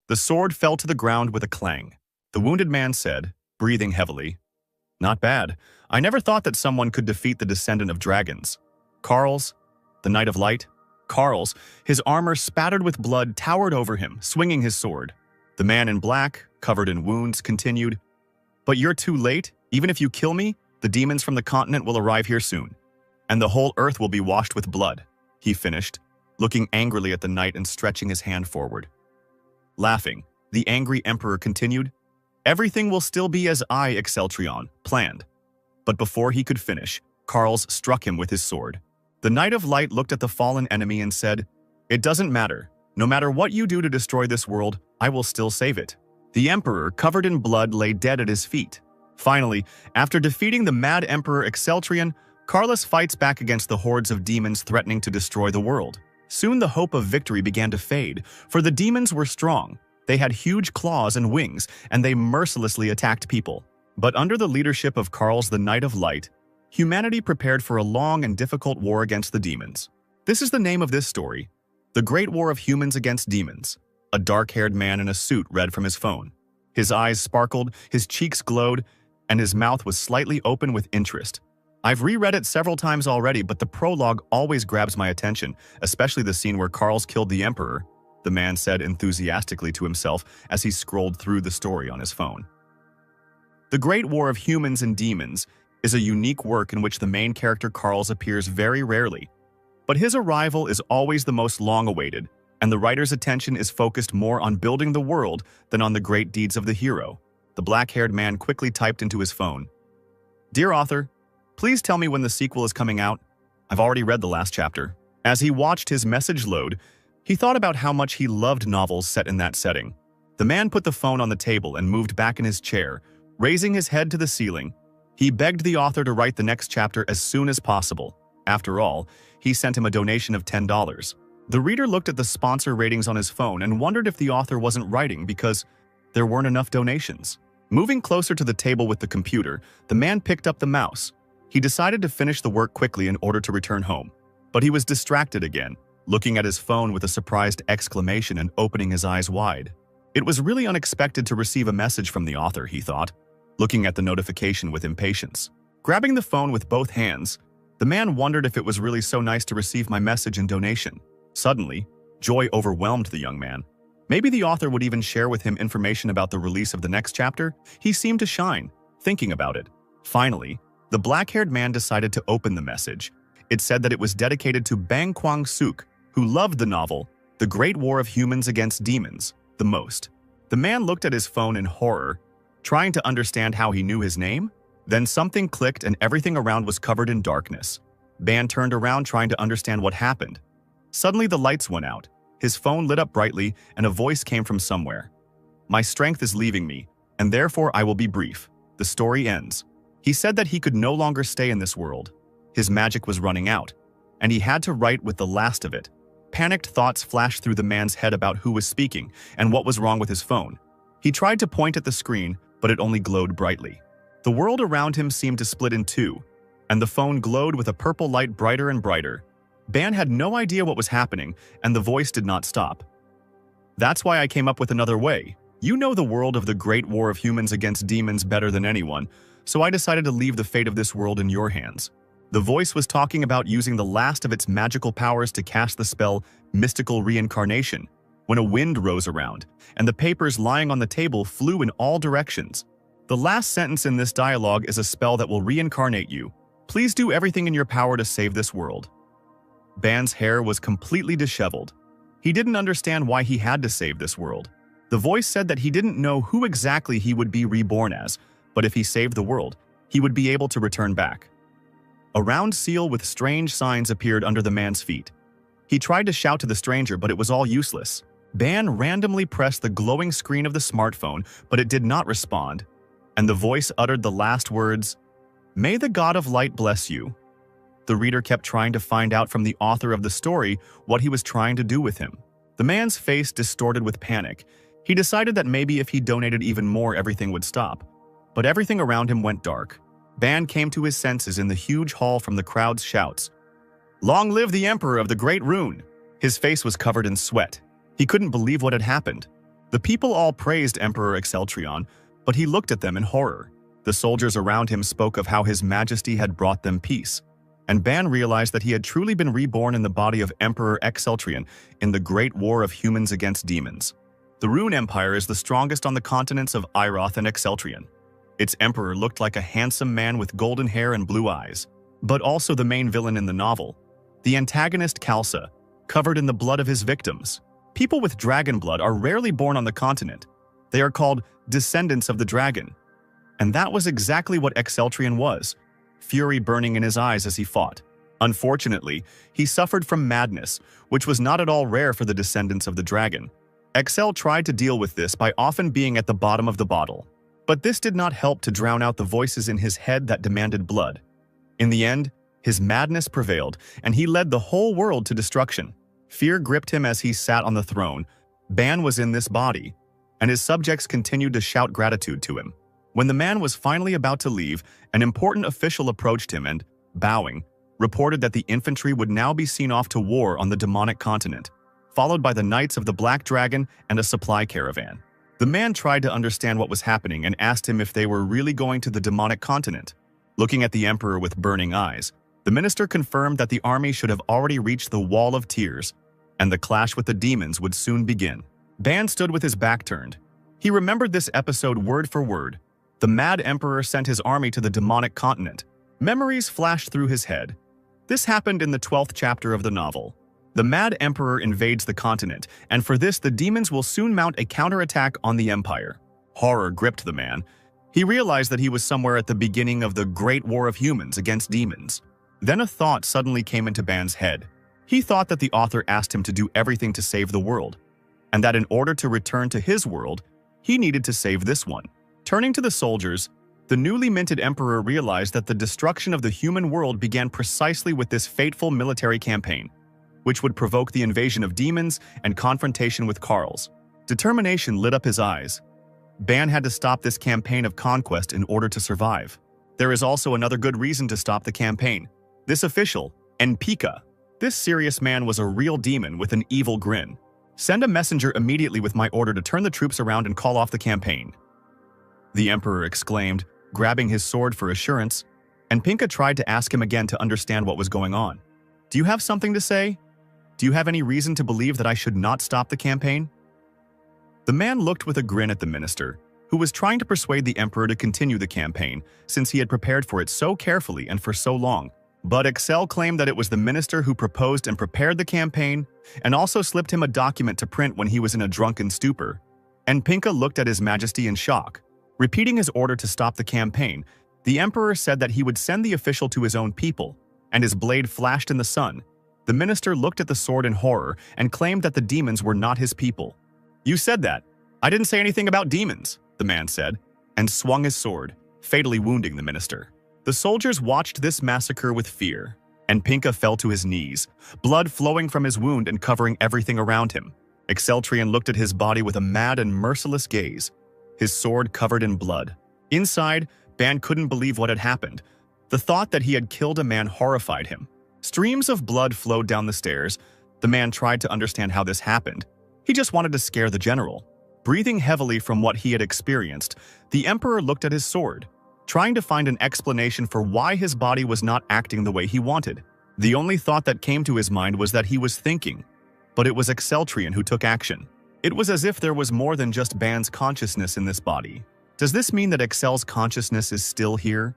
The sword fell to the ground with a clang. The wounded man said, breathing heavily, "Not bad. I never thought that someone could defeat the descendant of dragons." Carl's, the Knight of Light. Carl's, his armor spattered with blood, towered over him, swinging his sword. The man in black, covered in wounds, continued, "But you're too late. Even if you kill me, the demons from the continent will arrive here soon, and the whole earth will be washed with blood," he finished, looking angrily at the knight and stretching his hand forward. Laughing, the angry emperor continued, "Everything will still be as I, Exceltrion, planned." But before he could finish, Carls struck him with his sword. The Knight of Light looked at the fallen enemy and said, "It doesn't matter. No matter what you do to destroy this world, I will still save it." The emperor, covered in blood, lay dead at his feet. Finally, after defeating the mad Emperor Exceltrion, Carlos fights back against the hordes of demons threatening to destroy the world. Soon the hope of victory began to fade, for the demons were strong. They had huge claws and wings, and they mercilessly attacked people. But under the leadership of Carls the Knight of Light, humanity prepared for a long and difficult war against the demons. This is the name of this story, The Great War of Humans Against Demons. A dark-haired man in a suit read from his phone. His eyes sparkled, his cheeks glowed, and his mouth was slightly open with interest. I've reread it several times already, but the prologue always grabs my attention, especially the scene where Carls killed the Emperor, the man said enthusiastically to himself as he scrolled through the story on his phone. The Great War of Humans and Demons is a unique work in which the main character Carls appears very rarely. But his arrival is always the most long-awaited, and the writer's attention is focused more on building the world than on the great deeds of the hero. The black-haired man quickly typed into his phone, "Dear author, please tell me when the sequel is coming out. I've already read the last chapter." As he watched his message load, he thought about how much he loved novels set in that setting. The man put the phone on the table and moved back in his chair, raising his head to the ceiling. He begged the author to write the next chapter as soon as possible. After all, he sent him a donation of $10. The reader looked at the sponsor ratings on his phone and wondered if the author wasn't writing because there weren't enough donations. Moving closer to the table with the computer, the man picked up the mouse. He decided to finish the work quickly in order to return home. But he was distracted again, looking at his phone with a surprised exclamation and opening his eyes wide. It was really unexpected to receive a message from the author, he thought, looking at the notification with impatience. Grabbing the phone with both hands, the man wondered if it was really so nice to receive my message and donation. Suddenly, joy overwhelmed the young man. Maybe the author would even share with him information about the release of the next chapter. He seemed to shine, thinking about it. Finally, the black-haired man decided to open the message. It said that it was dedicated to Bang Kwang-suk, who loved the novel, The Great War of Humans Against Demons, the most. The man looked at his phone in horror, trying to understand how he knew his name. Then something clicked and everything around was covered in darkness. Ban turned around trying to understand what happened. Suddenly the lights went out. His phone lit up brightly and a voice came from somewhere. "My strength is leaving me, and therefore I will be brief. The story ends." He said that he could no longer stay in this world. His magic was running out, and he had to write with the last of it. Panicked thoughts flashed through the man's head about who was speaking and what was wrong with his phone. He tried to point at the screen, but it only glowed brightly. The world around him seemed to split in two, and the phone glowed with a purple light brighter and brighter. Ban had no idea what was happening, and the voice did not stop. "That's why I came up with another way. You know the world of the Great War of Humans Against Demons better than anyone, so I decided to leave the fate of this world in your hands." The voice was talking about using the last of its magical powers to cast the spell Mystical Reincarnation, when a wind rose around, and the papers lying on the table flew in all directions. The last sentence in this dialogue is a spell that will reincarnate you. Please do everything in your power to save this world. Ban's hair was completely disheveled. He didn't understand why he had to save this world. The voice said that he didn't know who exactly he would be reborn as, but if he saved the world, he would be able to return back. A round seal with strange signs appeared under the man's feet. He tried to shout to the stranger, but it was all useless. Ban randomly pressed the glowing screen of the smartphone, but it did not respond, and the voice uttered the last words, "May the God of Light bless you." The reader kept trying to find out from the author of the story what he was trying to do with him. The man's face distorted with panic. He decided that maybe if he donated even more, everything would stop. But everything around him went dark. Ban came to his senses in the huge hall from the crowd's shouts. "Long live the Emperor of the Great Rune!" His face was covered in sweat. He couldn't believe what had happened. The people all praised Emperor Exceltrion, but he looked at them in horror. The soldiers around him spoke of how His Majesty had brought them peace, and Ban realized that he had truly been reborn in the body of Emperor Exceltrion in the great war of humans against demons. The Rune Empire is the strongest on the continents of Iroth and Exceltrion. Its emperor looked like a handsome man with golden hair and blue eyes, but also the main villain in the novel, the antagonist Khalsa, covered in the blood of his victims. People with dragon blood are rarely born on the continent. They are called descendants of the dragon. And that was exactly what Exceltrion was, fury burning in his eyes as he fought. Unfortunately, he suffered from madness, which was not at all rare for the descendants of the dragon. Excel tried to deal with this by often being at the bottom of the bottle. But this did not help to drown out the voices in his head that demanded blood. In the end, his madness prevailed, and he led the whole world to destruction. Fear gripped him as he sat on the throne. Ban was in this body, and his subjects continued to shout gratitude to him. When the man was finally about to leave, an important official approached him and, bowing, reported that the infantry would now be seen off to war on the demonic continent, followed by the Knights of the Black Dragon and a supply caravan. The man tried to understand what was happening and asked him if they were really going to the demonic continent. Looking at the emperor with burning eyes, the minister confirmed that the army should have already reached the Wall of Tears, and the clash with the demons would soon begin. Ban stood with his back turned. He remembered this episode word for word. The mad emperor sent his army to the demonic continent. Memories flashed through his head. This happened in the 12th chapter of the novel. The mad emperor invades the continent, and for this the demons will soon mount a counterattack on the empire. Horror gripped the man. He realized that he was somewhere at the beginning of the great war of humans against demons. Then a thought suddenly came into Ban's head. He thought that the author asked him to do everything to save the world, and that in order to return to his world, he needed to save this one. Turning to the soldiers, the newly minted emperor realized that the destruction of the human world began precisely with this fateful military campaign, which would provoke the invasion of demons and confrontation with Carls. Determination lit up his eyes. Ban had to stop this campaign of conquest in order to survive. There is also another good reason to stop the campaign. This official, Enpika. This serious man was a real demon with an evil grin. Send a messenger immediately with my order to turn the troops around and call off the campaign, the emperor exclaimed, grabbing his sword for assurance, and Pinka tried to ask him again to understand what was going on. Do you have something to say? Do you have any reason to believe that I should not stop the campaign? The man looked with a grin at the minister, who was trying to persuade the emperor to continue the campaign since he had prepared for it so carefully and for so long. But Excel claimed that it was the minister who proposed and prepared the campaign and also slipped him a document to print when he was in a drunken stupor. And Pinka looked at His Majesty in shock. Repeating his order to stop the campaign, the emperor said that he would send the official to his own people, and his blade flashed in the sun. The minister looked at the sword in horror and claimed that the demons were not his people. You said that. I didn't say anything about demons, the man said, and swung his sword, fatally wounding the minister. The soldiers watched this massacre with fear, and Pinka fell to his knees, blood flowing from his wound and covering everything around him. Exceltrion looked at his body with a mad and merciless gaze, his sword covered in blood. Inside, Ban couldn't believe what had happened. The thought that he had killed a man horrified him. Streams of blood flowed down the stairs. The man tried to understand how this happened. He just wanted to scare the general. Breathing heavily from what he had experienced, the emperor looked at his sword, trying to find an explanation for why his body was not acting the way he wanted. The only thought that came to his mind was that he was thinking, but it was Exceltrion who took action. It was as if there was more than just Ban's consciousness in this body. Does this mean that Excel's consciousness is still here?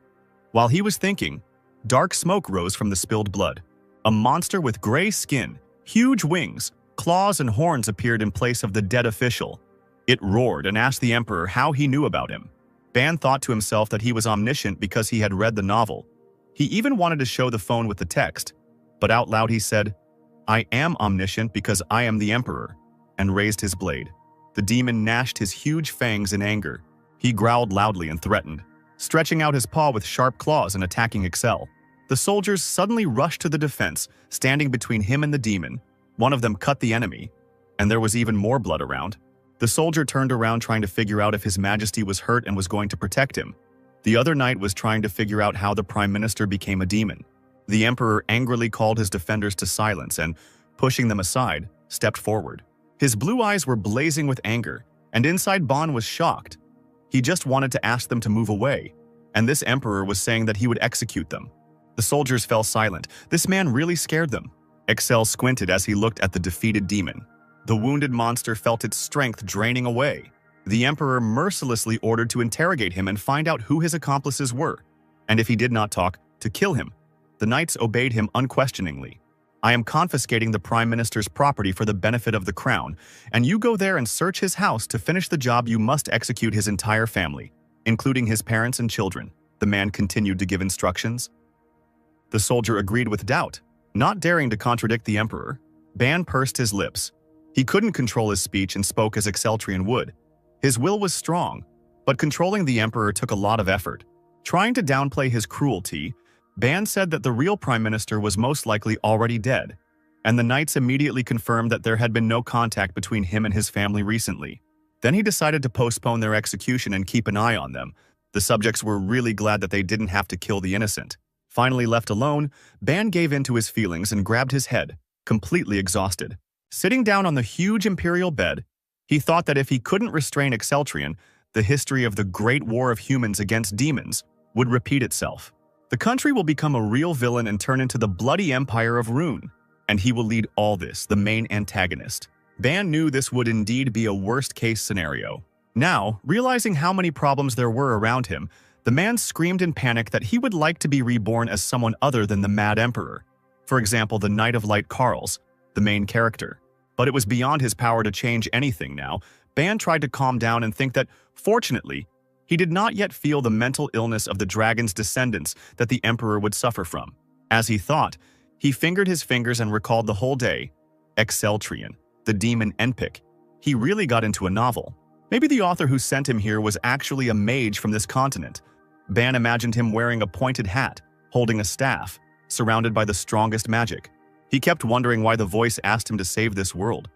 While he was thinking, dark smoke rose from the spilled blood. A monster with gray skin, huge wings, claws and horns appeared in place of the dead official. It roared and asked the emperor how he knew about him. Ban thought to himself that he was omniscient because he had read the novel. He even wanted to show the phone with the text, but out loud he said, I am omniscient because I am the emperor, and raised his blade. The demon gnashed his huge fangs in anger. He growled loudly and threatened, stretching out his paw with sharp claws and attacking Excel. The soldiers suddenly rushed to the defense, standing between him and the demon. One of them cut the enemy, and there was even more blood around. The soldier turned around trying to figure out if His Majesty was hurt and was going to protect him. The other knight was trying to figure out how the prime minister became a demon. The emperor angrily called his defenders to silence and, pushing them aside, stepped forward. His blue eyes were blazing with anger. And inside Ban was shocked. He just wanted to ask them to move away, and this emperor was saying that he would execute them. The soldiers fell silent. This man really scared them. Excel squinted as he looked at the defeated demon. The wounded monster felt its strength draining away. The emperor mercilessly ordered to interrogate him and find out who his accomplices were, and if he did not talk, to kill him. The knights obeyed him unquestioningly. I am confiscating the prime minister's property for the benefit of the crown, and you go there and search his house to finish the job. You must execute his entire family, including his parents and children. The man continued to give instructions. The soldier agreed with doubt, not daring to contradict the emperor. Ban pursed his lips. He couldn't control his speech and spoke as Exceltrian would. His will was strong, but controlling the emperor took a lot of effort. Trying to downplay his cruelty, Ban said that the real prime minister was most likely already dead, and the knights immediately confirmed that there had been no contact between him and his family recently. Then he decided to postpone their execution and keep an eye on them. The subjects were really glad that they didn't have to kill the innocent. Finally left alone, Ban gave in to his feelings and grabbed his head, completely exhausted. Sitting down on the huge imperial bed, he thought that if he couldn't restrain Exceltrian, the history of the great war of humans against demons would repeat itself. The country will become a real villain and turn into the bloody empire of Rune, and he will lead all this, the main antagonist. Ban knew this would indeed be a worst-case scenario. Now, realizing how many problems there were around him, the man screamed in panic that he would like to be reborn as someone other than the Mad Emperor. For example, the Knight of Light Carls, the main character. But it was beyond his power to change anything now. Ban tried to calm down and think that, fortunately, he did not yet feel the mental illness of the dragon's descendants that the emperor would suffer from. As he thought, he fingered his fingers and recalled the whole day. Exceltrian, the demon Enpic. He really got into a novel. Maybe the author who sent him here was actually a mage from this continent. Ban imagined him wearing a pointed hat, holding a staff, surrounded by the strongest magic. He kept wondering why the voice asked him to save this world,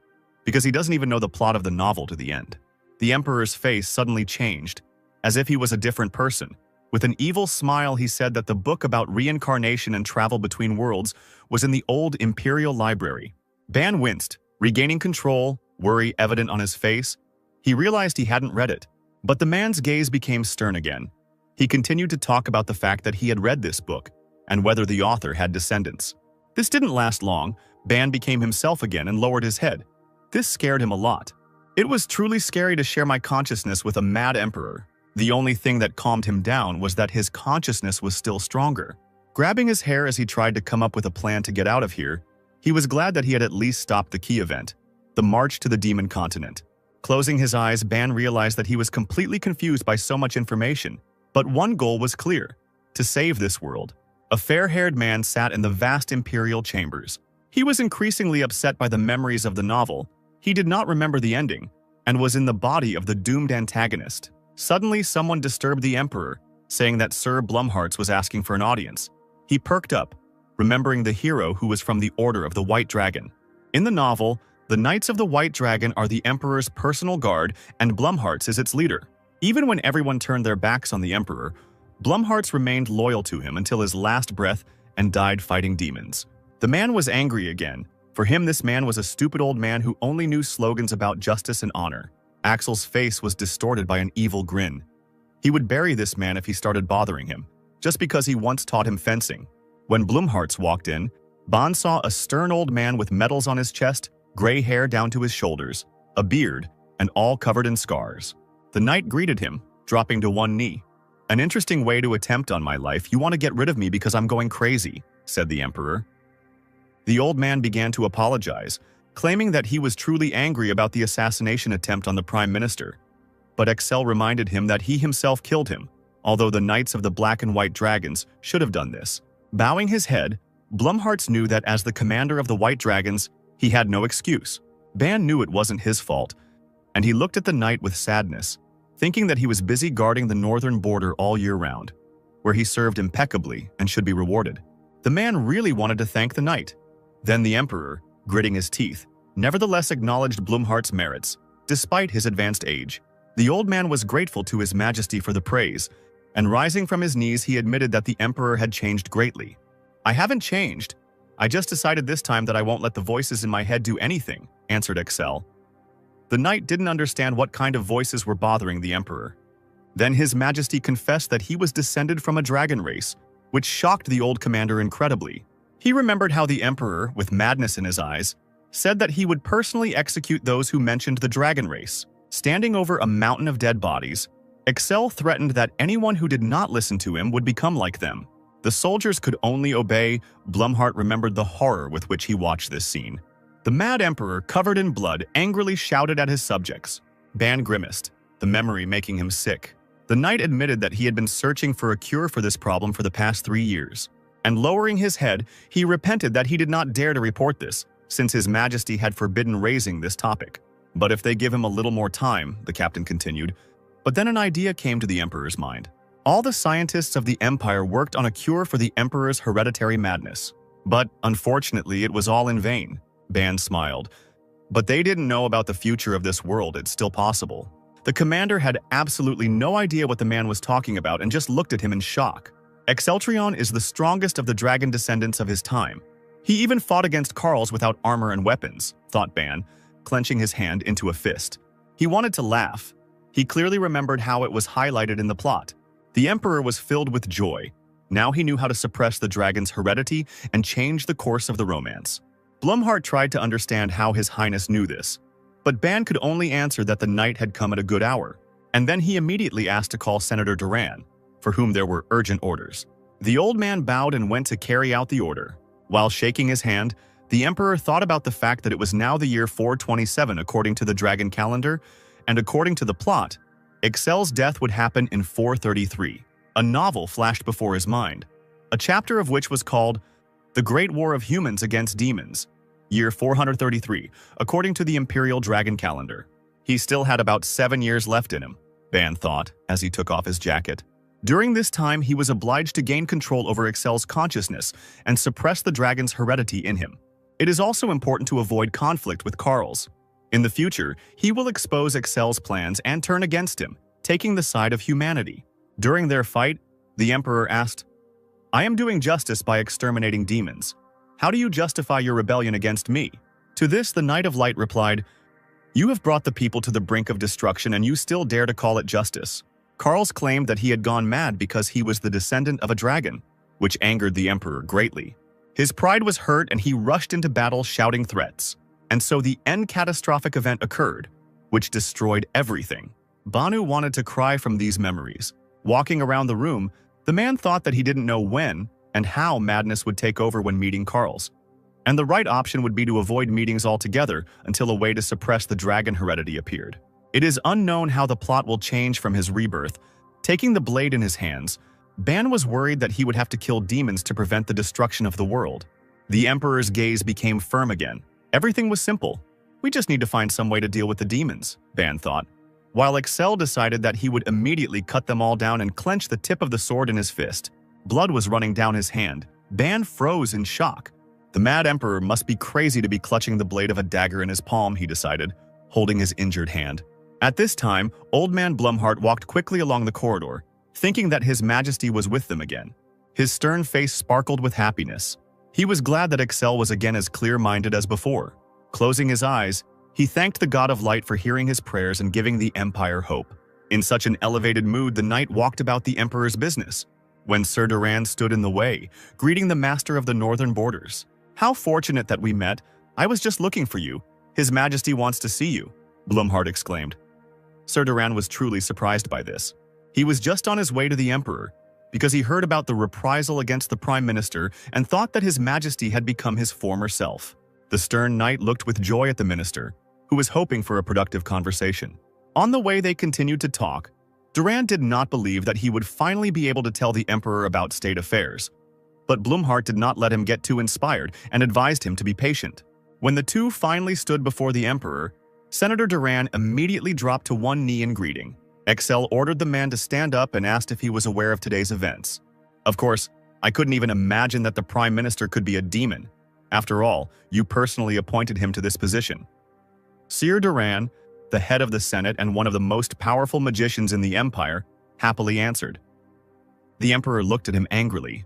because he doesn't even know the plot of the novel to the end. The emperor's face suddenly changed, as if he was a different person. With an evil smile, he said that the book about reincarnation and travel between worlds was in the old imperial library. Ban winced, regaining control, worry evident on his face. He realized he hadn't read it, but the man's gaze became stern again. He continued to talk about the fact that he had read this book, and whether the author had descendants. This didn't last long. Ban became himself again and lowered his head. This scared him a lot. It was truly scary to share my consciousness with a mad emperor. The only thing that calmed him down was that his consciousness was still stronger. Grabbing his hair as he tried to come up with a plan to get out of here, he was glad that he had at least stopped the key event, the march to the demon continent. Closing his eyes, Ban realized that he was completely confused by so much information. But one goal was clear: to save this world. A fair-haired man sat in the vast imperial chambers. He was increasingly upset by the memories of the novel. He did not remember the ending, and was in the body of the doomed antagonist. Suddenly, someone disturbed the emperor, saying that Sir Blumhartz was asking for an audience. He perked up, remembering the hero who was from the Order of the White Dragon. In the novel, the Knights of the White Dragon are the emperor's personal guard, and Blumhartz is its leader. Even when everyone turned their backs on the emperor, Blumhartz remained loyal to him until his last breath and died fighting demons. The man was angry again. For him, this man was a stupid old man who only knew slogans about justice and honor. Axel's face was distorted by an evil grin. He would bury this man if he started bothering him, just because he once taught him fencing. When Blumhartz walked in, Ban saw a stern old man with medals on his chest, gray hair down to his shoulders, a beard, and all covered in scars. The knight greeted him, dropping to one knee. "An interesting way to attempt on my life. You want to get rid of me because I'm going crazy," said the emperor. The old man began to apologize, claiming that he was truly angry about the assassination attempt on the prime minister. But Excel reminded him that he himself killed him, although the Knights of the Black and White Dragons should have done this. Bowing his head, Blumhartz knew that as the commander of the White Dragons, he had no excuse. Ban knew it wasn't his fault, and he looked at the knight with sadness, thinking that he was busy guarding the northern border all year round, where he served impeccably and should be rewarded. The man really wanted to thank the knight. Then the emperor, gritting his teeth, nevertheless acknowledged Blumhardt's merits, despite his advanced age. The old man was grateful to his majesty for the praise, and rising from his knees he admitted that the emperor had changed greatly. "I haven't changed. I just decided this time that I won't let the voices in my head do anything," answered Excel. The knight didn't understand what kind of voices were bothering the emperor. Then His Majesty confessed that he was descended from a dragon race, which shocked the old commander incredibly. He remembered how the emperor, with madness in his eyes, said that he would personally execute those who mentioned the dragon race. Standing over a mountain of dead bodies, Excel threatened that anyone who did not listen to him would become like them. The soldiers could only obey. Blumhardt remembered the horror with which he watched this scene. The mad emperor, covered in blood, angrily shouted at his subjects. Ban grimaced, the memory making him sick. The knight admitted that he had been searching for a cure for this problem for the past 3 years. And lowering his head, he repented that he did not dare to report this, since His Majesty had forbidden raising this topic. But if they give him a little more time, the captain continued. But then an idea came to the emperor's mind. All the scientists of the empire worked on a cure for the emperor's hereditary madness. But, unfortunately, it was all in vain. Ban smiled. But they didn't know about the future of this world. It's still possible. The commander had absolutely no idea what the man was talking about and just looked at him in shock. Exceltrion is the strongest of the dragon descendants of his time. He even fought against Carls without armor and weapons, thought Ban, clenching his hand into a fist. He wanted to laugh. He clearly remembered how it was highlighted in the plot. The emperor was filled with joy. Now he knew how to suppress the dragon's heredity and change the course of the romance. Blumhardt tried to understand how His Highness knew this, but Ban could only answer that the knight had come at a good hour, and then he immediately asked to call Senator Duran, for whom there were urgent orders. The old man bowed and went to carry out the order. While shaking his hand, the emperor thought about the fact that it was now the year 427 according to the dragon calendar, and according to the plot, Excel's death would happen in 433. A novel flashed before his mind, a chapter of which was called The Great War of Humans Against Demons, year 433, according to the imperial dragon calendar. He still had about 7 years left in him, Ban thought, as he took off his jacket. During this time, he was obliged to gain control over Excel's consciousness and suppress the dragon's heredity in him. It is also important to avoid conflict with Carls. In the future, he will expose Excel's plans and turn against him, taking the side of humanity. During their fight, the emperor asked, "I am doing justice by exterminating demons. How do you justify your rebellion against me?" To this, the Knight of Light replied, "You have brought the people to the brink of destruction and you still dare to call it justice." Carls claimed that he had gone mad because he was the descendant of a dragon, which angered the emperor greatly. His pride was hurt and he rushed into battle shouting threats. And so the end catastrophic event occurred, which destroyed everything. Banu wanted to cry from these memories. Walking around the room, the man thought that he didn't know when and how madness would take over when meeting Carls. And the right option would be to avoid meetings altogether until a way to suppress the dragon heredity appeared. It is unknown how the plot will change from his rebirth. Taking the blade in his hands, Ban was worried that he would have to kill demons to prevent the destruction of the world. The Emperor's gaze became firm again. Everything was simple. We just need to find some way to deal with the demons, Ban thought. While Excel decided that he would immediately cut them all down and clench the tip of the sword in his fist. Blood was running down his hand. Ban froze in shock. The Mad Emperor must be crazy to be clutching the blade of a dagger in his palm, he decided, holding his injured hand. At this time, Old Man Blumhardt walked quickly along the corridor, thinking that His Majesty was with them again. His stern face sparkled with happiness. He was glad that Excel was again as clear-minded as before. Closing his eyes, he thanked the God of Light for hearing his prayers and giving the Empire hope. In such an elevated mood, the knight walked about the Emperor's business, when Sir Duran stood in the way, greeting the master of the northern borders. "How fortunate that we met. I was just looking for you. His Majesty wants to see you," Blumhardt exclaimed. Sir Duran was truly surprised by this. He was just on his way to the Emperor, because he heard about the reprisal against the Prime Minister and thought that His Majesty had become his former self. The stern knight looked with joy at the minister, who was hoping for a productive conversation. On the way they continued to talk. Duran did not believe that he would finally be able to tell the Emperor about state affairs. But Blumhardt did not let him get too inspired and advised him to be patient. When the two finally stood before the Emperor, Senator Duran immediately dropped to one knee in greeting. Excel ordered the man to stand up and asked if he was aware of today's events. "Of course, I couldn't even imagine that the Prime Minister could be a demon. After all, you personally appointed him to this position." Sir Duran, the head of the Senate and one of the most powerful magicians in the Empire, happily answered. The Emperor looked at him angrily.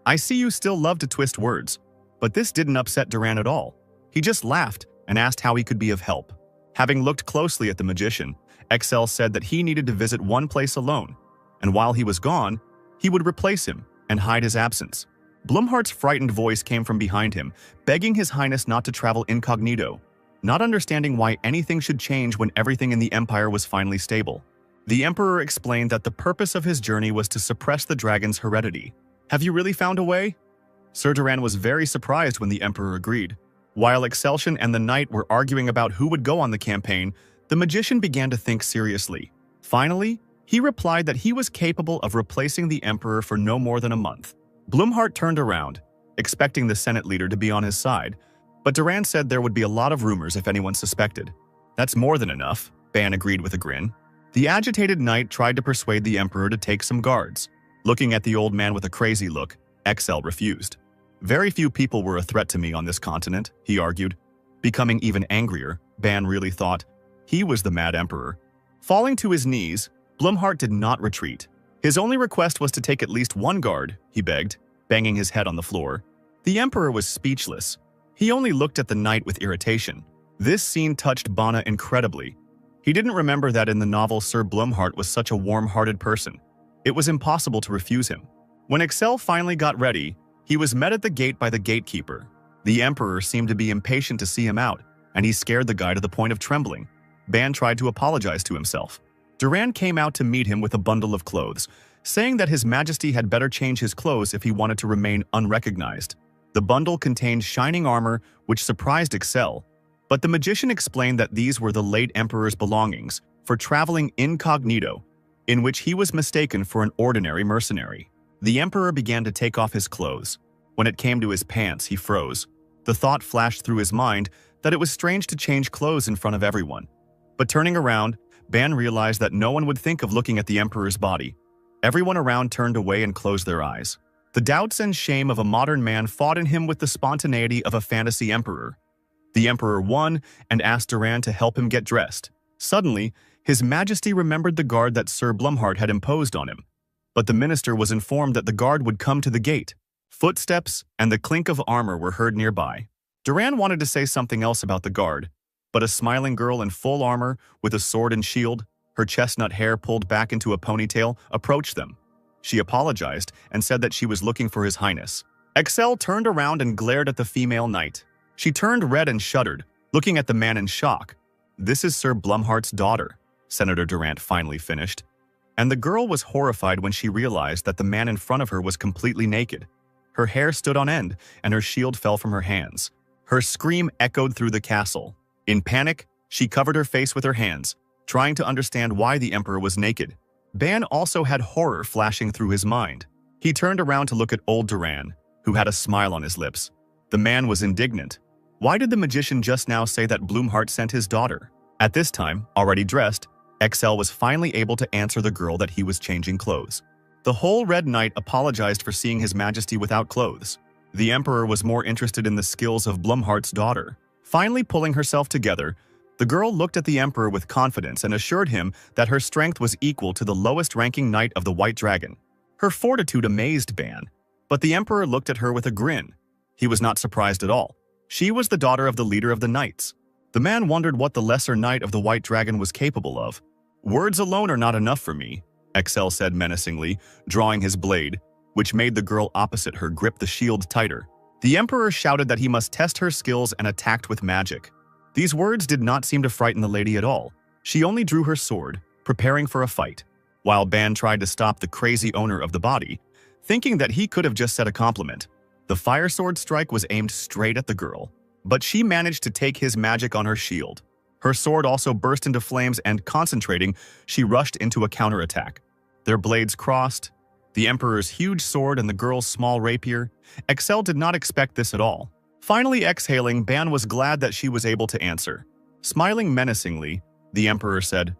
"I see you still love to twist words." But this didn't upset Duran at all. He just laughed and asked how he could be of help. Having looked closely at the magician, Excel said that he needed to visit one place alone, and while he was gone, he would replace him and hide his absence. Blumhart's frightened voice came from behind him, begging His Highness not to travel incognito, not understanding why anything should change when everything in the Empire was finally stable. The Emperor explained that the purpose of his journey was to suppress the dragon's heredity. "Have you really found a way?" Sir Duran was very surprised when the Emperor agreed. While Excelsior and the Knight were arguing about who would go on the campaign, the magician began to think seriously. Finally, he replied that he was capable of replacing the Emperor for no more than a month. Blumhart turned around, expecting the Senate leader to be on his side, but Duran said there would be a lot of rumors if anyone suspected. "That's more than enough," Ban agreed with a grin. The agitated Knight tried to persuade the Emperor to take some guards. Looking at the old man with a crazy look, Excel refused. "Very few people were a threat to me on this continent," he argued. Becoming even angrier, Ban really thought he was the Mad Emperor. Falling to his knees, Blumhart did not retreat. His only request was to take at least one guard, he begged, banging his head on the floor. The Emperor was speechless. He only looked at the Knight with irritation. This scene touched Bana incredibly. He didn't remember that in the novel Sir Blumhart was such a warm-hearted person. It was impossible to refuse him. When Excel finally got ready, he was met at the gate by the gatekeeper. The Emperor seemed to be impatient to see him out, and he scared the guy to the point of trembling. Ban tried to apologize to himself. Duran came out to meet him with a bundle of clothes, saying that His Majesty had better change his clothes if he wanted to remain unrecognized. The bundle contained shining armor, which surprised Excel, but the magician explained that these were the late Emperor's belongings for traveling incognito, in which he was mistaken for an ordinary mercenary. The Emperor began to take off his clothes. When it came to his pants, he froze. The thought flashed through his mind that it was strange to change clothes in front of everyone. But turning around, Ban realized that no one would think of looking at the Emperor's body. Everyone around turned away and closed their eyes. The doubts and shame of a modern man fought in him with the spontaneity of a fantasy emperor. The Emperor won and asked Duran to help him get dressed. Suddenly, His Majesty remembered the guard that Sir Blumhart had imposed on him. But the minister was informed that the guard would come to the gate. Footsteps and the clink of armor were heard nearby. Duran wanted to say something else about the guard, but a smiling girl in full armor, with a sword and shield, her chestnut hair pulled back into a ponytail, approached them. She apologized and said that she was looking for His Highness. Excel turned around and glared at the female knight. She turned red and shuddered, looking at the man in shock. "This is Sir Blumhart's daughter," Senator Durant finally finished. And the girl was horrified when she realized that the man in front of her was completely naked. Her hair stood on end, and her shield fell from her hands. Her scream echoed through the castle. In panic, she covered her face with her hands, trying to understand why the Emperor was naked. Ban also had horror flashing through his mind. He turned around to look at old Duran, who had a smile on his lips. The man was indignant. Why did the magician just now say that Blumhart sent his daughter? At this time, already dressed, Excel was finally able to answer the girl that he was changing clothes. The whole Red Knight apologized for seeing His Majesty without clothes. The Emperor was more interested in the skills of Blumhart's daughter. Finally pulling herself together, the girl looked at the Emperor with confidence and assured him that her strength was equal to the lowest-ranking knight of the White Dragon. Her fortitude amazed Ban, but the Emperor looked at her with a grin. He was not surprised at all. She was the daughter of the leader of the knights. The man wondered what the lesser knight of the White Dragon was capable of. "Words alone are not enough for me," Excel said menacingly, drawing his blade, which made the girl opposite her grip the shield tighter. The Emperor shouted that he must test her skills and attacked with magic. These words did not seem to frighten the lady at all. She only drew her sword, preparing for a fight, while Ban tried to stop the crazy owner of the body, thinking that he could have just said a compliment. The fire sword strike was aimed straight at the girl, but she managed to take his magic on her shield. Her sword also burst into flames and, concentrating, she rushed into a counterattack. Their blades crossed, the Emperor's huge sword and the girl's small rapier. Excel did not expect this at all. Finally exhaling, Ban was glad that she was able to answer. Smiling menacingly, the Emperor said,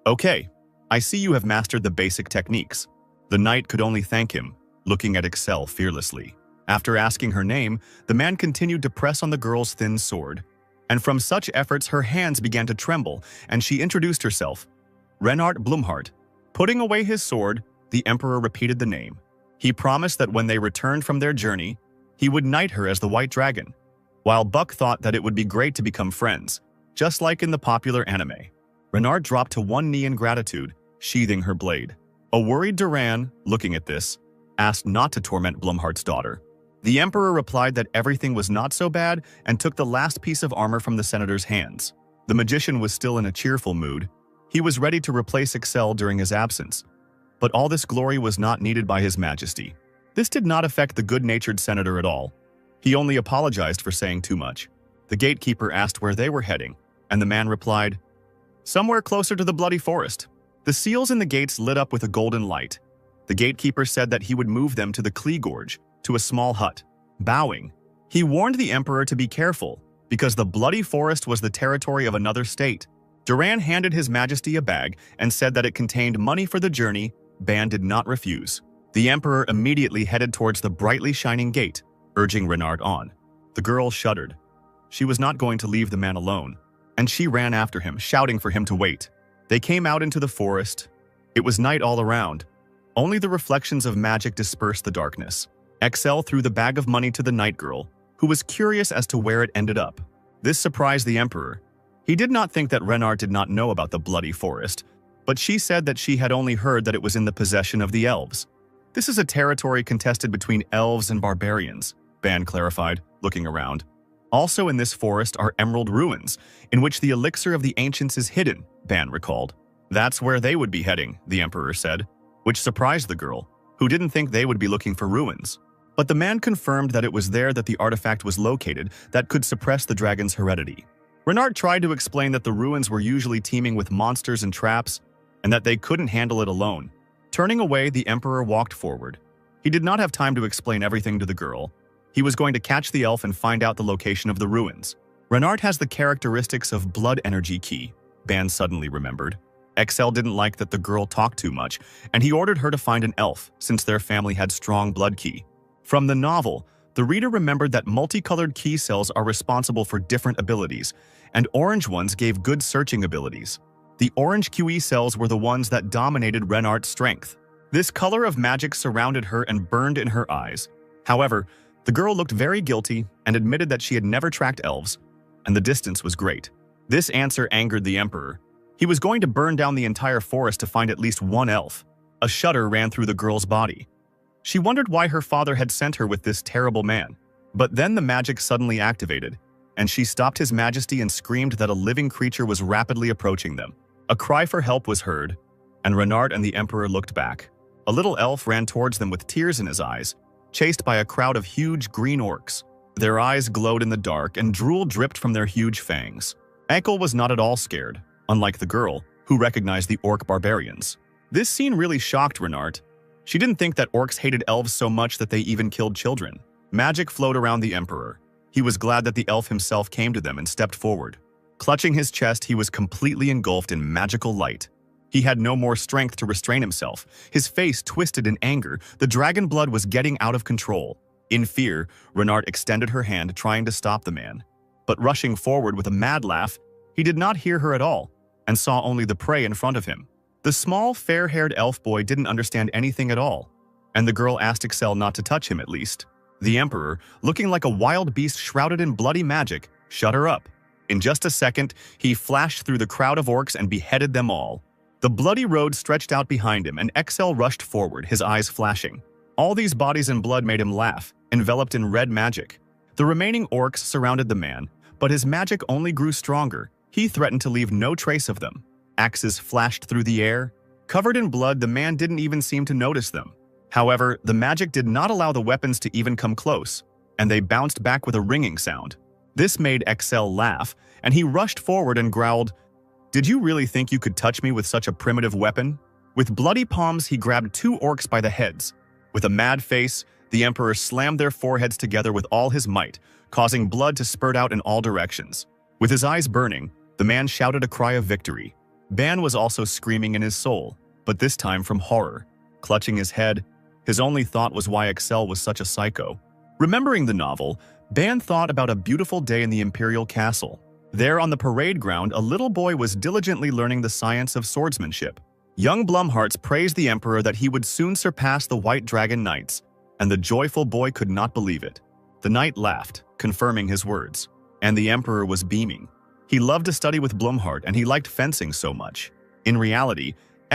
"Okay, I see you have mastered the basic techniques." The knight could only thank him, looking at Excel fearlessly. After asking her name, the man continued to press on the girl's thin sword. And from such efforts, her hands began to tremble, and she introduced herself. "Renard Blumhart." Putting away his sword, the Emperor repeated the name. He promised that when they returned from their journey, he would knight her as the White Dragon. While Buck thought that it would be great to become friends, just like in the popular anime. Renard dropped to one knee in gratitude, sheathing her blade. A worried Duran, looking at this, asked not to torment Blumhart's daughter. The Emperor replied that everything was not so bad and took the last piece of armor from the senator's hands. The magician was still in a cheerful mood. He was ready to replace Excel during his absence. But all this glory was not needed by His Majesty. This did not affect the good-natured senator at all. He only apologized for saying too much. The gatekeeper asked where they were heading, and the man replied, "Somewhere closer to the bloody forest." The seals in the gates lit up with a golden light. The gatekeeper said that he would move them to the Klee Gorge, to a small hut. Bowing, he warned the Emperor to be careful, because the bloody forest was the territory of another state. Duran handed His Majesty a bag and said that it contained money for the journey. Ban did not refuse. The Emperor immediately headed towards the brightly shining gate, urging Renard on. The girl shuddered. She was not going to leave the man alone, and she ran after him, shouting for him to wait. They came out into the forest. It was night all around. Only the reflections of magic dispersed the darkness. Excel threw the bag of money to the night girl, who was curious as to where it ended up. This surprised the Emperor. He did not think that Renard did not know about the bloody forest, but she said that she had only heard that it was in the possession of the elves. This is a territory contested between elves and barbarians, Ban clarified, looking around. Also in this forest are emerald ruins, in which the elixir of the ancients is hidden, Ban recalled. That's where they would be heading, the Emperor said, which surprised the girl, who didn't think they would be looking for ruins. But the man confirmed that it was there that the artifact was located that could suppress the dragon's heredity. Renard tried to explain that the ruins were usually teeming with monsters and traps, and that they couldn't handle it alone. Turning away, the Emperor walked forward. He did not have time to explain everything to the girl. He was going to catch the elf and find out the location of the ruins. Renard has the characteristics of blood energy key, Ban suddenly remembered. Excel didn't like that the girl talked too much, and he ordered her to find an elf, since their family had strong blood key. From the novel, the reader remembered that multicolored key cells are responsible for different abilities, and orange ones gave good searching abilities. The orange QE cells were the ones that dominated Renard's strength. This color of magic surrounded her and burned in her eyes. However, the girl looked very guilty and admitted that she had never tracked elves, and the distance was great. This answer angered the Emperor. He was going to burn down the entire forest to find at least one elf. A shudder ran through the girl's body. She wondered why her father had sent her with this terrible man. But then the magic suddenly activated, and she stopped His Majesty and screamed that a living creature was rapidly approaching them. A cry for help was heard, and Renard and the Emperor looked back. A little elf ran towards them with tears in his eyes, chased by a crowd of huge green orcs. Their eyes glowed in the dark, and drool dripped from their huge fangs. Ankle was not at all scared, unlike the girl, who recognized the orc barbarians. This scene really shocked Renard. She didn't think that orcs hated elves so much that they even killed children. Magic flowed around the Emperor. He was glad that the elf himself came to them and stepped forward. Clutching his chest, he was completely engulfed in magical light. He had no more strength to restrain himself. His face twisted in anger. The dragon blood was getting out of control. In fear, Renard extended her hand, trying to stop the man. But rushing forward with a mad laugh, he did not hear her at all, and saw only the prey in front of him. The small, fair-haired elf boy didn't understand anything at all, and the girl asked Excel not to touch him at least. The Emperor, looking like a wild beast shrouded in bloody magic, shut her up. In just a second, he flashed through the crowd of orcs and beheaded them all. The bloody road stretched out behind him, and Excel rushed forward, his eyes flashing. All these bodies and blood made him laugh, enveloped in red magic. The remaining orcs surrounded the man, but his magic only grew stronger. He threatened to leave no trace of them. Axes flashed through the air. Covered in blood, the man didn't even seem to notice them. However, the magic did not allow the weapons to even come close, and they bounced back with a ringing sound. This made Excel laugh, and he rushed forward and growled, "Did you really think you could touch me with such a primitive weapon?" With bloody palms, he grabbed two orcs by the heads. With a mad face, the Emperor slammed their foreheads together with all his might, causing blood to spurt out in all directions. With his eyes burning, the man shouted a cry of victory. Ban was also screaming in his soul, but this time from horror. Clutching his head, his only thought was why Excel was such a psycho. Remembering the novel, Ban thought about a beautiful day in the Imperial Castle. There on the parade ground, a little boy was diligently learning the science of swordsmanship. Young Blumharts praised the Emperor that he would soon surpass the White Dragon Knights, and the joyful boy could not believe it. The knight laughed, confirming his words, and the Emperor was beaming. He loved to study with Blumhardt and he liked fencing so much. In reality,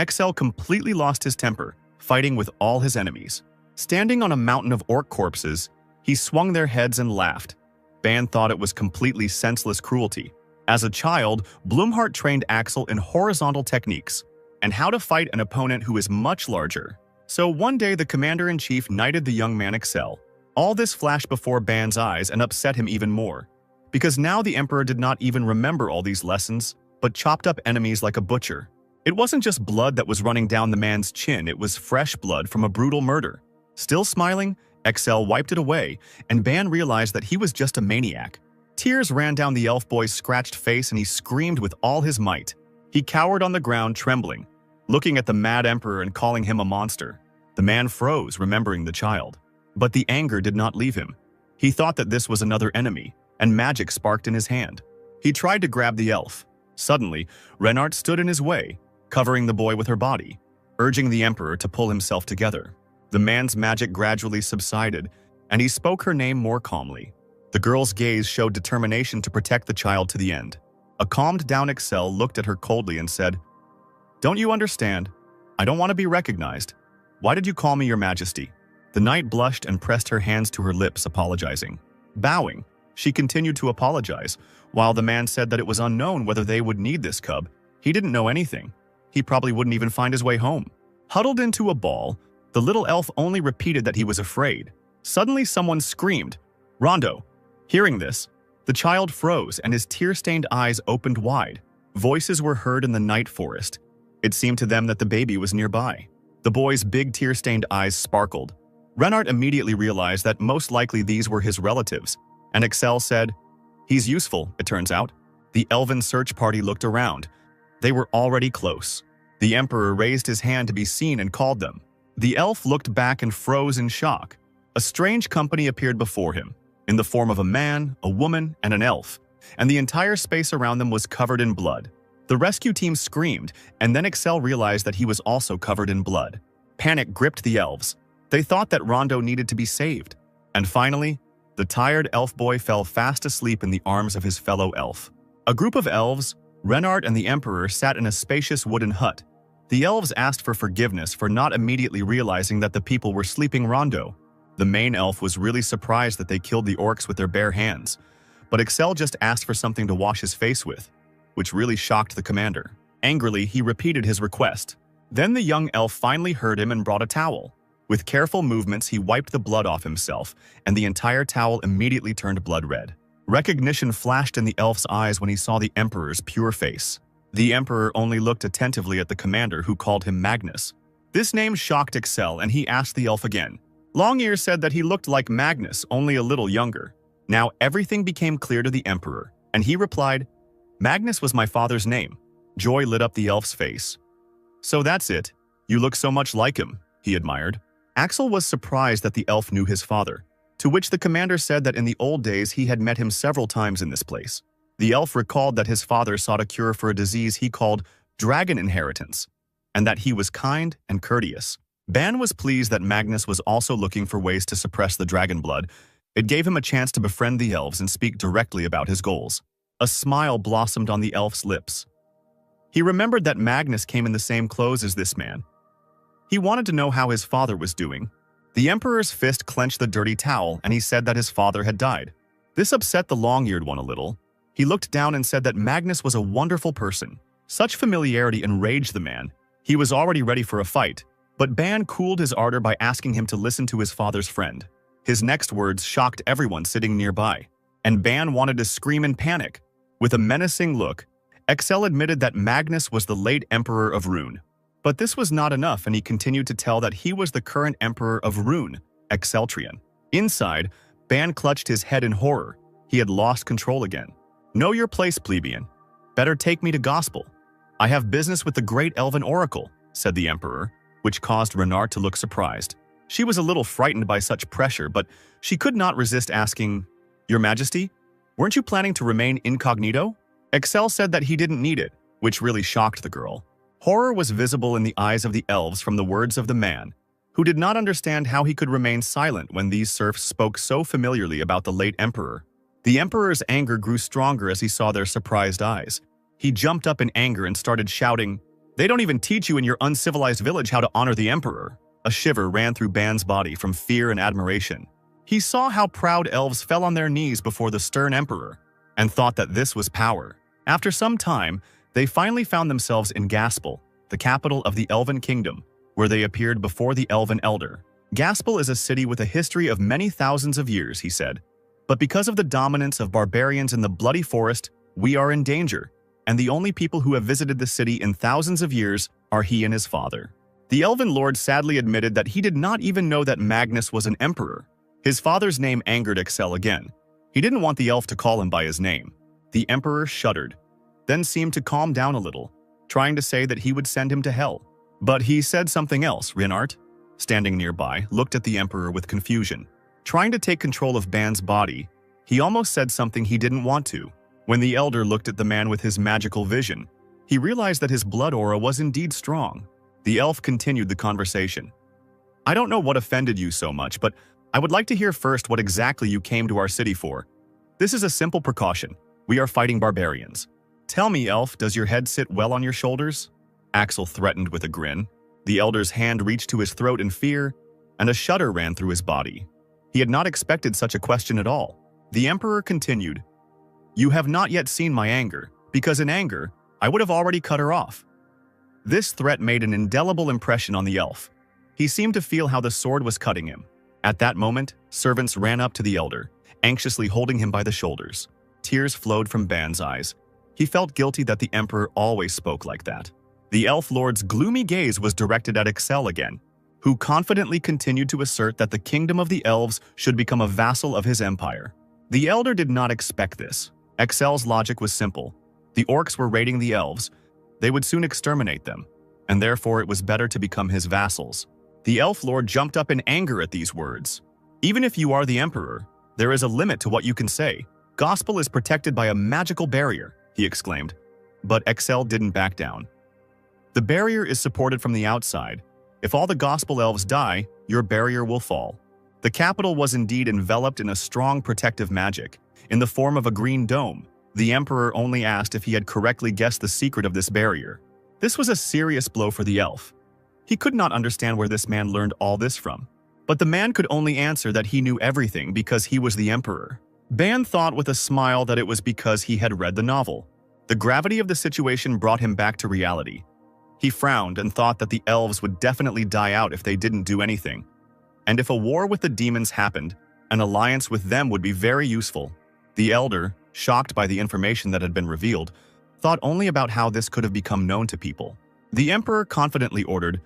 XL completely lost his temper, fighting with all his enemies. Standing on a mountain of orc corpses, he swung their heads and laughed. Ban thought it was completely senseless cruelty. As a child, Blumhardt trained Axel in horizontal techniques and how to fight an opponent who is much larger. So one day the commander-in-chief knighted the young man Axel. All this flashed before Ban's eyes and upset him even more, because now the emperor did not even remember all these lessons, but chopped up enemies like a butcher. It wasn't just blood that was running down the man's chin, it was fresh blood from a brutal murder. Still smiling, Axel wiped it away, and Ban realized that he was just a maniac. Tears ran down the elf boy's scratched face and he screamed with all his might. He cowered on the ground, trembling, looking at the mad emperor and calling him a monster. The man froze, remembering the child. But the anger did not leave him. He thought that this was another enemy, and magic sparked in his hand. He tried to grab the elf. Suddenly, Renard stood in his way, covering the boy with her body, urging the emperor to pull himself together. The man's magic gradually subsided, and he spoke her name more calmly. The girl's gaze showed determination to protect the child to the end. A calmed-down Axel looked at her coldly and said, "Don't you understand? I don't want to be recognized. Why did you call me your majesty?" The knight blushed and pressed her hands to her lips, apologizing. Bowing, she continued to apologize, while the man said that it was unknown whether they would need this cub. He didn't know anything. He probably wouldn't even find his way home. Huddled into a ball, the little elf only repeated that he was afraid. Suddenly someone screamed, "Rondo!" Hearing this, the child froze and his tear-stained eyes opened wide. Voices were heard in the night forest. It seemed to them that the baby was nearby. The boy's big tear-stained eyes sparkled. Renard immediately realized that most likely these were his relatives, and Axel said, "He's useful, it turns out." The elven search party looked around. They were already close. The emperor raised his hand to be seen and called them. The elf looked back and froze in shock. A strange company appeared before him, in the form of a man, a woman, and an elf, and the entire space around them was covered in blood. The rescue team screamed, and then Axel realized that he was also covered in blood. Panic gripped the elves. They thought that Rondo needed to be saved. And finally, the tired elf boy fell fast asleep in the arms of his fellow elf. A group of elves, Renard and the emperor, sat in a spacious wooden hut. The elves asked for forgiveness for not immediately realizing that the people were sleeping Rondo. The main elf was really surprised that they killed the orcs with their bare hands, but Axel just asked for something to wash his face with, which really shocked the commander. Angrily, he repeated his request. Then the young elf finally heard him and brought a towel. With careful movements, he wiped the blood off himself, and the entire towel immediately turned blood red. Recognition flashed in the elf's eyes when he saw the emperor's pure face. The emperor only looked attentively at the commander, who called him Magnus. This name shocked Axel, and he asked the elf again. Longear said that he looked like Magnus, only a little younger. Now everything became clear to the emperor, and he replied, "Magnus was my father's name." Joy lit up the elf's face. "So that's it. You look so much like him," he admired. Axel was surprised that the elf knew his father, to which the commander said that in the old days he had met him several times in this place. The elf recalled that his father sought a cure for a disease he called dragon inheritance, and that he was kind and courteous. Ban was pleased that Magnus was also looking for ways to suppress the dragon blood. It gave him a chance to befriend the elves and speak directly about his goals. A smile blossomed on the elf's lips. He remembered that Magnus came in the same clothes as this man. He wanted to know how his father was doing. The emperor's fist clenched the dirty towel, and he said that his father had died. This upset the long-eared one a little. He looked down and said that Magnus was a wonderful person. Such familiarity enraged the man. He was already ready for a fight, but Ban cooled his ardor by asking him to listen to his father's friend. His next words shocked everyone sitting nearby, and Ban wanted to scream in panic. With a menacing look, Axel admitted that Magnus was the late emperor of Rune. But this was not enough, and he continued to tell that he was the current emperor of Rune, Exceltrian. Inside, Ban clutched his head in horror. He had lost control again. "Know your place, plebeian. Better take me to gospel. I have business with the great elven oracle," said the emperor, which caused Renard to look surprised. She was a little frightened by such pressure, but she could not resist asking, "Your Majesty, weren't you planning to remain incognito?" Axel said that he didn't need it, which really shocked the girl. Horror was visible in the eyes of the elves from the words of the man, who did not understand how he could remain silent when these serfs spoke so familiarly about the late emperor. The emperor's anger grew stronger as he saw their surprised eyes. He jumped up in anger and started shouting, "They don't even teach you in your uncivilized village how to honor the emperor." A shiver ran through Ban's body from fear and admiration. He saw how proud elves fell on their knees before the stern emperor and thought that this was power. After some time, they finally found themselves in Gaspel, the capital of the Elven Kingdom, where they appeared before the Elven Elder. Gaspel is a city with a history of many thousands of years, he said. But because of the dominance of barbarians in the Bloody Forest, we are in danger, and the only people who have visited the city in thousands of years are he and his father. The Elven Lord sadly admitted that he did not even know that Magnus was an emperor. His father's name angered Excel again. He didn't want the elf to call him by his name. The emperor shuddered, then seemed to calm down a little, trying to say that he would send him to hell. But he said something else. Rinart, standing nearby, looked at the emperor with confusion. Trying to take control of Ban's body, he almost said something he didn't want to. When the elder looked at the man with his magical vision, he realized that his blood aura was indeed strong. The elf continued the conversation. "I don't know what offended you so much, but I would like to hear first what exactly you came to our city for. This is a simple precaution. We are fighting barbarians. Tell me, elf, does your head sit well on your shoulders?" Axel threatened with a grin. The elder's hand reached to his throat in fear, and a shudder ran through his body. He had not expected such a question at all. The emperor continued, "You have not yet seen my anger, because in anger, I would have already cut her off." This threat made an indelible impression on the elf. He seemed to feel how the sword was cutting him. At that moment, servants ran up to the elder, anxiously holding him by the shoulders. Tears flowed from Ban's eyes. He felt guilty that the emperor always spoke like that. The elf lord's gloomy gaze was directed at Excel again, who confidently continued to assert that the kingdom of the elves should become a vassal of his empire. The elder did not expect this. Excel's logic was simple. The orcs were raiding the elves. They would soon exterminate them, and therefore it was better to become his vassals. The elf lord jumped up in anger at these words. "Even if you are the emperor, there is a limit to what you can say. Gospel is protected by a magical barrier," he exclaimed. But Excel didn't back down. "The barrier is supported from the outside. If all the gospel elves die, your barrier will fall." The capital was indeed enveloped in a strong protective magic, in the form of a green dome. The emperor only asked if he had correctly guessed the secret of this barrier. This was a serious blow for the elf. He could not understand where this man learned all this from. But the man could only answer that he knew everything because he was the emperor. Ban thought with a smile that it was because he had read the novel. The gravity of the situation brought him back to reality. He frowned and thought that the elves would definitely die out if they didn't do anything. And if a war with the demons happened, an alliance with them would be very useful. The elder, shocked by the information that had been revealed, thought only about how this could have become known to people. The emperor confidently ordered,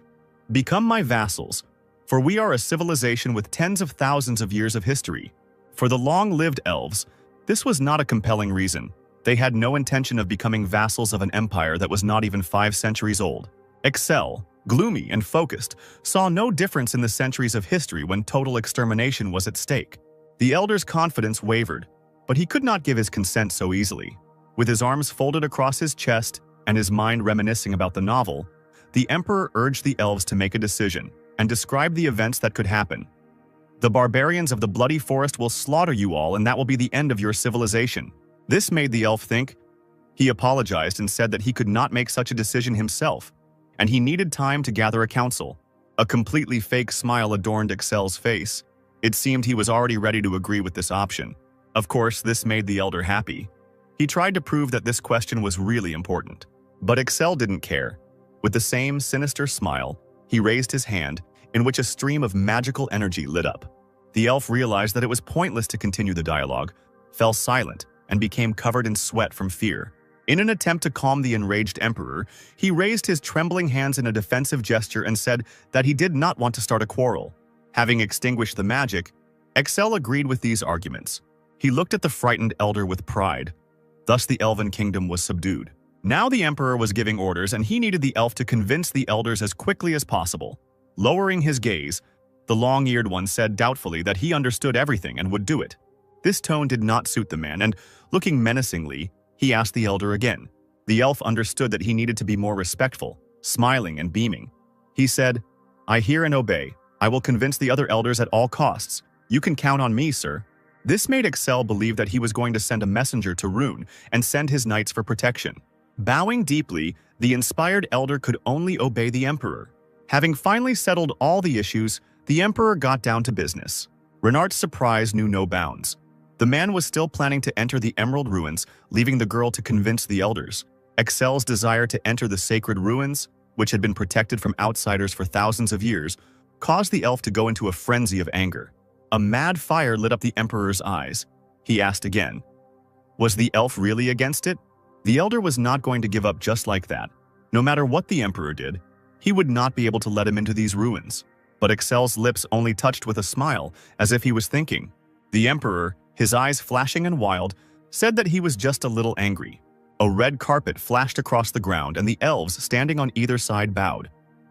"Become my vassals, for we are a civilization with tens of thousands of years of history." For the long-lived elves, this was not a compelling reason. They had no intention of becoming vassals of an empire that was not even 5 centuries old. Excel, gloomy and focused, saw no difference in the centuries of history when total extermination was at stake. The elder's confidence wavered, but he could not give his consent so easily. With his arms folded across his chest and his mind reminiscing about the novel, the emperor urged the elves to make a decision and describe the events that could happen. "The barbarians of the Bloody Forest will slaughter you all, and that will be the end of your civilization." This made the elf think. He apologized and said that he could not make such a decision himself, and he needed time to gather a council. A completely fake smile adorned Excel's face. It seemed he was already ready to agree with this option. Of course, this made the elder happy. He tried to prove that this question was really important. But Excel didn't care. With the same sinister smile, he raised his hand, in which a stream of magical energy lit up. The elf realized that it was pointless to continue the dialogue, fell silent, and became covered in sweat from fear. In an attempt to calm the enraged emperor, he raised his trembling hands in a defensive gesture and said that he did not want to start a quarrel. Having extinguished the magic, Excel agreed with these arguments. He looked at the frightened elder with pride. Thus the elven kingdom was subdued. Now the emperor was giving orders, and he needed the elf to convince the elders as quickly as possible. Lowering his gaze, the long-eared one said doubtfully that he understood everything and would do it. This tone did not suit the man, and, looking menacingly, he asked the elder again. The elf understood that he needed to be more respectful, smiling and beaming. He said, "I hear and obey. I will convince the other elders at all costs. You can count on me, sir." This made Excel believe that he was going to send a messenger to Rune and send his knights for protection. Bowing deeply, the inspired elder could only obey the emperor. Having finally settled all the issues, the emperor got down to business. Renard's surprise knew no bounds. The man was still planning to enter the Emerald Ruins, leaving the girl to convince the elders. Excel's desire to enter the sacred ruins, which had been protected from outsiders for thousands of years, caused the elf to go into a frenzy of anger. A mad fire lit up the emperor's eyes. He asked again. Was the elf really against it? The elder was not going to give up just like that. No matter what the emperor did, he would not be able to let him into these ruins. But Excel's lips only touched with a smile, as if he was thinking. The emperor, his eyes flashing and wild, said that he was just a little angry. A red carpet flashed across the ground, and the elves standing on either side bowed,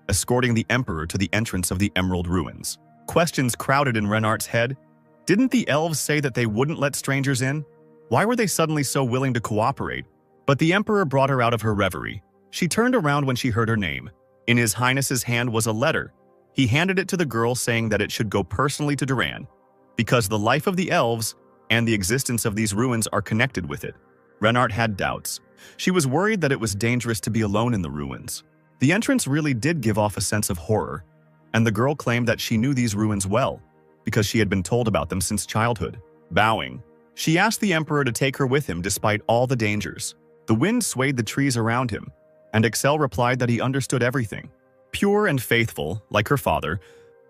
escorting the emperor to the entrance of the Emerald Ruins. Questions crowded in Renard's head. Didn't the elves say that they wouldn't let strangers in? Why were they suddenly so willing to cooperate? But the emperor brought her out of her reverie. She turned around when she heard her name. In His Highness's hand was a letter. He handed it to the girl, saying that it should go personally to Duran, because the life of the elves and the existence of these ruins are connected with it. Renard had doubts. She was worried that it was dangerous to be alone in the ruins. The entrance really did give off a sense of horror, and the girl claimed that she knew these ruins well, because she had been told about them since childhood. Bowing, she asked the emperor to take her with him despite all the dangers. The wind swayed the trees around him, and Excel replied that he understood everything. Pure and faithful, like her father,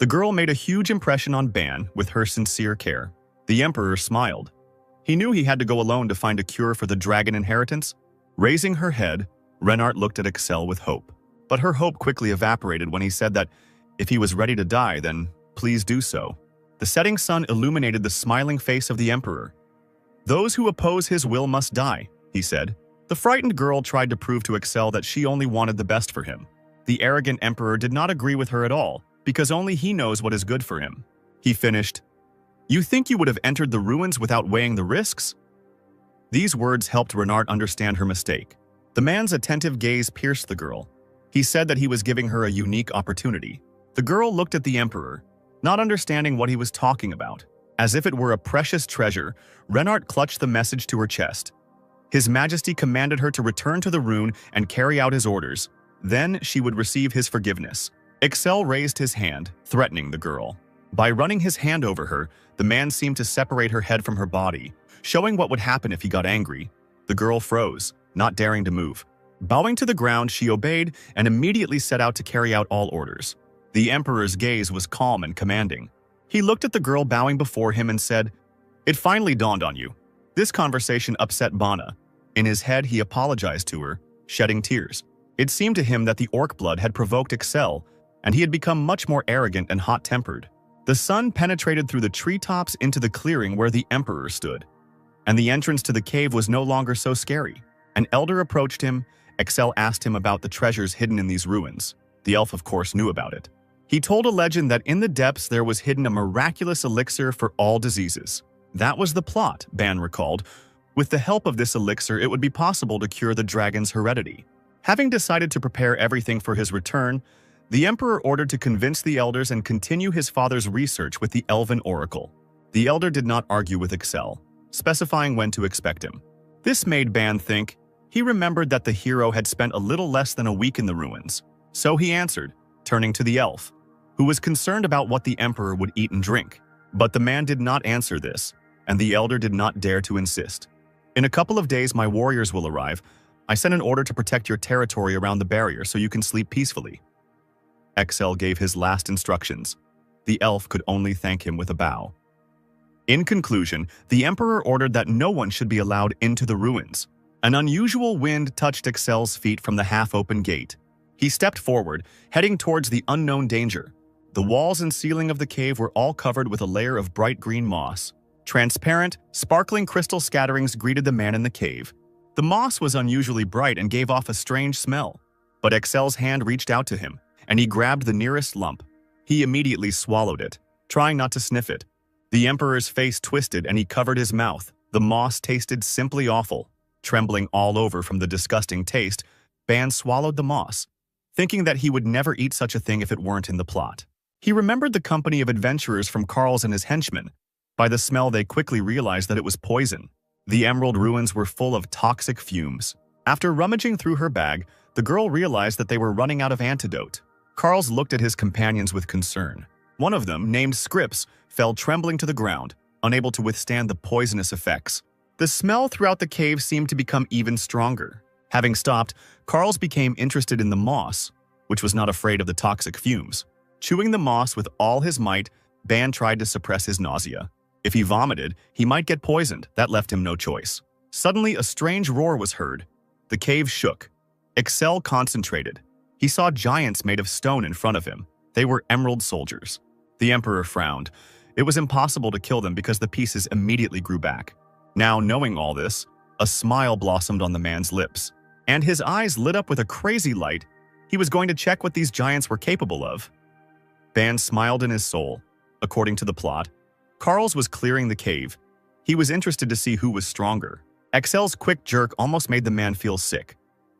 the girl made a huge impression on Ban with her sincere care. The emperor smiled. He knew he had to go alone to find a cure for the dragon inheritance. Raising her head, Renard looked at Excel with hope. But her hope quickly evaporated when he said that if he was ready to die, then please do so. The setting sun illuminated the smiling face of the emperor. Those who oppose his will must die, he said. The frightened girl tried to prove to Excel that she only wanted the best for him. The arrogant emperor did not agree with her at all, because only he knows what is good for him. He finished, "You think you would have entered the ruins without weighing the risks?" These words helped Renard understand her mistake. The man's attentive gaze pierced the girl. He said that he was giving her a unique opportunity. The girl looked at the emperor, not understanding what he was talking about. As if it were a precious treasure, Renard clutched the message to her chest. His Majesty commanded her to return to the rune and carry out his orders. Then she would receive his forgiveness. Excel raised his hand, threatening the girl. By running his hand over her, the man seemed to separate her head from her body, showing what would happen if he got angry. The girl froze, not daring to move. Bowing to the ground, she obeyed and immediately set out to carry out all orders. The emperor's gaze was calm and commanding. He looked at the girl bowing before him and said, "It finally dawned on you." This conversation upset Bana. In his head, he apologized to her, shedding tears. It seemed to him that the orc blood had provoked Excel, and he had become much more arrogant and hot-tempered. The sun penetrated through the treetops into the clearing where the emperor stood, and the entrance to the cave was no longer so scary. An elder approached him. Excel asked him about the treasures hidden in these ruins. The elf, of course, knew about it. He told a legend that in the depths there was hidden a miraculous elixir for all diseases. That was the plot, Ban recalled. With the help of this elixir, it would be possible to cure the dragon's heredity. Having decided to prepare everything for his return, the emperor ordered to convince the elders and continue his father's research with the elven oracle. The elder did not argue with Excel, specifying when to expect him. This made Ban think. He remembered that the hero had spent a little less than a week in the ruins. So he answered, turning to the elf, who was concerned about what the emperor would eat and drink. But the man did not answer this, and the elder did not dare to insist. "In a couple of days, my warriors will arrive. I sent an order to protect your territory around the barrier so you can sleep peacefully." Excel gave his last instructions. The elf could only thank him with a bow. In conclusion, the emperor ordered that no one should be allowed into the ruins. An unusual wind touched Excel's feet from the half-open gate. He stepped forward, heading towards the unknown danger. The walls and ceiling of the cave were all covered with a layer of bright green moss. Transparent, sparkling crystal scatterings greeted the man in the cave. The moss was unusually bright and gave off a strange smell. But Excel's hand reached out to him, and he grabbed the nearest lump. He immediately swallowed it, trying not to sniff it. The emperor's face twisted and he covered his mouth. The moss tasted simply awful. Trembling all over from the disgusting taste, Ban swallowed the moss, thinking that he would never eat such a thing if it weren't in the plot. He remembered the company of adventurers from Carl's and his henchmen, By the smell, they quickly realized that it was poison. The emerald ruins were full of toxic fumes. After rummaging through her bag, the girl realized that they were running out of antidote. Carls looked at his companions with concern. One of them, named Scripps, fell trembling to the ground, unable to withstand the poisonous effects. The smell throughout the cave seemed to become even stronger. Having stopped, Carls became interested in the moss, which was not afraid of the toxic fumes. Chewing the moss with all his might, Ban tried to suppress his nausea. If he vomited, he might get poisoned. That left him no choice. Suddenly, a strange roar was heard. The cave shook. Excel concentrated. He saw giants made of stone in front of him. They were emerald soldiers. The Emperor frowned. It was impossible to kill them because the pieces immediately grew back. Now, knowing all this, a smile blossomed on the man's lips, and his eyes lit up with a crazy light. He was going to check what these giants were capable of. Ban smiled in his soul. According to the plot, Carls was clearing the cave. He was interested to see who was stronger. Excel's quick jerk almost made the man feel sick,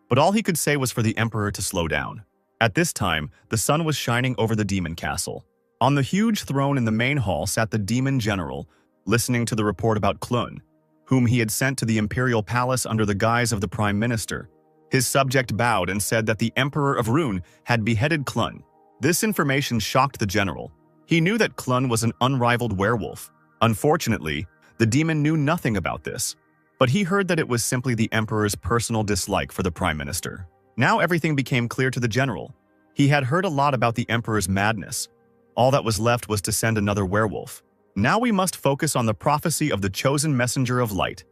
but all he could say was for the Emperor to slow down. At this time, the sun was shining over the demon castle. On the huge throne in the main hall sat the demon general, listening to the report about Clun, whom he had sent to the imperial palace under the guise of the prime minister. His subject bowed and said that the Emperor of Rune had beheaded Clun. This information shocked the general. He knew that Clun was an unrivaled werewolf. Unfortunately, the demon knew nothing about this, but he heard that it was simply the Emperor's personal dislike for the prime minister. Now everything became clear to the general. He had heard a lot about the Emperor's madness. All that was left was to send another werewolf. Now we must focus on the prophecy of the chosen messenger of light.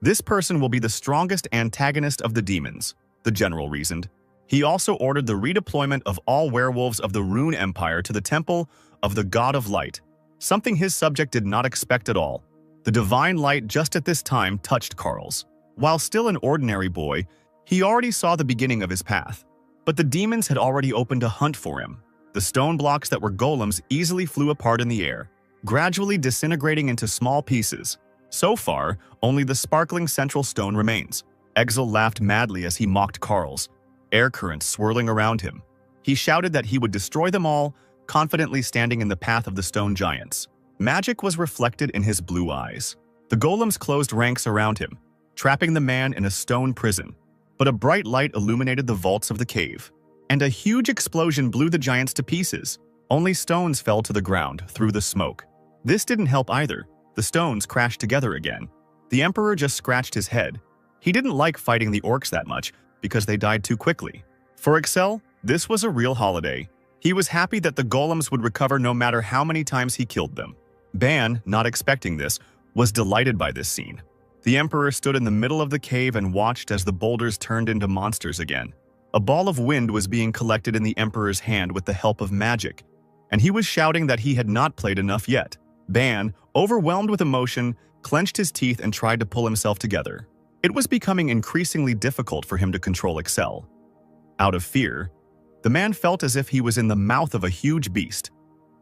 This person will be the strongest antagonist of the demons, the general reasoned. He also ordered the redeployment of all werewolves of the Rune Empire to the temple of the God of Light, something his subject did not expect at all. The divine light just at this time touched Carls. While still an ordinary boy, he already saw the beginning of his path. But the demons had already opened a hunt for him. The stone blocks that were golems easily flew apart in the air, gradually disintegrating into small pieces. So far, only the sparkling central stone remains. Exil laughed madly as he mocked Carls, air currents swirling around him. He shouted that he would destroy them all, confidently standing in the path of the stone giants. Magic was reflected in his blue eyes. The golems closed ranks around him, trapping the man in a stone prison. But a bright light illuminated the vaults of the cave, and a huge explosion blew the giants to pieces. Only stones fell to the ground through the smoke. This didn't help either. The stones crashed together again. The Emperor just scratched his head. He didn't like fighting the orcs that much because they died too quickly. For Excel, this was a real holiday. He was happy that the golems would recover no matter how many times he killed them. Ban, not expecting this, was delighted by this scene. The Emperor stood in the middle of the cave and watched as the boulders turned into monsters again. A ball of wind was being collected in the Emperor's hand with the help of magic, and he was shouting that he had not played enough yet. Ban, overwhelmed with emotion, clenched his teeth and tried to pull himself together. It was becoming increasingly difficult for him to control Excel. Out of fear, the man felt as if he was in the mouth of a huge beast,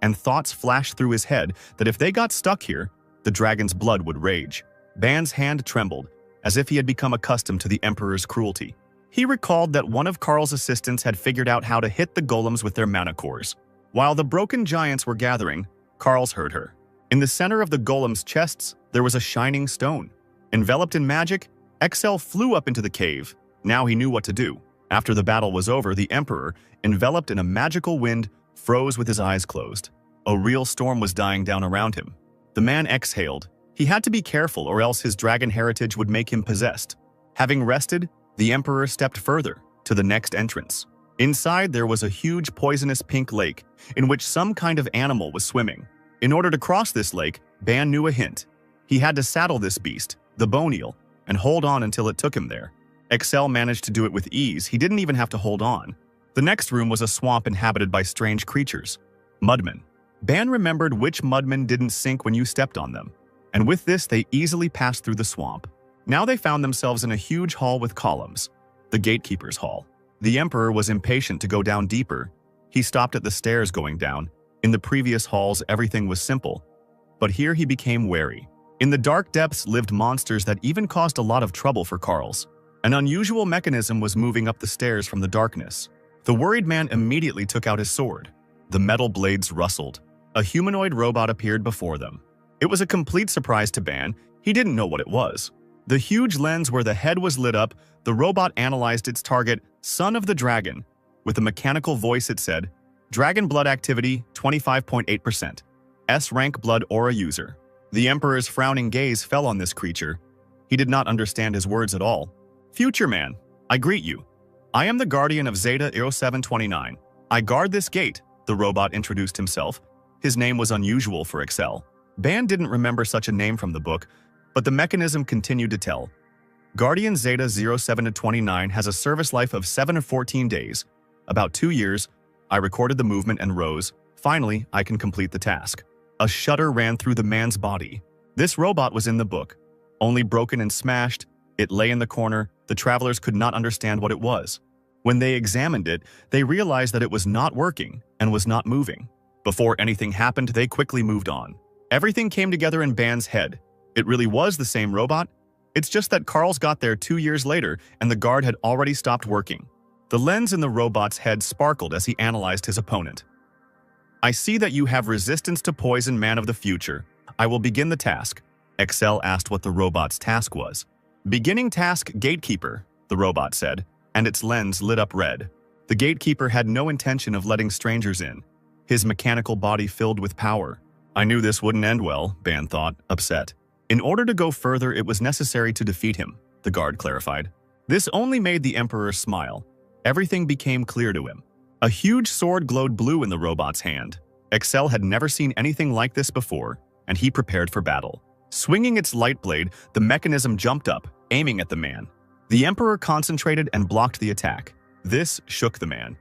and thoughts flashed through his head that if they got stuck here, the dragon's blood would rage. Ban's hand trembled, as if he had become accustomed to the Emperor's cruelty. He recalled that one of Carl's assistants had figured out how to hit the golems with their mana cores. While the broken giants were gathering, Carls heard her. In the center of the golems' chests, there was a shining stone. Enveloped in magic, Excel flew up into the cave. Now he knew what to do. After the battle was over, the Emperor, enveloped in a magical wind, froze with his eyes closed. A real storm was dying down around him. The man exhaled. He had to be careful or else his dragon heritage would make him possessed. Having rested, the Emperor stepped further, to the next entrance. Inside there was a huge poisonous pink lake, in which some kind of animal was swimming. In order to cross this lake, Ban knew a hint. He had to saddle this beast, the bone eel, and hold on until it took him there. Excel managed to do it with ease. He didn't even have to hold on. The next room was a swamp inhabited by strange creatures. Mudmen. Ban remembered which mudmen didn't sink when you stepped on them, and with this they easily passed through the swamp. Now they found themselves in a huge hall with columns, the gatekeeper's hall. The Emperor was impatient to go down deeper. He stopped at the stairs going down. In the previous halls, everything was simple, but here he became wary. In the dark depths lived monsters that even caused a lot of trouble for Carls. An unusual mechanism was moving up the stairs from the darkness. The worried man immediately took out his sword. The metal blades rustled. A humanoid robot appeared before them. It was a complete surprise to Ban. He didn't know what it was. The huge lens where the head was lit up, the robot analyzed its target, Son of the Dragon. With a mechanical voice it said, Dragon blood activity 25.8%. S-rank blood aura user. The Emperor's frowning gaze fell on this creature. He did not understand his words at all. Future man, I greet you. I am the guardian of Zeta 0729. I guard this gate, the robot introduced himself. His name was unusual for Excel. Ban didn't remember such a name from the book, but the mechanism continued to tell. Guardian Zeta 0729 has a service life of 7 to 14 days. About 2 years, I recorded the movement and rose. Finally, I can complete the task. A shudder ran through the man's body. This robot was in the book. Only broken and smashed, it lay in the corner. The travelers could not understand what it was. When they examined it, they realized that it was not working and was not moving. Before anything happened, they quickly moved on. Everything came together in Ban's head. It really was the same robot. It's just that Carl's got there 2 years later and the guard had already stopped working. The lens in the robot's head sparkled as he analyzed his opponent. I see that you have resistance to poison, man of the future. I will begin the task. Excel asked what the robot's task was. Beginning task, Gatekeeper, the robot said, and its lens lit up red. The Gatekeeper had no intention of letting strangers in. His mechanical body filled with power. I knew this wouldn't end well, Ban thought, upset. In order to go further, it was necessary to defeat him, the guard clarified. This only made the Emperor smile. Everything became clear to him. A huge sword glowed blue in the robot's hand. Excel had never seen anything like this before, and he prepared for battle. Swinging its light blade, the mechanism jumped up, aiming at the man. The Emperor concentrated and blocked the attack. This shook the man.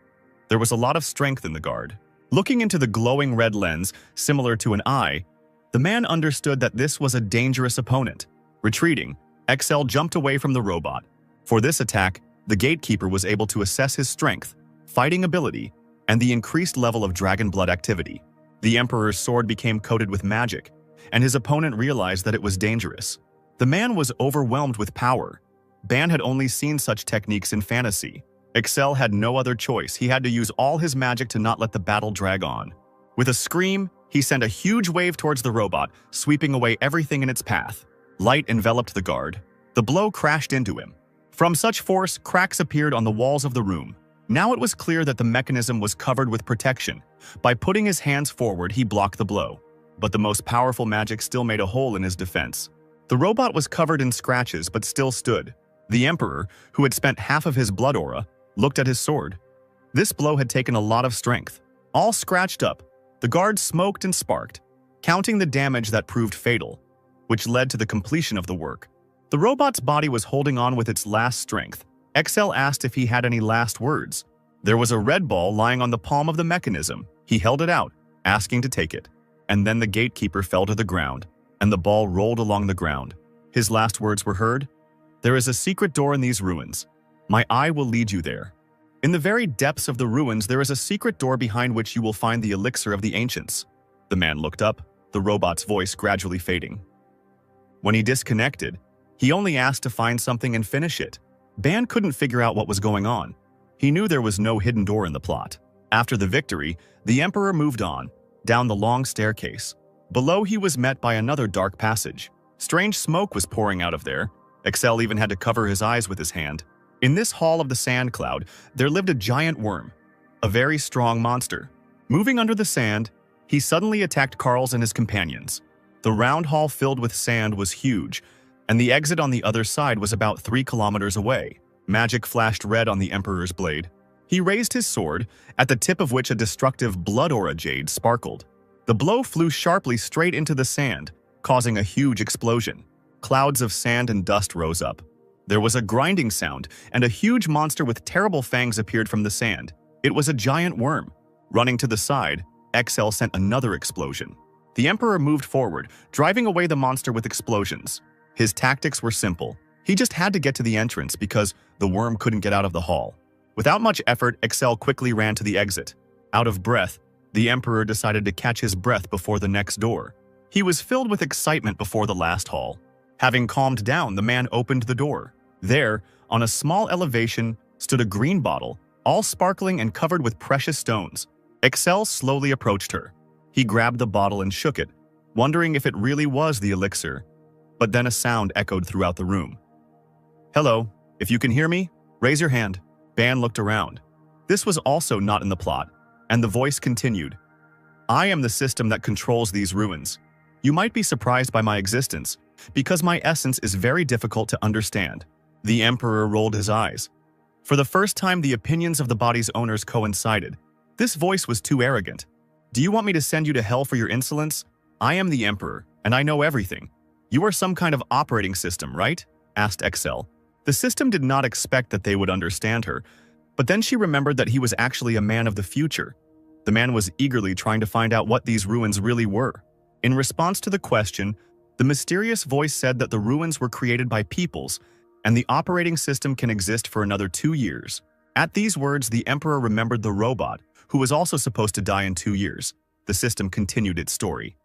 There was a lot of strength in the guard. Looking into the glowing red lens, similar to an eye, the man understood that this was a dangerous opponent. Retreating, Excel jumped away from the robot. For this attack, the Gatekeeper was able to assess his strength, fighting ability, and the increased level of dragon blood activity. The Emperor's sword became coated with magic, and his opponent realized that it was dangerous. The man was overwhelmed with power. Ban had only seen such techniques in fantasy. Excel had no other choice. He had to use all his magic to not let the battle drag on. With a scream, he sent a huge wave towards the robot, sweeping away everything in its path. Light enveloped the guard. The blow crashed into him. From such force, cracks appeared on the walls of the room. Now it was clear that the mechanism was covered with protection. By putting his hands forward, he blocked the blow. But the most powerful magic still made a hole in his defense. The robot was covered in scratches but still stood. The Emperor, who had spent half of his blood aura, looked at his sword. This blow had taken a lot of strength. All scratched up, the guard smoked and sparked, counting the damage that proved fatal, which led to the completion of the work. The robot's body was holding on with its last strength. Excel asked if he had any last words. There was a red ball lying on the palm of the mechanism. He held it out, asking to take it. And then the Gatekeeper fell to the ground, and the ball rolled along the ground. His last words were heard. There is a secret door in these ruins. My eye will lead you there. In the very depths of the ruins, there is a secret door behind which you will find the elixir of the ancients. The man looked up, the robot's voice gradually fading. When he disconnected, he only asked to find something and finish it. Ban couldn't figure out what was going on. He knew there was no hidden door in the plot. After the victory, the Emperor moved on, down the long staircase. Below, he was met by another dark passage. Strange smoke was pouring out of there. Excel even had to cover his eyes with his hand. In this hall of the sand cloud, there lived a giant worm, a very strong monster. Moving under the sand, he suddenly attacked Carls and his companions. The round hall filled with sand was huge, and the exit on the other side was about 3 kilometers away. Magic flashed red on the Emperor's blade. He raised his sword, at the tip of which a destructive blood aura jade sparkled. The blow flew sharply straight into the sand, causing a huge explosion. Clouds of sand and dust rose up. There was a grinding sound, and a huge monster with terrible fangs appeared from the sand. It was a giant worm. Running to the side, Excel sent another explosion. The Emperor moved forward, driving away the monster with explosions. His tactics were simple. He just had to get to the entrance because the worm couldn't get out of the hall. Without much effort, Excel quickly ran to the exit. Out of breath, the Emperor decided to catch his breath before the next door. He was filled with excitement before the last hall. Having calmed down, the man opened the door. There, on a small elevation, stood a green bottle, all sparkling and covered with precious stones. Excel slowly approached her. He grabbed the bottle and shook it. wondering if it really was the elixir. But then a sound echoed throughout the room. "Hello, if you can hear me, raise your hand." Ban looked around. This was also not in the plot, and the voice continued. "I am the system that controls these ruins. You might be surprised by my existence, because my essence is very difficult to understand." The Emperor rolled his eyes. For the first time, the opinions of the body's owners coincided. This voice was too arrogant. "Do you want me to send you to hell for your insolence? I am the Emperor, and I know everything. You are some kind of operating system, right?" asked Excel. The system did not expect that they would understand her, but then she remembered that he was actually a man of the future. The man was eagerly trying to find out what these ruins really were. In response to the question, the mysterious voice said that the ruins were created by peoples, and the operating system can exist for another 2 years. At these words, the Emperor remembered the robot, who was also supposed to die in 2 years. The system continued its story.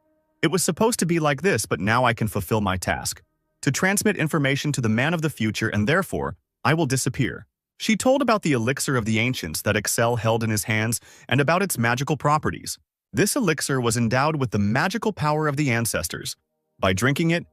"It was supposed to be like this, but now I can fulfill my task. To transmit information to the man of the future, and therefore, I will disappear." She told about the elixir of the ancients that Excel held in his hands and about its magical properties. This elixir was endowed with the magical power of the ancestors. By drinking it,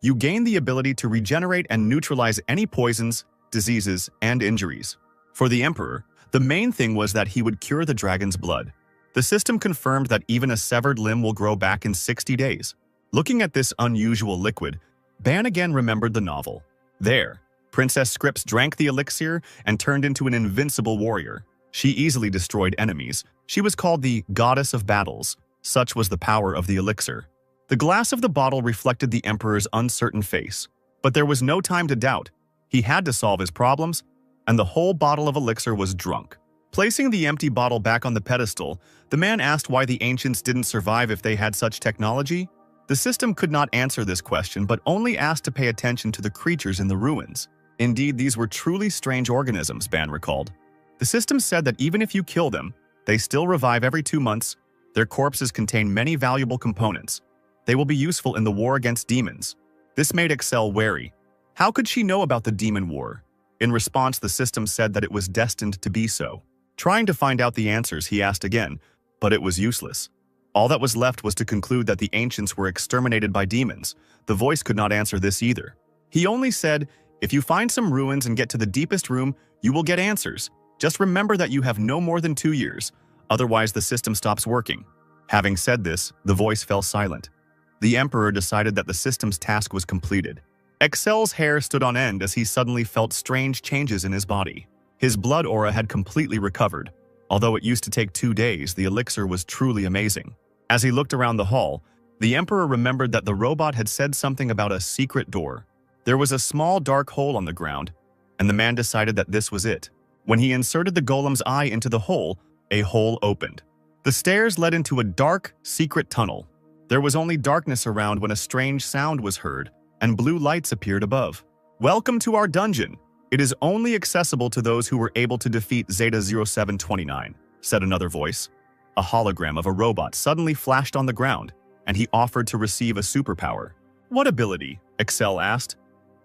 you gain the ability to regenerate and neutralize any poisons, diseases, and injuries. For the Emperor, the main thing was that he would cure the dragon's blood. The system confirmed that even a severed limb will grow back in 60 days. Looking at this unusual liquid, Ban again remembered the novel. There, Princess Scripps drank the elixir and turned into an invincible warrior. She easily destroyed enemies. She was called the Goddess of Battles. Such was the power of the elixir. The glass of the bottle reflected the Emperor's uncertain face. But there was no time to doubt. He had to solve his problems, and the whole bottle of elixir was drunk. Placing the empty bottle back on the pedestal, the man asked why the ancients didn't survive if they had such technology. The system could not answer this question, but only asked to pay attention to the creatures in the ruins. Indeed, these were truly strange organisms, Ban recalled. The system said that even if you kill them, they still revive every 2 months. Their corpses contain many valuable components. They will be useful in the war against demons. This made Excel wary. How could she know about the demon war? In response, the system said that it was destined to be so. Trying to find out the answers, he asked again, but it was useless. All that was left was to conclude that the ancients were exterminated by demons. The voice could not answer this either. He only said, "If you find some ruins and get to the deepest room, you will get answers. Just remember that you have no more than 2 years. Otherwise, the system stops working." Having said this, the voice fell silent. The Emperor decided that the system's task was completed. Excel's hair stood on end as he suddenly felt strange changes in his body. His blood aura had completely recovered. Although it used to take 2 days, the elixir was truly amazing. As he looked around the hall, the Emperor remembered that the robot had said something about a secret door. There was a small dark hole on the ground, and the man decided that this was it. When he inserted the golem's eye into the hole, a hole opened. The stairs led into a dark, secret tunnel. There was only darkness around when a strange sound was heard, and blue lights appeared above. "Welcome to our dungeon. It is only accessible to those who were able to defeat Zeta 0729, said another voice. A hologram of a robot suddenly flashed on the ground, and he offered to receive a superpower. "What ability?" Excel asked.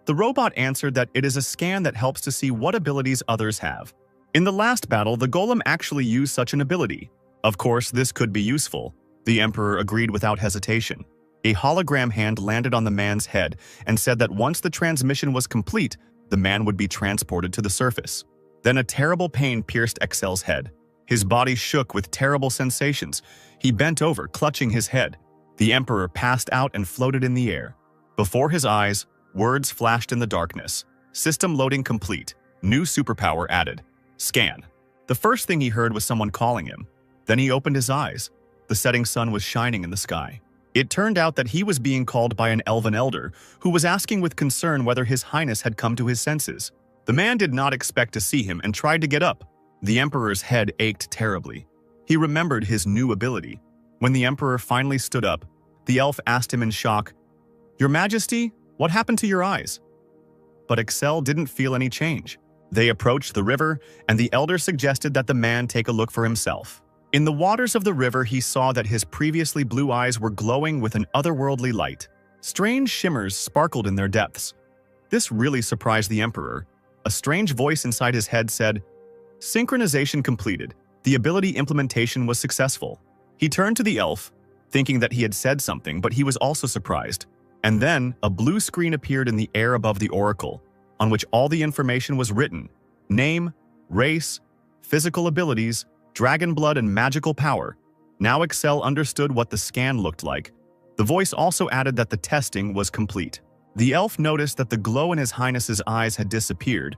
The robot answered that it is a scan that helps to see what abilities others have. In the last battle, the golem actually used such an ability. Of course, this could be useful. The Emperor agreed without hesitation. A hologram hand landed on the man's head and said that once the transmission was complete, the man would be transported to the surface. Then a terrible pain pierced Excel's head. His body shook with terrible sensations. He bent over, clutching his head. The Emperor passed out and floated in the air. Before his eyes, words flashed in the darkness. System loading complete. New superpower added. Scan. The first thing he heard was someone calling him. Then he opened his eyes. The setting sun was shining in the sky. It turned out that he was being called by an elven elder, who was asking with concern whether His Highness had come to his senses. The man did not expect to see him and tried to get up. The Emperor's head ached terribly. He remembered his new ability. When the Emperor finally stood up, the elf asked him in shock, "Your Majesty, what happened to your eyes?" But Excel didn't feel any change. They approached the river, and the elder suggested that the man take a look for himself. In the waters of the river, he saw that his previously blue eyes were glowing with an otherworldly light. Strange shimmers sparkled in their depths. This really surprised the Emperor. A strange voice inside his head said, "Synchronization completed. The ability implementation was successful." He turned to the elf. thinking that he had said something, but he was also surprised. And then, a blue screen appeared in the air above the oracle, on which all the information was written: name, race, physical abilities, dragon blood, and magical power. Now Excel understood what the scan looked like. The voice also added that the testing was complete. The elf noticed that the glow in His Highness's eyes had disappeared,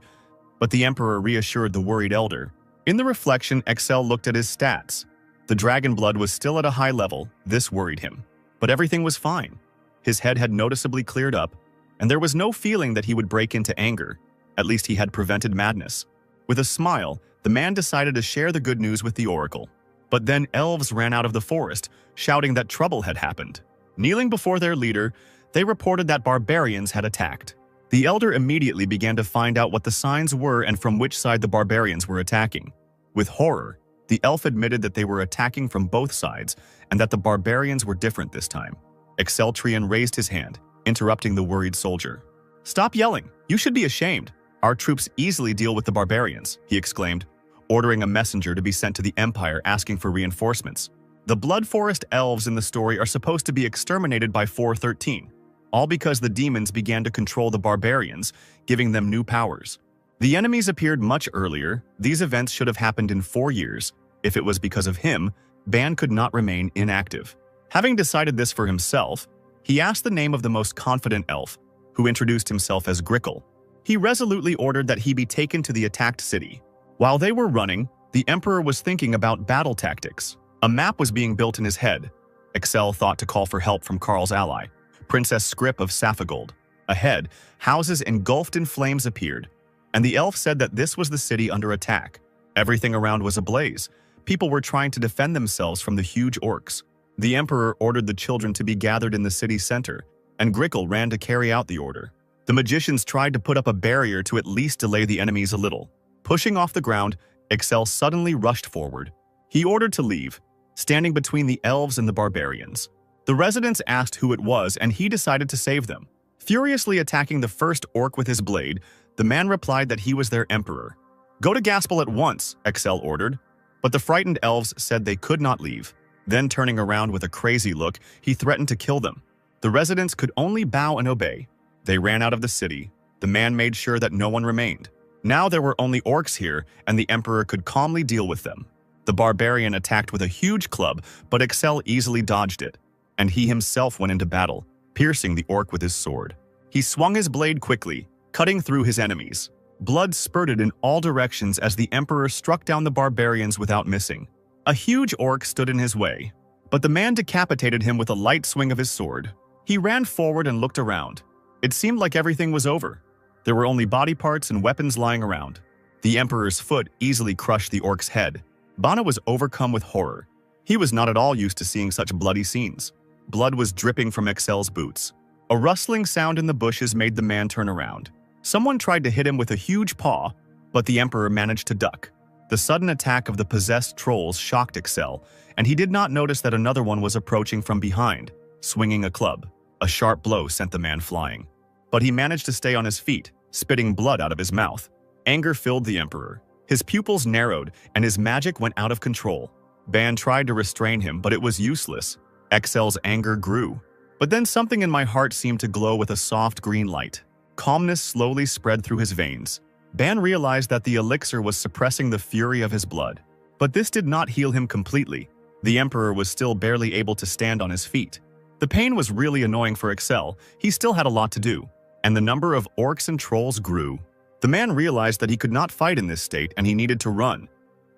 but the Emperor reassured the worried elder. In the reflection, Excel looked at his stats. The dragon blood was still at a high level. This worried him. But everything was fine. His head had noticeably cleared up, and there was no feeling that he would break into anger. At least he had prevented madness. With a smile, the man decided to share the good news with the oracle. But then elves ran out of the forest, shouting that trouble had happened. Kneeling before their leader, they reported that barbarians had attacked. The elder immediately began to find out what the signs were and from which side the barbarians were attacking. With horror, the elf admitted that they were attacking from both sides and that the barbarians were different this time. Exceltrian raised his hand, interrupting the worried soldier. "Stop yelling! You should be ashamed! Our troops easily deal with the barbarians," he exclaimed, ordering a messenger to be sent to the Empire asking for reinforcements. The Blood Forest elves in the story are supposed to be exterminated by 413, all because the demons began to control the barbarians, giving them new powers. The enemies appeared much earlier. These events should have happened in 4 years. If it was because of him, Ban could not remain inactive. Having decided this for himself, he asked the name of the most confident elf, who introduced himself as Grickle. He resolutely ordered that he be taken to the attacked city. While they were running, the Emperor was thinking about battle tactics. A map was being built in his head. Excel thought to call for help from Karl's ally, Princess Scrip of Saphigold. Ahead, houses engulfed in flames appeared, and the elf said that this was the city under attack. Everything around was ablaze. People were trying to defend themselves from the huge orcs. The Emperor ordered the children to be gathered in the city center, and Grickle ran to carry out the order. The magicians tried to put up a barrier to at least delay the enemies a little. Pushing off the ground, Excel suddenly rushed forward. He ordered to leave, standing between the elves and the barbarians. The residents asked who it was, and he decided to save them. Furiously attacking the first orc with his blade, the man replied that he was their emperor. "Go to Gaspel at once," Excel ordered, but the frightened elves said they could not leave. Then, turning around with a crazy look, he threatened to kill them. The residents could only bow and obey. They ran out of the city. The man made sure that no one remained. Now there were only orcs here, and the emperor could calmly deal with them. The barbarian attacked with a huge club, but Excel easily dodged it, and he himself went into battle, piercing the orc with his sword. He swung his blade quickly, cutting through his enemies. Blood spurted in all directions as the emperor struck down the barbarians without missing. A huge orc stood in his way, but the man decapitated him with a light swing of his sword. He ran forward and looked around. It seemed like everything was over. There were only body parts and weapons lying around. The emperor's foot easily crushed the orc's head. Bana was overcome with horror. He was not at all used to seeing such bloody scenes. Blood was dripping from Excel's boots. A rustling sound in the bushes made the man turn around. Someone tried to hit him with a huge paw, but the emperor managed to duck. The sudden attack of the possessed trolls shocked Excel, and he did not notice that another one was approaching from behind, swinging a club. A sharp blow sent the man flying. But he managed to stay on his feet, spitting blood out of his mouth. Anger filled the emperor. His pupils narrowed, and his magic went out of control. Ban tried to restrain him, but it was useless. Excel's anger grew. But then something in my heart seemed to glow with a soft green light. Calmness slowly spread through his veins. Ban realized that the elixir was suppressing the fury of his blood. But this did not heal him completely. The emperor was still barely able to stand on his feet. The pain was really annoying for Excel. He still had a lot to do, and the number of orcs and trolls grew. The man realized that he could not fight in this state and he needed to run,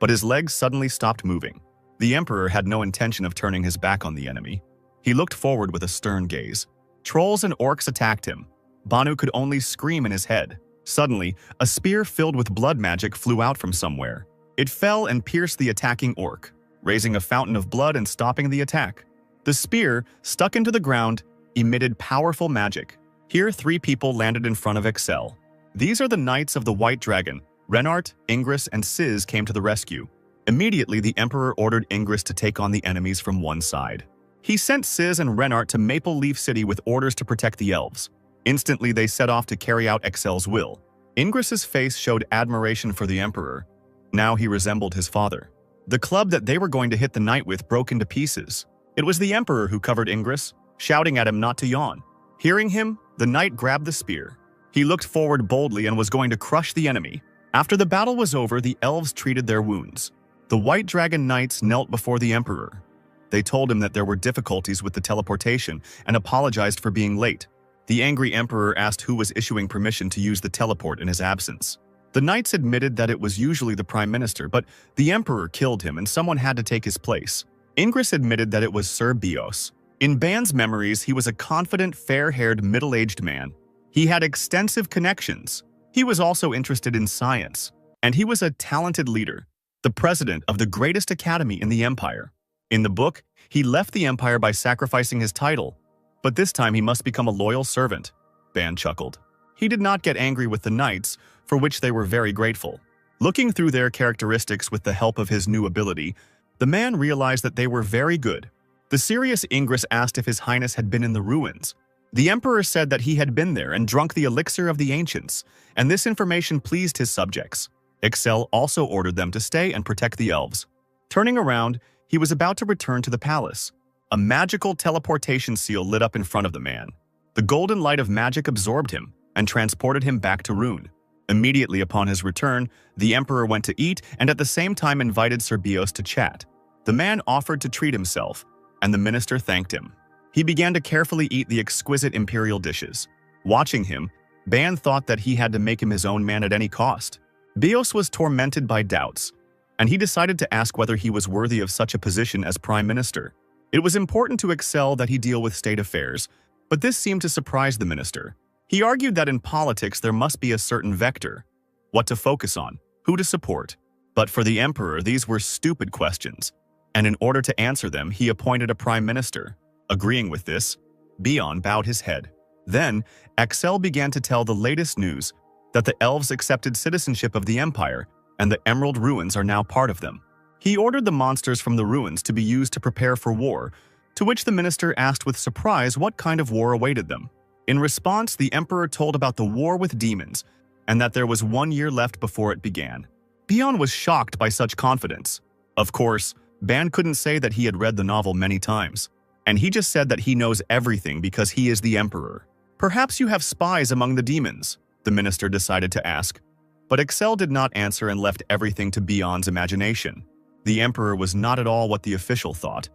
but his legs suddenly stopped moving. The emperor had no intention of turning his back on the enemy. He looked forward with a stern gaze. Trolls and orcs attacked him. Banu could only scream in his head. Suddenly, a spear filled with blood magic flew out from somewhere. It fell and pierced the attacking orc, raising a fountain of blood and stopping the attack. The spear, stuck into the ground, emitted powerful magic. Here 3 people landed in front of Excel. These are the Knights of the White Dragon. Renart, Ingress, and Sizz came to the rescue. Immediately, the Emperor ordered Ingress to take on the enemies from one side. He sent Sizz and Renart to Maple Leaf City with orders to protect the elves. Instantly, they set off to carry out Excel's will. Ingress's face showed admiration for the Emperor. Now he resembled his father. The club that they were going to hit the knight with broke into pieces. It was the Emperor who covered Ingress, shouting at him not to yawn. Hearing him, the knight grabbed the spear. He looked forward boldly and was going to crush the enemy. After the battle was over, the elves treated their wounds. The White Dragon Knights knelt before the Emperor. They told him that there were difficulties with the teleportation and apologized for being late. The angry Emperor asked who was issuing permission to use the teleport in his absence. The knights admitted that it was usually the Prime Minister, but the Emperor killed him and someone had to take his place. Ingress admitted that it was Sir Bios. In Ban's memories, he was a confident, fair-haired, middle-aged man. He had extensive connections. He was also interested in science, and he was a talented leader, the president of the greatest academy in the Empire. In the book, he left the Empire by sacrificing his title, but this time he must become a loyal servant. Ban chuckled. He did not get angry with the knights, for which they were very grateful. Looking through their characteristics with the help of his new ability, the man realized that they were very good. The serious Ingress asked if His Highness had been in the ruins. The Emperor said that he had been there and drunk the elixir of the ancients, and this information pleased his subjects. Excel also ordered them to stay and protect the elves. Turning around, he was about to return to the palace. A magical teleportation seal lit up in front of the man. The golden light of magic absorbed him and transported him back to Rune. Immediately upon his return, the Emperor went to eat and at the same time invited Sir Bios to chat. The man offered to treat himself, and the minister thanked him. He began to carefully eat the exquisite imperial dishes. Watching him, Ban thought that he had to make him his own man at any cost. Bios was tormented by doubts, and he decided to ask whether he was worthy of such a position as Prime Minister. It was important to Excel that he deal with state affairs, but this seemed to surprise the minister. He argued that in politics there must be a certain vector, what to focus on, who to support. But for the Emperor, these were stupid questions, and in order to answer them, he appointed a Prime Minister. Agreeing with this, Bion bowed his head. Then, Excel began to tell the latest news that the elves accepted citizenship of the Empire, and the Emerald Ruins are now part of them. He ordered the monsters from the ruins to be used to prepare for war, to which the minister asked with surprise what kind of war awaited them. In response, the Emperor told about the war with demons, and that there was 1 year left before it began. Bion was shocked by such confidence. Of course, Ban couldn't say that he had read the novel many times, and he just said that he knows everything because he is the Emperor. Perhaps you have spies among the demons, the minister decided to ask. But Excel did not answer and left everything to Bion's imagination. The Emperor was not at all what the official thought.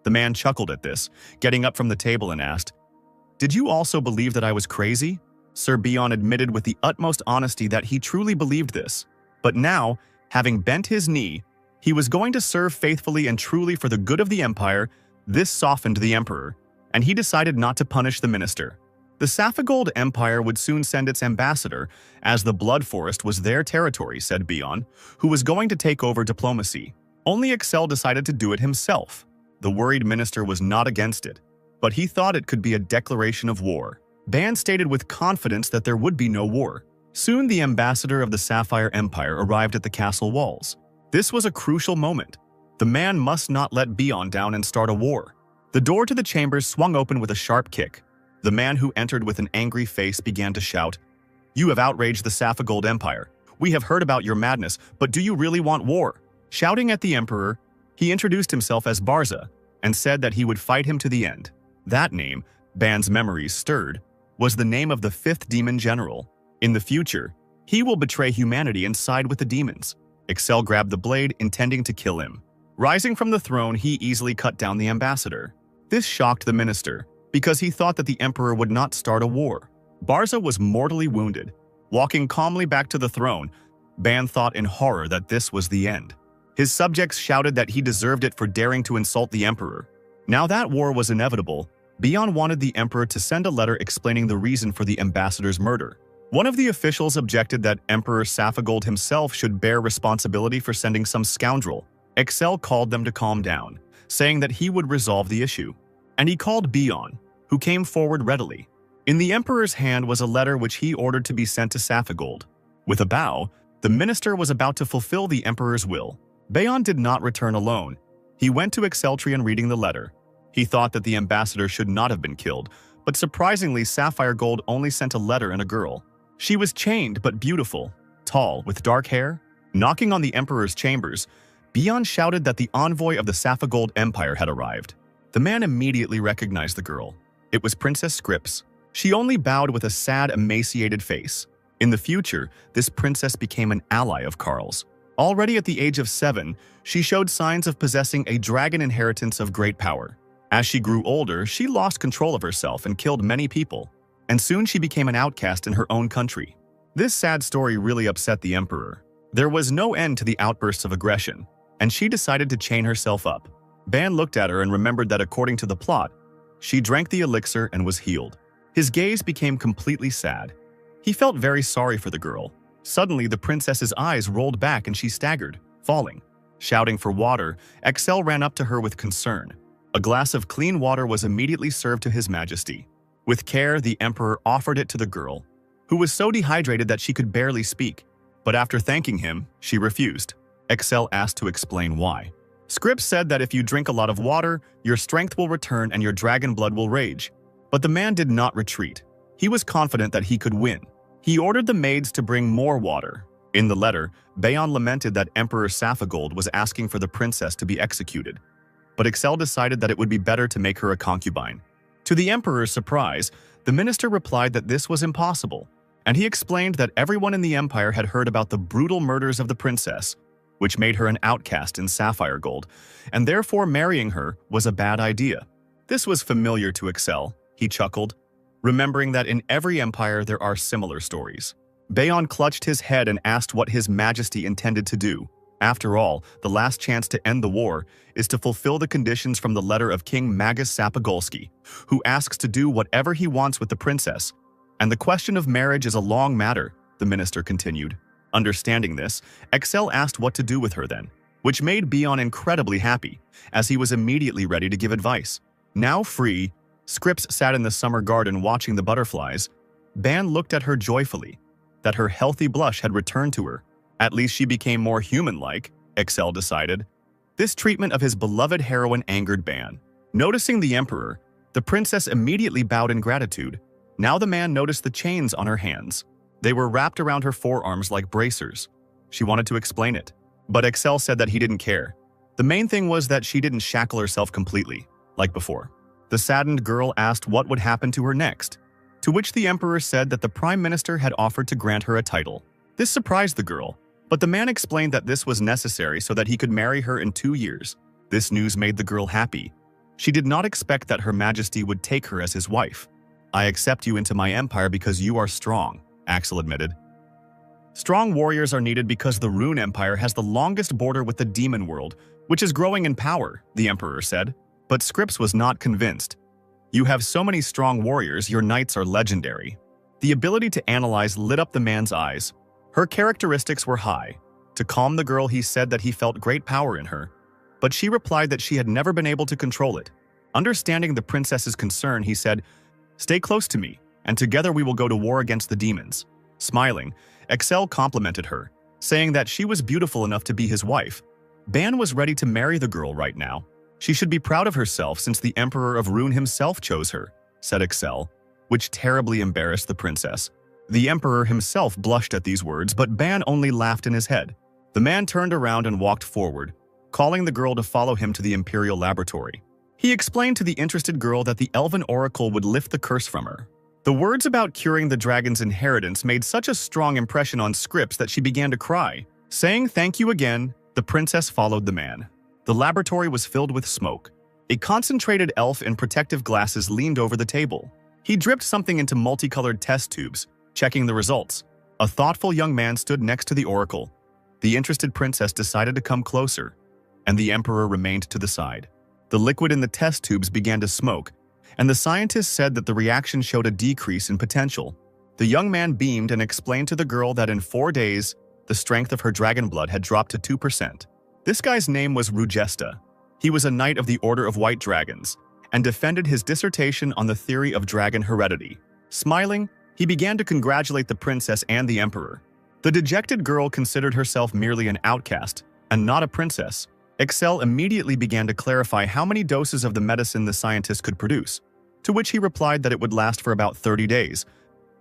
The man chuckled at this, getting up from the table and asked, "Did you also believe that I was crazy?" Sir Bion admitted with the utmost honesty that he truly believed this. But now, having bent his knee, he was going to serve faithfully and truly for the good of the Empire. This softened the Emperor, and he decided not to punish the minister. The Saphigold Empire would soon send its ambassador, as the Blood Forest was their territory, said Bion, who was going to take over diplomacy. Only Excel decided to do it himself. The worried minister was not against it, but he thought it could be a declaration of war. Ban stated with confidence that there would be no war. Soon the ambassador of the Sapphire Empire arrived at the castle walls. This was a crucial moment. The man must not let Bion down and start a war. The door to the chambers swung open with a sharp kick. The man who entered with an angry face began to shout, "You have outraged the Saphigold Empire. We have heard about your madness, but do you really want war?" Shouting at the Emperor, he introduced himself as Barza and said that he would fight him to the end. That name, Ban's memories stirred, was the name of the 5th demon general. In the future, he will betray humanity and side with the demons. Excel grabbed the blade, intending to kill him. Rising from the throne, he easily cut down the ambassador. This shocked the minister, because he thought that the Emperor would not start a war. Barza was mortally wounded. Walking calmly back to the throne, Ban thought in horror that this was the end. His subjects shouted that he deserved it for daring to insult the Emperor. Now that war was inevitable, Bion wanted the Emperor to send a letter explaining the reason for the ambassador's murder. One of the officials objected that Emperor Saphigold himself should bear responsibility for sending some scoundrel. Excel called them to calm down, saying that he would resolve the issue. And he called Bion, who came forward readily. In the Emperor's hand was a letter which he ordered to be sent to Saphigold. With a bow, the minister was about to fulfill the Emperor's will. Bion did not return alone. He went to Exceltrian reading the letter. He thought that the ambassador should not have been killed, but surprisingly Sapphire Gold only sent a letter and a girl. She was chained but beautiful, tall, with dark hair. Knocking on the Emperor's chambers, Bion shouted that the envoy of the Saphigold Empire had arrived. The man immediately recognized the girl. It was Princess Scripps. She only bowed with a sad, emaciated face. In the future, this princess became an ally of Carl's. Already at the age of 7, she showed signs of possessing a dragon inheritance of great power. As she grew older, she lost control of herself and killed many people, and soon she became an outcast in her own country. This sad story really upset the emperor. There was no end to the outbursts of aggression, and she decided to chain herself up. Ban looked at her and remembered that according to the plot, she drank the elixir and was healed. His gaze became completely sad. He felt very sorry for the girl. Suddenly, the princess's eyes rolled back and she staggered, falling. Shouting for water, Excel ran up to her with concern. A glass of clean water was immediately served to His Majesty. With care, the emperor offered it to the girl, who was so dehydrated that she could barely speak. But after thanking him, she refused. Excel asked to explain why. Scripps said that if you drink a lot of water, your strength will return and your dragon blood will rage. But the man did not retreat. He was confident that he could win. He ordered the maids to bring more water. In the letter, Bayon lamented that Emperor Saphigold was asking for the princess to be executed. But Excel decided that it would be better to make her a concubine. To the emperor's surprise, the minister replied that this was impossible, and he explained that everyone in the empire had heard about the brutal murders of the princess, which made her an outcast in Sapphire Gold, and therefore marrying her was a bad idea. This was familiar to Excel. He chuckled, remembering that in every empire there are similar stories. Bayon clutched his head and asked what His Majesty intended to do. After all, the last chance to end the war is to fulfill the conditions from the letter of King Magus Sapogolski, who asks to do whatever he wants with the princess. And the question of marriage is a long matter, the minister continued. Understanding this, Excel asked what to do with her then, which made Bayon incredibly happy, as he was immediately ready to give advice. Now free, Scripps sat in the summer garden watching the butterflies. Ban looked at her joyfully. That her healthy blush had returned to her. At least she became more human-like, Excel decided. This treatment of his beloved heroine angered Ban. Noticing the emperor, the princess immediately bowed in gratitude. Now the man noticed the chains on her hands. They were wrapped around her forearms like bracers. She wanted to explain it, but Excel said that he didn't care. The main thing was that she didn't shackle herself completely, like before. The saddened girl asked what would happen to her next, to which the emperor said that the prime minister had offered to grant her a title. This surprised the girl, but the man explained that this was necessary so that he could marry her in 2 years. This news made the girl happy. She did not expect that Her Majesty would take her as his wife. "I accept you into my empire because you are strong," Axel admitted. Strong warriors are needed because the Rune Empire has the longest border with the demon world, which is growing in power, the emperor said. But Scripps was not convinced. "You have so many strong warriors, your knights are legendary." The ability to analyze lit up the man's eyes. Her characteristics were high. To calm the girl, he said that he felt great power in her, but she replied that she had never been able to control it. Understanding the princess's concern, he said, "Stay close to me, and together we will go to war against the demons." Smiling, Excel complimented her, saying that she was beautiful enough to be his wife. Ban was ready to marry the girl right now. She should be proud of herself since the Emperor of Rune himself chose her, said Excel, which terribly embarrassed the princess. The Emperor himself blushed at these words, but Ban only laughed in his head. The man turned around and walked forward, calling the girl to follow him to the Imperial Laboratory. He explained to the interested girl that the Elven Oracle would lift the curse from her. The words about curing the dragon's inheritance made such a strong impression on Scripps that she began to cry. Saying thank you again, the princess followed the man. The laboratory was filled with smoke. A concentrated elf in protective glasses leaned over the table. He dripped something into multicolored test tubes, checking the results. A thoughtful young man stood next to the oracle. The interested princess decided to come closer, and the emperor remained to the side. The liquid in the test tubes began to smoke, and the scientist said that the reaction showed a decrease in potential. The young man beamed and explained to the girl that in 4 days, the strength of her dragon blood had dropped to 2%. This guy's name was Rugesta. He was a knight of the Order of White Dragons and defended his dissertation on the theory of dragon heredity. Smiling, he began to congratulate the princess and the emperor. The dejected girl considered herself merely an outcast and not a princess. Excel immediately began to clarify how many doses of the medicine the scientist could produce, to which he replied that it would last for about 30 days.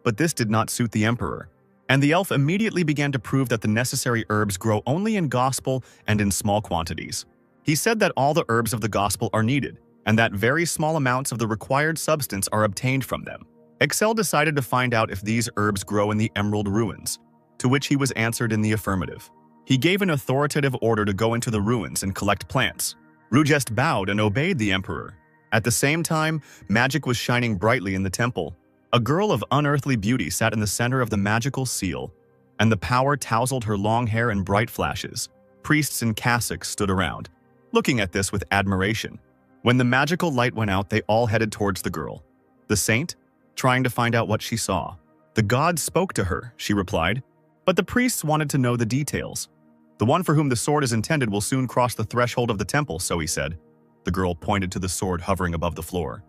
But this did not suit the emperor, and the elf immediately began to prove that the necessary herbs grow only in gospel and in small quantities. He said that all the herbs of the gospel are needed, and that very small amounts of the required substance are obtained from them. Excel decided to find out if these herbs grow in the Emerald Ruins, to which he was answered in the affirmative. He gave an authoritative order to go into the ruins and collect plants. Rugest bowed and obeyed the emperor. At the same time, magic was shining brightly in the temple. A girl of unearthly beauty sat in the center of the magical seal, and the power tousled her long hair in bright flashes. Priests in cassocks stood around, looking at this with admiration. When the magical light went out, they all headed towards the girl. The saint? Trying to find out what she saw. The gods spoke to her, she replied, but the priests wanted to know the details. The one for whom the sword is intended will soon cross the threshold of the temple, so he said. The girl pointed to the sword hovering above the floor.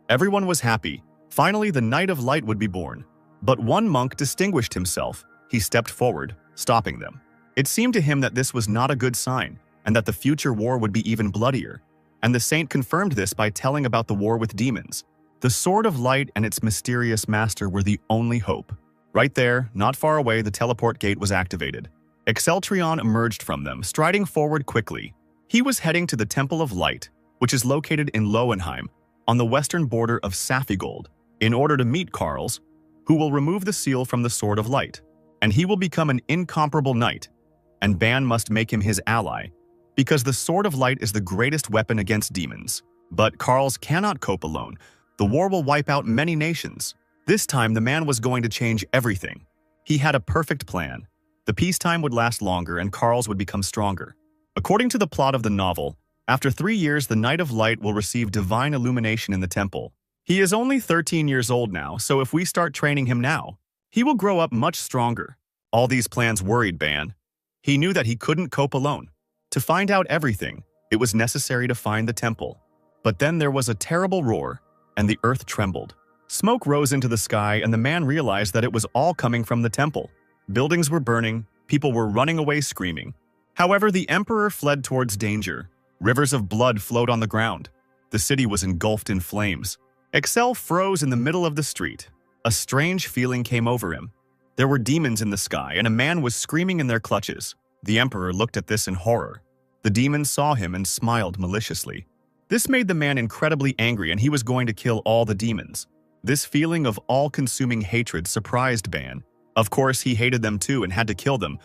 Everyone was happy. Finally, the Knight of Light would be born. But one monk distinguished himself. He stepped forward, stopping them. It seemed to him that this was not a good sign, and that the future war would be even bloodier. And the saint confirmed this by telling about the war with demons. The Sword of Light and its mysterious master were the only hope. Right there, not far away, the teleport gate was activated. Exceltrion emerged from them, striding forward quickly. He was heading to the Temple of Light, which is located in Lowenheim, on the western border of Safigold, in order to meet Karls, who will remove the seal from the Sword of Light. And he will become an incomparable knight, and Ban must make him his ally, because the Sword of Light is the greatest weapon against demons. But Karls cannot cope alone. The war will wipe out many nations. This time, the man was going to change everything. He had a perfect plan. The peacetime would last longer and Karls would become stronger. According to the plot of the novel, after 3 years, the Knight of Light will receive divine illumination in the temple. He is only 13 years old now, so if we start training him now, he will grow up much stronger. All these plans worried Ban. He knew that he couldn't cope alone. To find out everything, it was necessary to find the temple. But then there was a terrible roar, and the earth trembled. Smoke rose into the sky, and the man realized that it was all coming from the temple. Buildings were burning, people were running away screaming. However, the emperor fled towards danger. Rivers of blood flowed on the ground. The city was engulfed in flames. Excel froze in the middle of the street. A strange feeling came over him. There were demons in the sky, and a man was screaming in their clutches. The emperor looked at this in horror. The demons saw him and smiled maliciously. This made the man incredibly angry, and he was going to kill all the demons. This feeling of all-consuming hatred surprised Ban. Of course, he hated them too and had to kill them.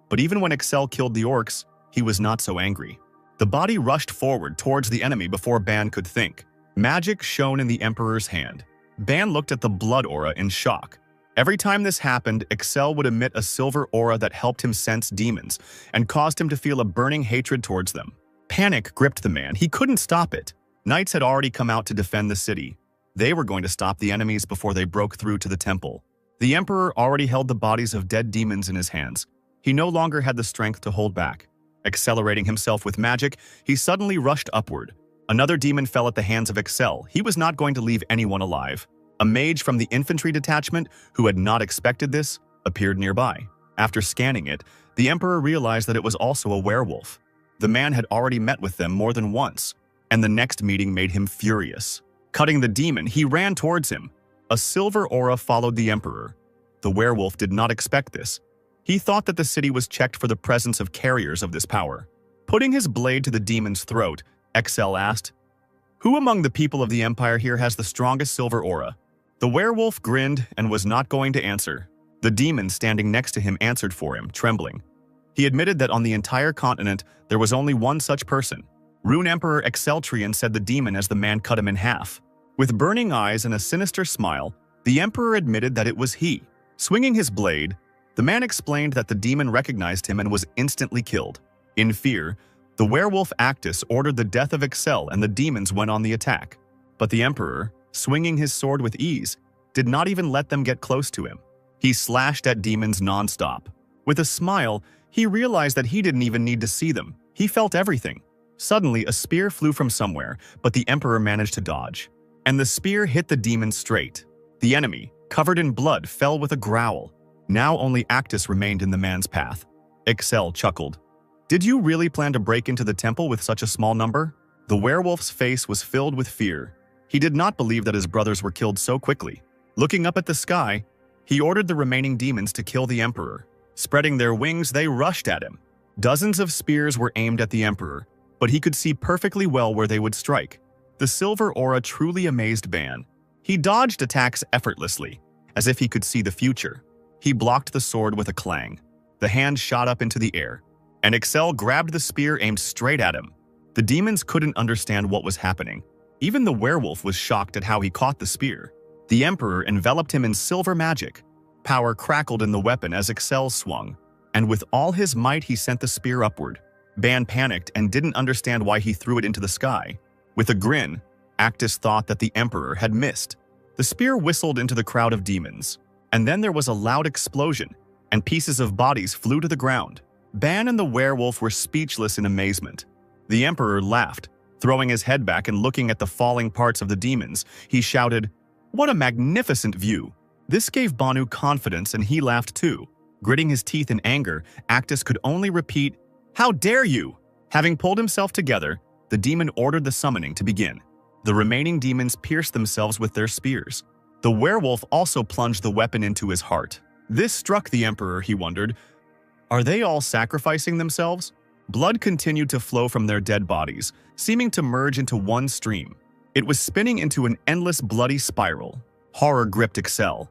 But even when Excel killed the orcs, he was not so angry. The body rushed forward towards the enemy before Ban could think. Magic shone in the emperor's hand. Ban looked at the blood aura in shock. Every time this happened, Excel would emit a silver aura that helped him sense demons and caused him to feel a burning hatred towards them. Panic gripped the man. He couldn't stop it. Knights had already come out to defend the city. They were going to stop the enemies before they broke through to the temple. The emperor already held the bodies of dead demons in his hands. He no longer had the strength to hold back. Accelerating himself with magic, he suddenly rushed upward. Another demon fell at the hands of Excel. He was not going to leave anyone alive. A mage from the infantry detachment, who had not expected this, appeared nearby. After scanning it, the emperor realized that it was also a werewolf. The man had already met with them more than once, and the next meeting made him furious. Cutting the demon, he ran towards him. A silver aura followed the emperor. The werewolf did not expect this. He thought that the city was checked for the presence of carriers of this power. Putting his blade to the demon's throat, Excel asked, "Who among the people of the empire here has the strongest silver aura?" The werewolf grinned and was not going to answer. The demon standing next to him answered for him, trembling. He admitted that on the entire continent, there was only one such person. Rune Emperor Exceltrion said the demon as the man cut him in half. With burning eyes and a sinister smile, the emperor admitted that it was he. Swinging his blade, the man explained that the demon recognized him and was instantly killed. In fear, the werewolf Actus ordered the death of Excel and the demons went on the attack. But the emperor, swinging his sword with ease, did not even let them get close to him. He slashed at demons non-stop. With a smile, he realized that he didn't even need to see them. He felt everything. Suddenly, a spear flew from somewhere, but the emperor managed to dodge. And the spear hit the demon straight. The enemy, covered in blood, fell with a growl. Now only Actus remained in the man's path. Excel chuckled. "Did you really plan to break into the temple with such a small number?" The werewolf's face was filled with fear. He did not believe that his brothers were killed so quickly. Looking up at the sky, he ordered the remaining demons to kill the emperor. Spreading their wings, they rushed at him. Dozens of spears were aimed at the emperor, but he could see perfectly well where they would strike. The silver aura truly amazed Ban. He dodged attacks effortlessly, as if he could see the future. He blocked the sword with a clang. The hand shot up into the air, and Excel grabbed the spear aimed straight at him. The demons couldn't understand what was happening. Even the werewolf was shocked at how he caught the spear. The Emperor enveloped him in silver magic. Power crackled in the weapon as Excel swung, and with all his might he sent the spear upward. Ban panicked and didn't understand why he threw it into the sky. With a grin, Actus thought that the Emperor had missed. The spear whistled into the crowd of demons, and then there was a loud explosion, and pieces of bodies flew to the ground. Ban and the werewolf were speechless in amazement. The Emperor laughed, throwing his head back and looking at the falling parts of the demons. He shouted, "What a magnificent view!" This gave Banu confidence and he laughed too. Gritting his teeth in anger, Actus could only repeat, "How dare you!" Having pulled himself together, the demon ordered the summoning to begin. The remaining demons pierced themselves with their spears. The werewolf also plunged the weapon into his heart. This struck the Emperor. He wondered, are they all sacrificing themselves? Blood continued to flow from their dead bodies, seeming to merge into one stream. It was spinning into an endless bloody spiral. Horror gripped Excel.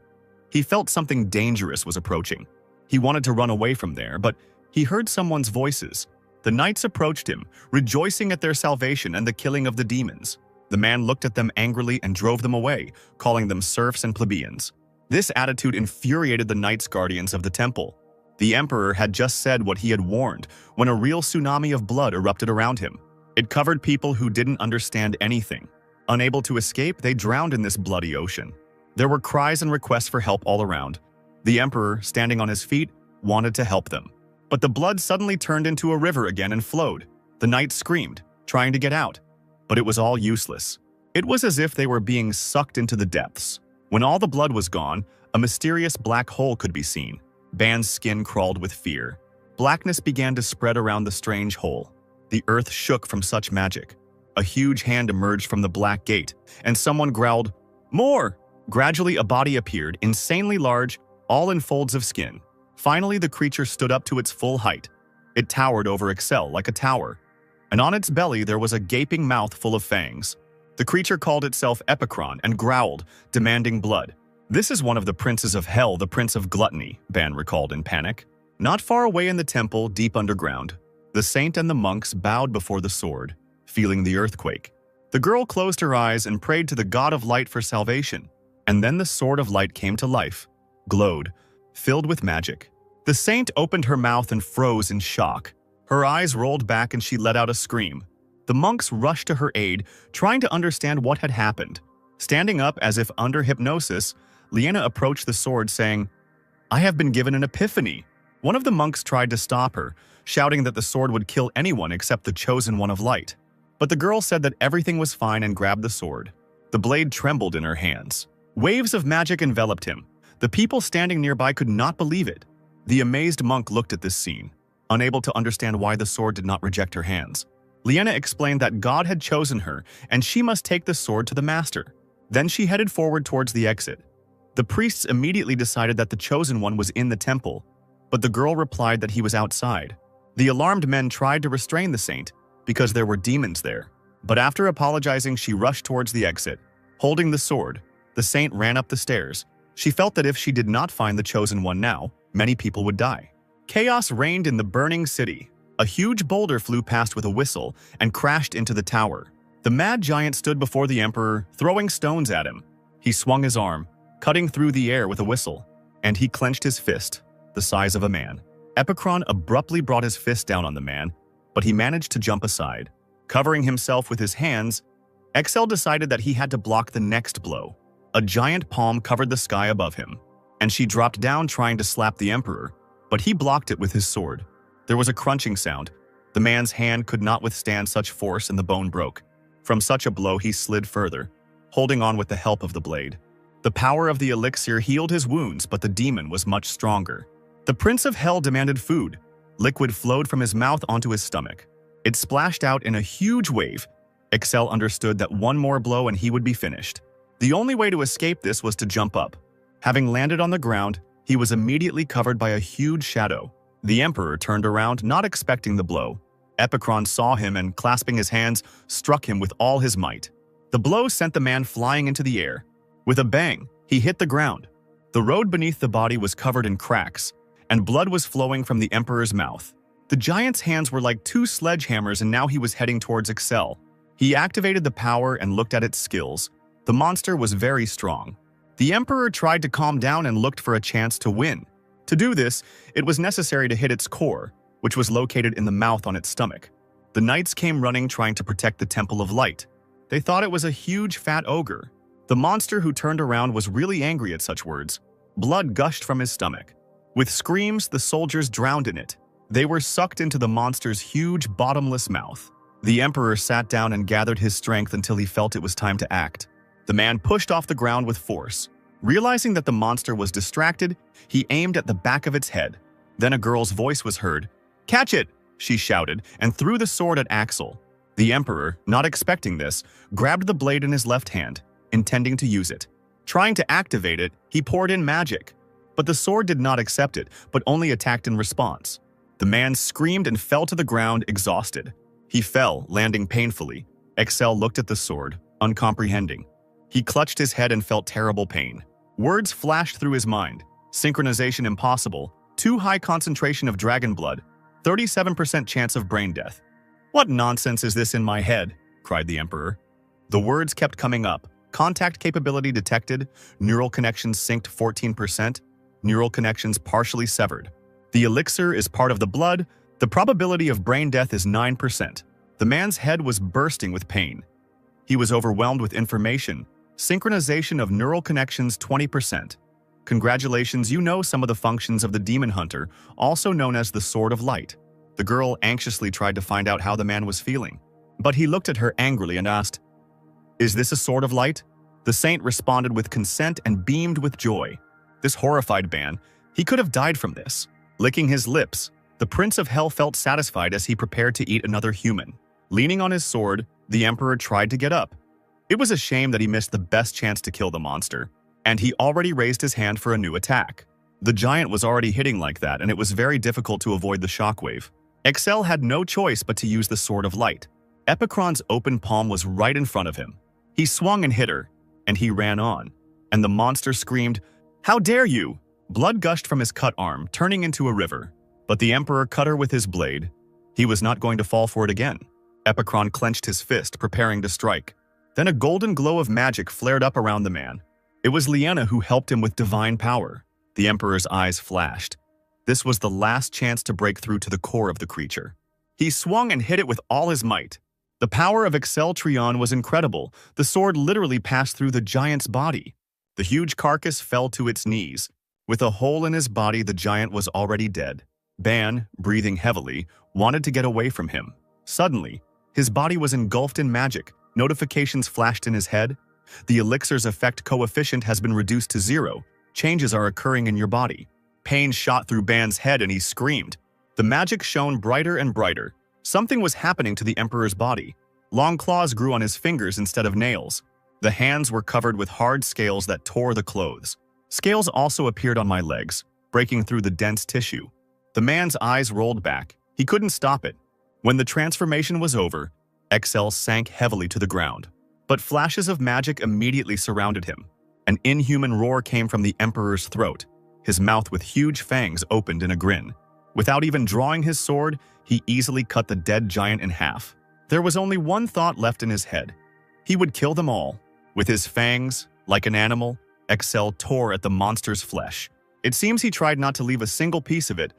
He felt something dangerous was approaching. He wanted to run away from there, but he heard someone's voices. The knights approached him, rejoicing at their salvation and the killing of the demons. The man looked at them angrily and drove them away, calling them serfs and plebeians. This attitude infuriated the knights guardians of the temple. The Emperor had just said what he had warned when a real tsunami of blood erupted around him. It covered people who didn't understand anything. Unable to escape, they drowned in this bloody ocean. There were cries and requests for help all around. The Emperor, standing on his feet, wanted to help them. But the blood suddenly turned into a river again and flowed. The knights screamed, trying to get out. But it was all useless. It was as if they were being sucked into the depths. When all the blood was gone, a mysterious black hole could be seen. Ban's skin crawled with fear. Blackness began to spread around the strange hole. The earth shook from such magic. A huge hand emerged from the black gate, and someone growled, "More!" Gradually, a body appeared, insanely large, all in folds of skin. Finally, the creature stood up to its full height. It towered over Excel like a tower, and on its belly there was a gaping mouth full of fangs. The creature called itself Epicron and growled, demanding blood. "This is one of the princes of hell, the prince of gluttony," Ban recalled in panic. Not far away in the temple, deep underground, the saint and the monks bowed before the sword, feeling the earthquake. The girl closed her eyes and prayed to the god of light for salvation. And then the sword of light came to life, glowed, filled with magic. The saint opened her mouth and froze in shock. Her eyes rolled back and she let out a scream. The monks rushed to her aid, trying to understand what had happened. Standing up as if under hypnosis, Liana approached the sword saying, "I have been given an epiphany." One of the monks tried to stop her, shouting that the sword would kill anyone except the chosen one of light. But the girl said that everything was fine and grabbed the sword. The blade trembled in her hands. Waves of magic enveloped him. The people standing nearby could not believe it. The amazed monk looked at this scene, unable to understand why the sword did not reject her hands. Liana explained that God had chosen her and she must take the sword to the master. Then she headed forward towards the exit. The priests immediately decided that the chosen one was in the temple, but the girl replied that he was outside. The alarmed men tried to restrain the saint because there were demons there. But after apologizing, she rushed towards the exit. Holding the sword, the saint ran up the stairs. She felt that if she did not find the chosen one now, many people would die. Chaos reigned in the burning city. A huge boulder flew past with a whistle and crashed into the tower. The mad giant stood before the Emperor, throwing stones at him. He swung his arm, cutting through the air with a whistle, and he clenched his fist, the size of a man. Epicron abruptly brought his fist down on the man, but he managed to jump aside. Covering himself with his hands, Excel decided that he had to block the next blow. A giant palm covered the sky above him, and she dropped down trying to slap the Emperor, but he blocked it with his sword. There was a crunching sound. The man's hand could not withstand such force and the bone broke. From such a blow, he slid further, holding on with the help of the blade. The power of the elixir healed his wounds, but the demon was much stronger. The Prince of Hell demanded food. Liquid flowed from his mouth onto his stomach. It splashed out in a huge wave. Excel understood that one more blow and he would be finished. The only way to escape this was to jump up. Having landed on the ground, he was immediately covered by a huge shadow. The Emperor turned around, not expecting the blow. Epicron saw him and, clasping his hands, struck him with all his might. The blow sent the man flying into the air. With a bang, he hit the ground. The road beneath the body was covered in cracks, and blood was flowing from the Emperor's mouth. The giant's hands were like two sledgehammers, and now he was heading towards Excel. He activated the power and looked at its skills. The monster was very strong. The Emperor tried to calm down and looked for a chance to win. To do this, it was necessary to hit its core, which was located in the mouth on its stomach. The knights came running trying to protect the Temple of Light. They thought it was a huge fat ogre. The monster who turned around was really angry at such words. Blood gushed from his stomach. With screams, the soldiers drowned in it. They were sucked into the monster's huge, bottomless mouth. The Emperor sat down and gathered his strength until he felt it was time to act. The man pushed off the ground with force. Realizing that the monster was distracted, he aimed at the back of its head. Then a girl's voice was heard. "Catch it!" she shouted, and threw the sword at Axel. The Emperor, not expecting this, grabbed the blade in his left hand, intending to use it. Trying to activate it, he poured in magic. But the sword did not accept it, but only attacked in response. The man screamed and fell to the ground, exhausted. He fell, landing painfully. Excel looked at the sword, uncomprehending. He clutched his head and felt terrible pain. Words flashed through his mind. Synchronization impossible. Too high concentration of dragon blood. 37% chance of brain death. "What nonsense is this in my head?" cried the Emperor. The words kept coming up. Contact capability detected. Neural connections synced 14%. Neural connections partially severed. The elixir is part of the blood. The probability of brain death is 9%. The man's head was bursting with pain. He was overwhelmed with information. Synchronization of neural connections 20%. Congratulations, you know some of the functions of the Demon Hunter, also known as the Sword of Light. The girl anxiously tried to find out how the man was feeling. But he looked at her angrily and asked, "Is this a Sword of Light?" The saint responded with consent and beamed with joy. This horrified man, he could have died from this. Licking his lips, the Prince of Hell felt satisfied as he prepared to eat another human. Leaning on his sword, the Emperor tried to get up. It was a shame that he missed the best chance to kill the monster, and he already raised his hand for a new attack. The giant was already hitting like that, and it was very difficult to avoid the shockwave. Excel had no choice but to use the Sword of Light. Epicron's open palm was right in front of him. He swung and hit her, and he ran on, and the monster screamed, "How dare you!" Blood gushed from his cut arm, turning into a river. But the Emperor cut her with his blade. He was not going to fall for it again. Epicron clenched his fist, preparing to strike. Then a golden glow of magic flared up around the man. It was Liana who helped him with divine power. The Emperor's eyes flashed. This was the last chance to break through to the core of the creature. He swung and hit it with all his might. The power of Excel Trion was incredible. The sword literally passed through the giant's body. The huge carcass fell to its knees. With a hole in his body, the giant was already dead. Ban, breathing heavily, wanted to get away from him. Suddenly, his body was engulfed in magic. Notifications flashed in his head. The elixir's effect coefficient has been reduced to 0. Changes are occurring in your body. Pain shot through Ban's head and he screamed. The magic shone brighter and brighter. Something was happening to the Emperor's body. Long claws grew on his fingers instead of nails. The hands were covered with hard scales that tore the clothes. Scales also appeared on my legs, breaking through the dense tissue. The man's eyes rolled back. He couldn't stop it. When the transformation was over, Excel sank heavily to the ground. But flashes of magic immediately surrounded him. An inhuman roar came from the Emperor's throat. His mouth with huge fangs opened in a grin. Without even drawing his sword, he easily cut the dead giant in half. There was only one thought left in his head. He would kill them all. With his fangs, like an animal, Excel tore at the monster's flesh. It seems he tried not to leave a single piece of it,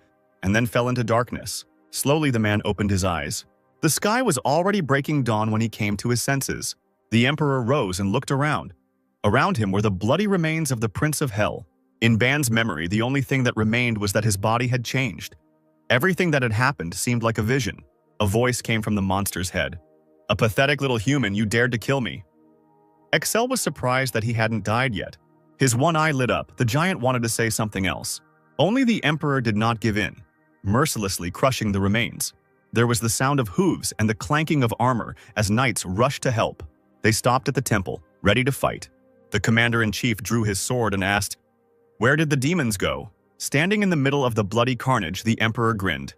and then fell into darkness. Slowly the man opened his eyes. The sky was already breaking dawn when he came to his senses. The Emperor rose and looked around. Around him were the bloody remains of the Prince of Hell. In Ban's memory, the only thing that remained was that his body had changed. Everything that had happened seemed like a vision. A voice came from the monster's head. "A pathetic little human, you dared to kill me." Excel was surprised that he hadn't died yet. His one eye lit up. The giant wanted to say something else. Only the Emperor did not give in, mercilessly crushing the remains. There was the sound of hooves and the clanking of armor as knights rushed to help. They stopped at the temple, ready to fight. The commander-in-chief drew his sword and asked, "Where did the demons go?" Standing in the middle of the bloody carnage, the Emperor grinned.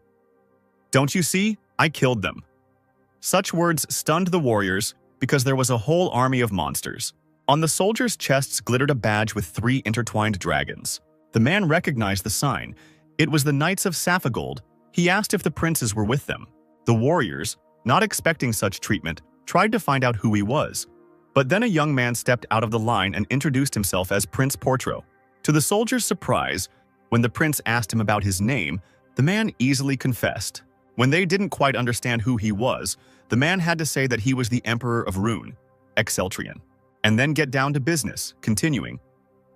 "Don't you see? I killed them." Such words stunned the warriors. because there was a whole army of monsters. On the soldiers' chests glittered a badge with 3 intertwined dragons. The man recognized the sign. It was the Knights of Saphigold. He asked if the princes were with them. The warriors, not expecting such treatment, tried to find out who he was. But then a young man stepped out of the line and introduced himself as Prince Portro. To the soldiers' surprise, when the prince asked him about his name, the man easily confessed. When they didn't quite understand who he was, the man had to say that he was the Emperor of Rune, Exceltrian, and then get down to business, continuing,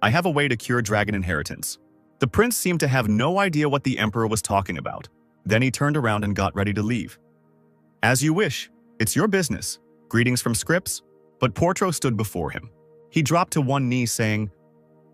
"I have a way to cure dragon inheritance." The prince seemed to have no idea what the emperor was talking about. Then he turned around and got ready to leave. "As you wish. It's your business. Greetings from Scripps." But Portro stood before him. He dropped to one knee, saying,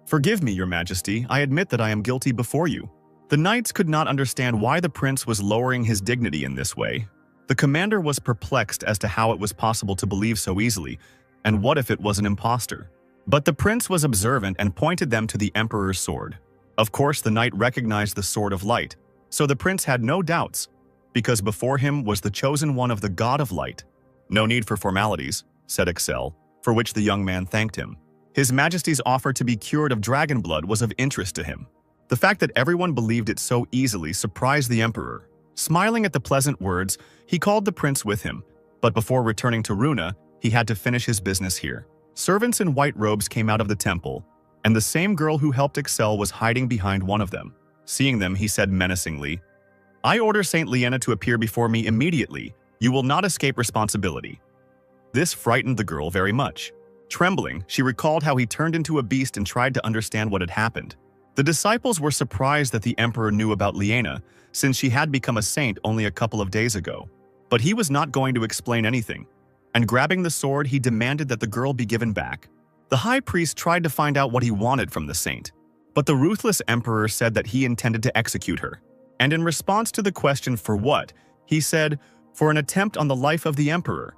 "Forgive me, your majesty. I admit that I am guilty before you." The knights could not understand why the prince was lowering his dignity in this way. The commander was perplexed as to how it was possible to believe so easily, and what if it was an impostor. But the prince was observant and pointed them to the emperor's sword. Of course, the knight recognized the Sword of Light, so the prince had no doubts, because before him was the chosen one of the God of Light. "No need for formalities," said Excel, for which the young man thanked him. His Majesty's offer to be cured of dragon blood was of interest to him. The fact that everyone believed it so easily surprised the emperor. Smiling at the pleasant words, he called the prince with him, but before returning to Runa, he had to finish his business here. Servants in white robes came out of the temple, and the same girl who helped Excel was hiding behind one of them. Seeing them, he said menacingly, "I order Saint Liena to appear before me immediately. You will not escape responsibility." This frightened the girl very much. Trembling, she recalled how he turned into a beast and tried to understand what had happened. The disciples were surprised that the emperor knew about Liena, since she had become a saint only a couple of days ago. But he was not going to explain anything, and grabbing the sword, he demanded that the girl be given back. The high priest tried to find out what he wanted from the saint, but the ruthless emperor said that he intended to execute her. And in response to the question for what, he said, "For an attempt on the life of the emperor."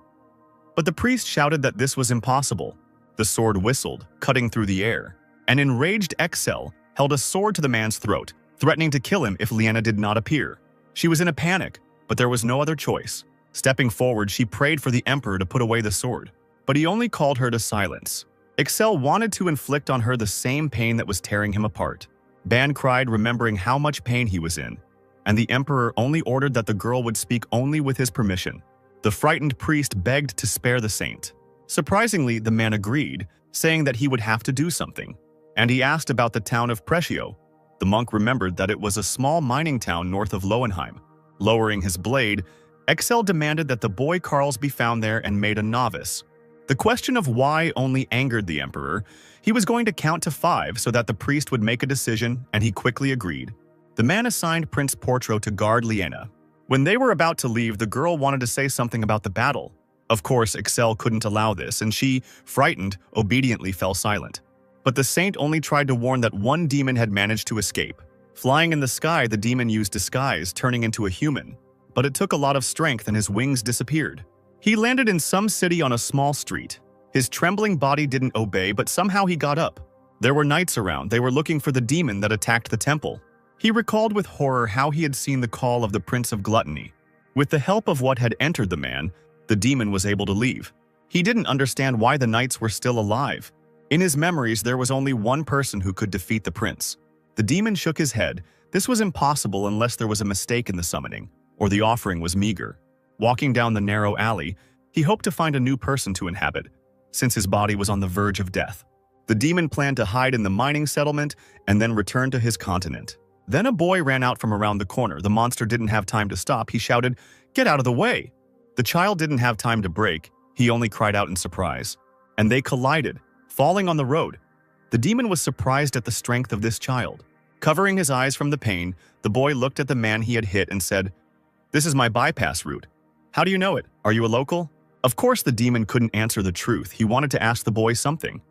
But the priest shouted that this was impossible. The sword whistled, cutting through the air. An enraged Excel held a sword to the man's throat, threatening to kill him if Liena did not appear. She was in a panic, but there was no other choice. Stepping forward, she prayed for the emperor to put away the sword, but he only called her to silence. Excel wanted to inflict on her the same pain that was tearing him apart. Ban cried, remembering how much pain he was in, and the emperor only ordered that the girl would speak only with his permission. The frightened priest begged to spare the saint. Surprisingly, the man agreed, saying that he would have to do something, and he asked about the town of Pretio. The monk remembered that it was a small mining town north of Lowenheim. Lowering his blade, Excel demanded that the boy Carls be found there and made a novice. The question of why only angered the emperor. He was going to count to 5 so that the priest would make a decision, and he quickly agreed. The man assigned Prince Portro to guard Liena. When they were about to leave, the girl wanted to say something about the battle. Of course, Excel couldn't allow this, and she, frightened, obediently fell silent. But the saint only tried to warn that one demon had managed to escape. Flying in the sky, the demon used disguise, turning into a human. But it took a lot of strength and his wings disappeared. He landed in some city on a small street. His trembling body didn't obey, but somehow he got up. There were knights around. They were looking for the demon that attacked the temple. He recalled with horror how he had seen the call of the Prince of Gluttony. With the help of what had entered the man, the demon was able to leave. He didn't understand why the knights were still alive. In his memories, there was only one person who could defeat the prince. The demon shook his head. This was impossible unless there was a mistake in the summoning, or the offering was meager. Walking down the narrow alley, he hoped to find a new person to inhabit, since his body was on the verge of death. The demon planned to hide in the mining settlement and then return to his continent. Then a boy ran out from around the corner. The monster didn't have time to stop. He shouted, "Get out of the way!" The child didn't have time to break. He only cried out in surprise. And they collided, falling on the road. The demon was surprised at the strength of this child. Covering his eyes from the pain, the boy looked at the man he had hit and said, "This is my bypass route. How do you know it? Are you a local?" Of course, the demon couldn't answer the truth. He wanted to ask the boy something.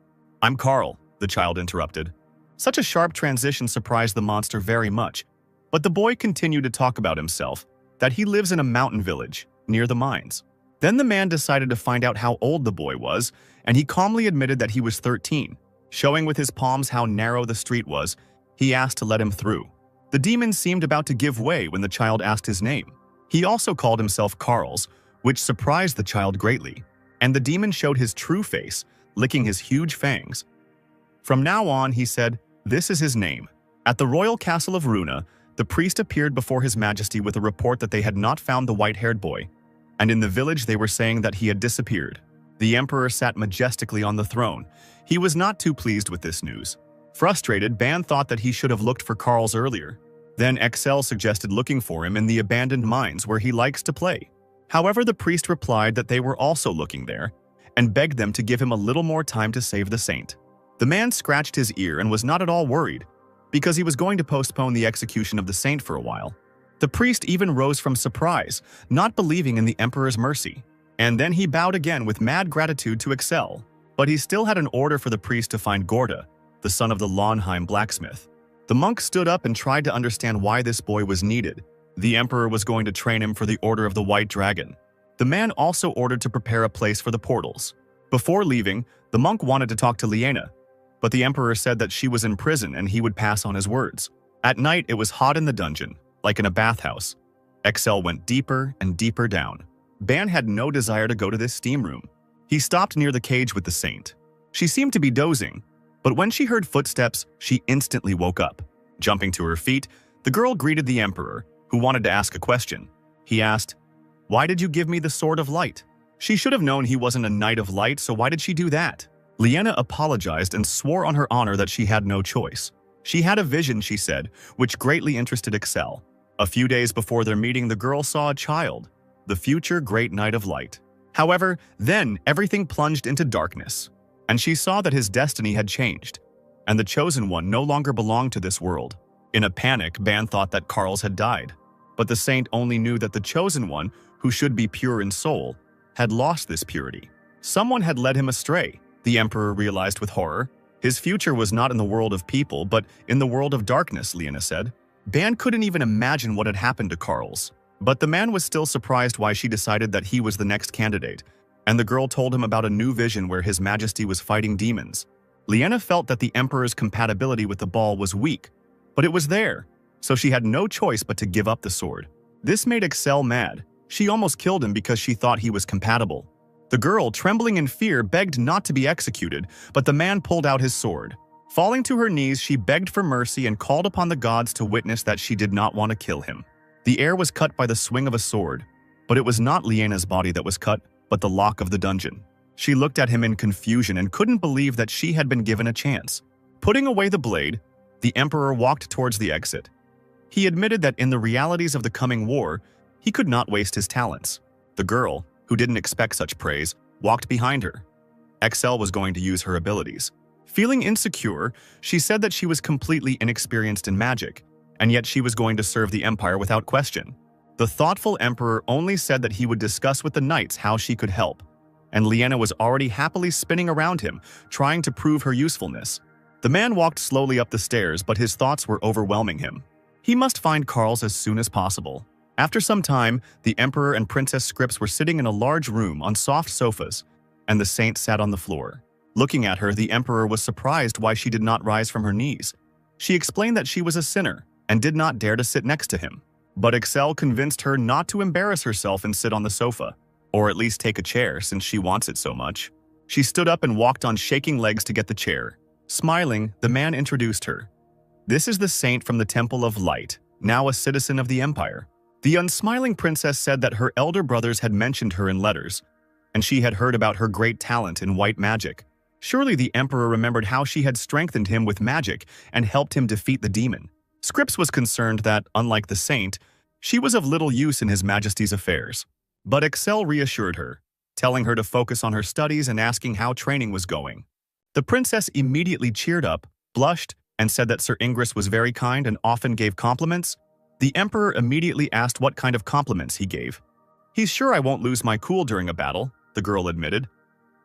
"I'm Carl," the child interrupted. Such a sharp transition surprised the monster very much, but the boy continued to talk about himself, that he lives in a mountain village near the mines. Then the man decided to find out how old the boy was, and he calmly admitted that he was 13. Showing with his palms how narrow the street was, he asked to let him through. The demon seemed about to give way when the child asked his name. He also called himself Carls, which surprised the child greatly. and the demon showed his true face, licking his huge fangs. From now on, he said, this is his name. At the royal castle of Runa, the priest appeared before his majesty with a report that they had not found the white-haired boy, and in the village they were saying that he had disappeared. The emperor sat majestically on the throne. He was not too pleased with this news. Frustrated, Ban thought that he should have looked for Carls earlier. Then Excel suggested looking for him in the abandoned mines where he likes to play. However, the priest replied that they were also looking there, and begged them to give him a little more time to save the saint. The man scratched his ear and was not at all worried, because he was going to postpone the execution of the saint for a while. The priest even rose from surprise, not believing in the emperor's mercy. And then he bowed again with mad gratitude to Excel. But he still had an order for the priest to find Gorda, the son of the Launheim blacksmith. The monk stood up and tried to understand why this boy was needed. The emperor was going to train him for the Order of the White Dragon. The man also ordered to prepare a place for the portals. Before leaving, the monk wanted to talk to Liena, but the emperor said that she was in prison and he would pass on his words. At night, it was hot in the dungeon, like in a bathhouse. Excel went deeper and deeper down. Ban had no desire to go to this steam room. He stopped near the cage with the saint. She seemed to be dozing, but when she heard footsteps, she instantly woke up. Jumping to her feet, the girl greeted the emperor, who wanted to ask a question. He asked, "Why did you give me the Sword of Light?" She should have known he wasn't a Knight of Light, so why did she do that? Liena apologized and swore on her honor that she had no choice. She had a vision, she said, which greatly interested Excel. A few days before their meeting, the girl saw a child, the future Great Knight of Light. However, then everything plunged into darkness, and she saw that his destiny had changed, and the Chosen One no longer belonged to this world. In a panic, Ban thought that Carls had died, but the saint only knew that the Chosen One, who should be pure in soul, had lost this purity. Someone had led him astray, the emperor realized with horror. His future was not in the world of people, but in the world of darkness, Liena said. Ban couldn't even imagine what had happened to Carls. But the man was still surprised why she decided that he was the next candidate, and the girl told him about a new vision where His Majesty was fighting demons. Liena felt that the emperor's compatibility with the ball was weak, but it was there, so she had no choice but to give up the sword. This made Excel mad. She almost killed him because she thought he was compatible. The girl, trembling in fear, begged not to be executed, but the man pulled out his sword. Falling to her knees, she begged for mercy and called upon the gods to witness that she did not want to kill him. The air was cut by the swing of a sword, but it was not Liena's body that was cut, but the lock of the dungeon. She looked at him in confusion and couldn't believe that she had been given a chance. Putting away the blade, the emperor walked towards the exit. He admitted that in the realities of the coming war, he could not waste his talents. The girl, who didn't expect such praise, walked behind her. Excel was going to use her abilities. Feeling insecure, she said that she was completely inexperienced in magic, and yet she was going to serve the empire without question. The thoughtful emperor only said that he would discuss with the knights how she could help, and Liena was already happily spinning around him, trying to prove her usefulness. The man walked slowly up the stairs, but his thoughts were overwhelming him. He must find Carls as soon as possible. After some time, the emperor and Princess Scripps were sitting in a large room on soft sofas, and the saint sat on the floor. Looking at her, the emperor was surprised why she did not rise from her knees. She explained that she was a sinner and did not dare to sit next to him. But Excel convinced her not to embarrass herself and sit on the sofa, or at least take a chair since she wants it so much. She stood up and walked on shaking legs to get the chair. Smiling, the man introduced her. "This is the saint from the Temple of Light, now a citizen of the empire." The unsmiling princess said that her elder brothers had mentioned her in letters, and she had heard about her great talent in white magic. Surely the emperor remembered how she had strengthened him with magic and helped him defeat the demon. Scripps was concerned that, unlike the saint, she was of little use in His Majesty's affairs. But Excel reassured her, telling her to focus on her studies and asking how training was going. The princess immediately cheered up, blushed, and said that Sir Ingress was very kind and often gave compliments. The emperor immediately asked what kind of compliments he gave. "He's sure I won't lose my cool during a battle," the girl admitted.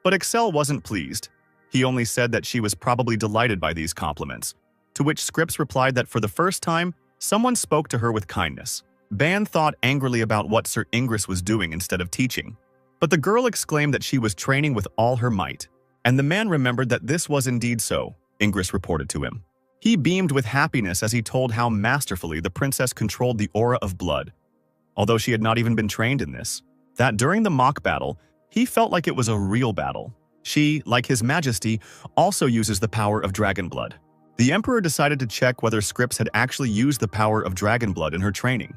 But Excel wasn't pleased. He only said that she was probably delighted by these compliments, to which Scripps replied that for the first time, someone spoke to her with kindness. Ban thought angrily about what Sir Ingress was doing instead of teaching. But the girl exclaimed that she was training with all her might, and the man remembered that this was indeed so, Ingress reported to him. He beamed with happiness as he told how masterfully the princess controlled the aura of blood, although she had not even been trained in this. That during the mock battle, He felt like it was a real battle. She, like His Majesty, also uses the power of dragon blood. The Emperor decided to check whether Scripps had actually used the power of dragon blood in her training,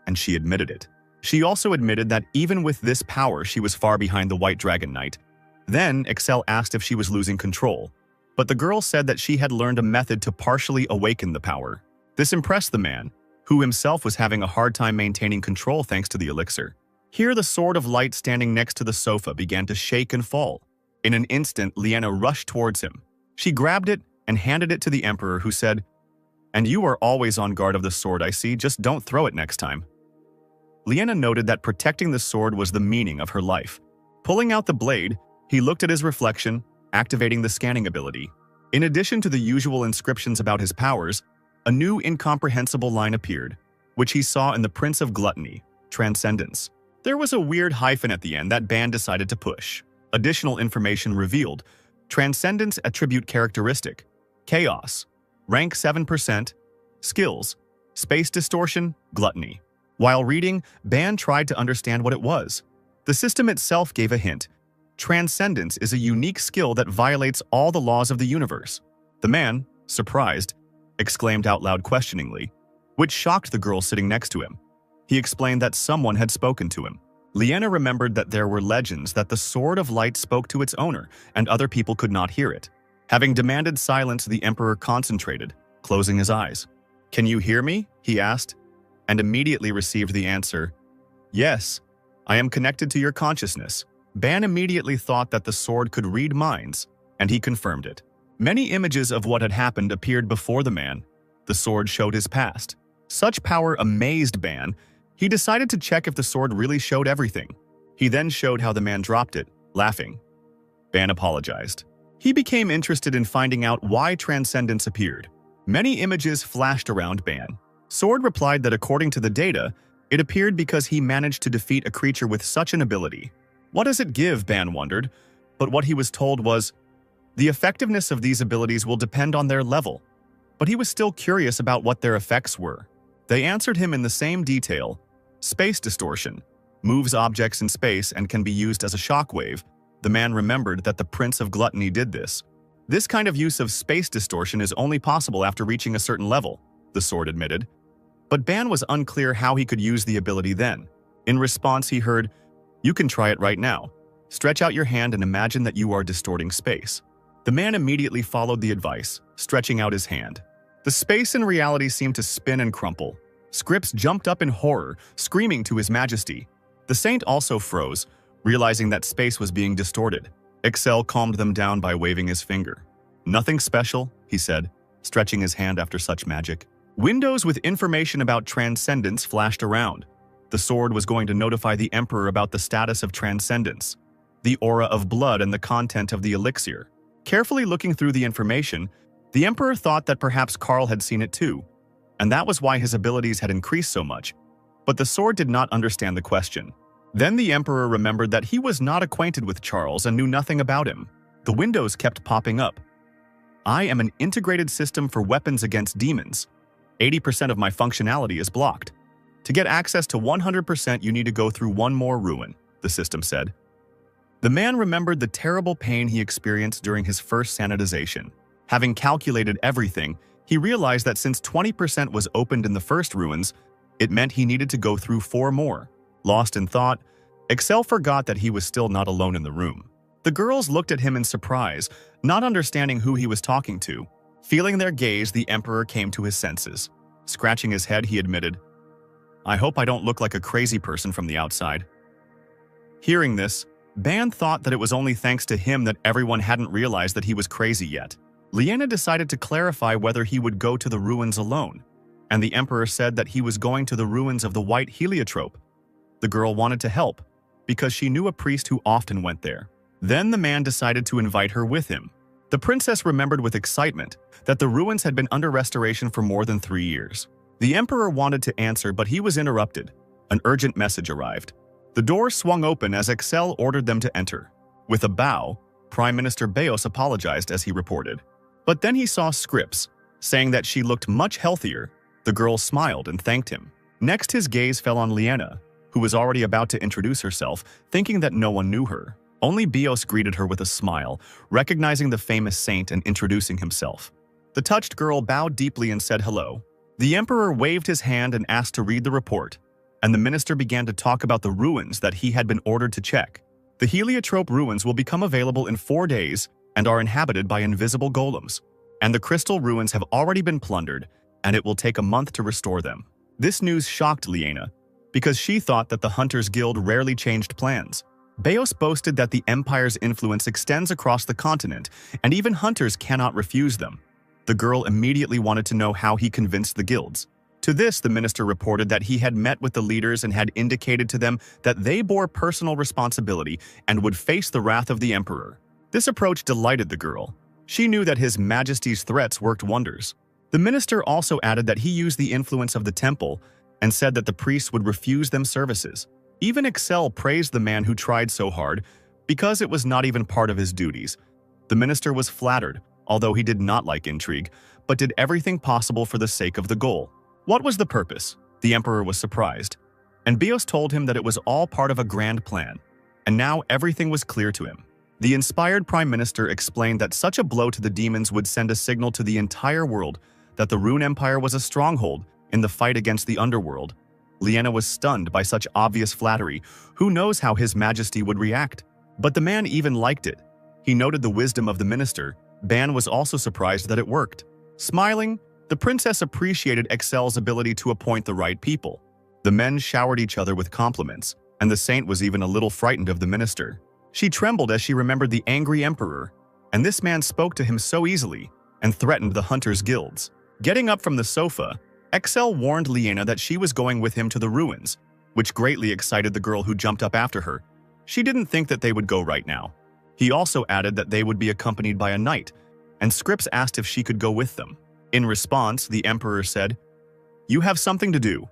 and she admitted it. She also admitted that even with this power, she was far behind the White Dragon Knight. Then, Excel asked if she was losing control, but the girl said that she had learned a method to partially awaken the power. This impressed the man, who himself was having a hard time maintaining control thanks to the elixir. Here, the sword of light standing next to the sofa began to shake and fall. In an instant, Liana rushed towards him. She grabbed it and handed it to the Emperor, who said, "And you are always on guard of the sword, I see. Just don't throw it next time." Liana noted that protecting the sword was the meaning of her life. Pulling out the blade, he looked at his reflection, activating the scanning ability. In addition to the usual inscriptions about his powers, a new incomprehensible line appeared, which he saw in the Prince of Gluttony, Transcendence. There was a weird hyphen at the end that Ban decided to push. Additional information revealed: Transcendence attribute characteristic, Chaos, rank 7%, skills, space distortion, gluttony. While reading, Ban tried to understand what it was. The system itself gave a hint. Transcendence is a unique skill that violates all the laws of the universe. The man, surprised, exclaimed out loud questioningly, which shocked the girl sitting next to him. He explained that someone had spoken to him. Liana remembered that there were legends that the Sword of Light spoke to its owner, and other people could not hear it. Having demanded silence, the Emperor concentrated, closing his eyes. "Can you hear me?" he asked, and immediately received the answer, "Yes, I am connected to your consciousness." Ban immediately thought that the sword could read minds, and he confirmed it. Many images of what had happened appeared before the man. The sword showed his past. Such power amazed Ban. He decided to check if the sword really showed everything. He then showed how the man dropped it, laughing. Ban apologized. He became interested in finding out why Transcendence appeared. Many images flashed around Ban. Sword replied that according to the data, it appeared because he managed to defeat a creature with such an ability. What does it give, Ban wondered, but what he was told was, the effectiveness of these abilities will depend on their level. But he was still curious about what their effects were. They answered him in the same detail. Space distortion moves objects in space and can be used as a shockwave. The man remembered that the Prince of Gluttony did this. This kind of use of space distortion is only possible after reaching a certain level, the sword admitted. But Ban was unclear how he could use the ability then. In response, he heard, "You can try it right now. Stretch out your hand and imagine that you are distorting space." The man immediately followed the advice, stretching out his hand. The space in reality seemed to spin and crumple. Scripps jumped up in horror, screaming to His Majesty. The saint also froze, realizing that space was being distorted. Excel calmed them down by waving his finger. "Nothing special," he said, stretching his hand after such magic. Windows with information about Transcendence flashed around. The sword was going to notify the Emperor about the status of Transcendence, the aura of blood and the content of the elixir. Carefully looking through the information, the Emperor thought that perhaps Carl had seen it too, and that was why his abilities had increased so much. But the sword did not understand the question. Then the Emperor remembered that he was not acquainted with Charles and knew nothing about him. The windows kept popping up. "I am an integrated system for weapons against demons. 80% of my functionality is blocked. To get access to 100%, you need to go through one more ruin," the system said. The man remembered the terrible pain he experienced during his first sanitization. Having calculated everything, he realized that since 20% was opened in the first ruins, it meant he needed to go through 4 more. Lost in thought, Excel forgot that he was still not alone in the room. The girls looked at him in surprise, not understanding who he was talking to. Feeling their gaze, the Emperor came to his senses. Scratching his head, he admitted, "I hope I don't look like a crazy person from the outside." Hearing this, Ban thought that it was only thanks to him that everyone hadn't realized that he was crazy yet. Liana decided to clarify whether he would go to the ruins alone, and the Emperor said that he was going to the ruins of the White Heliotrope. The girl wanted to help, because she knew a priest who often went there. Then the man decided to invite her with him. The princess remembered with excitement that the ruins had been under restoration for more than 3 years. The Emperor wanted to answer, but he was interrupted. An urgent message arrived. The door swung open as Excel ordered them to enter. With a bow, Prime Minister Beos apologized as he reported. But then he saw Scripps, saying that she looked much healthier. The girl smiled and thanked him. Next, his gaze fell on Liana, who was already about to introduce herself, thinking that no one knew her. Only Bios greeted her with a smile, recognizing the famous saint and introducing himself. The touched girl bowed deeply and said hello. The emperor waved his hand and asked to read the report, and the minister began to talk about the ruins that he had been ordered to check. The heliotrope ruins will become available in 4 days and are inhabited by invisible golems. And the crystal ruins have already been plundered, and it will take a month to restore them. This news shocked Liena, because she thought that the Hunters Guild rarely changed plans. Bios boasted that the Empire's influence extends across the continent, and even hunters cannot refuse them. The girl immediately wanted to know how he convinced the guilds. To this, the minister reported that he had met with the leaders and had indicated to them that they bore personal responsibility and would face the wrath of the emperor. This approach delighted the girl. She knew that His Majesty's threats worked wonders. The minister also added that he used the influence of the temple and said that the priests would refuse them services. Even Excel praised the man who tried so hard because it was not even part of his duties. The minister was flattered, although he did not like intrigue, but did everything possible for the sake of the goal. What was the purpose? The emperor was surprised, and Bios told him that it was all part of a grand plan, and now everything was clear to him. The inspired prime minister explained that such a blow to the demons would send a signal to the entire world that the Rune Empire was a stronghold in the fight against the underworld. Liena was stunned by such obvious flattery. Who knows how His Majesty would react? But the man even liked it. He noted the wisdom of the minister. Ban was also surprised that it worked. Smiling, the princess appreciated Excel's ability to appoint the right people. The men showered each other with compliments, and the saint was even a little frightened of the minister. She trembled as she remembered the angry emperor, and this man spoke to him so easily and threatened the hunters' guilds. Getting up from the sofa, Excel warned Liena that she was going with him to the ruins, which greatly excited the girl who jumped up after her. She didn't think that they would go right now. He also added that they would be accompanied by a knight, and Scripps asked if she could go with them. In response, the emperor said, "You have something to do."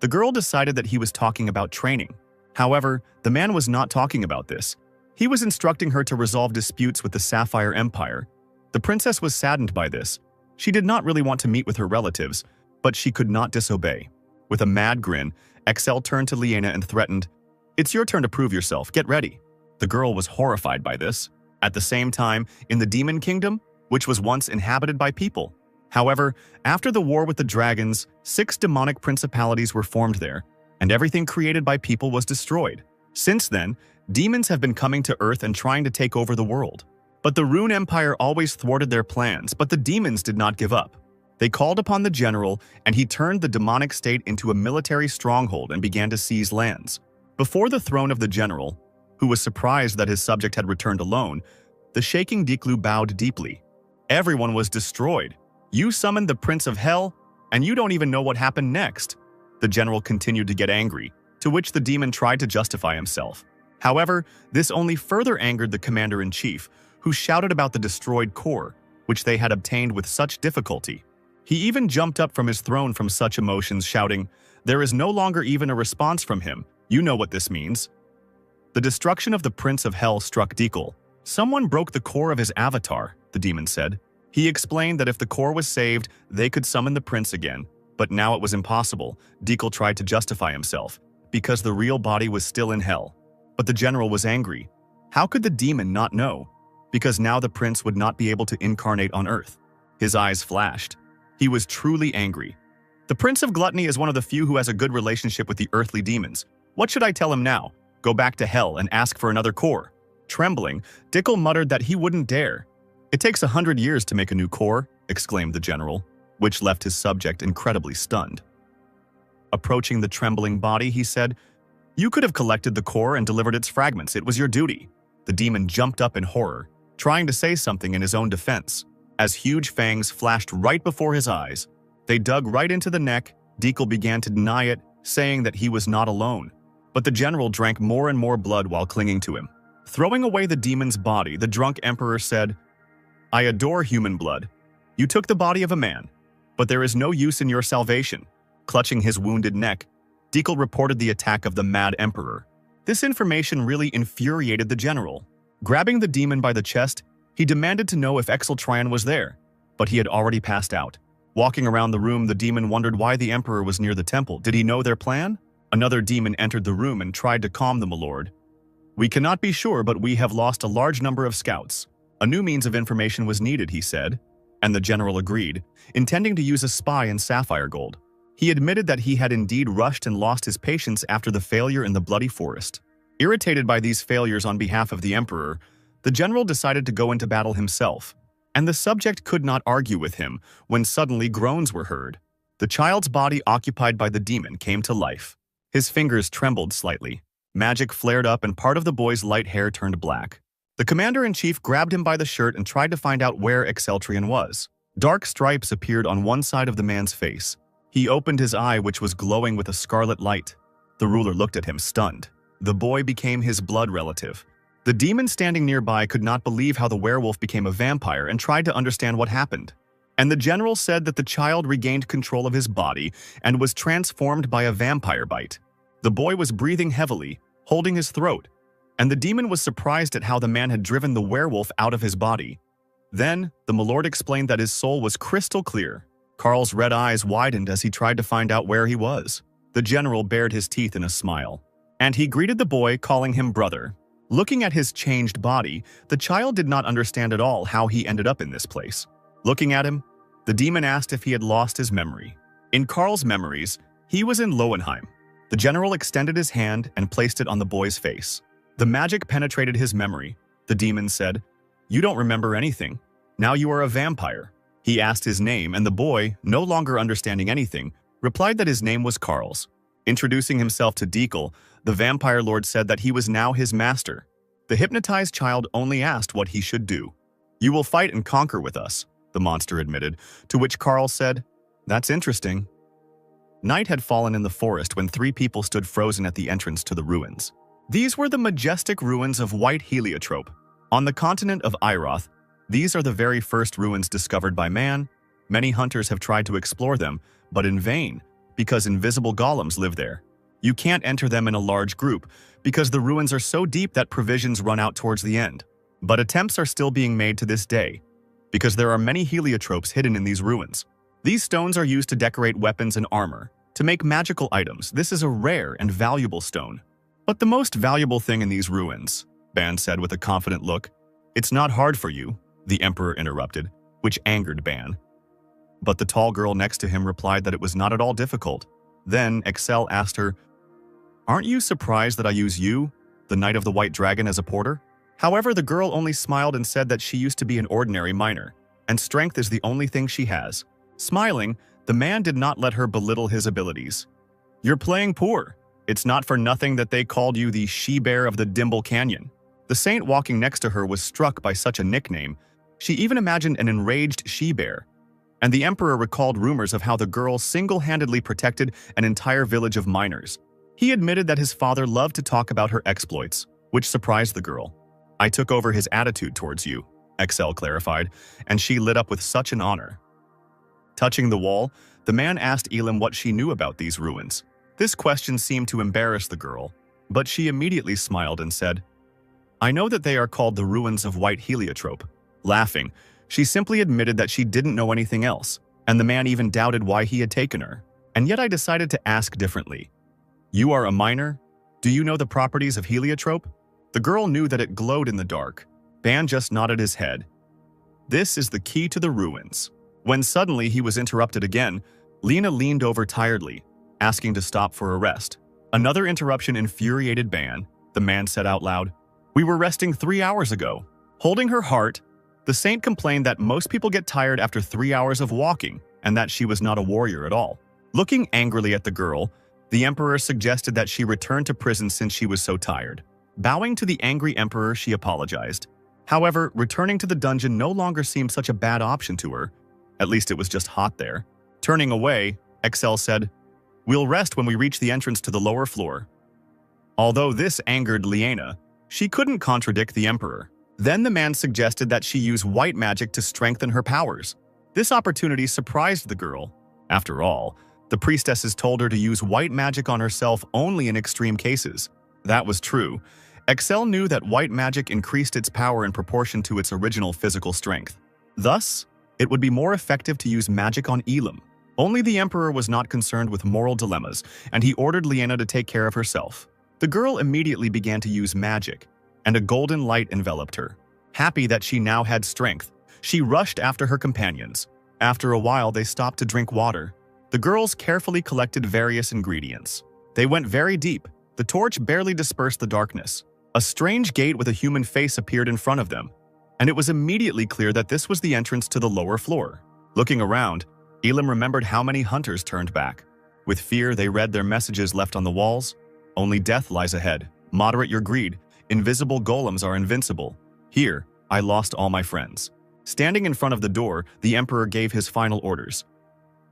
The girl decided that he was talking about training. However, the man was not talking about this. He was instructing her to resolve disputes with the Sapphire Empire. The princess was saddened by this. She did not really want to meet with her relatives, but she could not disobey. With a mad grin, Excel turned to Liena and threatened, "It's your turn to prove yourself. Get ready." The girl was horrified by this. At the same time, in the Demon Kingdom, which was once inhabited by people. However, after the war with the dragons, 6 demonic principalities were formed there, and everything created by people was destroyed. Since then, demons have been coming to Earth and trying to take over the world. But the Rune Empire always thwarted their plans, but the demons did not give up. They called upon the general, and he turned the demonic state into a military stronghold and began to seize lands. Before the throne of the general, who was surprised that his subject had returned alone, the shaking Diklu bowed deeply. Everyone was destroyed. You summoned the Prince of Hell, and you don't even know what happened next. The general continued to get angry, to which the demon tried to justify himself. However, this only further angered the commander-in-chief, who shouted about the destroyed core, which they had obtained with such difficulty. He even jumped up from his throne from such emotions, shouting, "There is no longer even a response from him. You know what this means." The destruction of the Prince of Hell struck Dikl. "Someone broke the core of his avatar," the demon said. He explained that if the core was saved, they could summon the prince again. But now it was impossible. Dikl tried to justify himself, because the real body was still in hell. But the general was angry. How could the demon not know? Because now the prince would not be able to incarnate on Earth. His eyes flashed. He was truly angry. "The Prince of Gluttony is one of the few who has a good relationship with the earthly demons. What should I tell him now? Go back to hell and ask for another core?" Trembling, Dikl muttered that he wouldn't dare. "It takes 100 years to make a new core," exclaimed the general, which left his subject incredibly stunned. Approaching the trembling body, he said, "You could have collected the core and delivered its fragments. It was your duty." The demon jumped up in horror, trying to say something in his own defense. As huge fangs flashed right before his eyes, they dug right into the neck. Dikl began to deny it, saying that he was not alone. But the general drank more and more blood while clinging to him. Throwing away the demon's body, the drunk emperor said, "I adore human blood. You took the body of a man, but there is no use in your salvation." Clutching his wounded neck, Dikl reported the attack of the mad emperor. This information really infuriated the general. Grabbing the demon by the chest, he demanded to know if Exeltrion was there, but he had already passed out. Walking around the room, the demon wondered why the emperor was near the temple. Did he know their plan? Another demon entered the room and tried to calm the milord. "We cannot be sure, but we have lost a large number of scouts. A new means of information was needed," he said, and the general agreed, intending to use a spy in sapphire gold. He admitted that he had indeed rushed and lost his patience after the failure in the Bloody Forest. Irritated by these failures on behalf of the emperor, the general decided to go into battle himself, and the subject could not argue with him when suddenly groans were heard. The child's body occupied by the demon came to life. His fingers trembled slightly. Magic flared up and part of the boy's light hair turned black. The commander-in-chief grabbed him by the shirt and tried to find out where Exceltrion was. Dark stripes appeared on one side of the man's face. He opened his eye, which was glowing with a scarlet light. The ruler looked at him, stunned. The boy became his blood relative. The demon standing nearby could not believe how the werewolf became a vampire and tried to understand what happened. And the general said that the child regained control of his body and was transformed by a vampire bite. The boy was breathing heavily, holding his throat, and the demon was surprised at how the man had driven the werewolf out of his body. Then, the milord explained that his soul was crystal clear. Carl's red eyes widened as he tried to find out where he was. The general bared his teeth in a smile, and he greeted the boy, calling him brother. Looking at his changed body, the child did not understand at all how he ended up in this place. Looking at him, the demon asked if he had lost his memory. In Carl's memories, he was in Lowenheim. The general extended his hand and placed it on the boy's face. The magic penetrated his memory. The demon said, "You don't remember anything. Now you are a vampire." He asked his name, and the boy, no longer understanding anything, replied that his name was Carl's. Introducing himself to Dekel, the vampire lord said that he was now his master. The hypnotized child only asked what he should do. "You will fight and conquer with us," the monster admitted, to which Carl said, "That's interesting." Night had fallen in the forest when three people stood frozen at the entrance to the ruins. These were the majestic ruins of White Heliotrope. On the continent of Iroth, these are the very first ruins discovered by man. Many hunters have tried to explore them, but in vain, because invisible golems live there. You can't enter them in a large group, because the ruins are so deep that provisions run out towards the end. But attempts are still being made to this day, because there are many heliotropes hidden in these ruins. These stones are used to decorate weapons and armor, to make magical items. This is a rare and valuable stone. "But the most valuable thing in these ruins," Ban said with a confident look. "It's not hard for you," the emperor interrupted, which angered Ban. But the tall girl next to him replied that it was not at all difficult. Then Excel asked her, "Aren't you surprised that I use you, the Knight of the White Dragon, as a porter?" However, the girl only smiled and said that she used to be an ordinary miner, and strength is the only thing she has. Smiling, the man did not let her belittle his abilities. "You're playing poor. It's not for nothing that they called you the she-bear of the Dimble Canyon." The saint walking next to her was struck by such a nickname. She even imagined an enraged she-bear. And the emperor recalled rumors of how the girl single-handedly protected an entire village of miners. He admitted that his father loved to talk about her exploits, which surprised the girl. "I took over his attitude towards you," Excel clarified, and she lit up with such an honor. Touching the wall, the man asked Elam what she knew about these ruins. This question seemed to embarrass the girl, but she immediately smiled and said, "I know that they are called the ruins of White Heliotrope." Laughing, she simply admitted that she didn't know anything else, and the man even doubted why he had taken her. "And yet I decided to ask differently. You are a miner? Do you know the properties of heliotrope?" The girl knew that it glowed in the dark. Ban just nodded his head. "This is the key to the ruins." When suddenly he was interrupted again, Lena leaned over tiredly, asking to stop for a rest. Another interruption infuriated Ban. The man said out loud, "We were resting 3 hours ago." Holding her heart, the saint complained that most people get tired after 3 hours of walking, and that she was not a warrior at all. Looking angrily at the girl, the emperor suggested that she return to prison since she was so tired. Bowing to the angry emperor, she apologized. However, returning to the dungeon no longer seemed such a bad option to her. At least it was just hot there. Turning away, Excel said, "We'll rest when we reach the entrance to the lower floor." Although this angered Liena, she couldn't contradict the emperor. Then the man suggested that she use white magic to strengthen her powers. This opportunity surprised the girl. After all, the priestesses told her to use white magic on herself only in extreme cases. That was true. Excel knew that white magic increased its power in proportion to its original physical strength. Thus, it would be more effective to use magic on Elam. Only the emperor was not concerned with moral dilemmas, and he ordered Liena to take care of herself. The girl immediately began to use magic, and a golden light enveloped her. Happy that she now had strength, she rushed after her companions. After a while, they stopped to drink water. The girls carefully collected various ingredients. They went very deep. The torch barely dispersed the darkness. A strange gate with a human face appeared in front of them, and it was immediately clear that this was the entrance to the lower floor. Looking around, Elam remembered how many hunters turned back. With fear, they read their messages left on the walls. Only death lies ahead. Moderate your greed. Invisible golems are invincible. Here, I lost all my friends. Standing in front of the door, the Emperor gave his final orders.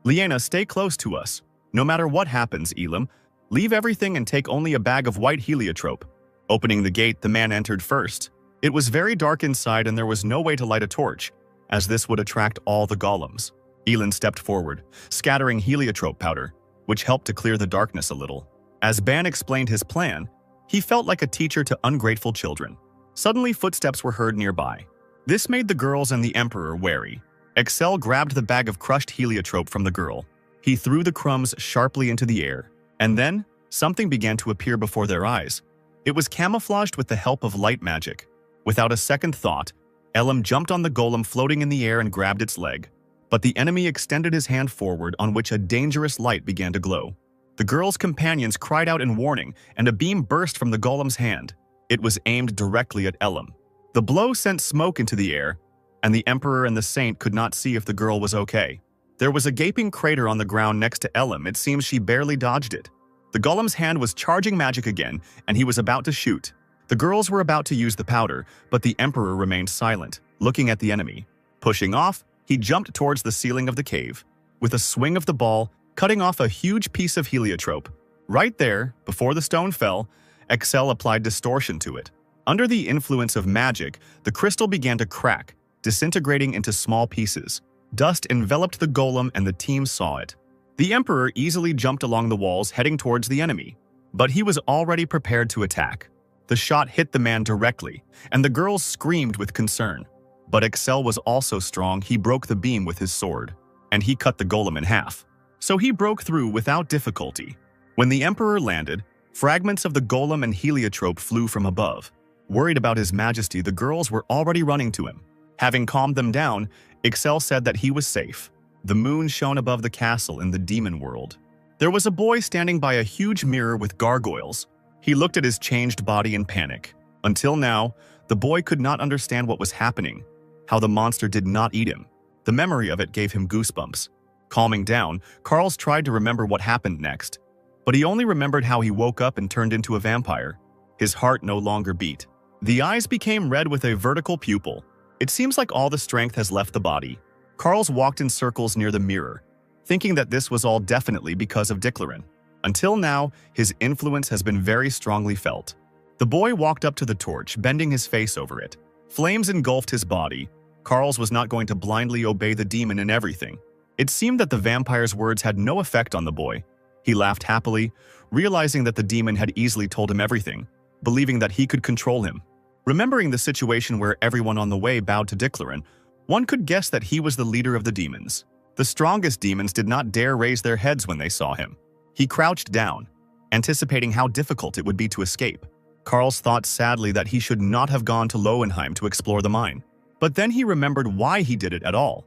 Liena, stay close to us. No matter what happens, Elam, leave everything and take only a bag of white heliotrope. Opening the gate, the man entered first. It was very dark inside and there was no way to light a torch, as this would attract all the golems. Elan stepped forward, scattering heliotrope powder, which helped to clear the darkness a little. As Ban explained his plan, he felt like a teacher to ungrateful children. Suddenly, footsteps were heard nearby. This made the girls and the Emperor wary. Excel grabbed the bag of crushed heliotrope from the girl. He threw the crumbs sharply into the air, and then something began to appear before their eyes. It was camouflaged with the help of light magic. Without a second thought, Elam jumped on the golem floating in the air and grabbed its leg. But the enemy extended his hand forward, on which a dangerous light began to glow. The girl's companions cried out in warning, and a beam burst from the golem's hand. It was aimed directly at Elam. The blow sent smoke into the air, and the Emperor and the Saint could not see if the girl was okay. There was a gaping crater on the ground next to Elam. It seems she barely dodged it. The golem's hand was charging magic again, and he was about to shoot. The girls were about to use the powder, but the Emperor remained silent, looking at the enemy. Pushing off, he jumped towards the ceiling of the cave. With a swing of the ball, cutting off a huge piece of heliotrope. Right there, before the stone fell, Excel applied distortion to it. Under the influence of magic, the crystal began to crack, disintegrating into small pieces. Dust enveloped the golem and the team saw it. The Emperor easily jumped along the walls heading towards the enemy, but he was already prepared to attack. The shot hit the man directly, and the girls screamed with concern. But Excel was also strong. He broke the beam with his sword, and he cut the golem in half. So he broke through without difficulty. When the Emperor landed, fragments of the golem and heliotrope flew from above. Worried about his majesty, the girls were already running to him. Having calmed them down, Excel said that he was safe. The moon shone above the castle in the demon world. There was a boy standing by a huge mirror with gargoyles. He looked at his changed body in panic. Until now, the boy could not understand what was happening, how the monster did not eat him. The memory of it gave him goosebumps. Calming down, Carls tried to remember what happened next, but he only remembered how he woke up and turned into a vampire. His heart no longer beat. The eyes became red with a vertical pupil. It seems like all the strength has left the body. Carls walked in circles near the mirror, thinking that this was all definitely because of Diclarin. Until now, his influence has been very strongly felt. The boy walked up to the torch, bending his face over it. Flames engulfed his body. Carls was not going to blindly obey the demon in everything. It seemed that the vampire's words had no effect on the boy. He laughed happily, realizing that the demon had easily told him everything, believing that he could control him. Remembering the situation where everyone on the way bowed to Diclarin, one could guess that he was the leader of the demons. The strongest demons did not dare raise their heads when they saw him. He crouched down, anticipating how difficult it would be to escape. Carls thought sadly that he should not have gone to Lowenheim to explore the mine. But then he remembered why he did it at all.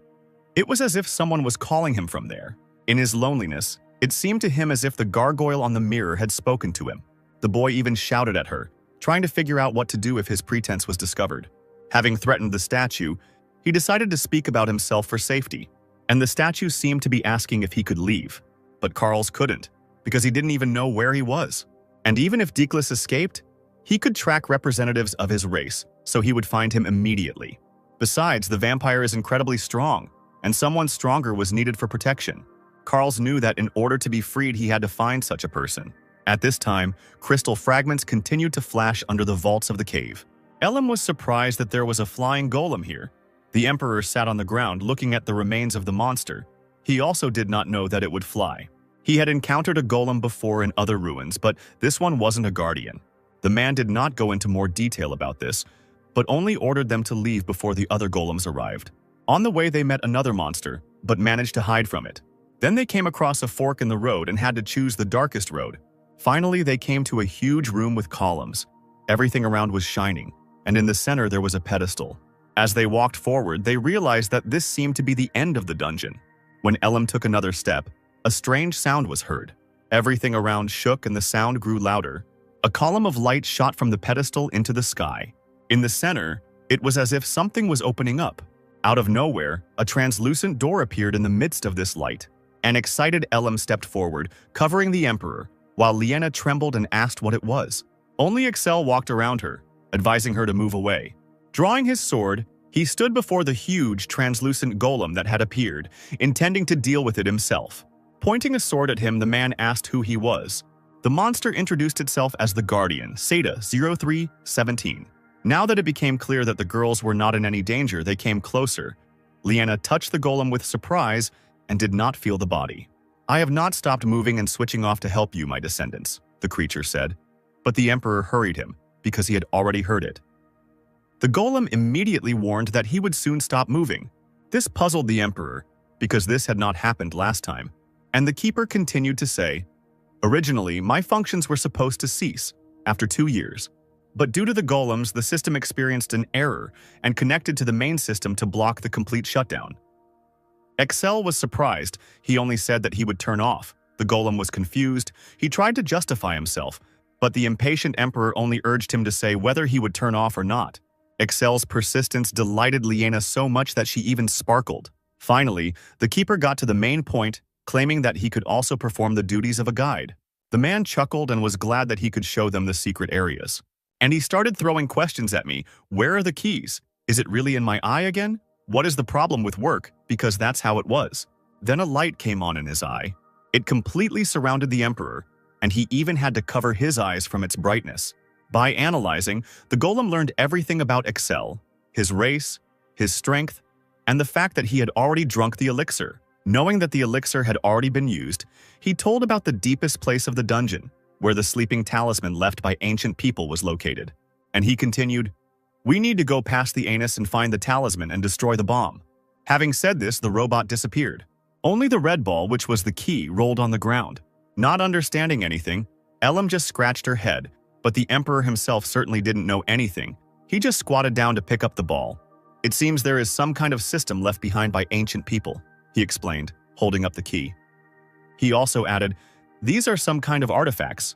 It was as if someone was calling him from there. In his loneliness, it seemed to him as if the gargoyle on the mirror had spoken to him. The boy even shouted at her, trying to figure out what to do if his pretense was discovered. Having threatened the statue, he decided to speak about himself for safety, and the statue seemed to be asking if he could leave. But Carls couldn't, because he didn't even know where he was. And even if Diclas escaped, he could track representatives of his race, so he would find him immediately. Besides, the vampire is incredibly strong, and someone stronger was needed for protection. Carls knew that in order to be freed, he had to find such a person. At this time, crystal fragments continued to flash under the vaults of the cave. Elam was surprised that there was a flying golem here. The Emperor sat on the ground looking at the remains of the monster. He also did not know that it would fly. He had encountered a golem before in other ruins, but this one wasn't a guardian. The man did not go into more detail about this, but only ordered them to leave before the other golems arrived. On the way, they met another monster, but managed to hide from it. Then they came across a fork in the road and had to choose the darkest road. Finally, they came to a huge room with columns. Everything around was shining, and in the center there was a pedestal. As they walked forward, they realized that this seemed to be the end of the dungeon. When Elam took another step, a strange sound was heard. Everything around shook and the sound grew louder. A column of light shot from the pedestal into the sky. In the center, it was as if something was opening up. Out of nowhere, a translucent door appeared in the midst of this light. An excited Elam stepped forward, covering the Emperor, while Liena trembled and asked what it was. Only Excel walked around her, advising her to move away. Drawing his sword, he stood before the huge, translucent golem that had appeared, intending to deal with it himself. Pointing a sword at him, the man asked who he was. The monster introduced itself as the Guardian, Seda-0317. Now that it became clear that the girls were not in any danger, they came closer. Liena touched the golem with surprise and did not feel the body. "I have not stopped moving and switching off to help you, my descendants," the creature said. But the Emperor hurried him, because he had already heard it. The golem immediately warned that he would soon stop moving. This puzzled the Emperor, because this had not happened last time. And the Keeper continued to say, "Originally, my functions were supposed to cease after 2 years. But due to the golems, the system experienced an error and connected to the main system to block the complete shutdown." Excel was surprised. He only said that he would turn off. The golem was confused. He tried to justify himself, but the impatient Emperor only urged him to say whether he would turn off or not. Excel's persistence delighted Liena so much that she even sparkled. Finally, the Keeper got to the main point, claiming that he could also perform the duties of a guide. The man chuckled and was glad that he could show them the secret areas. And he started throwing questions at me. "Where are the keys? Is it really in my eye again? What is the problem with work? Because that's how it was." Then a light came on in his eye. It completely surrounded the Emperor, and he even had to cover his eyes from its brightness. By analyzing, the golem learned everything about Excel, his race, his strength, and the fact that he had already drunk the elixir. Knowing that the elixir had already been used, he told about the deepest place of the dungeon, where the sleeping talisman left by ancient people was located. And he continued, "We need to go past the anus and find the talisman and destroy the bomb." Having said this, the robot disappeared. Only the red ball, which was the key, rolled on the ground. Not understanding anything, Elam just scratched her head, but the Emperor himself certainly didn't know anything. He just squatted down to pick up the ball. "It seems there is some kind of system left behind by ancient people," he explained, holding up the key. He also added, "These are some kind of artifacts."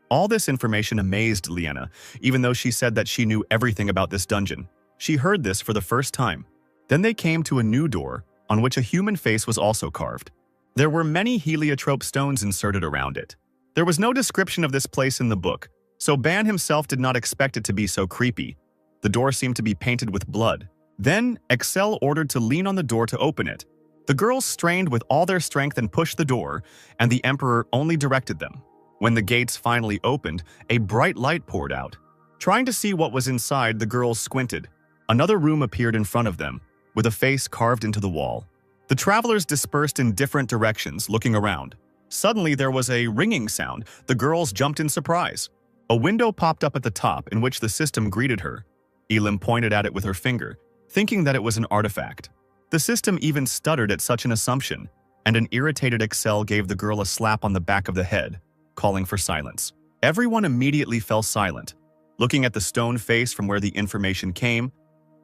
All this information amazed Liena, even though she said that she knew everything about this dungeon. She heard this for the first time. Then they came to a new door, on which a human face was also carved. There were many heliotrope stones inserted around it. There was no description of this place in the book, so Ban himself did not expect it to be so creepy. The door seemed to be painted with blood. Then, Excel ordered to lean on the door to open it. The girls strained with all their strength and pushed the door, and the Emperor only directed them. When the gates finally opened, a bright light poured out. Trying to see what was inside, the girls squinted. Another room appeared in front of them, with a face carved into the wall. The travelers dispersed in different directions, looking around. Suddenly, there was a ringing sound. The girls jumped in surprise. A window popped up at the top, in which the system greeted her. Elam pointed at it with her finger, thinking that it was an artifact. The system even stuttered at such an assumption, and an irritated Excel gave the girl a slap on the back of the head, calling for silence. Everyone immediately fell silent, looking at the stone face from where the information came.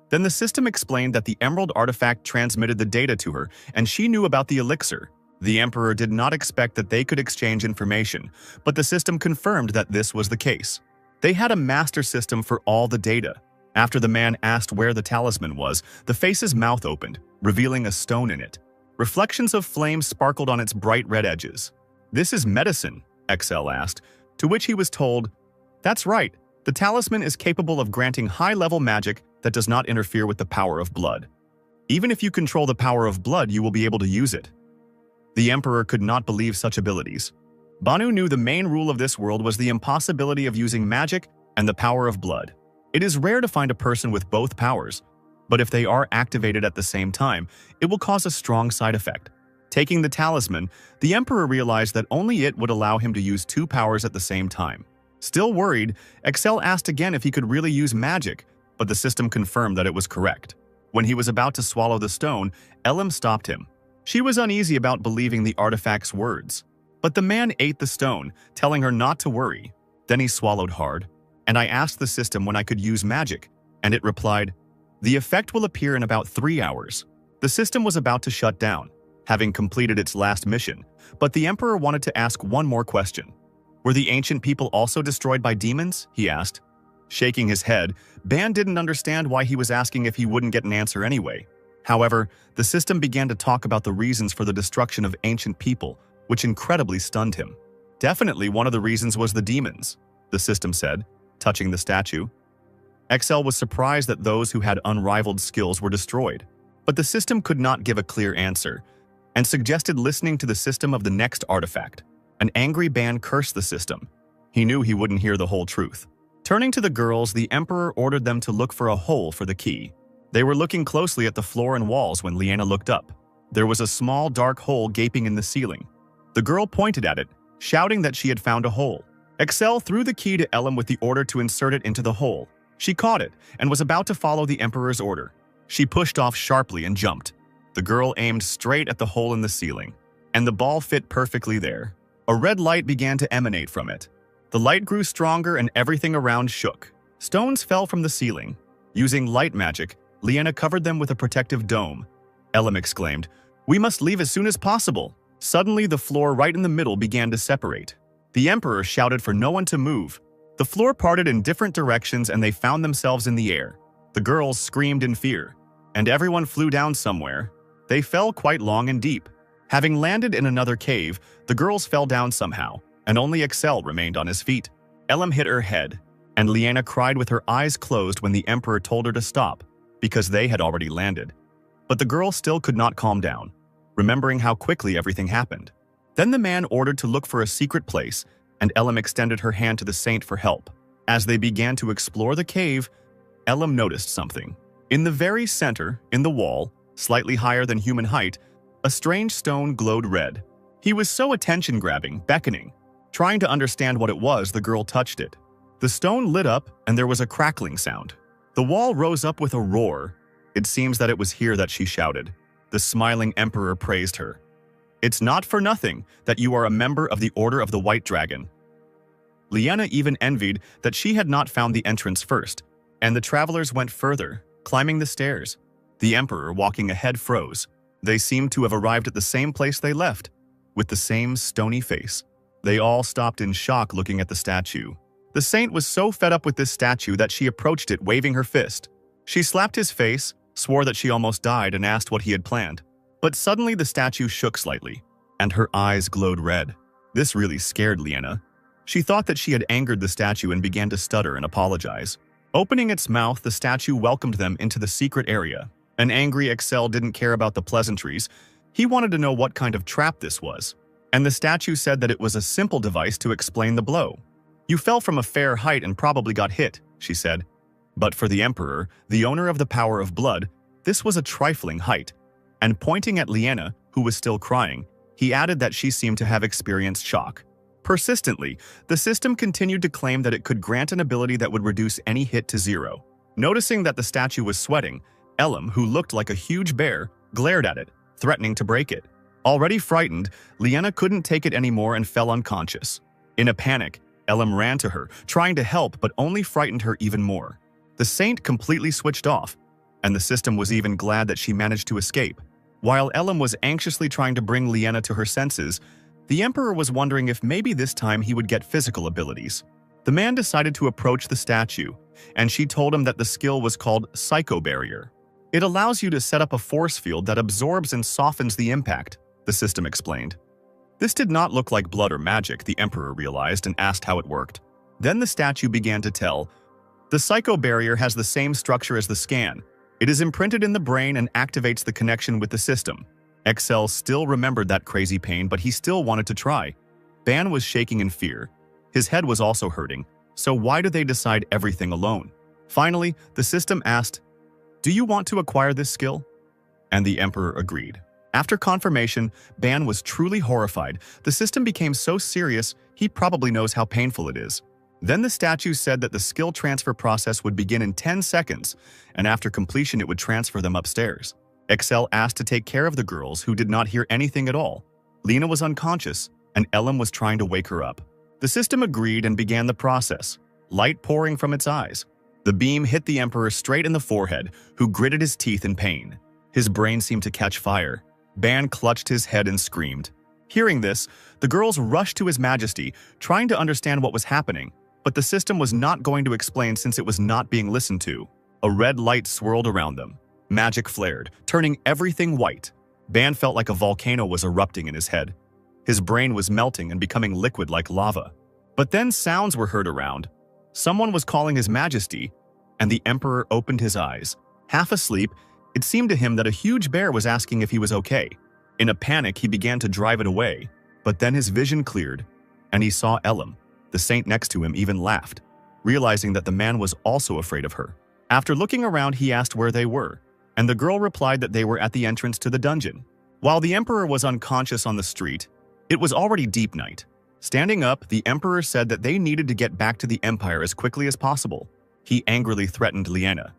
Then the system explained that the emerald artifact transmitted the data to her, and she knew about the elixir. The Emperor did not expect that they could exchange information, but the system confirmed that this was the case. They had a master system for all the data. After the man asked where the talisman was, the face's mouth opened, revealing a stone in it. Reflections of flame sparkled on its bright red edges. "This is medicine," Excel asked, to which he was told, "That's right, the talisman is capable of granting high-level magic that does not interfere with the power of blood. Even if you control the power of blood, you will be able to use it." The Emperor could not believe such abilities. Banu knew the main rule of this world was the impossibility of using magic and the power of blood. It is rare to find a person with both powers, but if they are activated at the same time, it will cause a strong side effect. Taking the talisman, the Emperor realized that only it would allow him to use 2 powers at the same time. Still worried, Excel asked again if he could really use magic, but the system confirmed that it was correct. When he was about to swallow the stone, Elam stopped him. She was uneasy about believing the artifact's words. But the man ate the stone, telling her not to worry. Then he swallowed hard, and I asked the system when I could use magic, and it replied, "The effect will appear in about 3 hours." The system was about to shut down, having completed its last mission, but the Emperor wanted to ask one more question. "Were the ancient people also destroyed by demons?" he asked. Shaking his head, Ban didn't understand why he was asking if he wouldn't get an answer anyway. However, the system began to talk about the reasons for the destruction of ancient people, which incredibly stunned him. "Definitely one of the reasons was the demons," the system said, touching the statue. XL was surprised that those who had unrivaled skills were destroyed, but the system could not give a clear answer, and suggested listening to the system of the next artifact. An angry Ban cursed the system. He knew he wouldn't hear the whole truth. Turning to the girls, the Emperor ordered them to look for a hole for the key. They were looking closely at the floor and walls when Liana looked up. There was a small dark hole gaping in the ceiling. The girl pointed at it, shouting that she had found a hole. Excel threw the key to Ellum with the order to insert it into the hole. She caught it and was about to follow the Emperor's order. She pushed off sharply and jumped. The girl aimed straight at the hole in the ceiling, and the ball fit perfectly there. A red light began to emanate from it. The light grew stronger and everything around shook. Stones fell from the ceiling. Using light magic, Liana covered them with a protective dome. Ellum exclaimed, "We must leave as soon as possible." Suddenly, the floor right in the middle began to separate. The Emperor shouted for no one to move. The floor parted in different directions and they found themselves in the air. The girls screamed in fear, and everyone flew down somewhere. They fell quite long and deep. Having landed in another cave, the girls fell down somehow, and only Excel remained on his feet. Ellum hit her head, and Liana cried with her eyes closed when the Emperor told her to stop, because they had already landed. But the girl still could not calm down, remembering how quickly everything happened. Then the man ordered to look for a secret place, and Ellum extended her hand to the saint for help. As they began to explore the cave, Ellum noticed something. In the very center, in the wall, slightly higher than human height, a strange stone glowed red. He was so attention-grabbing, beckoning. Trying to understand what it was, the girl touched it. The stone lit up, and there was a crackling sound. The wall rose up with a roar. It seems that it was here that she shouted. The smiling Emperor praised her. "It's not for nothing that you are a member of the Order of the White Dragon." Liana even envied that she had not found the entrance first, and the travelers went further, climbing the stairs. The Emperor, walking ahead, froze. They seemed to have arrived at the same place they left, with the same stony face. They all stopped in shock looking at the statue. The saint was so fed up with this statue that she approached it waving her fist. She slapped his face, swore that she almost died, and asked what he had planned. But suddenly the statue shook slightly, and her eyes glowed red. This really scared Liana. She thought that she had angered the statue and began to stutter and apologize. Opening its mouth, the statue welcomed them into the secret area. An angry Excel didn't care about the pleasantries. He wanted to know what kind of trap this was. And the statue said that it was a simple device to explain the blow. "You fell from a fair height and probably got hit," she said. But for the Emperor, the owner of the power of blood, this was a trifling height. And pointing at Liana, who was still crying, he added that she seemed to have experienced shock. Persistently, the system continued to claim that it could grant an ability that would reduce any hit to 0. Noticing that the statue was sweating, Ellum, who looked like a huge bear, glared at it, threatening to break it. Already frightened, Liana couldn't take it anymore and fell unconscious. In a panic, Ellum ran to her, trying to help but only frightened her even more. The saint completely switched off, and the system was even glad that she managed to escape. While Ellum was anxiously trying to bring Liana to her senses, the Emperor was wondering if maybe this time he would get physical abilities. The man decided to approach the statue, and she told him that the skill was called Psycho Barrier. "It allows you to set up a force field that absorbs and softens the impact," the system explained. This did not look like blood or magic, the Emperor realized, and asked how it worked. Then the statue began to tell, "The Psycho Barrier has the same structure as the scan. It is imprinted in the brain and activates the connection with the system." Excel still remembered that crazy pain, but he still wanted to try. Ban was shaking in fear. His head was also hurting, so why do they decide everything alone? Finally, the system asked, "Do you want to acquire this skill?" And the Emperor agreed. After confirmation, Ban was truly horrified. The system became so serious, he probably knows how painful it is. Then the statue said that the skill transfer process would begin in 10 seconds, and after completion it would transfer them upstairs. Excel asked to take care of the girls, who did not hear anything at all. Lena was unconscious, and Elam was trying to wake her up. The system agreed and began the process, light pouring from its eyes. The beam hit the Emperor straight in the forehead, who gritted his teeth in pain. His brain seemed to catch fire. Ban clutched his head and screamed. Hearing this, the girls rushed to His Majesty, trying to understand what was happening, but the system was not going to explain since it was not being listened to. A red light swirled around them. Magic flared, turning everything white. Ban felt like a volcano was erupting in his head. His brain was melting and becoming liquid like lava. But then sounds were heard around. Someone was calling His Majesty, and the Emperor opened his eyes. Half asleep, it seemed to him that a huge bear was asking if he was okay. In a panic, he began to drive it away, but then his vision cleared, and he saw Elam. The saint next to him even laughed, realizing that the man was also afraid of her. After looking around, he asked where they were, and the girl replied that they were at the entrance to the dungeon. While the Emperor was unconscious on the street, it was already deep night. Standing up, the Emperor said that they needed to get back to the Empire as quickly as possible. He angrily threatened Liana.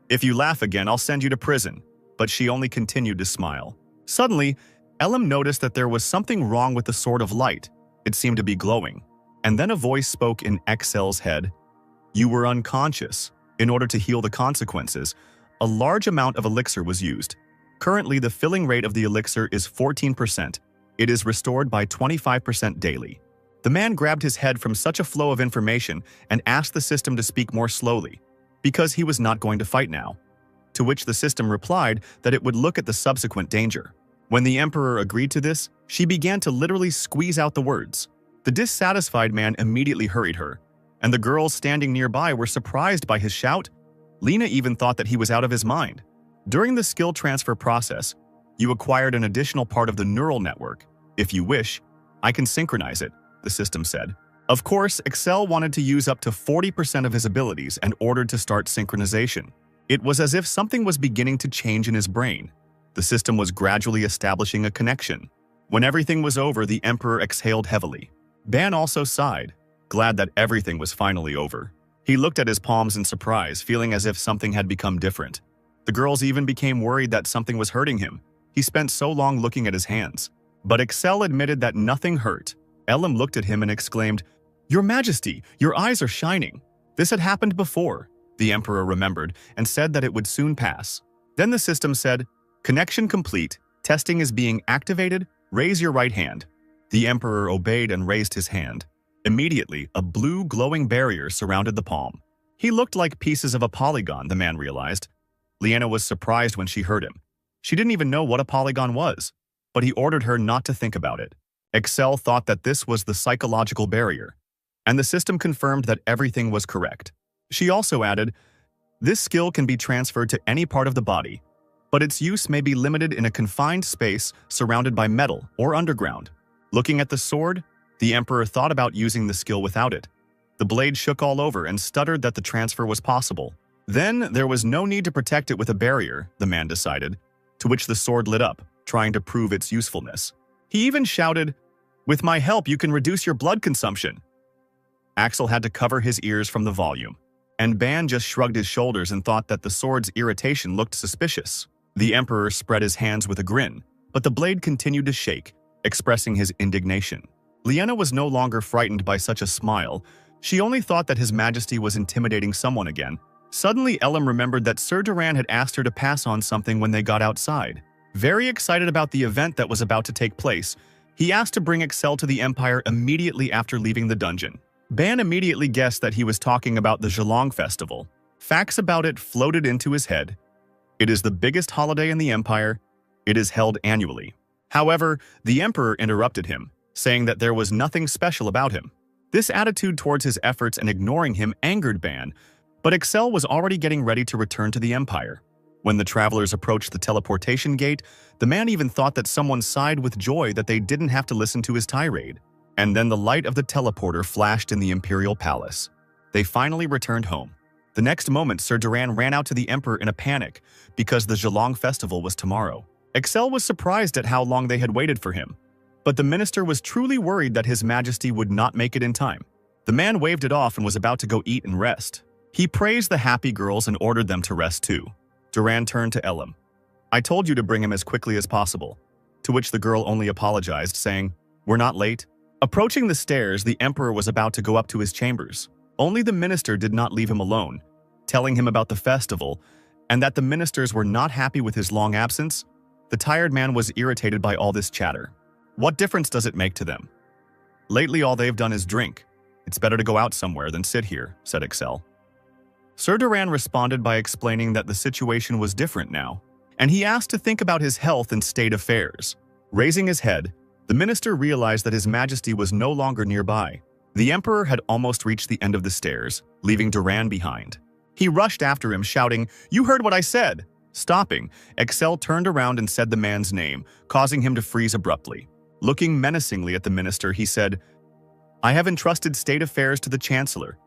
"If you laugh again, I'll send you to prison." But she only continued to smile. Suddenly, Elam noticed that there was something wrong with the Sword of Light. It seemed to be glowing. And then a voice spoke in Excel's head. "You were unconscious. In order to heal the consequences, a large amount of elixir was used. Currently, the filling rate of the elixir is 14%. It is restored by 25% daily." The man grabbed his head from such a flow of information and asked the system to speak more slowly, because he was not going to fight now. To which the system replied that it would look at the subsequent danger. When the Emperor agreed to this, she began to literally squeeze out the words. The dissatisfied man immediately hurried her, and the girls standing nearby were surprised by his shout. Lena even thought that he was out of his mind. During the skill transfer process, you acquired an additional part of the neural network. If you wish, I can synchronize it, the system said. Of course, Excel wanted to use up to 40% of his abilities and ordered to start synchronization. It was as if something was beginning to change in his brain. The system was gradually establishing a connection. When everything was over, the Emperor exhaled heavily. Ban also sighed, glad that everything was finally over. He looked at his palms in surprise, feeling as if something had become different. The girls even became worried that something was hurting him. He spent so long looking at his hands. But Excel admitted that nothing hurt. Elam looked at him and exclaimed, "Your Majesty, your eyes are shining." This had happened before, the Emperor remembered, and said that it would soon pass. Then the system said, "Connection complete. Testing is being activated. Raise your right hand." The Emperor obeyed and raised his hand. Immediately, a blue glowing barrier surrounded the palm. He looked like pieces of a polygon, the man realized. Liana was surprised when she heard him. She didn't even know what a polygon was, but he ordered her not to think about it. Excel thought that this was the psychological barrier, and the system confirmed that everything was correct. She also added, "This skill can be transferred to any part of the body, but its use may be limited in a confined space surrounded by metal or underground." Looking at the sword, the Emperor thought about using the skill without it. The blade shook all over and stuttered that the transfer was possible. Then there was no need to protect it with a barrier, the man decided, to which the sword lit up, trying to prove its usefulness. He even shouted, "With my help, you can reduce your blood consumption." Axel had to cover his ears from the volume, and Ban just shrugged his shoulders and thought that the sword's irritation looked suspicious. The Emperor spread his hands with a grin, but the blade continued to shake, expressing his indignation. Liana was no longer frightened by such a smile. She only thought that His Majesty was intimidating someone again. Suddenly, Elam remembered that Sir Duran had asked her to pass on something when they got outside. Very excited about the event that was about to take place, he asked to bring Excel to the Empire immediately after leaving the dungeon. Ban immediately guessed that he was talking about the Zhelong Festival. Facts about it floated into his head. It is the biggest holiday in the Empire. It is held annually. However, the Emperor interrupted him, saying that there was nothing special about him. This attitude towards his efforts and ignoring him angered Ban, but Excel was already getting ready to return to the Empire. When the travelers approached the teleportation gate, the man even thought that someone sighed with joy that they didn't have to listen to his tirade. And then the light of the teleporter flashed in the Imperial Palace. They finally returned home. The next moment, Sir Duran ran out to the Emperor in a panic because the Zhelong Festival was tomorrow. Excel was surprised at how long they had waited for him, but the minister was truly worried that His Majesty would not make it in time. The man waved it off and was about to go eat and rest. He praised the happy girls and ordered them to rest too. Duran turned to Elam. "I told you to bring him as quickly as possible," to which the girl only apologized, saying, We're not late. Approaching the stairs, the emperor was about to go up to his chambers. Only the minister did not leave him alone, telling him about the festival and that the ministers were not happy with his long absence. The tired man was irritated by all this chatter. What difference does it make to them? Lately, all they've done is drink. It's better to go out somewhere than sit here, said Excel. Sir Duran responded by explaining that the situation was different now, and he asked to think about his health and state affairs. Raising his head, the minister realized that His Majesty was no longer nearby. The emperor had almost reached the end of the stairs, leaving Duran behind. He rushed after him, shouting, "You heard what I said!" Stopping, Excel turned around and said the man's name, causing him to freeze abruptly. Looking menacingly at the minister, he said, "I have entrusted state affairs to the chancellor.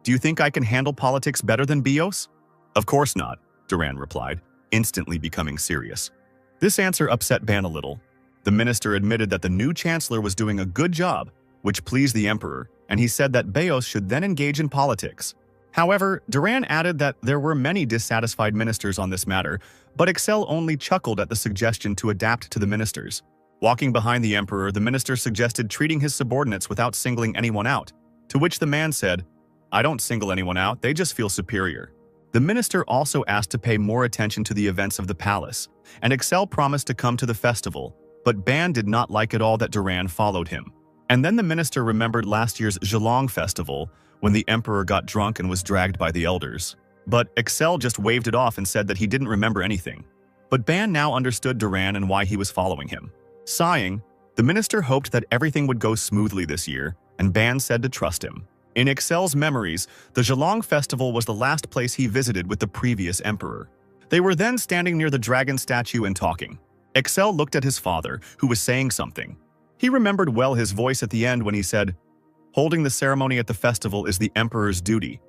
Do you think I can handle politics better than Bios?" "Of course not," Duran replied, instantly becoming serious. This answer upset Ban a little. The minister admitted that the new chancellor was doing a good job, which pleased the emperor, and he said that Bios should then engage in politics. However, Duran added that there were many dissatisfied ministers on this matter, but Excel only chuckled at the suggestion to adapt to the ministers. Walking behind the emperor, the minister suggested treating his subordinates without singling anyone out, to which the man said, "I don't single anyone out, they just feel superior." The minister also asked to pay more attention to the events of the palace, and Excel promised to come to the festival, but Ban did not like at all that Duran followed him. And then the minister remembered last year's Zhelong festival, when the emperor got drunk and was dragged by the elders. But Excel just waved it off and said that he didn't remember anything. But Ban now understood Duran and why he was following him. Sighing, the minister hoped that everything would go smoothly this year, and Ban said to trust him. In Excel's memories, the Zhelong festival was the last place he visited with the previous emperor. They were then standing near the dragon statue and talking. Excel looked at his father, who was saying something. He remembered well his voice at the end when he said, "Holding the ceremony at the festival is the emperor's duty.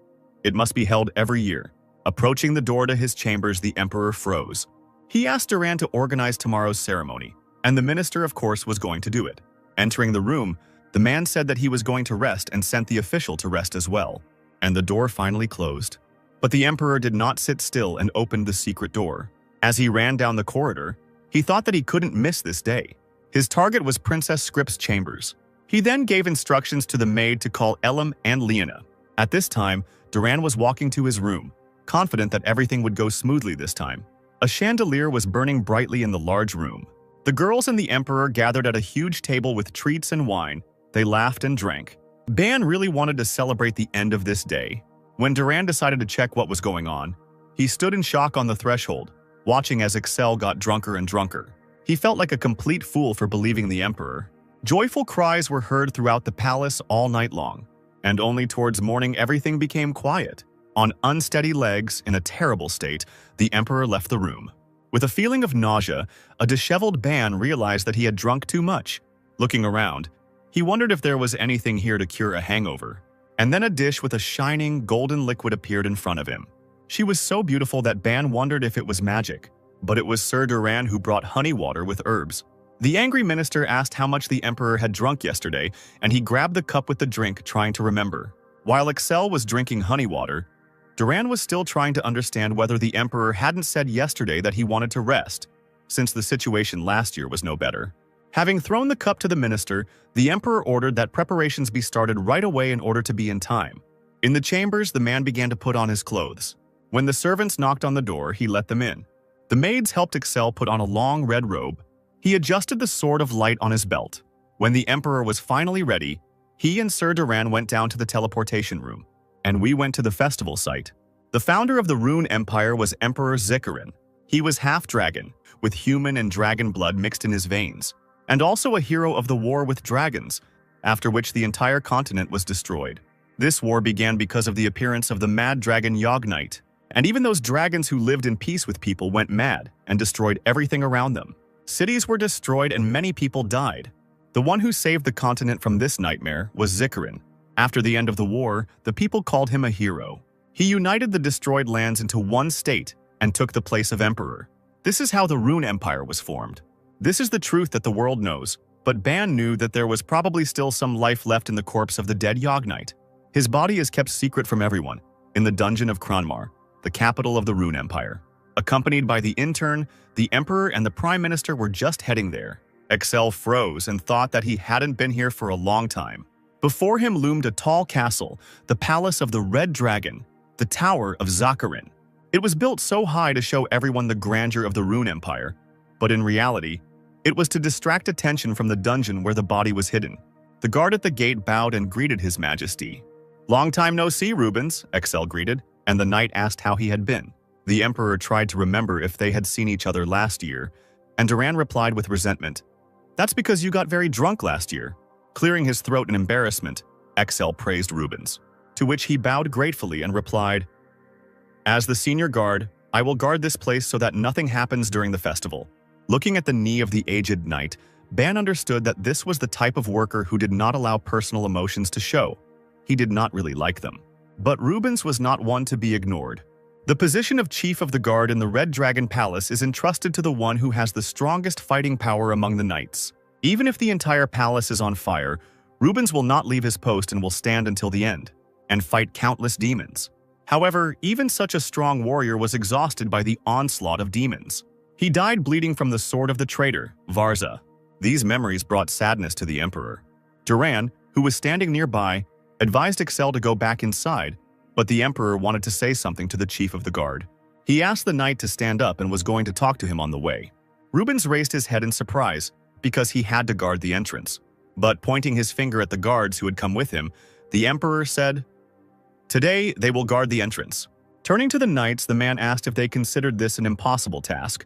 It must be held every year." Approaching the door to his chambers, the emperor froze. He asked Duran to organize tomorrow's ceremony, and the minister, of course, was going to do it. Entering the room, the man said that he was going to rest and sent the official to rest as well, and the door finally closed. But the emperor did not sit still and opened the secret door. As he ran down the corridor, he thought that he couldn't miss this day. His target was Princess Scrip's chambers. He then gave instructions to the maid to call Elam and Liana. At this time, Duran was walking to his room, confident that everything would go smoothly this time. A chandelier was burning brightly in the large room. The girls and the emperor gathered at a huge table with treats and wine. They laughed and drank. Ban really wanted to celebrate the end of this day. When Duran decided to check what was going on, he stood in shock on the threshold, watching as Excel got drunker and drunker. He felt like a complete fool for believing the emperor. Joyful cries were heard throughout the palace all night long, and only towards morning everything became quiet. On unsteady legs, in a terrible state, the emperor left the room. With a feeling of nausea, a disheveled Ban realized that he had drunk too much. Looking around, he wondered if there was anything here to cure a hangover. And then a dish with a shining, golden liquid appeared in front of him. She was so beautiful that Ban wondered if it was magic, but it was Sir Duran who brought honey water with herbs. The angry minister asked how much the emperor had drunk yesterday, and he grabbed the cup with the drink, trying to remember. While Excel was drinking honey water, Duran was still trying to understand whether the emperor hadn't said yesterday that he wanted to rest, since the situation last year was no better. Having thrown the cup to the minister, the emperor ordered that preparations be started right away in order to be in time. In the chambers, the man began to put on his clothes. When the servants knocked on the door, he let them in. The maids helped Excel put on a long red robe. He adjusted the sword of light on his belt. When the emperor was finally ready, he and Sir Duran went down to the teleportation room, and we went to the festival site. The founder of the Rune Empire was Emperor Zikarin. He was half-dragon, with human and dragon blood mixed in his veins, and also a hero of the war with dragons, after which the entire continent was destroyed. This war began because of the appearance of the mad dragon Yogg-Knight, and even those dragons who lived in peace with people went mad and destroyed everything around them. Cities were destroyed and many people died. The one who saved the continent from this nightmare was Zikarin. After the end of the war, the people called him a hero. He united the destroyed lands into one state and took the place of emperor. This is how the Rune Empire was formed. This is the truth that the world knows, but Ban knew that there was probably still some life left in the corpse of the dead Yogg-Knight. His body is kept secret from everyone, in the dungeon of Kranmar, the capital of the Rune Empire. Accompanied by the intern, the emperor and the prime minister were just heading there. Excel froze and thought that he hadn't been here for a long time. Before him loomed a tall castle, the palace of the Red Dragon, the Tower of Zakarin. It was built so high to show everyone the grandeur of the Rune Empire, but in reality, it was to distract attention from the dungeon where the body was hidden. The guard at the gate bowed and greeted His Majesty. "Long time no see, Rubens," Excel greeted, and the knight asked how he had been. The emperor tried to remember if they had seen each other last year, and Duran replied with resentment, "That's because you got very drunk last year." Clearing his throat in embarrassment, Excel praised Rubens, to which he bowed gratefully and replied, "As the senior guard, I will guard this place so that nothing happens during the festival." Looking at the knee of the aged knight, Ban understood that this was the type of worker who did not allow personal emotions to show. He did not really like them. But Rubens was not one to be ignored. The position of chief of the guard in the Red Dragon Palace is entrusted to the one who has the strongest fighting power among the knights. Even if the entire palace is on fire, Rubens will not leave his post and will stand until the end, and fight countless demons. However, even such a strong warrior was exhausted by the onslaught of demons. He died bleeding from the sword of the traitor, Varza. These memories brought sadness to the emperor. Duran, who was standing nearby, advised Excel to go back inside, but the emperor wanted to say something to the chief of the guard. He asked the knight to stand up and was going to talk to him on the way. Rubens raised his head in surprise, because he had to guard the entrance. But pointing his finger at the guards who had come with him, the emperor said, "Today they will guard the entrance." Turning to the knights, the man asked if they considered this an impossible task.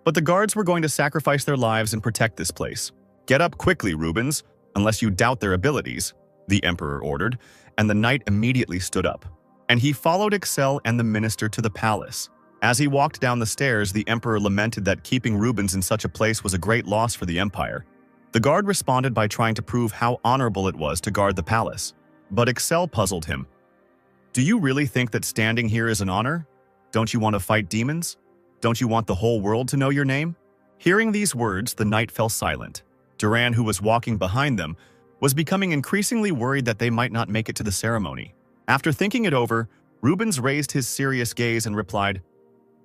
But the guards were going to sacrifice their lives and protect this place. "Get up quickly, Rubens, unless you doubt their abilities," the emperor ordered, and the knight immediately stood up. And he followed Excel and the minister to the palace. As he walked down the stairs, the emperor lamented that keeping Rubens in such a place was a great loss for the empire. The guard responded by trying to prove how honorable it was to guard the palace. But Excel puzzled him. "Do you really think that standing here is an honor? Don't you want to fight demons? Don't you want the whole world to know your name?" Hearing these words, the knight fell silent. Duran, who was walking behind them, was becoming increasingly worried that they might not make it to the ceremony. After thinking it over, Rubens raised his serious gaze and replied,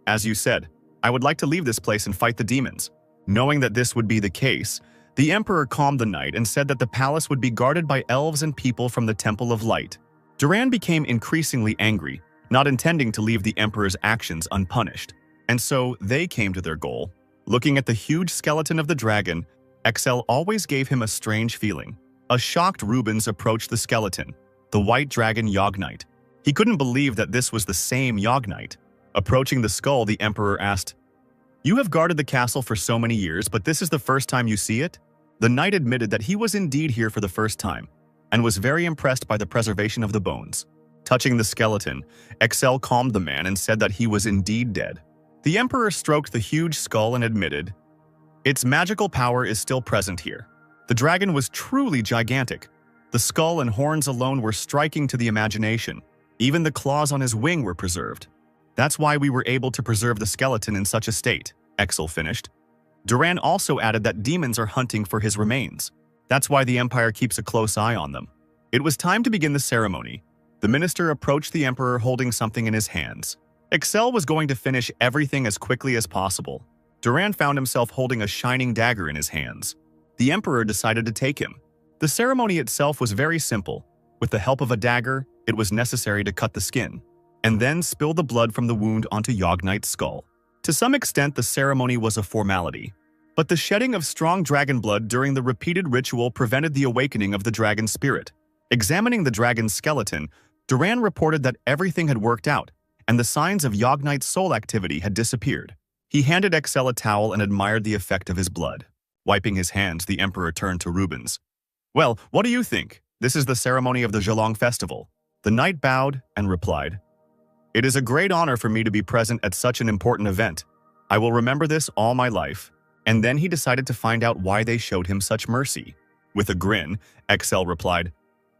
"As you said, I would like to leave this place and fight the demons." Knowing that this would be the case, the emperor calmed the knight and said that the palace would be guarded by elves and people from the Temple of Light. Duran became increasingly angry, not intending to leave the emperor's actions unpunished. And so they came to their goal. Looking at the huge skeleton of the dragon, Excel always gave him a strange feeling. A shocked Rubens approached the skeleton, the white dragon Yogg-Knight. He couldn't believe that this was the same Yogg-Knight. Approaching the skull, the emperor asked, "You have guarded the castle for so many years, but this is the first time you see it?" The knight admitted that he was indeed here for the first time, and was very impressed by the preservation of the bones. Touching the skeleton, Excel calmed the man and said that he was indeed dead. The emperor stroked the huge skull and admitted, "Its magical power is still present here." The dragon was truly gigantic. The skull and horns alone were striking to the imagination. Even the claws on his wing were preserved. "That's why we were able to preserve the skeleton in such a state," Excel finished. Duran also added that demons are hunting for his remains. That's why the empire keeps a close eye on them. It was time to begin the ceremony. The minister approached the emperor holding something in his hands. Excel was going to finish everything as quickly as possible. Duran found himself holding a shining dagger in his hands. The emperor decided to take him. The ceremony itself was very simple. With the help of a dagger, it was necessary to cut the skin, and then spill the blood from the wound onto Yogg-Knight's skull. To some extent, the ceremony was a formality, but the shedding of strong dragon blood during the repeated ritual prevented the awakening of the dragon spirit. Examining the dragon's skeleton, Duran reported that everything had worked out, and the signs of Yogg-Knight's soul activity had disappeared. He handed Excel a towel and admired the effect of his blood. Wiping his hands, the emperor turned to Rubens. "Well, what do you think? This is the ceremony of the Zhelong festival." The knight bowed and replied, "It is a great honor for me to be present at such an important event. I will remember this all my life." And then he decided to find out why they showed him such mercy. With a grin, Excel replied,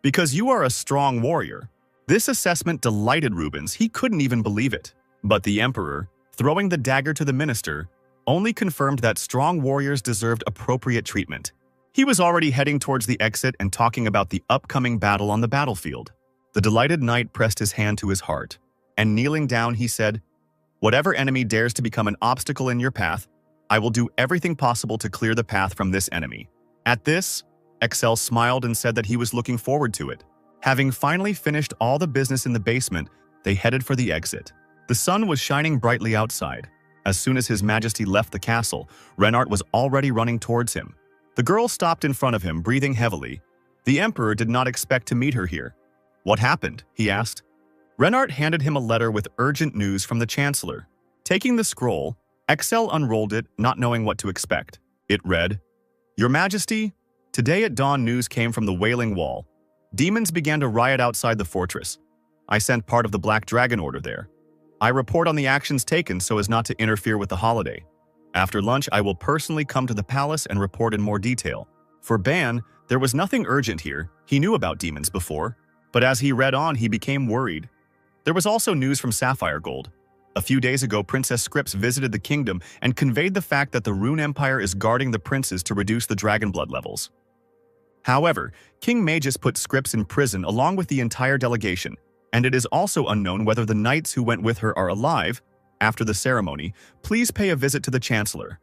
"Because you are a strong warrior." This assessment delighted Rubens. He couldn't even believe it. But the emperor, throwing the dagger to the minister, only confirmed that strong warriors deserved appropriate treatment. He was already heading towards the exit and talking about the upcoming battle on the battlefield. The delighted knight pressed his hand to his heart, and kneeling down he said, "Whatever enemy dares to become an obstacle in your path, I will do everything possible to clear the path from this enemy. At this, Excel smiled and said that he was looking forward to it. Having finally finished all the business in the basement, they headed for the exit. The sun was shining brightly outside. As soon as His Majesty left the castle, Renard was already running towards him. The girl stopped in front of him, breathing heavily. The Emperor did not expect to meet her here. "What happened?" he asked. Renard handed him a letter with urgent news from the Chancellor. Taking the scroll, Excel unrolled it, not knowing what to expect. It read, "Your Majesty, today at dawn news came from the Wailing Wall. Demons began to riot outside the fortress. I sent part of the Black Dragon Order there. I report on the actions taken so as not to interfere with the holiday. After lunch, I will personally come to the palace and report in more detail." For Ban, there was nothing urgent here. He knew about demons before. But as he read on, he became worried. There was also news from Sapphire Gold. A few days ago, Princess Scripps visited the kingdom and conveyed the fact that the Rune Empire is guarding the princes to reduce the dragon blood levels. However, King Magus put Scripps in prison along with the entire delegation, and it is also unknown whether the knights who went with her are alive. After the ceremony, please pay a visit to the Chancellor.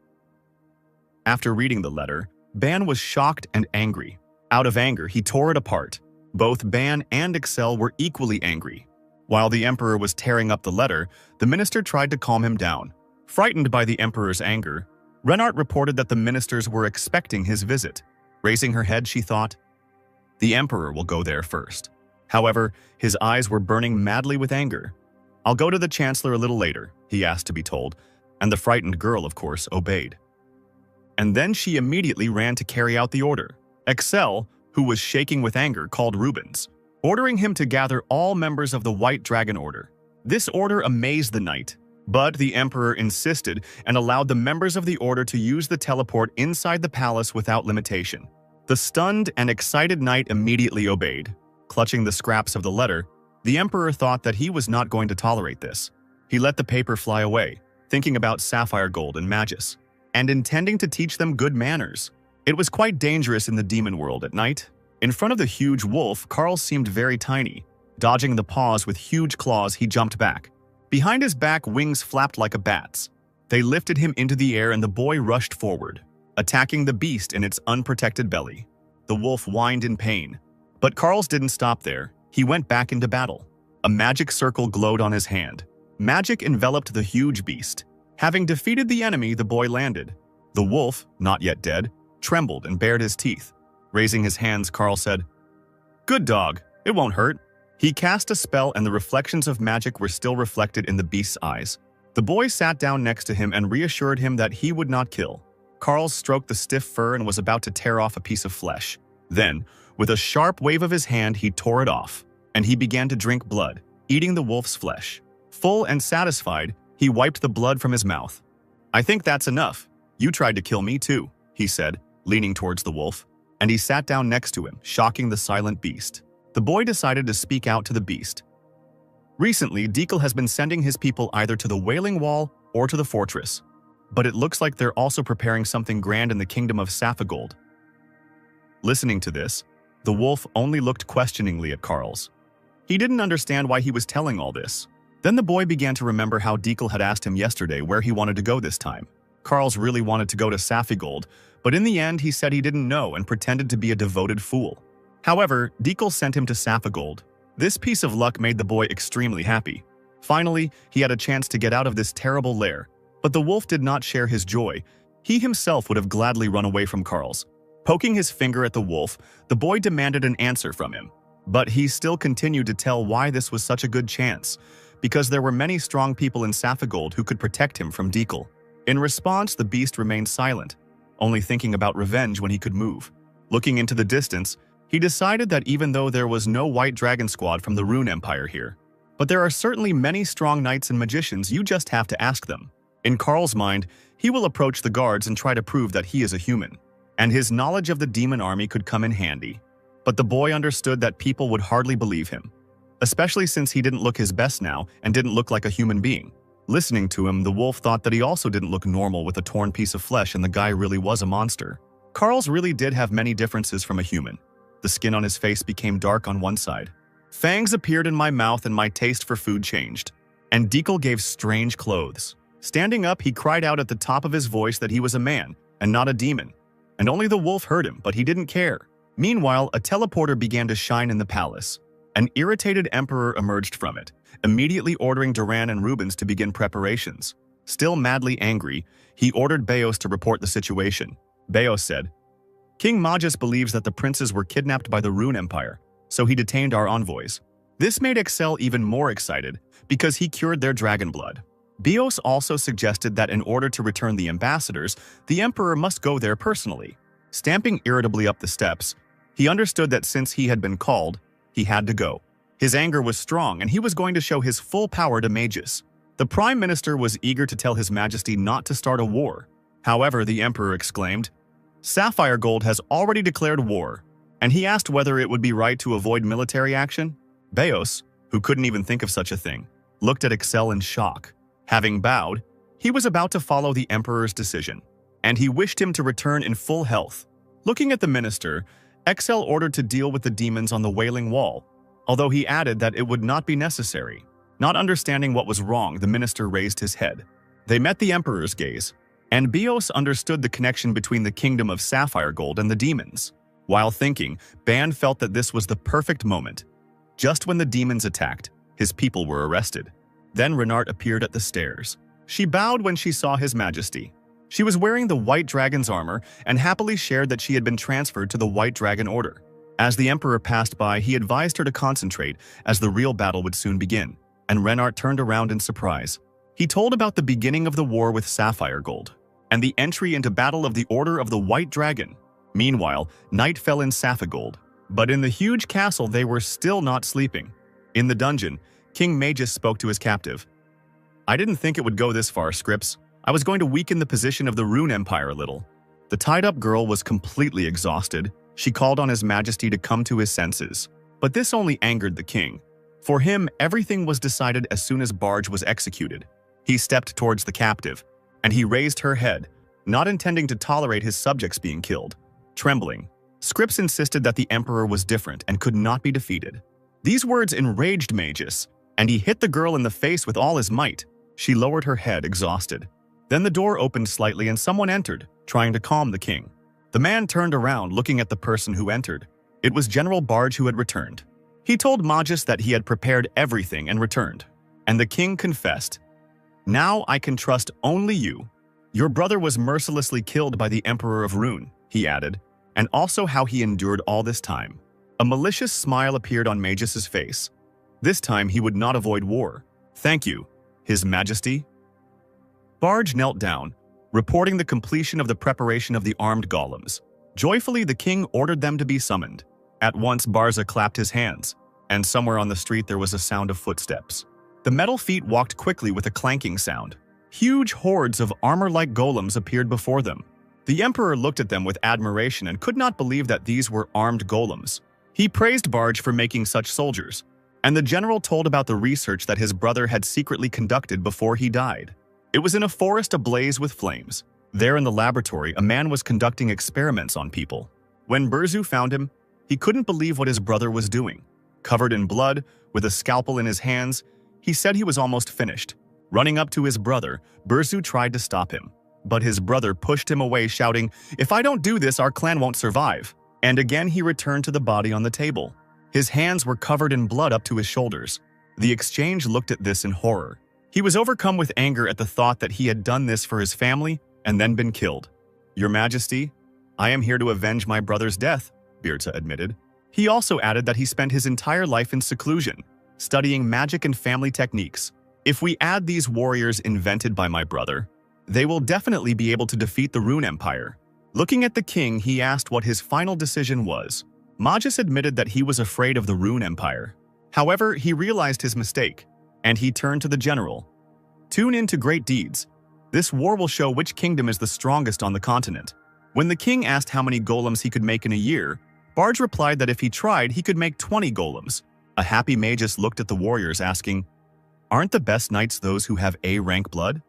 After reading the letter, Ban was shocked and angry. Out of anger, he tore it apart. Both Ban and Excel were equally angry. While the Emperor was tearing up the letter, the minister tried to calm him down. Frightened by the Emperor's anger, Renard reported that the ministers were expecting his visit. Raising her head, she thought, "The Emperor will go there first." However, his eyes were burning madly with anger. "I'll go to the Chancellor a little later," he asked to be told, and the frightened girl, of course, obeyed. And then she immediately ran to carry out the order. Excel, who was shaking with anger, called Rubens, ordering him to gather all members of the White Dragon Order. This order amazed the knight, but the Emperor insisted and allowed the members of the order to use the teleport inside the palace without limitation. The stunned and excited knight immediately obeyed. Clutching the scraps of the letter, the Emperor thought that he was not going to tolerate this. He let the paper fly away, thinking about Sapphire Gold and Magus, and intending to teach them good manners. It was quite dangerous in the demon world at night. In front of the huge wolf, Carl seemed very tiny. Dodging the paws with huge claws, he jumped back. Behind his back, wings flapped like a bat's. They lifted him into the air and the boy rushed forward, attacking the beast in its unprotected belly. The wolf whined in pain. But Carl's didn't stop there. He went back into battle. A magic circle glowed on his hand. Magic enveloped the huge beast. Having defeated the enemy, the boy landed. The wolf, not yet dead, trembled and bared his teeth. Raising his hands, Carl said, "Good dog, it won't hurt." He cast a spell and the reflections of magic were still reflected in the beast's eyes. The boy sat down next to him and reassured him that he would not kill. Carl stroked the stiff fur and was about to tear off a piece of flesh. Then, with a sharp wave of his hand, he tore it off, and he began to drink blood, eating the wolf's flesh. Full and satisfied, he wiped the blood from his mouth. "I think that's enough. You tried to kill me too," he said, leaning towards the wolf. And he sat down next to him, shocking the silent beast. The boy decided to speak out to the beast. Recently, Dekel has been sending his people either to the Wailing Wall or to the fortress. But it looks like they're also preparing something grand in the kingdom of Saphigold. Listening to this, the wolf only looked questioningly at Carl's. He didn't understand why he was telling all this. Then the boy began to remember how Dekel had asked him yesterday where he wanted to go this time. Carl's really wanted to go to Saphigold, but in the end he said he didn't know and pretended to be a devoted fool. However, Dekel sent him to Saphigold. This piece of luck made the boy extremely happy. Finally, he had a chance to get out of this terrible lair, but the wolf did not share his joy. He himself would have gladly run away from Carl's. Poking his finger at the wolf, the boy demanded an answer from him. But he still continued to tell why this was such a good chance, because there were many strong people in Saphigold who could protect him from Dekel. In response, the beast remained silent, only thinking about revenge when he could move. Looking into the distance, he decided that even though there was no White Dragon Squad from the Rune Empire here, but there are certainly many strong knights and magicians, you just have to ask them. In Carl's mind, he will approach the guards and try to prove that he is a human, and his knowledge of the demon army could come in handy. But the boy understood that people would hardly believe him, especially since he didn't look his best now and didn't look like a human being. Listening to him, the wolf thought that he also didn't look normal with a torn piece of flesh and the guy really was a monster. Carl's really did have many differences from a human. The skin on his face became dark on one side. Fangs appeared in my mouth and my taste for food changed. And Dekel gave strange clothes. Standing up, he cried out at the top of his voice that he was a man and not a demon, and only the wolf heard him, but he didn't care. Meanwhile, a teleporter began to shine in the palace. An irritated emperor emerged from it, immediately ordering Duran and Rubens to begin preparations. Still madly angry, he ordered Beos to report the situation. Beos said, "King Magus believes that the princes were kidnapped by the Rune Empire, so he detained our envoys." This made Excel even more excited because he cured their dragon blood. Beos also suggested that in order to return the ambassadors, the emperor must go there personally. Stamping irritably up the steps, he understood that since he had been called, he had to go. His anger was strong and he was going to show his full power to Magus. The Prime Minister was eager to tell His Majesty not to start a war. However, the Emperor exclaimed, "Sapphire Gold has already declared war," and he asked whether it would be right to avoid military action. Beos, who couldn't even think of such a thing, looked at Excel in shock. Having bowed, he was about to follow the Emperor's decision, and he wished him to return in full health. Looking at the minister, Excel ordered to deal with the demons on the Wailing Wall, although he added that it would not be necessary. Not understanding what was wrong, the minister raised his head. They met the Emperor's gaze, and Beos understood the connection between the kingdom of Sapphire Gold and the demons. While thinking, Ban felt that this was the perfect moment. Just when the demons attacked, his people were arrested. Then Renard appeared at the stairs. She bowed when she saw His Majesty. She was wearing the White Dragon's armor and happily shared that she had been transferred to the White Dragon Order. As the Emperor passed by, he advised her to concentrate as the real battle would soon begin, and Renard turned around in surprise. He told about the beginning of the war with Sapphire Gold and the entry into battle of the Order of the White Dragon. Meanwhile, night fell in Saphigold, but in the huge castle they were still not sleeping. In the dungeon, King Magus spoke to his captive. "I didn't think it would go this far, Scripps. I was going to weaken the position of the Rune Empire a little." The tied-up girl was completely exhausted. She called on His Majesty to come to his senses. But this only angered the king. For him, everything was decided as soon as Barge was executed. He stepped towards the captive, and he raised her head, not intending to tolerate his subjects being killed. Trembling, Scripps insisted that the Emperor was different and could not be defeated. These words enraged Magus, and he hit the girl in the face with all his might. She lowered her head, exhausted. Then the door opened slightly and someone entered, trying to calm the king. The man turned around, looking at the person who entered. It was General Barge who had returned. He told Magus that he had prepared everything and returned. And the king confessed, "Now I can trust only you. Your brother was mercilessly killed by the Emperor of Rune," he added, "and also how he endured all this time." A malicious smile appeared on Magus's face. This time he would not avoid war. "Thank you, His Majesty." Barge knelt down, reporting the completion of the preparation of the armed golems. Joyfully, the king ordered them to be summoned. At once, Barza clapped his hands, and somewhere on the street there was a sound of footsteps. The metal feet walked quickly with a clanking sound. Huge hordes of armor-like golems appeared before them. The emperor looked at them with admiration and could not believe that these were armed golems. He praised Barge for making such soldiers, and the general told about the research that his brother had secretly conducted before he died. It was in a forest ablaze with flames. There in the laboratory, a man was conducting experiments on people. When Burzu found him, he couldn't believe what his brother was doing. Covered in blood, with a scalpel in his hands, he said he was almost finished. Running up to his brother, Burzu tried to stop him. But his brother pushed him away, shouting, "If I don't do this, our clan won't survive." And again he returned to the body on the table. His hands were covered in blood up to his shoulders. The exchange looked at this in horror. He was overcome with anger at the thought that he had done this for his family and then been killed. "Your Majesty, I am here to avenge my brother's death," Birza admitted. He also added that he spent his entire life in seclusion, studying magic and family techniques. "If we add these warriors invented by my brother, they will definitely be able to defeat the Rune Empire." Looking at the king, he asked what his final decision was. Magus admitted that he was afraid of the Rune Empire. However, he realized his mistake, and he turned to the general. "Tune in to great deeds. This war will show which kingdom is the strongest on the continent." When the king asked how many golems he could make in a year, Barge replied that if he tried, he could make 20 golems. A happy Magus looked at the warriors, asking, "Aren't the best knights those who have A-rank blood?"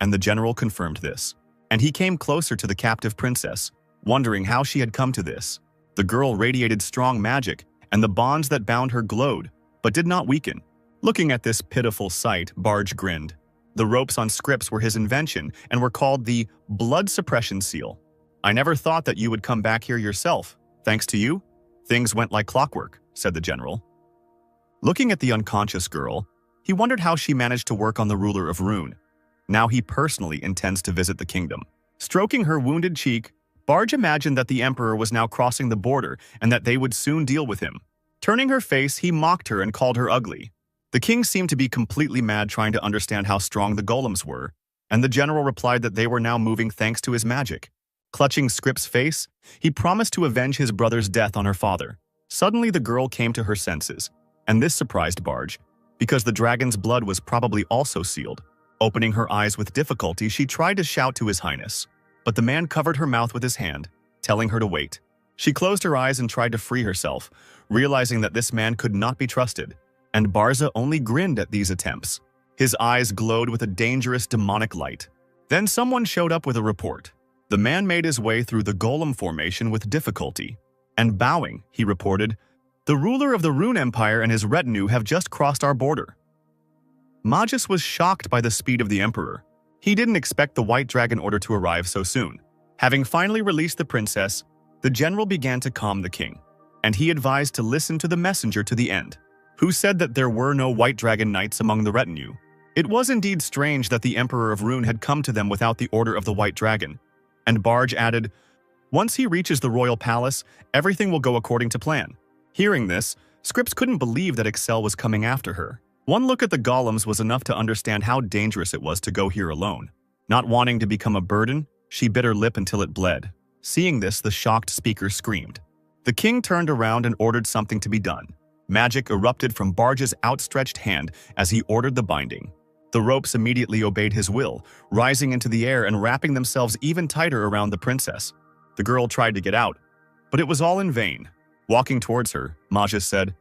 And the general confirmed this. And he came closer to the captive princess, wondering how she had come to this. The girl radiated strong magic, and the bonds that bound her glowed, but did not weaken. Looking at this pitiful sight, Barge grinned. The ropes on scripts were his invention and were called the blood suppression seal. "I never thought that you would come back here yourself. Thanks to you, things went like clockwork," said the general. Looking at the unconscious girl, he wondered how she managed to work on the ruler of Rune. Now he personally intends to visit the kingdom. Stroking her wounded cheek, Barge imagined that the emperor was now crossing the border and that they would soon deal with him. Turning her face, he mocked her and called her ugly. The king seemed to be completely mad, trying to understand how strong the golems were, and the general replied that they were now moving thanks to his magic. Clutching Scrip's face, he promised to avenge his brother's death on her father. Suddenly the girl came to her senses, and this surprised Barge, because the dragon's blood was probably also sealed. Opening her eyes with difficulty, she tried to shout to His Highness, but the man covered her mouth with his hand, telling her to wait. She closed her eyes and tried to free herself, realizing that this man could not be trusted, and Barza only grinned at these attempts. His eyes glowed with a dangerous demonic light. Then someone showed up with a report. The man made his way through the golem formation with difficulty, and bowing, he reported, "The ruler of the Rune Empire and his retinue have just crossed our border." Magus was shocked by the speed of the emperor. He didn't expect the White Dragon order to arrive so soon. Having finally released the princess, the general began to calm the king, and he advised to listen to the messenger to the end, who said that there were no White Dragon knights among the retinue. It was indeed strange that the Emperor of Rune had come to them without the order of the White Dragon, and Barge added, "Once he reaches the royal palace, everything will go according to plan." Hearing this, Scripps couldn't believe that Excel was coming after her. One look at the golems was enough to understand how dangerous it was to go here alone. Not wanting to become a burden, she bit her lip until it bled. Seeing this, the shocked speaker screamed. The king turned around and ordered something to be done. Magic erupted from Barge's outstretched hand as he ordered the binding. The ropes immediately obeyed his will, rising into the air and wrapping themselves even tighter around the princess. The girl tried to get out, but it was all in vain. Walking towards her, Magus said,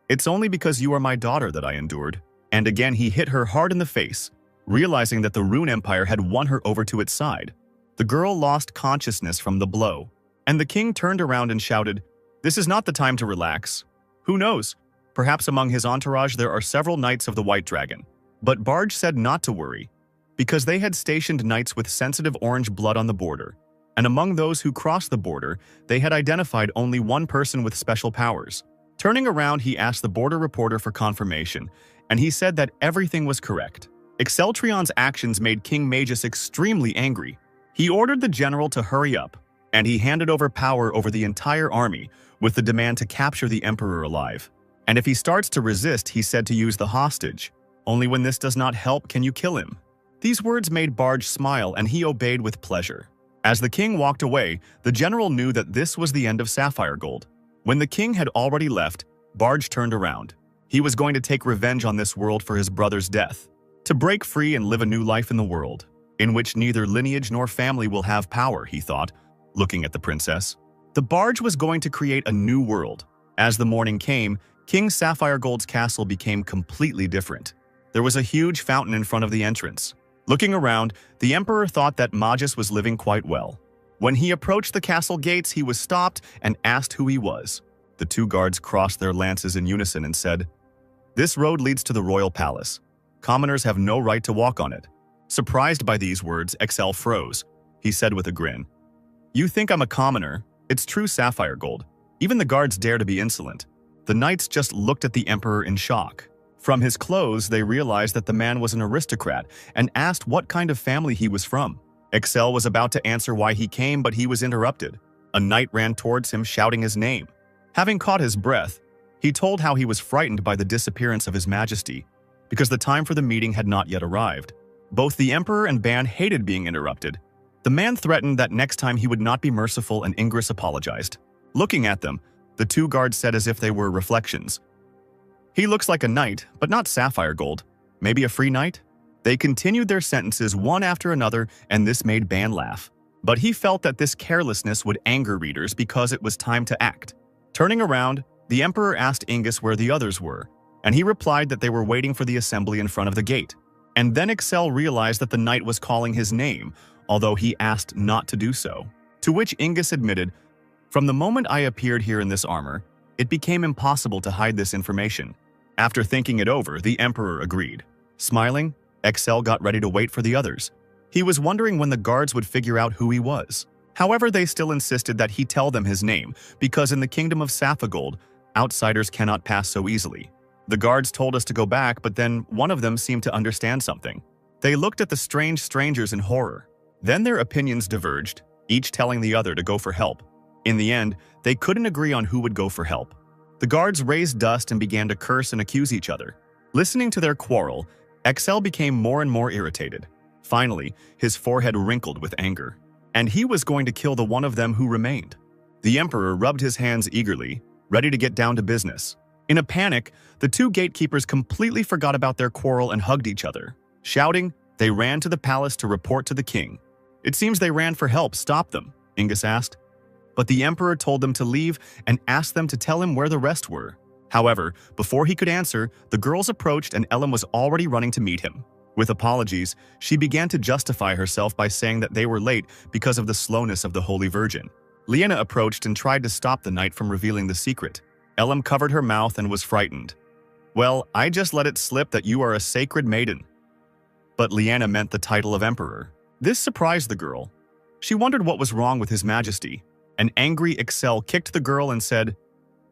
"It's only because you are my daughter that I endured." And again he hit her hard in the face, realizing that the Rune Empire had won her over to its side. The girl lost consciousness from the blow, and the king turned around and shouted, "This is not the time to relax. Who knows? Perhaps among his entourage there are several knights of the White Dragon." But Barge said not to worry, because they had stationed knights with sensitive orange blood on the border, and among those who crossed the border, they had identified only one person with special powers. Turning around, he asked the border reporter for confirmation, and he said that everything was correct. Exceltrion's actions made King Magus extremely angry. He ordered the general to hurry up, and he handed over power over the entire army with the demand to capture the emperor alive. And if he starts to resist, he said to use the hostage. Only when this does not help can you kill him. These words made Barge smile, and he obeyed with pleasure. As the king walked away, the general knew that this was the end of Sapphire Gold. When the king had already left, Barge turned around. He was going to take revenge on this world for his brother's death, to break free and live a new life in the world, in which neither lineage nor family will have power, he thought, looking at the princess. The Barge was going to create a new world. As the morning came, King Sapphire Gold's castle became completely different. There was a huge fountain in front of the entrance. Looking around, the emperor thought that Magus was living quite well. When he approached the castle gates, he was stopped and asked who he was. The two guards crossed their lances in unison and said, "This road leads to the royal palace. Commoners have no right to walk on it." Surprised by these words, Excel froze. He said with a grin, "You think I'm a commoner? It's true, Sapphire Gold. Even the guards dare to be insolent." The knights just looked at the emperor in shock. From his clothes, they realized that the man was an aristocrat and asked what kind of family he was from. Excel was about to answer why he came, but he was interrupted. A knight ran towards him, shouting his name. Having caught his breath, he told how he was frightened by the disappearance of His Majesty, because the time for the meeting had not yet arrived. Both the emperor and Ban hated being interrupted. The man threatened that next time he would not be merciful, and Ingress apologized. Looking at them, the two guards said as if they were reflections, "He looks like a knight, but not Sapphire Gold. Maybe a free knight?" They continued their sentences one after another, and this made Ban laugh. But he felt that this carelessness would anger readers because it was time to act. Turning around, the emperor asked Ingus where the others were, and he replied that they were waiting for the assembly in front of the gate. And then Excel realized that the knight was calling his name, although he asked not to do so. To which Ingus admitted, "From the moment I appeared here in this armor, it became impossible to hide this information." After thinking it over, the emperor agreed. Smiling, Excel got ready to wait for the others. He was wondering when the guards would figure out who he was. However, they still insisted that he tell them his name, because in the kingdom of Saphigold, outsiders cannot pass so easily. The guards told us to go back, but then one of them seemed to understand something. They looked at the strange strangers in horror. Then their opinions diverged, each telling the other to go for help. In the end, they couldn't agree on who would go for help. The guards raised dust and began to curse and accuse each other. Listening to their quarrel, Excel became more and more irritated. Finally, his forehead wrinkled with anger, and he was going to kill the one of them who remained. The Emperor rubbed his hands eagerly, ready to get down to business. In a panic, the two gatekeepers completely forgot about their quarrel and hugged each other. Shouting, they ran to the palace to report to the king. It seems they ran for help. Stop them, Ingus asked. But the Emperor told them to leave and asked them to tell him where the rest were. However, before he could answer, the girls approached and Ellen was already running to meet him. With apologies, she began to justify herself by saying that they were late because of the slowness of the Holy Virgin. Liena approached and tried to stop the knight from revealing the secret. Ellen covered her mouth and was frightened. Well, I just let it slip that you are a sacred maiden. But Liena meant the title of Emperor. This surprised the girl. She wondered what was wrong with His Majesty. An angry Excel kicked the girl and said,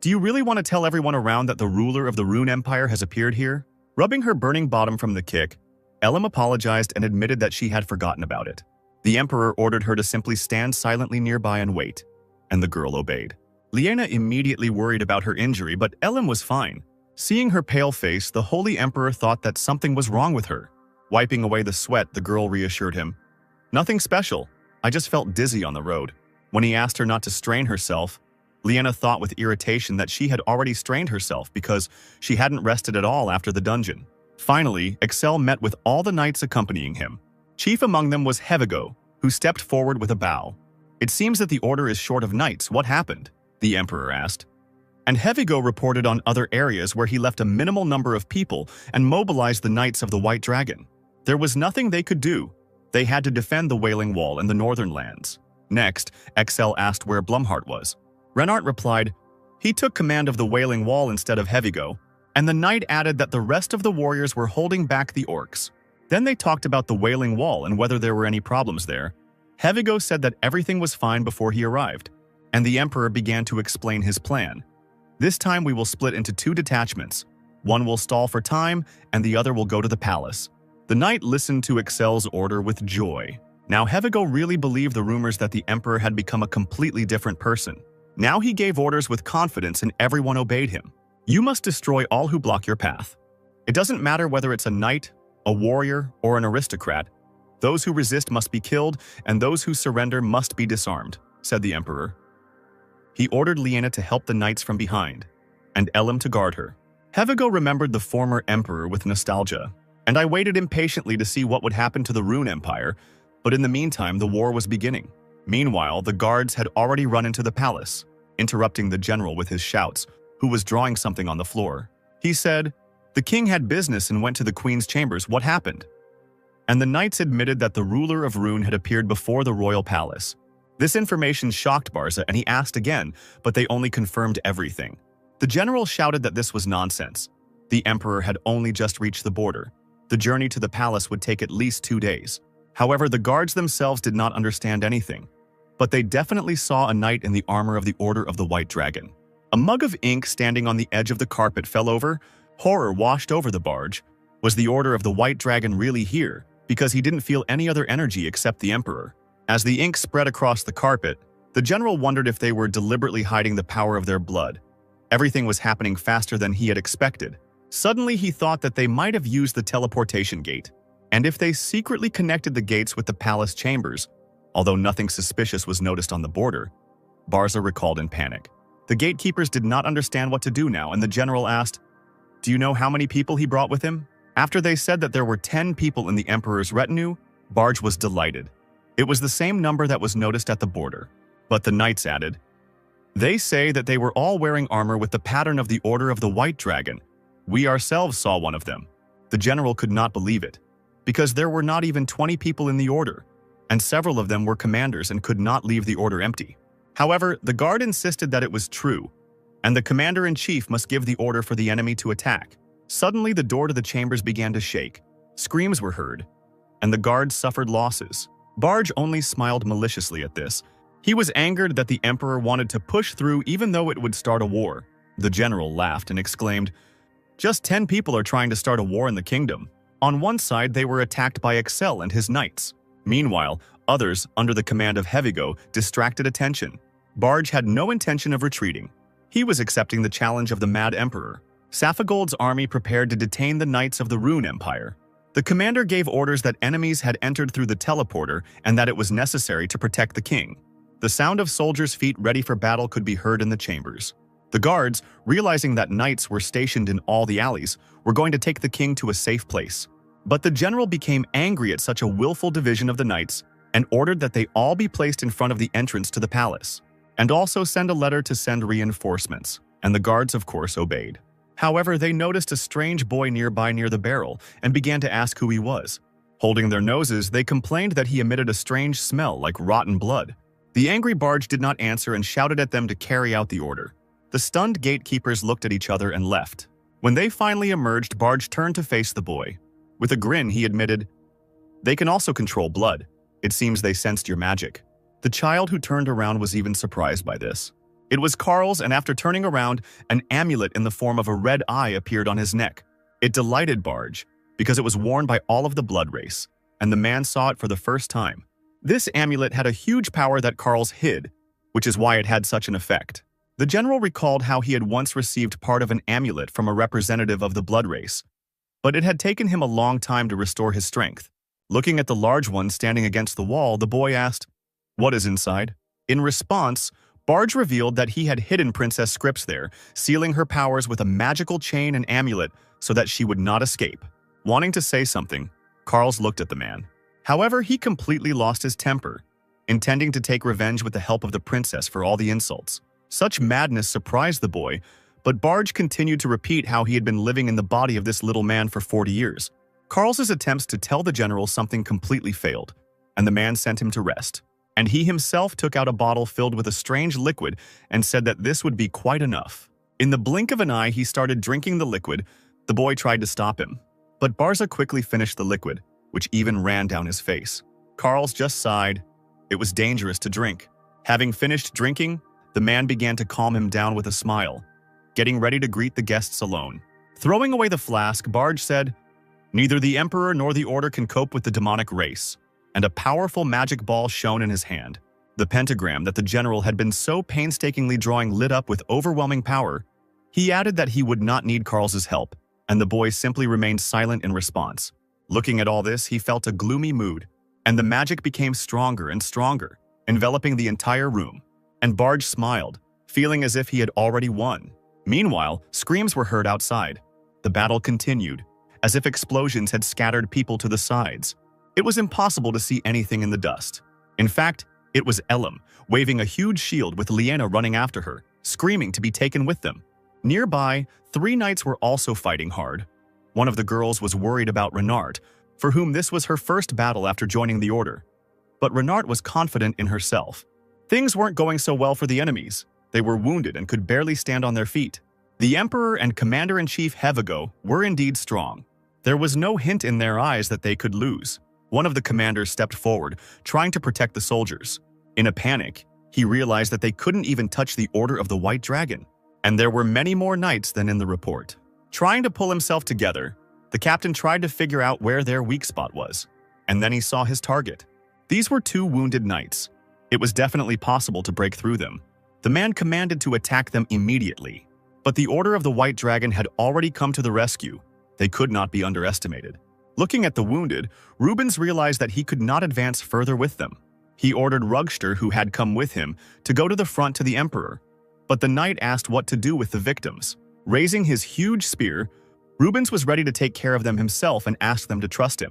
"Do you really want to tell everyone around that the ruler of the Rune Empire has appeared here?" Rubbing her burning bottom from the kick, Ellen apologized and admitted that she had forgotten about it. The Emperor ordered her to simply stand silently nearby and wait, and the girl obeyed. Liena immediately worried about her injury, but Ellen was fine. Seeing her pale face, the Holy Emperor thought that something was wrong with her. Wiping away the sweat, the girl reassured him. "Nothing special. I just felt dizzy on the road." When he asked her not to strain herself, Liena thought with irritation that she had already strained herself because she hadn't rested at all after the dungeon. Finally, Excel met with all the knights accompanying him. Chief among them was Hevigo, who stepped forward with a bow. "It seems that the order is short of knights. What happened?" the Emperor asked. And Hevigo reported on other areas where he left a minimal number of people and mobilized the Knights of the White Dragon. There was nothing they could do. They had to defend the Wailing Wall and the northern lands. Next, Excel asked where Blumhart was. Renart replied, "He took command of the Wailing Wall instead of Hevigo," and the knight added that the rest of the warriors were holding back the orcs. Then they talked about the Wailing Wall and whether there were any problems there. Hevigo said that everything was fine before he arrived, and the Emperor began to explain his plan. "This time we will split into two detachments. One will stall for time, and the other will go to the palace." The knight listened to Excel's order with joy. Now Hevigo really believed the rumors that the Emperor had become a completely different person. Now he gave orders with confidence and everyone obeyed him. "You must destroy all who block your path. It doesn't matter whether it's a knight, a warrior, or an aristocrat. Those who resist must be killed, and those who surrender must be disarmed," said the Emperor. He ordered Liena to help the knights from behind, and Elim to guard her. Hevigo remembered the former Emperor with nostalgia, and I waited impatiently to see what would happen to the Rune Empire, but in the meantime the war was beginning. Meanwhile, the guards had already run into the palace, interrupting the general with his shouts, who was drawing something on the floor. He said, "The king had business and went to the queen's chambers. What happened?" And the knights admitted that the ruler of Rune had appeared before the royal palace. This information shocked Barza and he asked again, but they only confirmed everything. The general shouted that this was nonsense. The emperor had only just reached the border. The journey to the palace would take at least 2 days. However, the guards themselves did not understand anything. But they definitely saw a knight in the armor of the Order of the White Dragon. A mug of ink standing on the edge of the carpet fell over. Horror washed over the barge. Was the Order of the White Dragon really here? Because he didn't feel any other energy except the emperor. As the ink spread across the carpet, the general wondered if they were deliberately hiding the power of their blood. Everything was happening faster than he had expected. Suddenly, he thought that they might have used the teleportation gate. And if they secretly connected the gates with the palace chambers, although nothing suspicious was noticed on the border, Barza recalled in panic. The gatekeepers did not understand what to do now, and the general asked, "Do you know how many people he brought with him?" After they said that there were 10 people in the emperor's retinue, Barge was delighted. It was the same number that was noticed at the border. But the knights added, "They say that they were all wearing armor with the pattern of the Order of the White Dragon. We ourselves saw one of them." The general could not believe it, because there were not even 20 people in the order, and several of them were commanders and could not leave the order empty. However, the guard insisted that it was true, and the commander-in-chief must give the order for the enemy to attack. Suddenly, the door to the chambers began to shake. Screams were heard, and the guards suffered losses. Barge only smiled maliciously at this. He was angered that the emperor wanted to push through even though it would start a war. The general laughed and exclaimed, "Just 10 people are trying to start a war in the kingdom." On one side, they were attacked by Excel and his knights. Meanwhile, others, under the command of Heavigo, distracted attention. Barge had no intention of retreating. He was accepting the challenge of the Mad Emperor. Saphigold's army prepared to detain the knights of the Rune Empire. The commander gave orders that enemies had entered through the teleporter and that it was necessary to protect the king. The sound of soldiers' feet ready for battle could be heard in the chambers. The guards, realizing that knights were stationed in all the alleys, were going to take the king to a safe place. But the general became angry at such a willful division of the knights and ordered that they all be placed in front of the entrance to the palace, and also send a letter to send reinforcements, and the guards of course obeyed. However, they noticed a strange boy nearby near the barrel and began to ask who he was. Holding their noses, they complained that he emitted a strange smell like rotten blood. The angry Barge did not answer and shouted at them to carry out the order. The stunned gatekeepers looked at each other and left. When they finally emerged, Barge turned to face the boy. With a grin, he admitted, "They can also control blood. It seems they sensed your magic." The child who turned around was even surprised by this. It was Carl's, and after turning around, an amulet in the form of a red eye appeared on his neck. It delighted Barge, because it was worn by all of the blood race, and the man saw it for the first time. This amulet had a huge power that Carl's hid, which is why it had such an effect. The general recalled how he had once received part of an amulet from a representative of the blood race, but it had taken him a long time to restore his strength. Looking at the large one standing against the wall, the boy asked, "What is inside?" In response, Barge revealed that he had hidden Princess Scripps there, sealing her powers with a magical chain and amulet so that she would not escape. Wanting to say something, Carls looked at the man. However, he completely lost his temper, intending to take revenge with the help of the princess for all the insults. Such madness surprised the boy, but Barge continued to repeat how he had been living in the body of this little man for 40 years. Carl's attempts to tell the general something completely failed, and the man sent him to rest. And he himself took out a bottle filled with a strange liquid and said that this would be quite enough. In the blink of an eye, he started drinking the liquid. The boy tried to stop him, but Barza quickly finished the liquid, which even ran down his face. Carls just sighed. It was dangerous to drink. Having finished drinking, the man began to calm him down with a smile, getting ready to greet the guests alone. Throwing away the flask, Barge said, "Neither the Emperor nor the Order can cope with the demonic race," and a powerful magic ball shone in his hand. The pentagram that the general had been so painstakingly drawing lit up with overwhelming power. He added that he would not need Carl's help, and the boy simply remained silent in response. Looking at all this, he felt a gloomy mood, and the magic became stronger and stronger, enveloping the entire room. And Barge smiled, feeling as if he had already won. Meanwhile, screams were heard outside. The battle continued, as if explosions had scattered people to the sides. It was impossible to see anything in the dust. In fact, it was Elam, waving a huge shield with Liena running after her, screaming to be taken with them. Nearby, 3 knights were also fighting hard. One of the girls was worried about Renard, for whom this was her first battle after joining the Order. But Renard was confident in herself. Things weren't going so well for the enemies. They were wounded and could barely stand on their feet. The Emperor and Commander-in-Chief Hevigo were indeed strong. There was no hint in their eyes that they could lose. One of the commanders stepped forward, trying to protect the soldiers. In a panic, he realized that they couldn't even touch the Order of the White Dragon, and there were many more knights than in the report. Trying to pull himself together, the captain tried to figure out where their weak spot was, and then he saw his target. These were 2 wounded knights. It was definitely possible to break through them. The man commanded to attack them immediately, but the Order of the White Dragon had already come to the rescue. They could not be underestimated. Looking at the wounded, Rubens realized that he could not advance further with them. He ordered Rugster, who had come with him, to go to the front to the Emperor, but the knight asked what to do with the victims. Raising his huge spear, Rubens was ready to take care of them himself and asked them to trust him.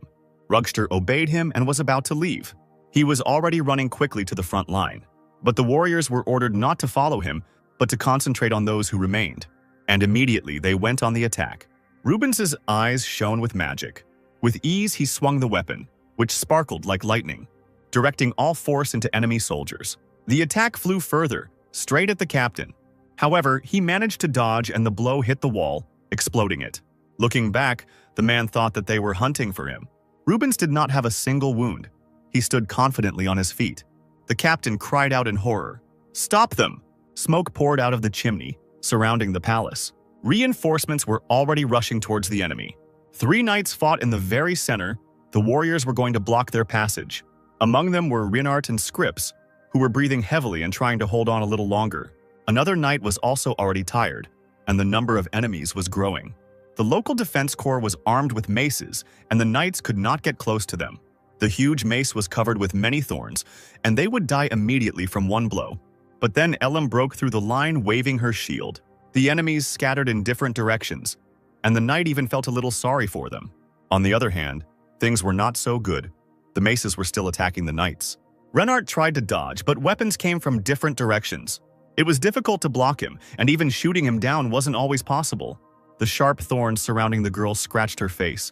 Rugster obeyed him and was about to leave. He was already running quickly to the front line, but the warriors were ordered not to follow him, but to concentrate on those who remained. And immediately they went on the attack. Rubens's eyes shone with magic. With ease, he swung the weapon, which sparkled like lightning, directing all force into enemy soldiers. The attack flew further, straight at the captain. However, he managed to dodge and the blow hit the wall, exploding it. Looking back, The man thought that they were hunting for him. Rubens did not have a single wound. He stood confidently on his feet. The captain cried out in horror. "Stop them!" Smoke poured out of the chimney, surrounding the palace. Reinforcements were already rushing towards the enemy. 3 knights fought in the very center. The warriors were going to block their passage. Among them were Renart and Scripps, who were breathing heavily and trying to hold on a little longer. Another knight was also already tired, and the number of enemies was growing. The local defense corps was armed with maces, and the knights could not get close to them. The huge mace was covered with many thorns, and they would die immediately from one blow. But then Elam broke through the line, waving her shield. The enemies scattered in different directions, and the knight even felt a little sorry for them. On the other hand, things were not so good. The maces were still attacking the knights. Renart tried to dodge, but weapons came from different directions. It was difficult to block him, and even shooting him down wasn't always possible. The sharp thorns surrounding the girl scratched her face.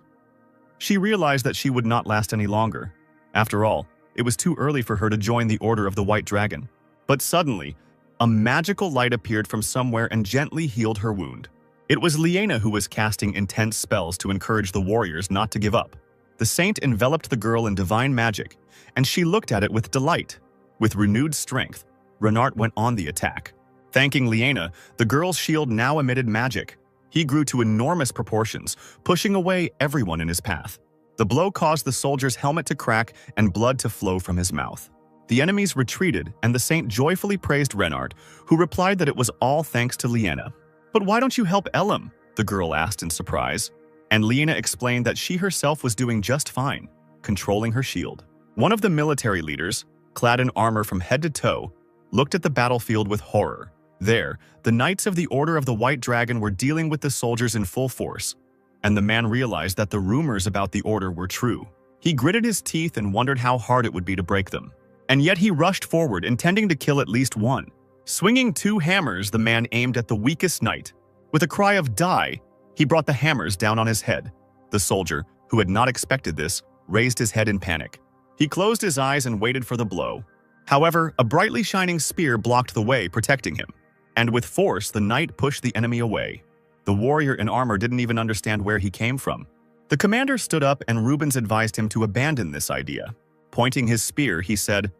She realized that she would not last any longer. After all, it was too early for her to join the Order of the White Dragon. But suddenly, a magical light appeared from somewhere and gently healed her wound. It was Liena who was casting intense spells to encourage the warriors not to give up. The saint enveloped the girl in divine magic, and she looked at it with delight. With renewed strength, Renart went on the attack. Thanking Liena, the girl's shield now emitted magic. He grew to enormous proportions, pushing away everyone in his path. The blow caused the soldier's helmet to crack and blood to flow from his mouth. The enemies retreated, and the saint joyfully praised Renart, who replied that it was all thanks to Liena. "But why don't you help Elam?" the girl asked in surprise. And Liena explained that she herself was doing just fine, controlling her shield. One of the military leaders, clad in armor from head to toe, looked at the battlefield with horror. There, the Knights of the Order of the White Dragon were dealing with the soldiers in full force, and the man realized that the rumors about the Order were true. He gritted his teeth and wondered how hard it would be to break them. And yet he rushed forward, intending to kill at least one. Swinging 2 hammers, the man aimed at the weakest knight. With a cry of "Die!" he brought the hammers down on his head. The soldier, who had not expected this, raised his head in panic. He closed his eyes and waited for the blow. However, a brightly shining spear blocked the way, protecting him. And with force, the knight pushed the enemy away. The warrior in armor didn't even understand where he came from. The commander stood up, and Rubens advised him to abandon this idea. Pointing his spear, he said,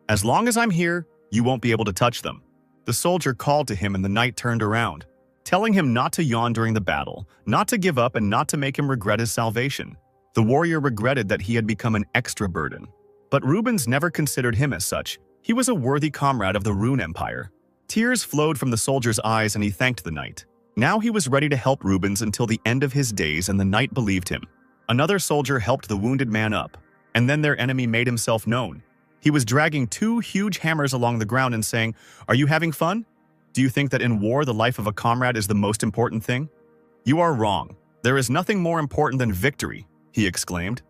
"As long as I'm here, you won't be able to touch them." The soldier called to him, and the knight turned around, telling him not to yawn during the battle, not to give up, and not to make him regret his salvation. The warrior regretted that he had become an extra burden. But Rubens never considered him as such. He was a worthy comrade of the Rune Empire. Tears flowed from the soldier's eyes, and he thanked the knight. Now he was ready to help Rubens until the end of his days, and the knight believed him. Another soldier helped the wounded man up, and then their enemy made himself known. He was dragging 2 huge hammers along the ground and saying, "Are you having fun? Do you think that in war the life of a comrade is the most important thing? You are wrong. There is nothing more important than victory," he exclaimed.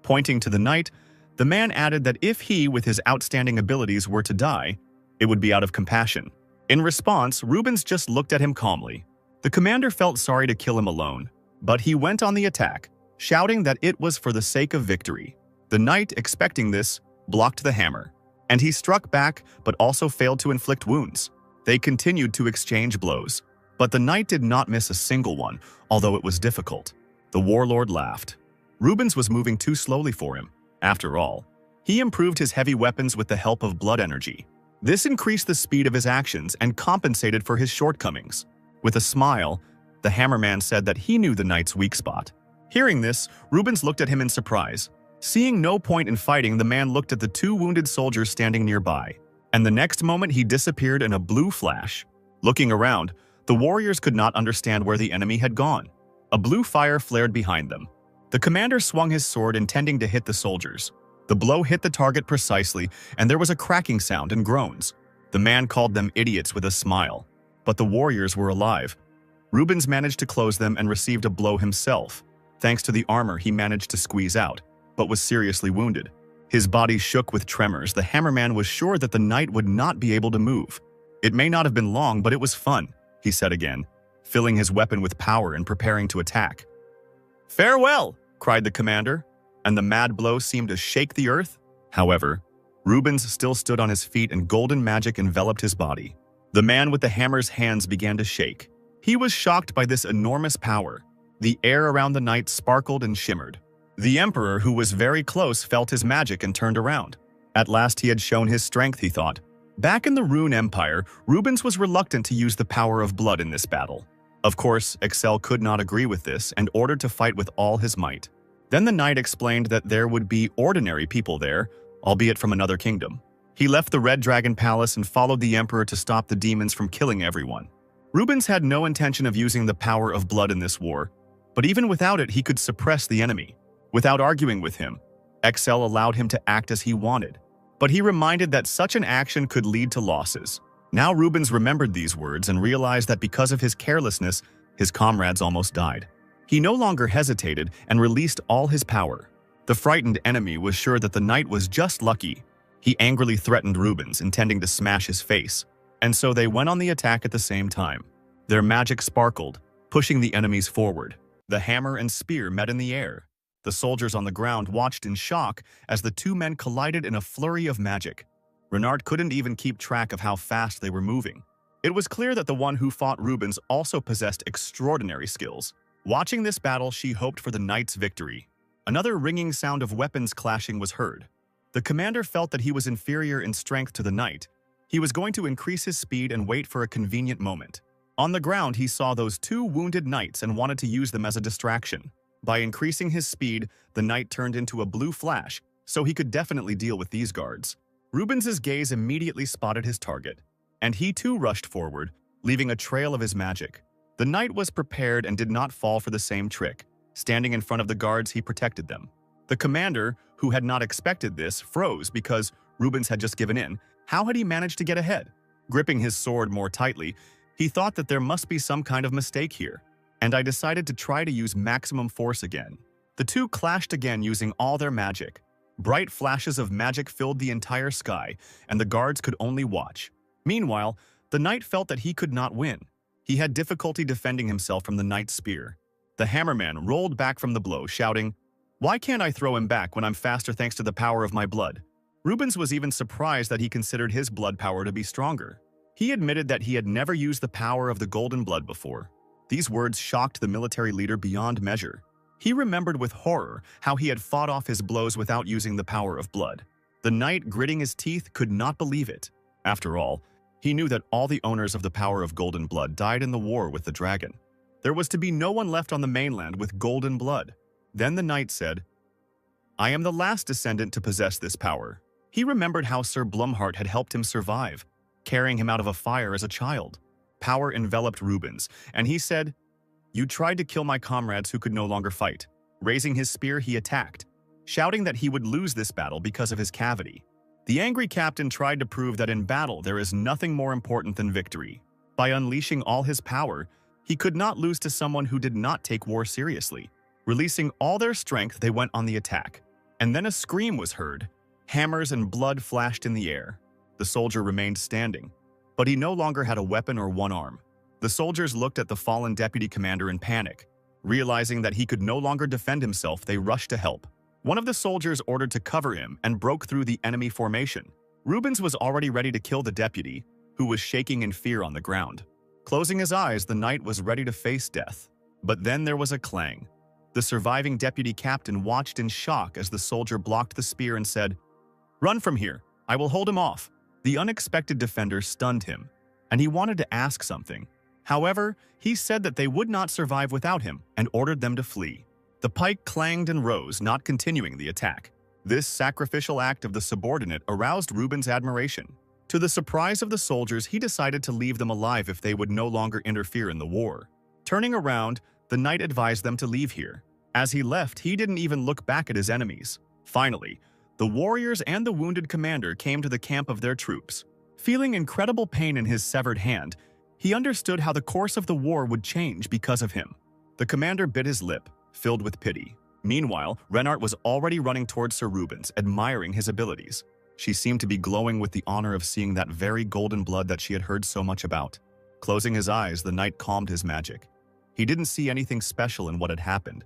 Pointing to the knight, the man added that if he, with his outstanding abilities, were to die, it would be out of compassion. In response, Rubens just looked at him calmly. The commander felt sorry to kill him alone, but he went on the attack, shouting that it was for the sake of victory. The knight, expecting this, blocked the hammer, and he struck back but also failed to inflict wounds. They continued to exchange blows, but the knight did not miss a single one, although it was difficult. The warlord laughed. Rubens was moving too slowly for him. After all, he improved his heavy weapons with the help of blood energy. This increased the speed of his actions and compensated for his shortcomings. With a smile, the hammerman said that he knew the knight's weak spot. Hearing this, Rubens looked at him in surprise. Seeing no point in fighting, the man looked at the 2 wounded soldiers standing nearby, and the next moment he disappeared in a blue flash. Looking around, the warriors could not understand where the enemy had gone. A blue fire flared behind them. The commander swung his sword, intending to hit the soldiers. The blow hit the target precisely, and there was a cracking sound and groans. The man called them idiots with a smile. But the warriors were alive. Rubens managed to close them and received a blow himself. Thanks to the armor, he managed to squeeze out, but was seriously wounded. His body shook with tremors. The hammerman was sure that the knight would not be able to move. "It may not have been long, but it was fun," he said again, filling his weapon with power and preparing to attack. "Farewell!" cried the commander, and the mad blow seemed to shake the earth. However, Rubens still stood on his feet, and golden magic enveloped his body. The man with the hammer's hands began to shake. He was shocked by this enormous power. The air around the knight sparkled and shimmered. The emperor, who was very close, felt his magic and turned around. At last he had shown his strength, he thought. Back in the Rune Empire, Rubens was reluctant to use the power of blood in this battle. Of course, Excel could not agree with this and ordered to fight with all his might. Then the knight explained that there would be ordinary people there, albeit from another kingdom. He left the Red Dragon Palace and followed the emperor to stop the demons from killing everyone. Rubens had no intention of using the power of blood in this war, but even without it, he could suppress the enemy. Without arguing with him, Excel allowed him to act as he wanted. But he reminded that such an action could lead to losses. Now Rubens remembered these words and realized that because of his carelessness, his comrades almost died. He no longer hesitated and released all his power. The frightened enemy was sure that the knight was just lucky. He angrily threatened Rubens, intending to smash his face. And so they went on the attack at the same time. Their magic sparkled, pushing the enemies forward. The hammer and spear met in the air. The soldiers on the ground watched in shock as the two men collided in a flurry of magic. Renard couldn't even keep track of how fast they were moving. It was clear that the one who fought Rubens also possessed extraordinary skills. Watching this battle, she hoped for the knight's victory. Another ringing sound of weapons clashing was heard. The commander felt that he was inferior in strength to the knight. He was going to increase his speed and wait for a convenient moment. On the ground, he saw those two wounded knights and wanted to use them as a distraction. By increasing his speed, the knight turned into a blue flash, so he could definitely deal with these guards. Rubens's gaze immediately spotted his target, and he too rushed forward, leaving a trail of his magic. The knight was prepared and did not fall for the same trick. Standing in front of the guards, he protected them. The commander, who had not expected this, froze because Rubens had just given in. How had he managed to get ahead? Gripping his sword more tightly, he thought that there must be some kind of mistake here, and I decided to try to use maximum force again. The two clashed again using all their magic. Bright flashes of magic filled the entire sky, and the guards could only watch. Meanwhile, the knight felt that he could not win. He had difficulty defending himself from the knight's spear. The hammerman rolled back from the blow, shouting, "Why can't I throw him back when I'm faster thanks to the power of my blood?" Rubens was even surprised that he considered his blood power to be stronger. He admitted that he had never used the power of the golden blood before. These words shocked the military leader beyond measure. He remembered with horror how he had fought off his blows without using the power of blood. The knight, gritting his teeth, could not believe it. After all, he knew that all the owners of the power of golden blood died in the war with the dragon. There was to be no one left on the mainland with golden blood. Then the knight said, "I am the last descendant to possess this power." He remembered how Sir Blumhart had helped him survive, carrying him out of a fire as a child. Power enveloped Rubens, and he said, "You tried to kill my comrades who could no longer fight." Raising his spear, he attacked, shouting that he would lose this battle because of his cavity. The angry captain tried to prove that in battle there is nothing more important than victory. By unleashing all his power, he could not lose to someone who did not take war seriously. Releasing all their strength, they went on the attack. And then a scream was heard. Hammers and blood flashed in the air. The soldier remained standing, but he no longer had a weapon or one arm. The soldiers looked at the fallen deputy commander in panic. Realizing that he could no longer defend himself, they rushed to help. One of the soldiers ordered to cover him and broke through the enemy formation. Rubens was already ready to kill the deputy, who was shaking in fear on the ground. Closing his eyes, the knight was ready to face death. But then there was a clang. The surviving deputy captain watched in shock as the soldier blocked the spear and said, "Run from here. I will hold him off." The unexpected defender stunned him, and he wanted to ask something. However, he said that they would not survive without him and ordered them to flee. The pike clanged and rose, not continuing the attack. This sacrificial act of the subordinate aroused Rubens' admiration. To the surprise of the soldiers, he decided to leave them alive if they would no longer interfere in the war. Turning around, the knight advised them to leave here. As he left, he didn't even look back at his enemies. Finally, the warriors and the wounded commander came to the camp of their troops. Feeling incredible pain in his severed hand, he understood how the course of the war would change because of him. The commander bit his lip, filled with pity. Meanwhile, Renard was already running towards Sir Rubens, admiring his abilities. She seemed to be glowing with the honor of seeing that very golden blood that she had heard so much about. Closing his eyes, the knight calmed his magic. He didn't see anything special in what had happened,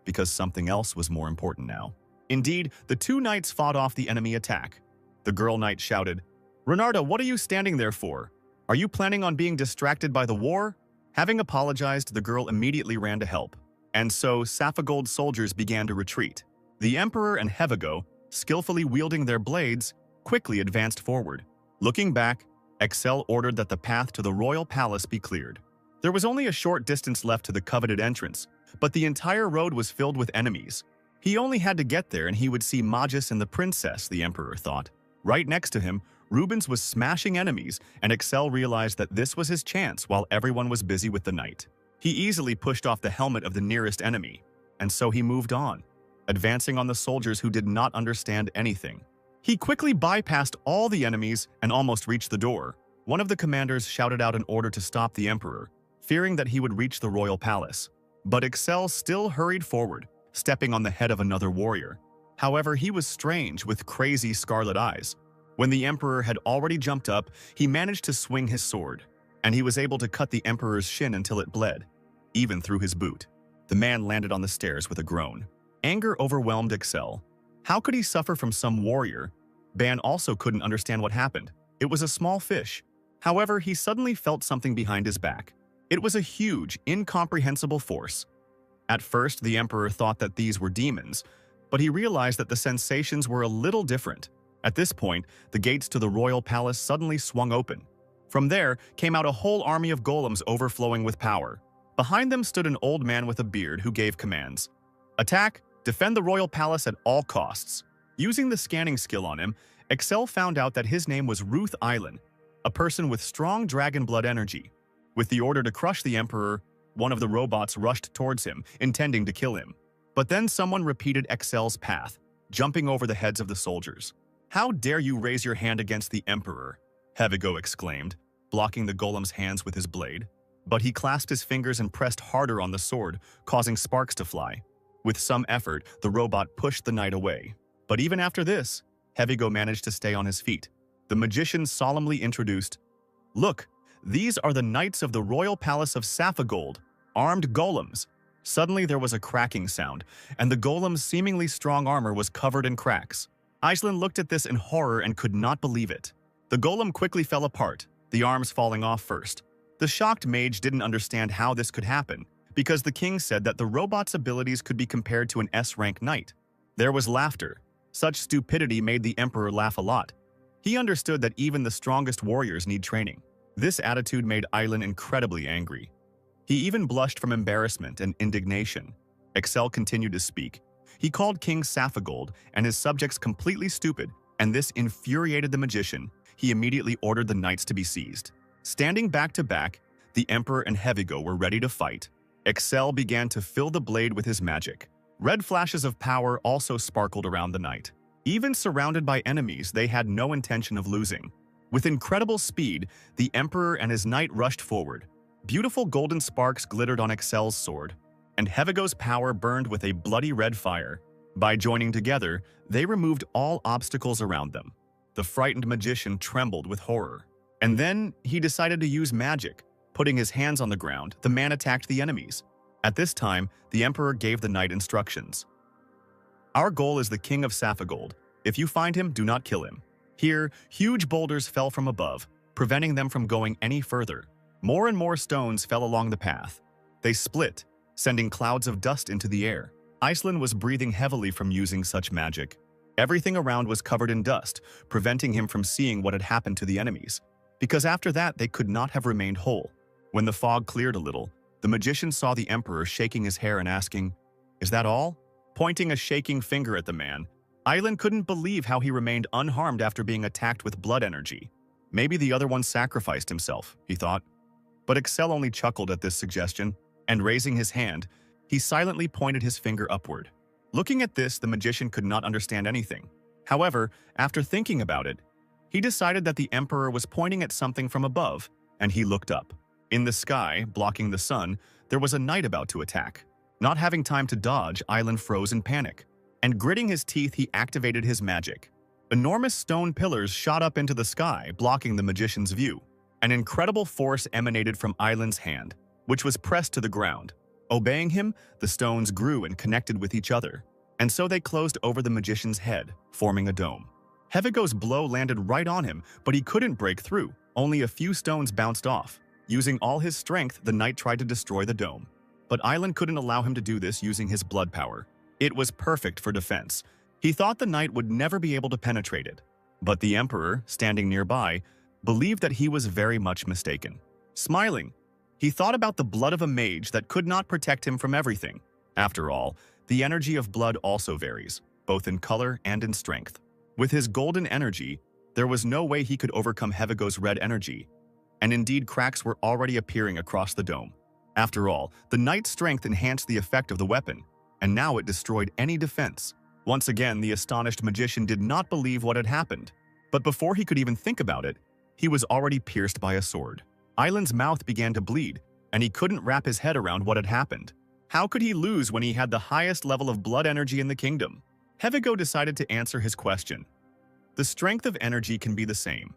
because something else was more important now. Indeed, the two knights fought off the enemy attack. The girl knight shouted, "Renarda, what are you standing there for? Are you planning on being distracted by the war?" Having apologized, the girl immediately ran to help. And so Saphagold's soldiers began to retreat. The Emperor and Hevigo, skillfully wielding their blades, quickly advanced forward. Looking back, Excel ordered that the path to the royal palace be cleared. There was only a short distance left to the coveted entrance, but the entire road was filled with enemies. He only had to get there and he would see Magus and the princess, the Emperor thought. Right next to him, Rubens was smashing enemies, and Excel realized that this was his chance while everyone was busy with the knight. He easily pushed off the helmet of the nearest enemy, and so he moved on, advancing on the soldiers who did not understand anything. He quickly bypassed all the enemies and almost reached the door. One of the commanders shouted out an order to stop the Emperor, fearing that he would reach the royal palace. But Excel still hurried forward, stepping on the head of another warrior. However, he was strange with crazy scarlet eyes. When the Emperor had already jumped up, he managed to swing his sword, and he was able to cut the Emperor's shin until it bled, even through his boot. The man landed on the stairs with a groan. Anger overwhelmed Excel. How could he suffer from some warrior? Ban also couldn't understand what happened. It was a small fish. However, he suddenly felt something behind his back. It was a huge, incomprehensible force. At first, the Emperor thought that these were demons, but he realized that the sensations were a little different. At this point, the gates to the royal palace suddenly swung open. From there came out a whole army of golems overflowing with power. Behind them stood an old man with a beard who gave commands. Attack! Defend the royal palace at all costs. Using the scanning skill on him, Excel found out that his name was Ruth Island, a person with strong dragon blood energy. With the order to crush the Emperor, one of the robots rushed towards him, intending to kill him. But then someone repeated Excel's path, jumping over the heads of the soldiers. "How dare you raise your hand against the Emperor?" Hevigo exclaimed, blocking the golem's hands with his blade. But he clasped his fingers and pressed harder on the sword, causing sparks to fly. With some effort, the robot pushed the knight away. But even after this, Hevigo managed to stay on his feet. The magician solemnly introduced, "Look, these are the knights of the royal palace of Saphagold, armed golems." Suddenly there was a cracking sound, and the golem's seemingly strong armor was covered in cracks. Iceland looked at this in horror and could not believe it. The golem quickly fell apart, the arms falling off first. The shocked mage didn't understand how this could happen, because the king said that the robot's abilities could be compared to an S-rank knight. There was laughter. Such stupidity made the Emperor laugh a lot. He understood that even the strongest warriors need training. This attitude made Island incredibly angry. He even blushed from embarrassment and indignation. Excel continued to speak. He called King Saphagold and his subjects completely stupid, and this infuriated the magician. He immediately ordered the knights to be seized. Standing back to back, the Emperor and Hevigo were ready to fight. Excel began to fill the blade with his magic. Red flashes of power also sparkled around the knight. Even surrounded by enemies, they had no intention of losing. With incredible speed, the Emperor and his knight rushed forward. Beautiful golden sparks glittered on Excel's sword, and Hevigo's power burned with a bloody red fire. By joining together, they removed all obstacles around them. The frightened magician trembled with horror. And then he decided to use magic. Putting his hands on the ground, the man attacked the enemies. At this time, the Emperor gave the knight instructions. "Our goal is the King of Saphagold. If you find him, do not kill him." Here, huge boulders fell from above, preventing them from going any further. More and more stones fell along the path. They split, sending clouds of dust into the air. Iceland was breathing heavily from using such magic. Everything around was covered in dust, preventing him from seeing what had happened to the enemies, because after that they could not have remained whole. When the fog cleared a little, the magician saw the Emperor shaking his hair and asking, "Is that all?" Pointing a shaking finger at the man, Island couldn't believe how he remained unharmed after being attacked with blood energy. Maybe the other one sacrificed himself, he thought. But Excel only chuckled at this suggestion, and raising his hand, he silently pointed his finger upward. Looking at this, the magician could not understand anything. However, after thinking about it, he decided that the Emperor was pointing at something from above, and he looked up. In the sky, blocking the sun, there was a knight about to attack. Not having time to dodge, Island froze in panic, and gritting his teeth, he activated his magic. Enormous stone pillars shot up into the sky, blocking the magician's view. An incredible force emanated from Island's hand, which was pressed to the ground. Obeying him, the stones grew and connected with each other, and so they closed over the magician's head, forming a dome. Hevigo's blow landed right on him, but he couldn't break through. Only a few stones bounced off. Using all his strength, the knight tried to destroy the dome. But Island couldn't allow him to do this using his blood power. It was perfect for defense. He thought the knight would never be able to penetrate it. But the Emperor, standing nearby, believed that he was very much mistaken. Smiling, he thought about the blood of a mage that could not protect him from everything. After all, the energy of blood also varies, both in color and in strength. With his golden energy, there was no way he could overcome Hevigo's red energy, and indeed cracks were already appearing across the dome. After all, the knight's strength enhanced the effect of the weapon, and now it destroyed any defense. Once again, the astonished magician did not believe what had happened. But before he could even think about it, he was already pierced by a sword. Island's mouth began to bleed, and he couldn't wrap his head around what had happened. How could he lose when he had the highest level of blood energy in the kingdom? Hevigo decided to answer his question. The strength of energy can be the same.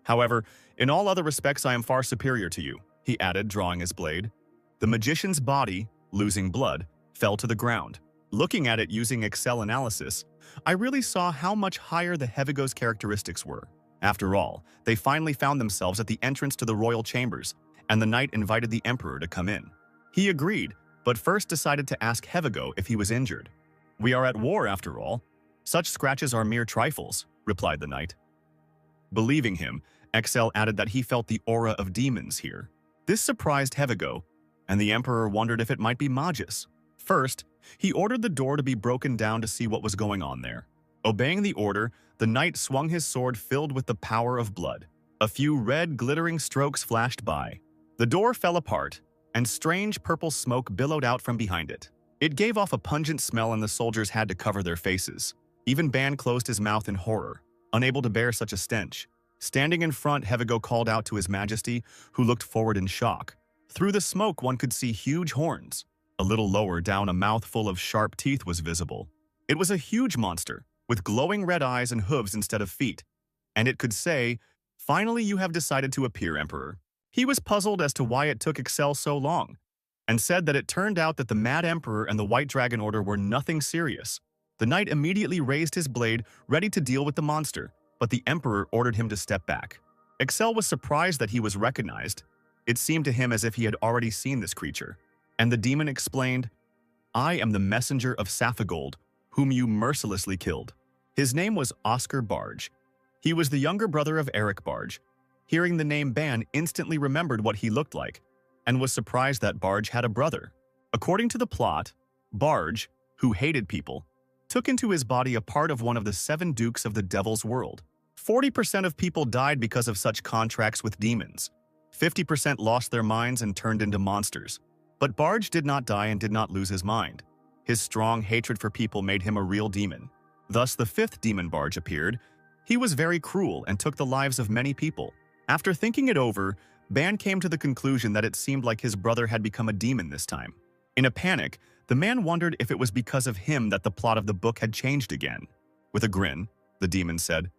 However, in all other respects I am far superior to you, he added, drawing his blade. The magician's body, losing blood, fell to the ground. Looking at it using Excel analysis, I really saw how much higher the Hevigo's characteristics were. After all, they finally found themselves at the entrance to the royal chambers, and the knight invited the emperor to come in. He agreed, but first decided to ask Hevigo if he was injured. We are at war, after all. Such scratches are mere trifles, replied the knight. Believing him, Excel added that he felt the aura of demons here. This surprised Hevigo, and the emperor wondered if it might be Magus. First, he ordered the door to be broken down to see what was going on there. Obeying the order, the knight swung his sword filled with the power of blood. A few red, glittering strokes flashed by. The door fell apart, and strange purple smoke billowed out from behind it. It gave off a pungent smell and the soldiers had to cover their faces. Even Ban closed his mouth in horror, unable to bear such a stench. Standing in front, Hevigo called out to his majesty, who looked forward in shock. Through the smoke, one could see huge horns. A little lower down, a mouthful of sharp teeth was visible. It was a huge monster, with glowing red eyes and hooves instead of feet. And it could say, "Finally you have decided to appear, Emperor." He was puzzled as to why it took Excel so long, and said that it turned out that the Mad Emperor and the White Dragon Order were nothing serious. The knight immediately raised his blade, ready to deal with the monster, but the Emperor ordered him to step back. Excel was surprised that he was recognized. It seemed to him as if he had already seen this creature. And the demon explained, "I am the messenger of Saphigold, whom you mercilessly killed." His name was Oscar Barge. He was the younger brother of Eric Barge. Hearing the name Ban instantly remembered what he looked like, and was surprised that Barge had a brother. According to the plot, Barge, who hated people, took into his body a part of one of the 7 dukes of the Devil's World. 40% of people died because of such contracts with demons. 50% lost their minds and turned into monsters. But Barge did not die and did not lose his mind. His strong hatred for people made him a real demon. Thus, the 5th demon Barge appeared. He was very cruel and took the lives of many people. After thinking it over, Ban came to the conclusion that it seemed like his brother had become a demon this time. In a panic, the man wondered if it was because of him that the plot of the book had changed again. With a grin, the demon said,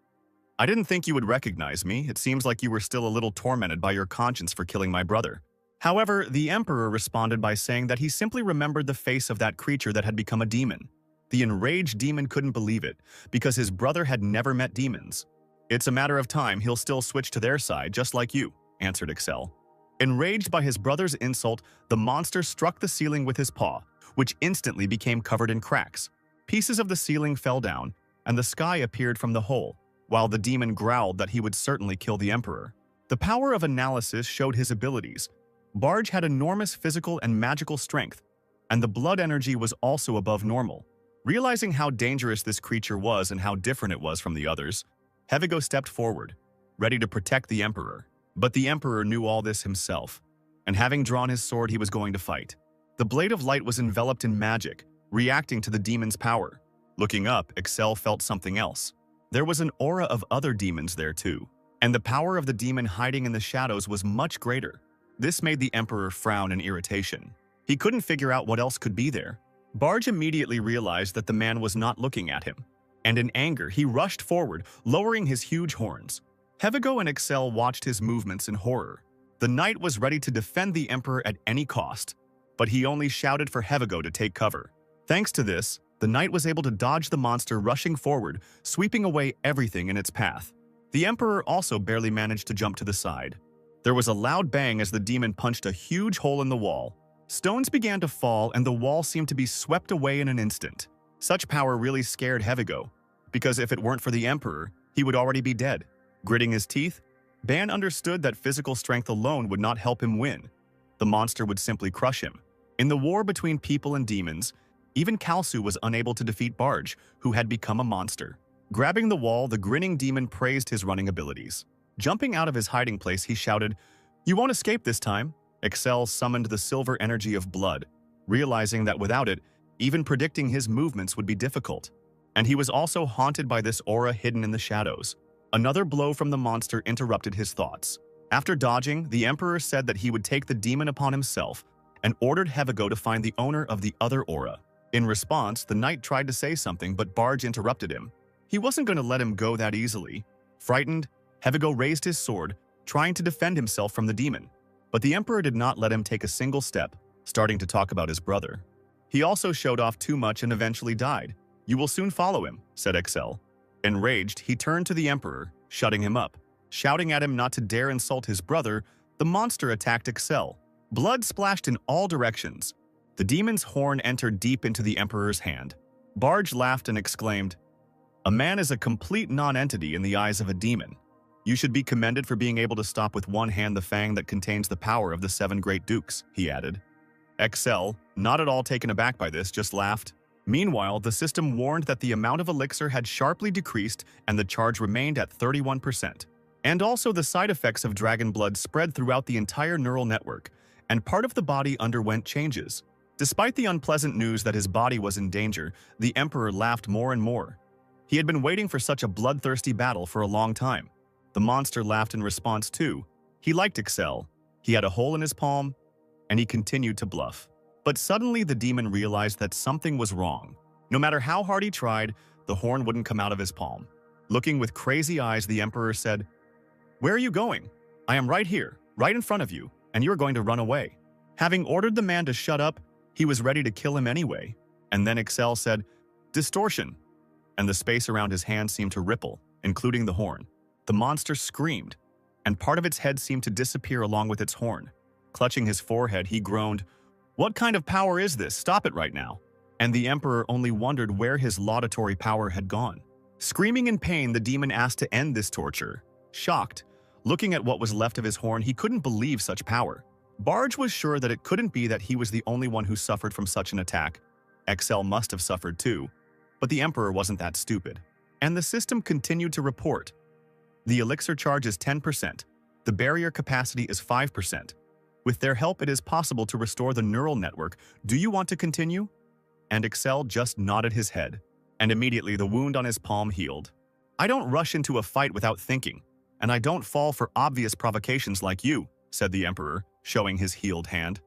"I didn't think you would recognize me. It seems like you were still a little tormented by your conscience for killing my brother." However, the Emperor responded by saying that he simply remembered the face of that creature that had become a demon. The enraged demon couldn't believe it, because his brother had never met demons. "It's a matter of time, he'll still switch to their side, just like you," answered Excel. Enraged by his brother's insult, the monster struck the ceiling with his paw, which instantly became covered in cracks. Pieces of the ceiling fell down, and the sky appeared from the hole, while the demon growled that he would certainly kill the Emperor. The power of analysis showed his abilities. Barge had enormous physical and magical strength, and the blood energy was also above normal. Realizing how dangerous this creature was and how different it was from the others, Hevigo stepped forward, ready to protect the Emperor. But the Emperor knew all this himself, and having drawn his sword, he was going to fight. The blade of light was enveloped in magic, reacting to the demon's power. Looking up, Excel felt something else. There was an aura of other demons there too, and the power of the demon hiding in the shadows was much greater. This made the Emperor frown in irritation. He couldn't figure out what else could be there. Barge immediately realized that the man was not looking at him, and in anger, he rushed forward, lowering his huge horns. Hevigo and Excel watched his movements in horror. The knight was ready to defend the Emperor at any cost, but he only shouted for Hevigo to take cover. Thanks to this, the knight was able to dodge the monster rushing forward, sweeping away everything in its path. The Emperor also barely managed to jump to the side. There was a loud bang as the demon punched a huge hole in the wall, Stones began to fall and the wall seemed to be swept away in an instant. Such power really scared Hevigo, because if it weren't for the Emperor, he would already be dead. Gritting his teeth, Ban understood that physical strength alone would not help him win. The monster would simply crush him. In the war between people and demons, even Kalsu was unable to defeat Barge, who had become a monster. Grabbing the wall, the grinning demon praised his running abilities. Jumping out of his hiding place, he shouted, "You won't escape this time." Excel summoned the silver energy of blood, realizing that without it, even predicting his movements would be difficult. And he was also haunted by this aura hidden in the shadows. Another blow from the monster interrupted his thoughts. After dodging, the Emperor said that he would take the demon upon himself and ordered Hevigo to find the owner of the other aura. In response, the knight tried to say something, but Barge interrupted him. He wasn't going to let him go that easily. Frightened, Hevigo raised his sword, trying to defend himself from the demon. But the Emperor did not let him take a single step, starting to talk about his brother. He also showed off too much and eventually died. "You will soon follow him," said Excel. Enraged, he turned to the Emperor, shutting him up. Shouting at him not to dare insult his brother, the monster attacked Excel. Blood splashed in all directions. The demon's horn entered deep into the Emperor's hand. Barge laughed and exclaimed, "A man is a complete non-entity in the eyes of a demon. You should be commended for being able to stop with one hand the fang that contains the power of the 7 great dukes," he added. Excel, not at all taken aback by this, just laughed. Meanwhile, the system warned that the amount of elixir had sharply decreased and the charge remained at 31%. And also the side effects of dragon blood spread throughout the entire neural network, and part of the body underwent changes. Despite the unpleasant news that his body was in danger, the Emperor laughed more and more. He had been waiting for such a bloodthirsty battle for a long time. The monster laughed in response too. He liked Excel. He had a hole in his palm, and he continued to bluff. But suddenly the demon realized that something was wrong. No matter how hard he tried, the horn wouldn't come out of his palm. Looking with crazy eyes, the Emperor said, "Where are you going? I am right here, right in front of you, and you are going to run away." Having ordered the man to shut up, he was ready to kill him anyway. And then Excel said, "Distortion," and the space around his hand seemed to ripple, including the horn. The monster screamed, and part of its head seemed to disappear along with its horn. Clutching his forehead, he groaned, "What kind of power is this? Stop it right now." And the Emperor only wondered where his laudatory power had gone. Screaming in pain, the demon asked to end this torture. Shocked, looking at what was left of his horn, he couldn't believe such power. Barge was sure that it couldn't be that he was the only one who suffered from such an attack. Excel must have suffered too. But the Emperor wasn't that stupid. And the system continued to report. The elixir charge is 10%. The barrier capacity is 5%. With their help, it is possible to restore the neural network. Do you want to continue? And Excel just nodded his head. And immediately the wound on his palm healed. "I don't rush into a fight without thinking. And I don't fall for obvious provocations like you," said the Emperor, showing his healed hand.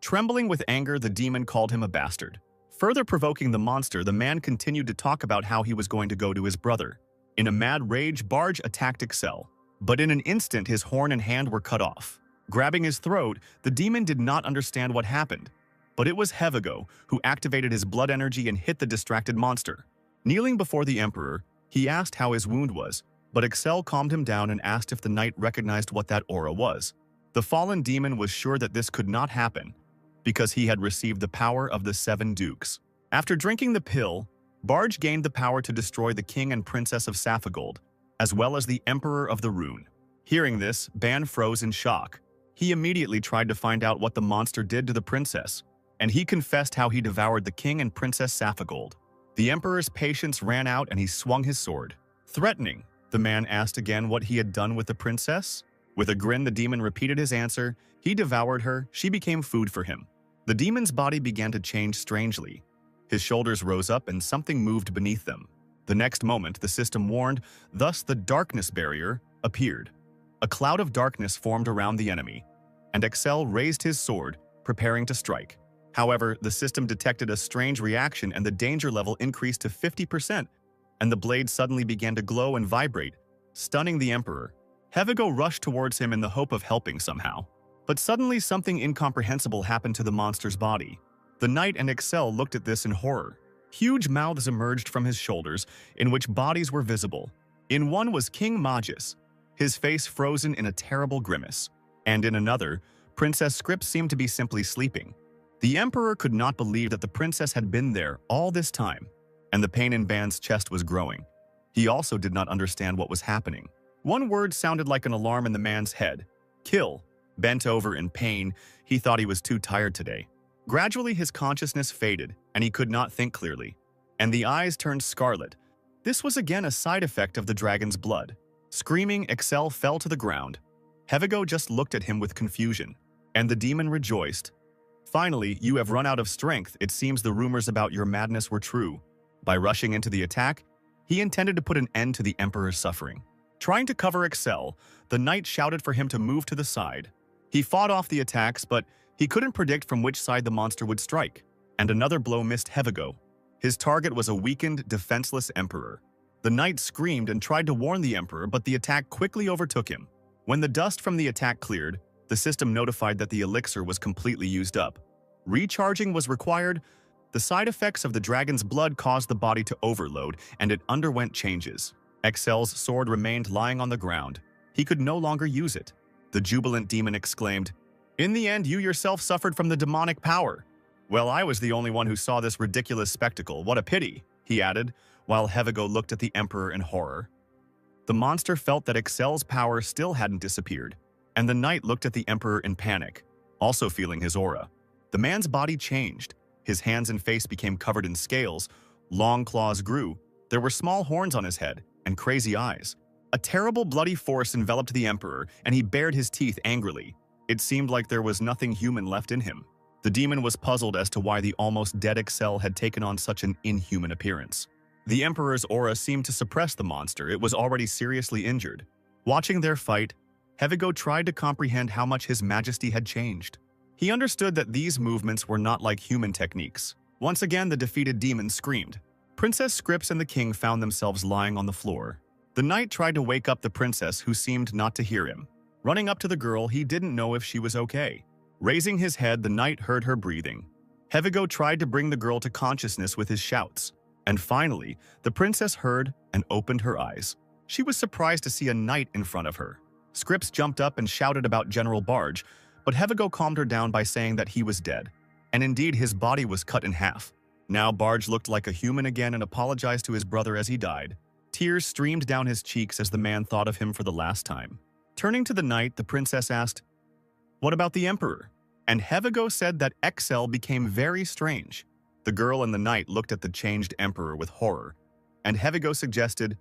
Trembling with anger, the demon called him a bastard. Further provoking the monster, the man continued to talk about how he was going to go to his brother. In a mad rage, Barge attacked Excel. But in an instant, his horn and hand were cut off. Grabbing his throat, the demon did not understand what happened. But it was Hevigo who activated his blood energy and hit the distracted monster. Kneeling before the Emperor, he asked how his wound was, but Excel calmed him down and asked if the knight recognized what that aura was. The fallen demon was sure that this could not happen, because he had received the power of the 7 dukes. After drinking the pill, Barge gained the power to destroy the king and princess of Saphigold, as well as the Emperor of the Rune. Hearing this, Ban froze in shock. He immediately tried to find out what the monster did to the princess, and he confessed how he devoured the king and princess Saphigold. The Emperor's patience ran out and he swung his sword. Threatening, the man asked again what he had done with the princess. With a grin, the demon repeated his answer. He devoured her. She became food for him. The demon's body began to change strangely. His shoulders rose up and something moved beneath them. The next moment, the system warned, thus the darkness barrier appeared. A cloud of darkness formed around the enemy, and Excel raised his sword, preparing to strike. However, the system detected a strange reaction and the danger level increased to 50%, and the blade suddenly began to glow and vibrate, stunning the Emperor. Hevigo rushed towards him in the hope of helping somehow. But suddenly something incomprehensible happened to the monster's body. The knight and Excel looked at this in horror. Huge mouths emerged from his shoulders, in which bodies were visible. In one was King Magus, his face frozen in a terrible grimace, and in another, Princess Scripps seemed to be simply sleeping. The Emperor could not believe that the princess had been there all this time, and the pain in Ban's chest was growing. He also did not understand what was happening. One word sounded like an alarm in the man's head. Kill. Bent over in pain, he thought he was too tired today. Gradually, his consciousness faded, and he could not think clearly. And the eyes turned scarlet. This was again a side effect of the dragon's blood. Screaming, Excel fell to the ground. Hevigo just looked at him with confusion, and the demon rejoiced. Finally, you have run out of strength. It seems the rumors about your madness were true. By rushing into the attack, he intended to put an end to the Emperor's suffering. Trying to cover Excel, the knight shouted for him to move to the side. He fought off the attacks, but he couldn't predict from which side the monster would strike, and another blow missed Hevigo. His target was a weakened, defenseless Emperor. The knight screamed and tried to warn the Emperor, but the attack quickly overtook him. When the dust from the attack cleared, the system notified that the elixir was completely used up. Recharging was required. The side effects of the dragon's blood caused the body to overload, and it underwent changes. Excel's sword remained lying on the ground. He could no longer use it. The jubilant demon exclaimed, "In the end, you yourself suffered from the demonic power." "Well, I was the only one who saw this ridiculous spectacle. What a pity," he added, while Hevigo looked at the Emperor in horror. The monster felt that Excel's power still hadn't disappeared, and the knight looked at the Emperor in panic, also feeling his aura. The man's body changed. His hands and face became covered in scales, long claws grew, there were small horns on his head, and crazy eyes. A terrible bloody force enveloped the Emperor, and he bared his teeth angrily. It seemed like there was nothing human left in him. The demon was puzzled as to why the almost dead Excel had taken on such an inhuman appearance. The Emperor's aura seemed to suppress the monster. It was already seriously injured. Watching their fight, Hevigo tried to comprehend how much His Majesty had changed. He understood that these movements were not like human techniques. Once again, the defeated demon screamed. Princess Scripps and the king found themselves lying on the floor. The knight tried to wake up the princess, who seemed not to hear him. Running up to the girl, he didn't know if she was okay. Raising his head, the knight heard her breathing. Hevigo tried to bring the girl to consciousness with his shouts. And finally, the princess heard and opened her eyes. She was surprised to see a knight in front of her. Scripps jumped up and shouted about General Barge, but Hevigo calmed her down by saying that he was dead. And indeed, his body was cut in half. Now Barge looked like a human again and apologized to his brother as he died. Tears streamed down his cheeks as the man thought of him for the last time. Turning to the knight, the princess asked, "What about the Emperor?" And Hevigo said that Excel became very strange. The girl and the knight looked at the changed Emperor with horror, and Hevigo suggested,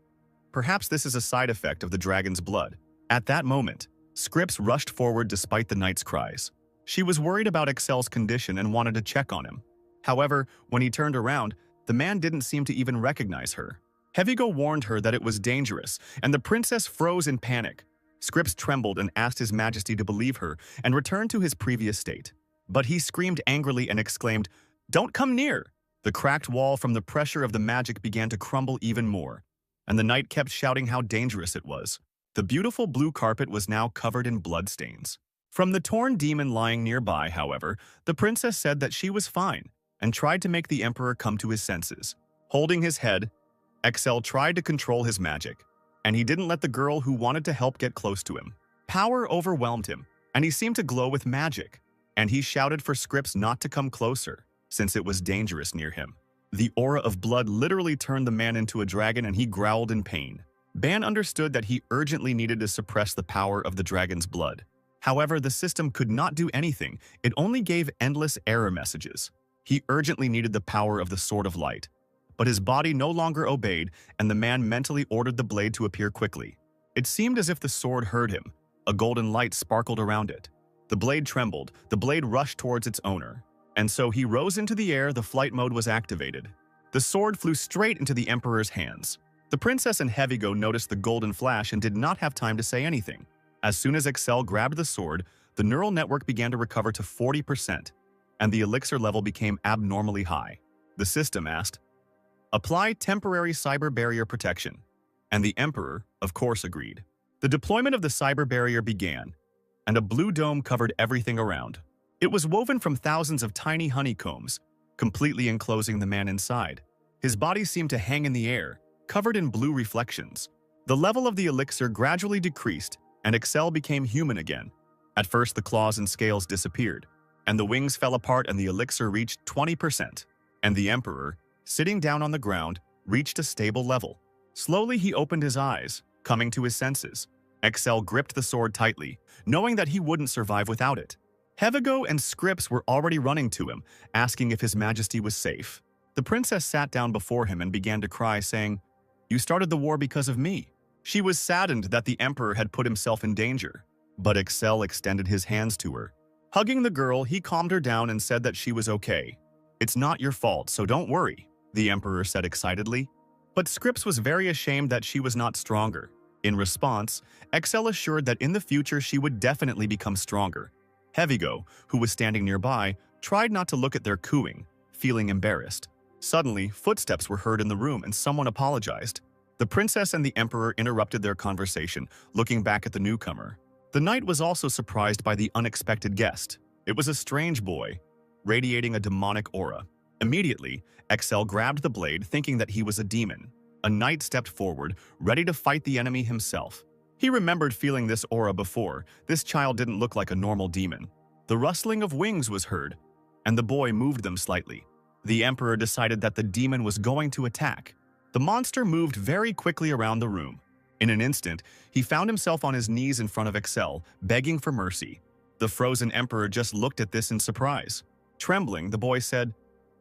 "Perhaps this is a side effect of the dragon's blood." At that moment, Scripps rushed forward despite the knight's cries. She was worried about Excel's condition and wanted to check on him. However, when he turned around, the man didn't seem to even recognize her. Hevigo warned her that it was dangerous, and the princess froze in panic. Scripps trembled and asked His Majesty to believe her and return to his previous state. But he screamed angrily and exclaimed, "Don't come near!" The cracked wall from the pressure of the magic began to crumble even more, and the knight kept shouting how dangerous it was. The beautiful blue carpet was now covered in bloodstains. From the torn demon lying nearby, however, the princess said that she was fine and tried to make the Emperor come to his senses. Holding his head, Excel tried to control his magic, and he didn't let the girl who wanted to help get close to him. Power overwhelmed him, and he seemed to glow with magic, and he shouted for Scripps not to come closer, since it was dangerous near him. The aura of blood literally turned the man into a dragon, and he growled in pain. Ban understood that he urgently needed to suppress the power of the dragon's blood. However, the system could not do anything. It only gave endless error messages. He urgently needed the power of the Sword of Light. But his body no longer obeyed, and the man mentally ordered the blade to appear quickly. It seemed as if the sword heard him. A golden light sparkled around it. The blade trembled. The blade rushed towards its owner. And so he rose into the air. The flight mode was activated. The sword flew straight into the Emperor's hands. The princess and Hevigo noticed the golden flash and did not have time to say anything. As soon as Excel grabbed the sword, the neural network began to recover to 40%, and the elixir level became abnormally high. The system asked, "Apply temporary cyber barrier protection," and the Emperor, of course, agreed. The deployment of the cyber barrier began, and a blue dome covered everything around. It was woven from thousands of tiny honeycombs, completely enclosing the man inside. His body seemed to hang in the air, covered in blue reflections. The level of the elixir gradually decreased, and Excel became human again. At first, the claws and scales disappeared, and the wings fell apart and the elixir reached 20%. And the Emperor, sitting down on the ground, reached a stable level. Slowly, he opened his eyes, coming to his senses. Excel gripped the sword tightly, knowing that he wouldn't survive without it. Hevigo and Scripps were already running to him, asking if His Majesty was safe. The princess sat down before him and began to cry, saying, "You started the war because of me." She was saddened that the Emperor had put himself in danger, but Excel extended his hands to her. Hugging the girl, he calmed her down and said that she was okay. "It's not your fault, so don't worry," the Emperor said excitedly. But Scripps was very ashamed that she was not stronger. In response, Excel assured that in the future she would definitely become stronger. Hevigo, who was standing nearby, tried not to look at their cooing, feeling embarrassed. Suddenly, footsteps were heard in the room and someone apologized. The princess and the Emperor interrupted their conversation, looking back at the newcomer. The knight was also surprised by the unexpected guest. It was a strange boy, radiating a demonic aura. Immediately, Excel grabbed the blade, thinking that he was a demon. A knight stepped forward, ready to fight the enemy himself. He remembered feeling this aura before. This child didn't look like a normal demon. The rustling of wings was heard, and the boy moved them slightly. The Emperor decided that the demon was going to attack. The monster moved very quickly around the room. In an instant, he found himself on his knees in front of Excel, begging for mercy. The frozen Emperor just looked at this in surprise. Trembling, the boy said,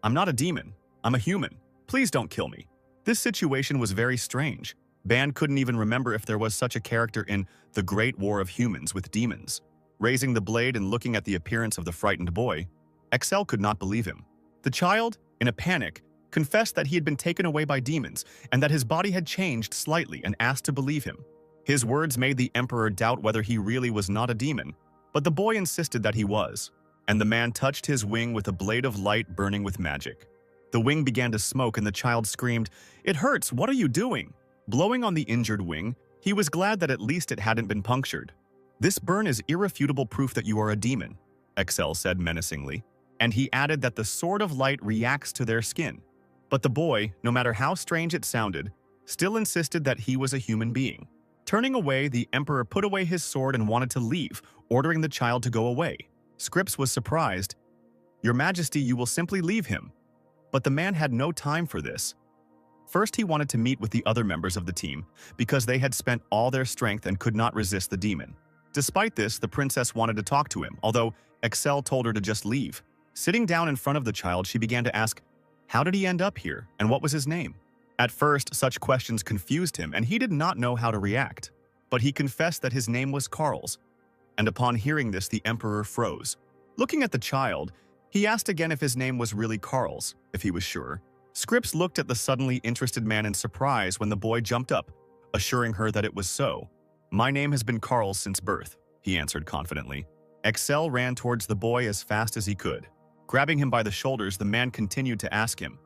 "I'm not a demon. I'm a human. Please don't kill me." This situation was very strange. Ban couldn't even remember if there was such a character in The Great War of Humans with Demons. Raising the blade and looking at the appearance of the frightened boy, Excel could not believe him. The child, in a panic, confessed that he had been taken away by demons and that his body had changed slightly and asked to believe him. His words made the Emperor doubt whether he really was not a demon, but the boy insisted that he was, and the man touched his wing with a blade of light burning with magic. The wing began to smoke and the child screamed, "It hurts, what are you doing?" Blowing on the injured wing, he was glad that at least it hadn't been punctured. "This burn is irrefutable proof that you are a demon," Excel said menacingly, and he added that the sword of light reacts to their skin. But the boy, no matter how strange it sounded, still insisted that he was a human being. Turning away, the Emperor put away his sword and wanted to leave, ordering the child to go away. Scripps was surprised. "Your Majesty, you will simply leave him." But the man had no time for this. First, he wanted to meet with the other members of the team, because they had spent all their strength and could not resist the demon. Despite this, the princess wanted to talk to him, although Excel told her to just leave. Sitting down in front of the child, she began to ask, how did he end up here, and what was his name? At first, such questions confused him, and he did not know how to react. But he confessed that his name was Carl's, and upon hearing this, the Emperor froze. Looking at the child, he asked again if his name was really Carl's, if he was sure. Scripps looked at the suddenly interested man in surprise when the boy jumped up, assuring her that it was so. "My name has been Carl's since birth," he answered confidently. Excel ran towards the boy as fast as he could. Grabbing him by the shoulders, the man continued to ask him,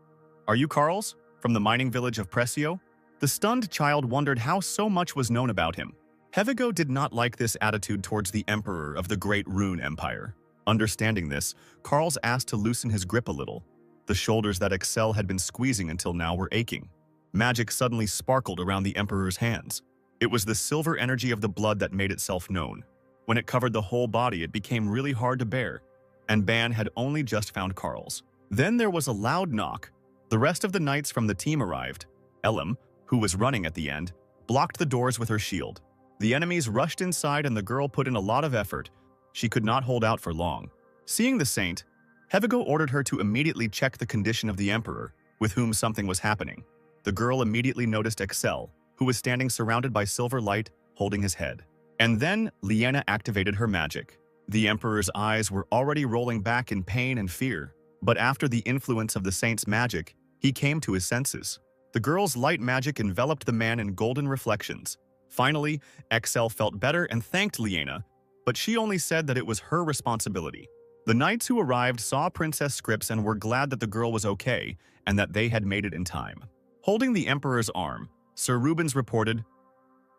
"Are you Carl's, from the mining village of Precio?" The stunned child wondered how so much was known about him. Hevigo did not like this attitude towards the Emperor of the Great Rune Empire. Understanding this, Carl's asked to loosen his grip a little. The shoulders that Excel had been squeezing until now were aching. Magic suddenly sparkled around the Emperor's hands. It was the silver energy of the blood that made itself known. When it covered the whole body, it became really hard to bear, and Ban had only just found Carl's. Then there was a loud knock. The rest of the knights from the team arrived. Elam, who was running at the end, blocked the doors with her shield. The enemies rushed inside and the girl put in a lot of effort. She could not hold out for long. Seeing the saint, Hevigo ordered her to immediately check the condition of the Emperor, with whom something was happening. The girl immediately noticed Excel, who was standing surrounded by silver light, holding his head. And then Liena activated her magic. The Emperor's eyes were already rolling back in pain and fear, but after the influence of the saint's magic, he came to his senses. The girl's light magic enveloped the man in golden reflections. Finally, Excel felt better and thanked Liena, but she only said that it was her responsibility. The knights who arrived saw Princess Scripps and were glad that the girl was okay and that they had made it in time. Holding the Emperor's arm, Sir Rubens reported,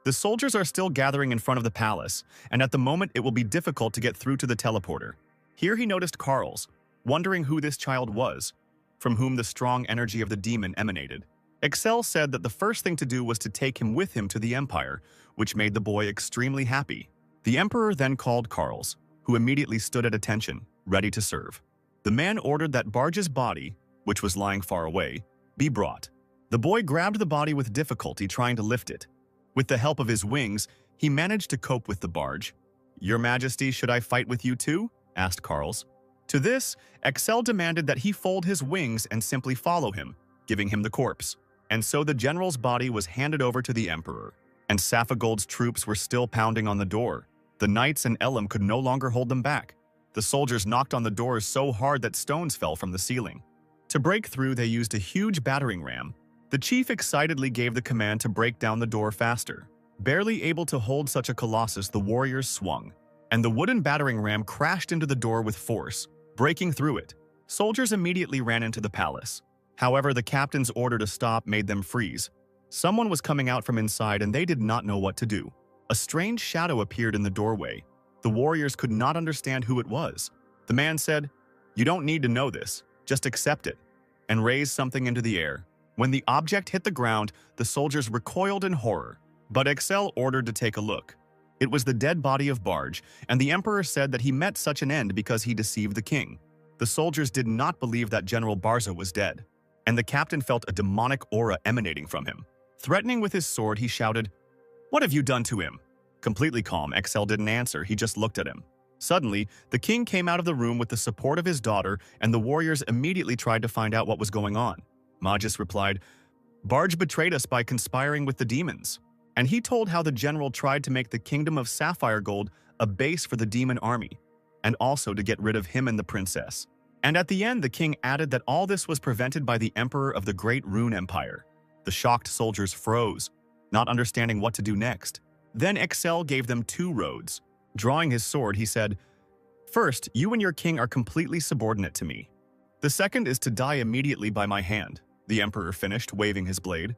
"The soldiers are still gathering in front of the palace, and at the moment it will be difficult to get through to the teleporter." Here he noticed Carl's, wondering who this child was, from whom the strong energy of the demon emanated. Excel said that the first thing to do was to take him with him to the Empire, which made the boy extremely happy. The emperor then called Carls, who immediately stood at attention, ready to serve. The man ordered that Barge's body, which was lying far away, be brought. The boy grabbed the body with difficulty, trying to lift it. With the help of his wings, he managed to cope with the barge. "Your Majesty, should I fight with you too?" asked Carls. To this, Excel demanded that he fold his wings and simply follow him, giving him the corpse. And so the general's body was handed over to the emperor. And Saphagold's troops were still pounding on the door. The knights and Elam could no longer hold them back. The soldiers knocked on the doors so hard that stones fell from the ceiling. To break through, they used a huge battering ram. The chief excitedly gave the command to break down the door faster. Barely able to hold such a colossus, the warriors swung, and the wooden battering ram crashed into the door with force, breaking through it. Soldiers immediately ran into the palace. However, the captain's order to stop made them freeze. Someone was coming out from inside and they did not know what to do. A strange shadow appeared in the doorway. The warriors could not understand who it was. The man said, "You don't need to know this, just accept it," and raised something into the air. When the object hit the ground, the soldiers recoiled in horror, but Excel ordered to take a look. It was the dead body of Barge, and the emperor said that he met such an end because he deceived the king. The soldiers did not believe that General Barza was dead, and the captain felt a demonic aura emanating from him. Threatening with his sword, he shouted, "What have you done to him?" Completely calm, Excel didn't answer, he just looked at him. Suddenly, the king came out of the room with the support of his daughter, and the warriors immediately tried to find out what was going on. Magus replied, "Barge betrayed us by conspiring with the demons." And he told how the general tried to make the kingdom of Sapphire Gold a base for the demon army, and also to get rid of him and the princess. And at the end, the king added that all this was prevented by the emperor of the Great Rune Empire. The shocked soldiers froze, not understanding what to do next. Then Excel gave them 2 roads. Drawing his sword, he said, "First, you and your king are completely subordinate to me. The second is to die immediately by my hand," the emperor finished, waving his blade.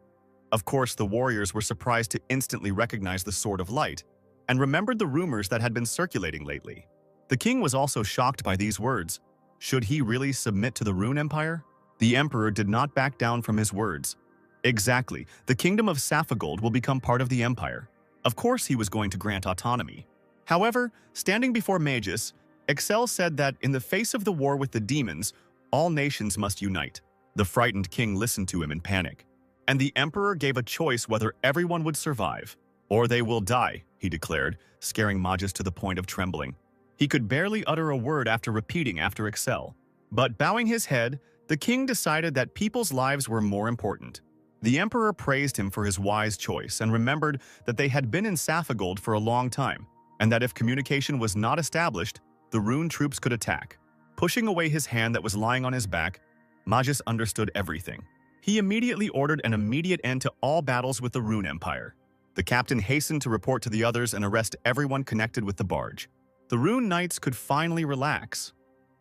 Of course, the warriors were surprised to instantly recognize the Sword of Light, and remembered the rumors that had been circulating lately. The king was also shocked by these words. Should he really submit to the Rune Empire? The emperor did not back down from his words. Exactly, the kingdom of Saphagold will become part of the empire. Of course he was going to grant autonomy. However, standing before Magus, Excel said that in the face of the war with the demons, all nations must unite. The frightened king listened to him in panic. And the emperor gave a choice whether everyone would survive, or they will die, he declared, scaring Magus to the point of trembling. He could barely utter a word after repeating after Excel. But bowing his head, the king decided that people's lives were more important. The emperor praised him for his wise choice and remembered that they had been in Saphagold for a long time, and that if communication was not established, the Rune troops could attack. Pushing away his hand that was lying on his back, Magus understood everything. He immediately ordered an immediate end to all battles with the Rune Empire. The captain hastened to report to the others and arrest everyone connected with the barge. The Rune Knights could finally relax.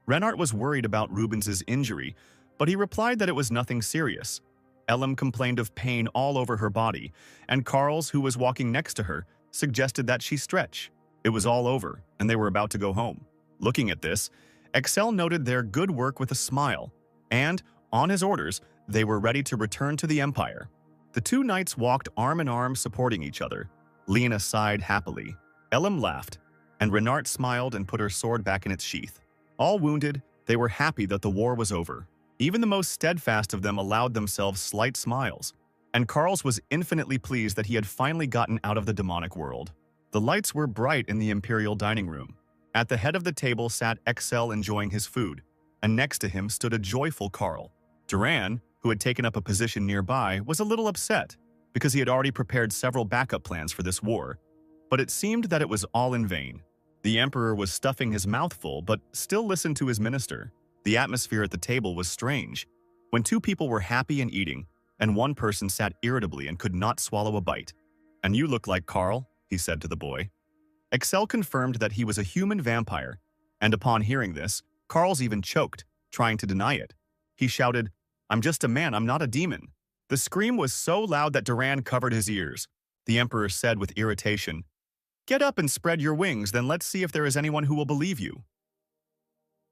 Renart was worried about Rubens's injury, but he replied that it was nothing serious. Elam complained of pain all over her body, and Carls, who was walking next to her, suggested that she stretch. It was all over, and they were about to go home. Looking at this, Excel noted their good work with a smile, and, on his orders, they were ready to return to the Empire. The 2 knights walked arm in arm, supporting each other. Lena sighed happily. Elam laughed, and Renart smiled and put her sword back in its sheath. All wounded, they were happy that the war was over. Even the most steadfast of them allowed themselves slight smiles, and Carls was infinitely pleased that he had finally gotten out of the demonic world. The lights were bright in the imperial dining room. At the head of the table sat Excel enjoying his food, and next to him stood a joyful Carl. Duran, who had taken up a position nearby, was a little upset because he had already prepared several backup plans for this war, but it seemed that it was all in vain. The emperor was stuffing his mouth full but still listened to his minister. The atmosphere at the table was strange. When 2 people were happy and eating, and one person sat irritably and could not swallow a bite. "And you look like Carl," he said to the boy. Excel confirmed that he was a human vampire, and upon hearing this, Carls even choked, trying to deny it. He shouted, "I'm just a man, I'm not a demon." The scream was so loud that Duran covered his ears. The emperor said with irritation, "Get up and spread your wings, then let's see if there is anyone who will believe you."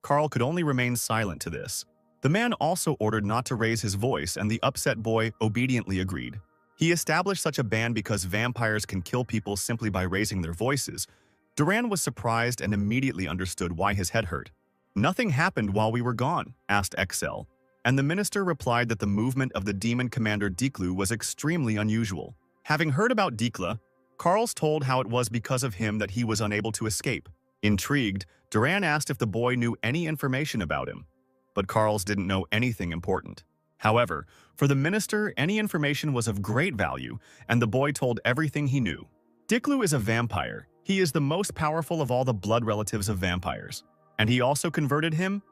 Carl could only remain silent to this. The man also ordered not to raise his voice, and the upset boy obediently agreed. He established such a ban because vampires can kill people simply by raising their voices. Duran was surprised and immediately understood why his head hurt. "Nothing happened while we were gone," asked Excel, and the minister replied that the movement of the demon commander Diklu was extremely unusual. Having heard about Dikla, Carls told how it was because of him that he was unable to escape. Intrigued, Duran asked if the boy knew any information about him, but Carls didn't know anything important. However, for the minister, any information was of great value, and the boy told everything he knew. Diklu is a vampire. He is the most powerful of all the blood relatives of vampires. And he also converted him?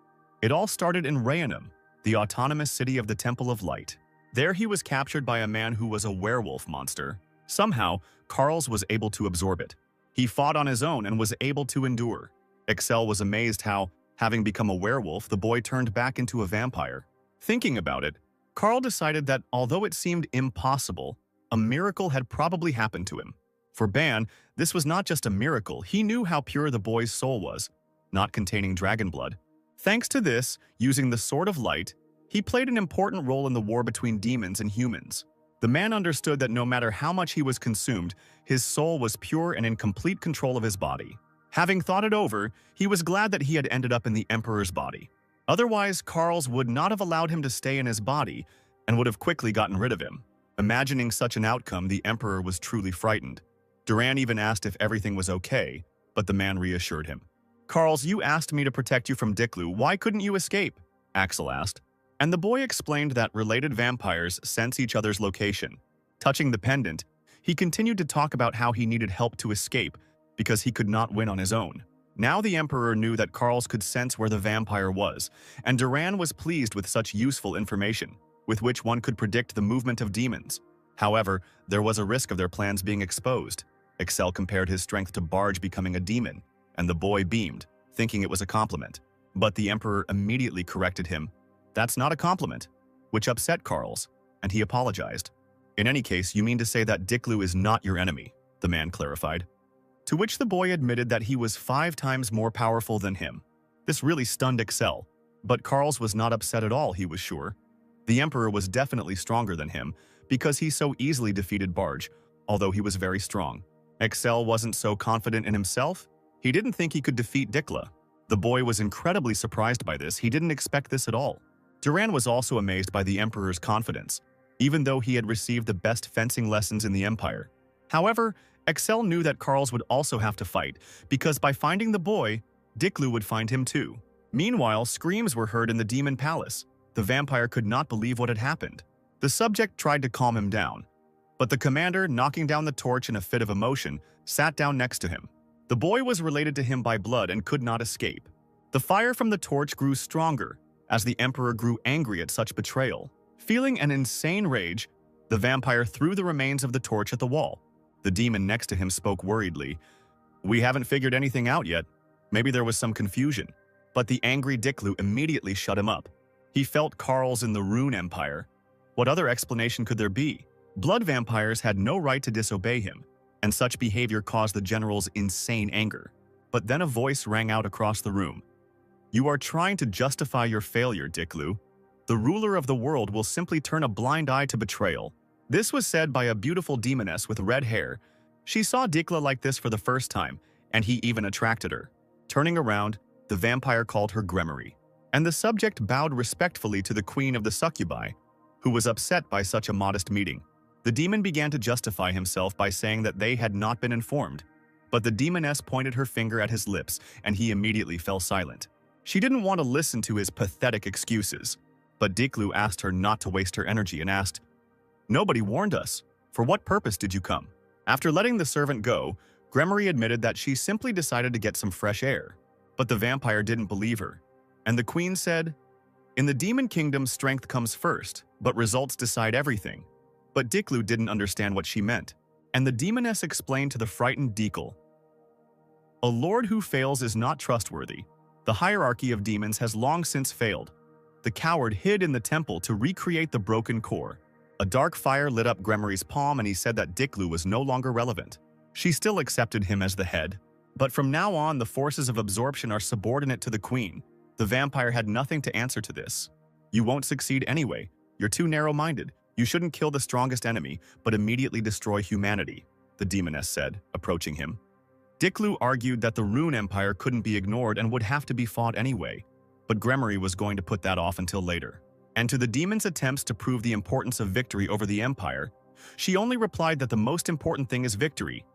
It all started in Rayanum, the autonomous city of the Temple of Light. There he was captured by a man who was a werewolf monster. Somehow, Carls was able to absorb it. He fought on his own and was able to endure. Excel was amazed how, having become a werewolf, the boy turned back into a vampire. Thinking about it, Carl decided that although it seemed impossible, a miracle had probably happened to him. For Ban, this was not just a miracle, he knew how pure the boy's soul was, not containing dragon blood. Thanks to this, using the Sword of Light, he played an important role in the war between demons and humans. The man understood that no matter how much he was consumed, his soul was pure and in complete control of his body. Having thought it over, he was glad that he had ended up in the Emperor's body. Otherwise, Carls would not have allowed him to stay in his body and would have quickly gotten rid of him. Imagining such an outcome, the Emperor was truly frightened. Duran even asked if everything was okay, but the man reassured him. "Carls, you asked me to protect you from Diklu. Why couldn't you escape?" Axel asked. And the boy explained that related vampires sense each other's location. Touching the pendant, he continued to talk about how he needed help to escape because he could not win on his own. Now the Emperor knew that Carls could sense where the vampire was, and Duran was pleased with such useful information, with which one could predict the movement of demons. However, there was a risk of their plans being exposed. Excel compared his strength to Barge becoming a demon, and the boy beamed, thinking it was a compliment. But the Emperor immediately corrected him. "That's not a compliment," which upset Carls, and he apologized. "In any case, you mean to say that Diklu is not your enemy," the man clarified. To which the boy admitted that he was 5 times more powerful than him. This really stunned Excel, but Carls was not upset at all, he was sure. The Emperor was definitely stronger than him because he so easily defeated Barge, although he was very strong. Excel wasn't so confident in himself. He didn't think he could defeat Dikla. The boy was incredibly surprised by this. He didn't expect this at all. Duran was also amazed by the Emperor's confidence, even though he had received the best fencing lessons in the Empire. However, Excel knew that Carls would also have to fight, because by finding the boy, Diklu would find him too. Meanwhile, screams were heard in the Demon Palace. The vampire could not believe what had happened. The subject tried to calm him down, but the commander, knocking down the torch in a fit of emotion, sat down next to him. The boy was related to him by blood and could not escape. The fire from the torch grew stronger as the Emperor grew angry at such betrayal. Feeling an insane rage, the vampire threw the remains of the torch at the wall. The demon next to him spoke worriedly. "We haven't figured anything out yet. Maybe there was some confusion." But the angry Diklu immediately shut him up. He felt Carls in the Rune Empire. What other explanation could there be? Blood vampires had no right to disobey him, and such behavior caused the general's insane anger. But then a voice rang out across the room. "You are trying to justify your failure, Diklu. The ruler of the world will simply turn a blind eye to betrayal." This was said by a beautiful demoness with red hair. She saw Dikla like this for the first time, and he even attracted her. Turning around, the vampire called her Gremory, and the subject bowed respectfully to the queen of the succubi, who was upset by such a modest meeting. The demon began to justify himself by saying that they had not been informed, but the demoness pointed her finger at his lips, and he immediately fell silent. She didn't want to listen to his pathetic excuses, but Diklu asked her not to waste her energy and asked, "Nobody warned us. For what purpose did you come?" After letting the servant go, Gremory admitted that she simply decided to get some fresh air. But the vampire didn't believe her, and the queen said, "In the demon kingdom, strength comes first, but results decide everything." But Diklu didn't understand what she meant, and the demoness explained to the frightened Diklu, "A lord who fails is not trustworthy. The hierarchy of demons has long since failed. The coward hid in the temple to recreate the broken core." A dark fire lit up Gremory's palm, and he said that Diklu was no longer relevant. She still accepted him as the head, but from now on the forces of absorption are subordinate to the queen. The vampire had nothing to answer to this. "You won't succeed anyway. You're too narrow-minded. You shouldn't kill the strongest enemy, but immediately destroy humanity," the demoness said, approaching him. Diklu argued that the Rune Empire couldn't be ignored and would have to be fought anyway, but Gremory was going to put that off until later. And to the demon's attempts to prove the importance of victory over the Empire, she only replied that the most important thing is victory.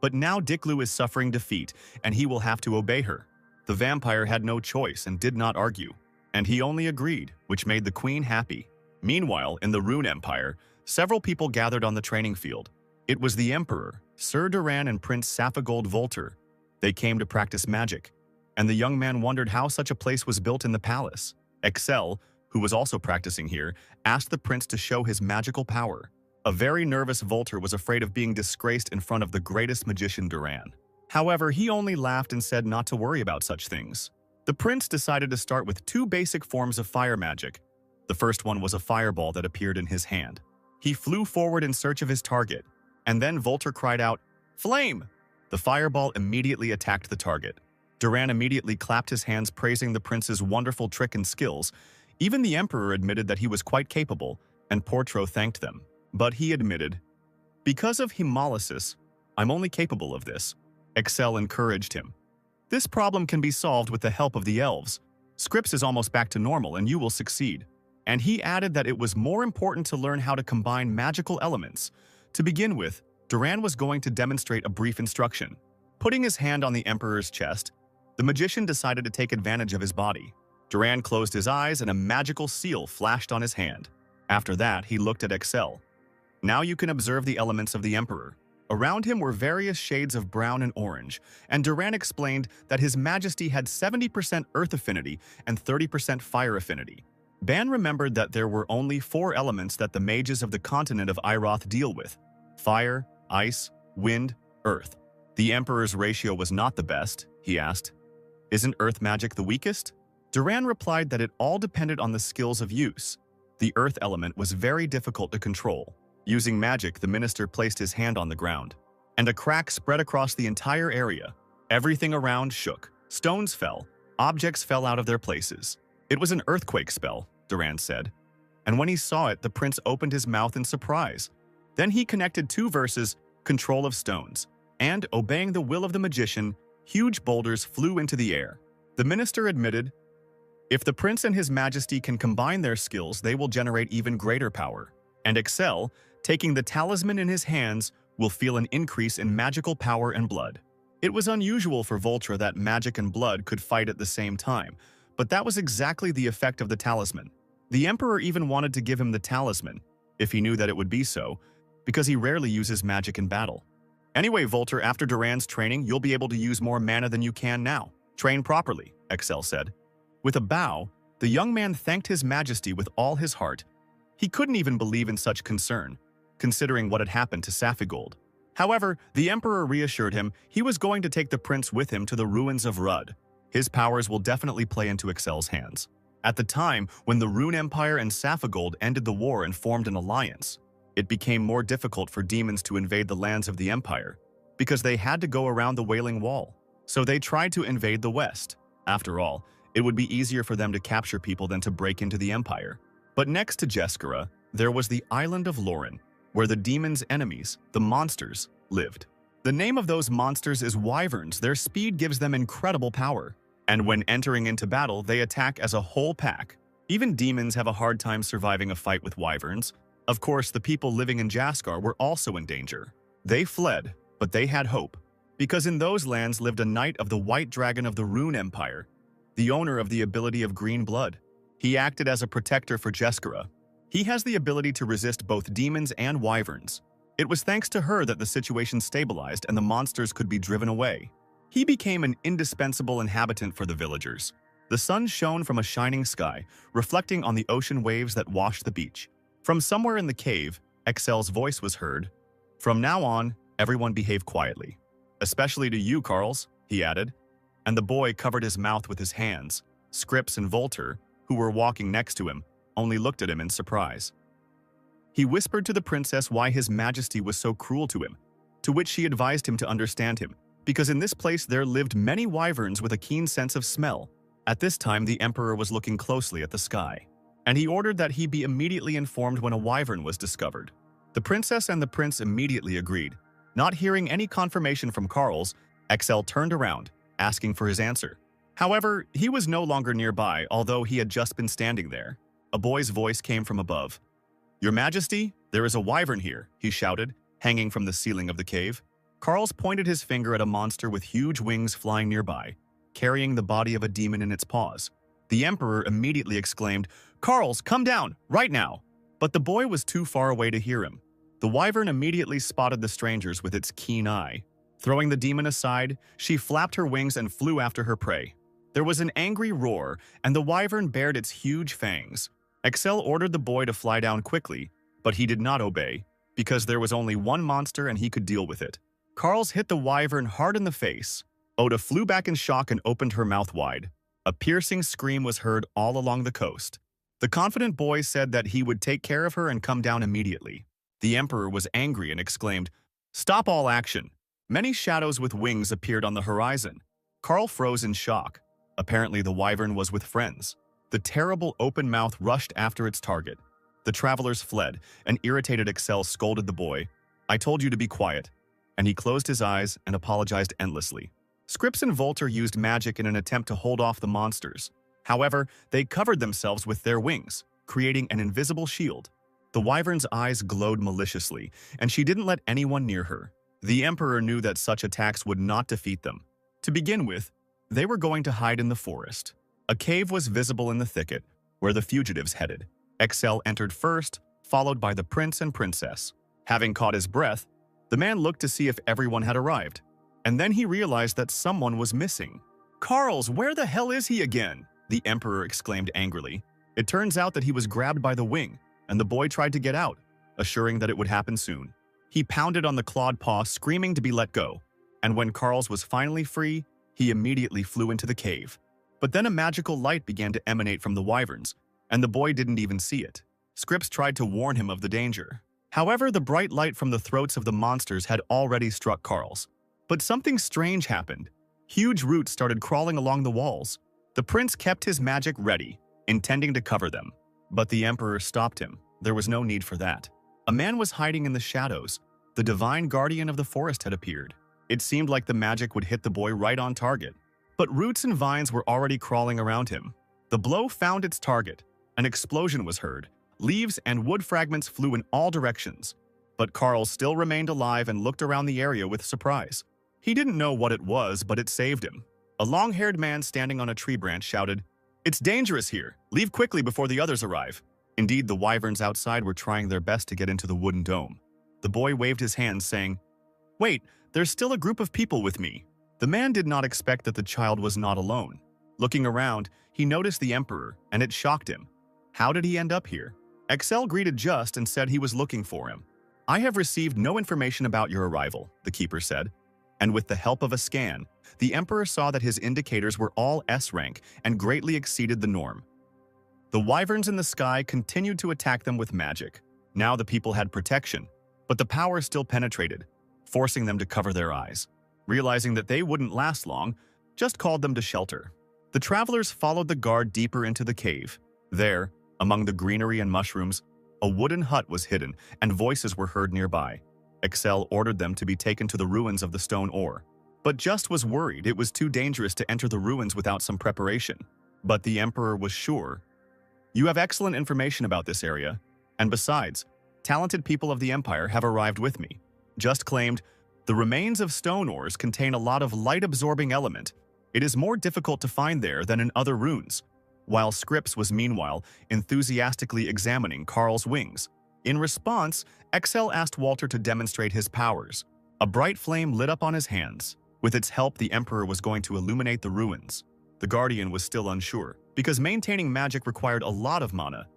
But now Diklu is suffering defeat, and he will have to obey her. The vampire had no choice and did not argue, and he only agreed, which made the queen happy. Meanwhile, in the Rune Empire, several people gathered on the training field. It was the Emperor, Sir Duran and Prince Saphigold Volter. They came to practice magic, and the young man wondered how such a place was built in the palace. Excel, who was also practicing here, asked the prince to show his magical power. A very nervous Volter was afraid of being disgraced in front of the greatest magician Duran. However, he only laughed and said not to worry about such things. The prince decided to start with two basic forms of fire magic. The first one was a fireball that appeared in his hand. He flew forward in search of his target, and then Volter cried out, "Flame!" The fireball immediately attacked the target. Duran immediately clapped his hands praising the prince's wonderful trick and skills. Even the emperor admitted that he was quite capable, and Portro thanked them. But he admitted, "Because of hemolysis, I'm only capable of this." Excel encouraged him. "This problem can be solved with the help of the elves. Scripps is almost back to normal and you will succeed." And he added that it was more important to learn how to combine magical elements. To begin with, Duran was going to demonstrate a brief instruction. Putting his hand on the emperor's chest, the magician decided to take advantage of his body. Duran closed his eyes and a magical seal flashed on his hand. After that, he looked at Excel. Now you can observe the elements of the emperor. Around him were various shades of brown and orange, and Duran explained that His Majesty had 70% earth affinity and 30% fire affinity. Ban remembered that there were only 4 elements that the mages of the continent of Iroth deal with: fire, ice, wind, earth. The emperor's ratio was not the best, he asked. Isn't earth magic the weakest? Duran replied that it all depended on the skills of use. The earth element was very difficult to control. Using magic, the minister placed his hand on the ground, and a crack spread across the entire area. Everything around shook. Stones fell. Objects fell out of their places. It was an earthquake spell, Duran said. And when he saw it, the prince opened his mouth in surprise. Then he connected 2 verses, control of stones, and, obeying the will of the magician, huge boulders flew into the air. The minister admitted, if the prince and His Majesty can combine their skills, they will generate even greater power. And Excel, taking the talisman in his hands, will feel an increase in magical power and blood. It was unusual for Voltra that magic and blood could fight at the same time, but that was exactly the effect of the talisman. The emperor even wanted to give him the talisman, if he knew that it would be so, because he rarely uses magic in battle. Anyway, Volter, after Duran's training, you'll be able to use more mana than you can now. Train properly, Excel said. With a bow, the young man thanked His Majesty with all his heart. He couldn't even believe in such concern, considering what had happened to Saphigold. However, the emperor reassured him he was going to take the prince with him to the ruins of Rud. His powers will definitely play into Excel's hands. At the time when the Rune Empire and Saphigold ended the war and formed an alliance, it became more difficult for demons to invade the lands of the Empire, because they had to go around the Wailing Wall. So they tried to invade the West. After all, it would be easier for them to capture people than to break into the Empire. But next to Jeskara, there was the island of Lauren, where the demons' enemies, the monsters, lived. The name of those monsters is wyverns. Their speed gives them incredible power. And when entering into battle, they attack as a whole pack. Even demons have a hard time surviving a fight with wyverns. Of course, the people living in Jaskar were also in danger. They fled, but they had hope, because in those lands lived a knight of the White Dragon of the Rune Empire, the owner of the ability of green blood. He acted as a protector for Jeskara. He has the ability to resist both demons and wyverns. It was thanks to her that the situation stabilized and the monsters could be driven away. He became an indispensable inhabitant for the villagers. The sun shone from a shining sky, reflecting on the ocean waves that washed the beach. From somewhere in the cave, Excel's voice was heard. From now on, everyone behave quietly. Especially to you, Carls, he added. And the boy covered his mouth with his hands. Scripps and Volter, who were walking next to him, only looked at him in surprise. He whispered to the princess why His Majesty was so cruel to him, to which she advised him to understand him, because in this place there lived many wyverns with a keen sense of smell. At this time, the emperor was looking closely at the sky, and he ordered that he be immediately informed when a wyvern was discovered. The princess and the prince immediately agreed. Not hearing any confirmation from Carls, Excel turned around, asking for his answer. However, he was no longer nearby, although he had just been standing there. A boy's voice came from above. "Your Majesty, there is a wyvern here," he shouted, hanging from the ceiling of the cave. Carls pointed his finger at a monster with huge wings flying nearby, carrying the body of a demon in its paws. The Emperor immediately exclaimed, "Carls, come down, right now!" But the boy was too far away to hear him. The wyvern immediately spotted the strangers with its keen eye. Throwing the demon aside, she flapped her wings and flew after her prey. There was an angry roar, and the wyvern bared its huge fangs. Excel ordered the boy to fly down quickly, but he did not obey, because there was only one monster and he could deal with it. Carls hit the wyvern hard in the face. Oda flew back in shock and opened her mouth wide. A piercing scream was heard all along the coast. The confident boy said that he would take care of her and come down immediately. The Emperor was angry and exclaimed, "Stop all action!" Many shadows with wings appeared on the horizon. Carl froze in shock. Apparently the wyvern was with friends. The terrible open mouth rushed after its target. The travelers fled, and irritated Excel scolded the boy. "I told you to be quiet." And he closed his eyes and apologized endlessly. Scripps and Volter used magic in an attempt to hold off the monsters. However, they covered themselves with their wings, creating an invisible shield. The wyvern's eyes glowed maliciously, and she didn't let anyone near her. The Emperor knew that such attacks would not defeat them. To begin with, they were going to hide in the forest. A cave was visible in the thicket, where the fugitives headed. Excel entered first, followed by the prince and princess. Having caught his breath, the man looked to see if everyone had arrived. And then he realized that someone was missing. "Carls, where the hell is he again?" the Emperor exclaimed angrily. It turns out that he was grabbed by the wing, and the boy tried to get out, assuring that it would happen soon. He pounded on the clawed paw, screaming to be let go. And when Carls was finally free, he immediately flew into the cave. But then a magical light began to emanate from the wyverns, and the boy didn't even see it. Scripps tried to warn him of the danger. However, the bright light from the throats of the monsters had already struck Carls. But something strange happened. Huge roots started crawling along the walls. The prince kept his magic ready, intending to cover them. But the Emperor stopped him. There was no need for that. A man was hiding in the shadows. The divine guardian of the forest had appeared. It seemed like the magic would hit the boy right on target. But roots and vines were already crawling around him. The blow found its target. An explosion was heard. Leaves and wood fragments flew in all directions. But Carl still remained alive and looked around the area with surprise. He didn't know what it was, but it saved him. A long-haired man standing on a tree branch shouted, "It's dangerous here. Leave quickly before the others arrive." Indeed, the wyverns outside were trying their best to get into the wooden dome. The boy waved his hands, saying, "Wait, there's still a group of people with me." The man did not expect that the child was not alone. Looking around, he noticed the Emperor, and it shocked him. How did he end up here? Excel greeted Just and said he was looking for him. "I have received no information about your arrival," the keeper said. And with the help of a scan, the Emperor saw that his indicators were all S rank and greatly exceeded the norm. The wyverns in the sky continued to attack them with magic. Now the people had protection, but the power still penetrated, forcing them to cover their eyes. Realizing that they wouldn't last long, Just called them to shelter. The travelers followed the guard deeper into the cave. There, among the greenery and mushrooms, a wooden hut was hidden and voices were heard nearby. Excel ordered them to be taken to the ruins of the stone ore. But Just was worried it was too dangerous to enter the ruins without some preparation. But the Emperor was sure. "You have excellent information about this area, and besides, talented people of the Empire have arrived with me." Just claimed, "The remains of stone ores contain a lot of light-absorbing element. It is more difficult to find there than in other runes," while Scripps was meanwhile enthusiastically examining Carl's wings. In response, Excel asked Walter to demonstrate his powers. A bright flame lit up on his hands. With its help, the Emperor was going to illuminate the ruins. The Guardian was still unsure, because maintaining magic required a lot of mana,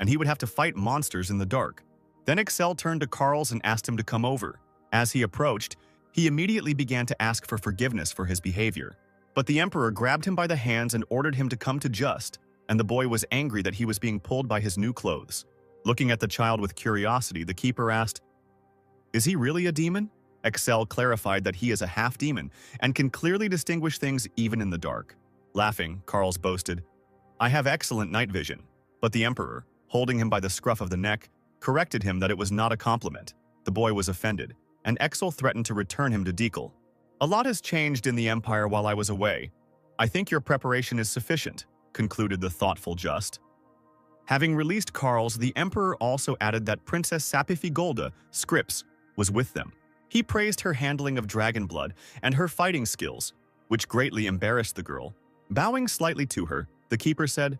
and he would have to fight monsters in the dark. Then Excel turned to Carls and asked him to come over. As he approached, he immediately began to ask for forgiveness for his behavior. But the Emperor grabbed him by the hands and ordered him to come to Just, and the boy was angry that he was being pulled by his new clothes. Looking at the child with curiosity, the keeper asked, "Is he really a demon?" Excel clarified that he is a half-demon and can clearly distinguish things even in the dark. Laughing, Carls boasted, "I have excellent night vision." But the Emperor, holding him by the scruff of the neck, corrected him that it was not a compliment. The boy was offended, and Excel threatened to return him to Dekel. A lot has changed in the Empire while I was away. I think your preparation is sufficient, concluded the thoughtful Just. Having released Carls, the Emperor also added that Princess Sapifigolda, Scripps, was with them. He praised her handling of dragon blood and her fighting skills, which greatly embarrassed the girl. Bowing slightly to her, the keeper said,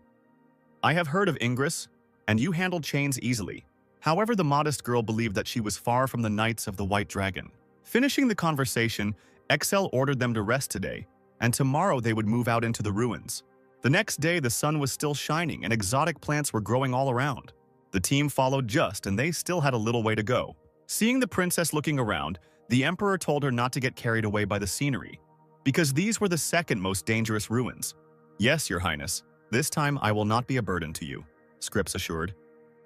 I have heard of Ingress, and you handled chains easily. However, the modest girl believed that she was far from the Knights of the White Dragon. Finishing the conversation, Excel ordered them to rest today, and tomorrow they would move out into the ruins. The next day, the sun was still shining and exotic plants were growing all around. The team followed Just, and they still had a little way to go. Seeing the princess looking around, the Emperor told her not to get carried away by the scenery, because these were the second most dangerous ruins. Yes, Your Highness, this time I will not be a burden to you, Scripps assured.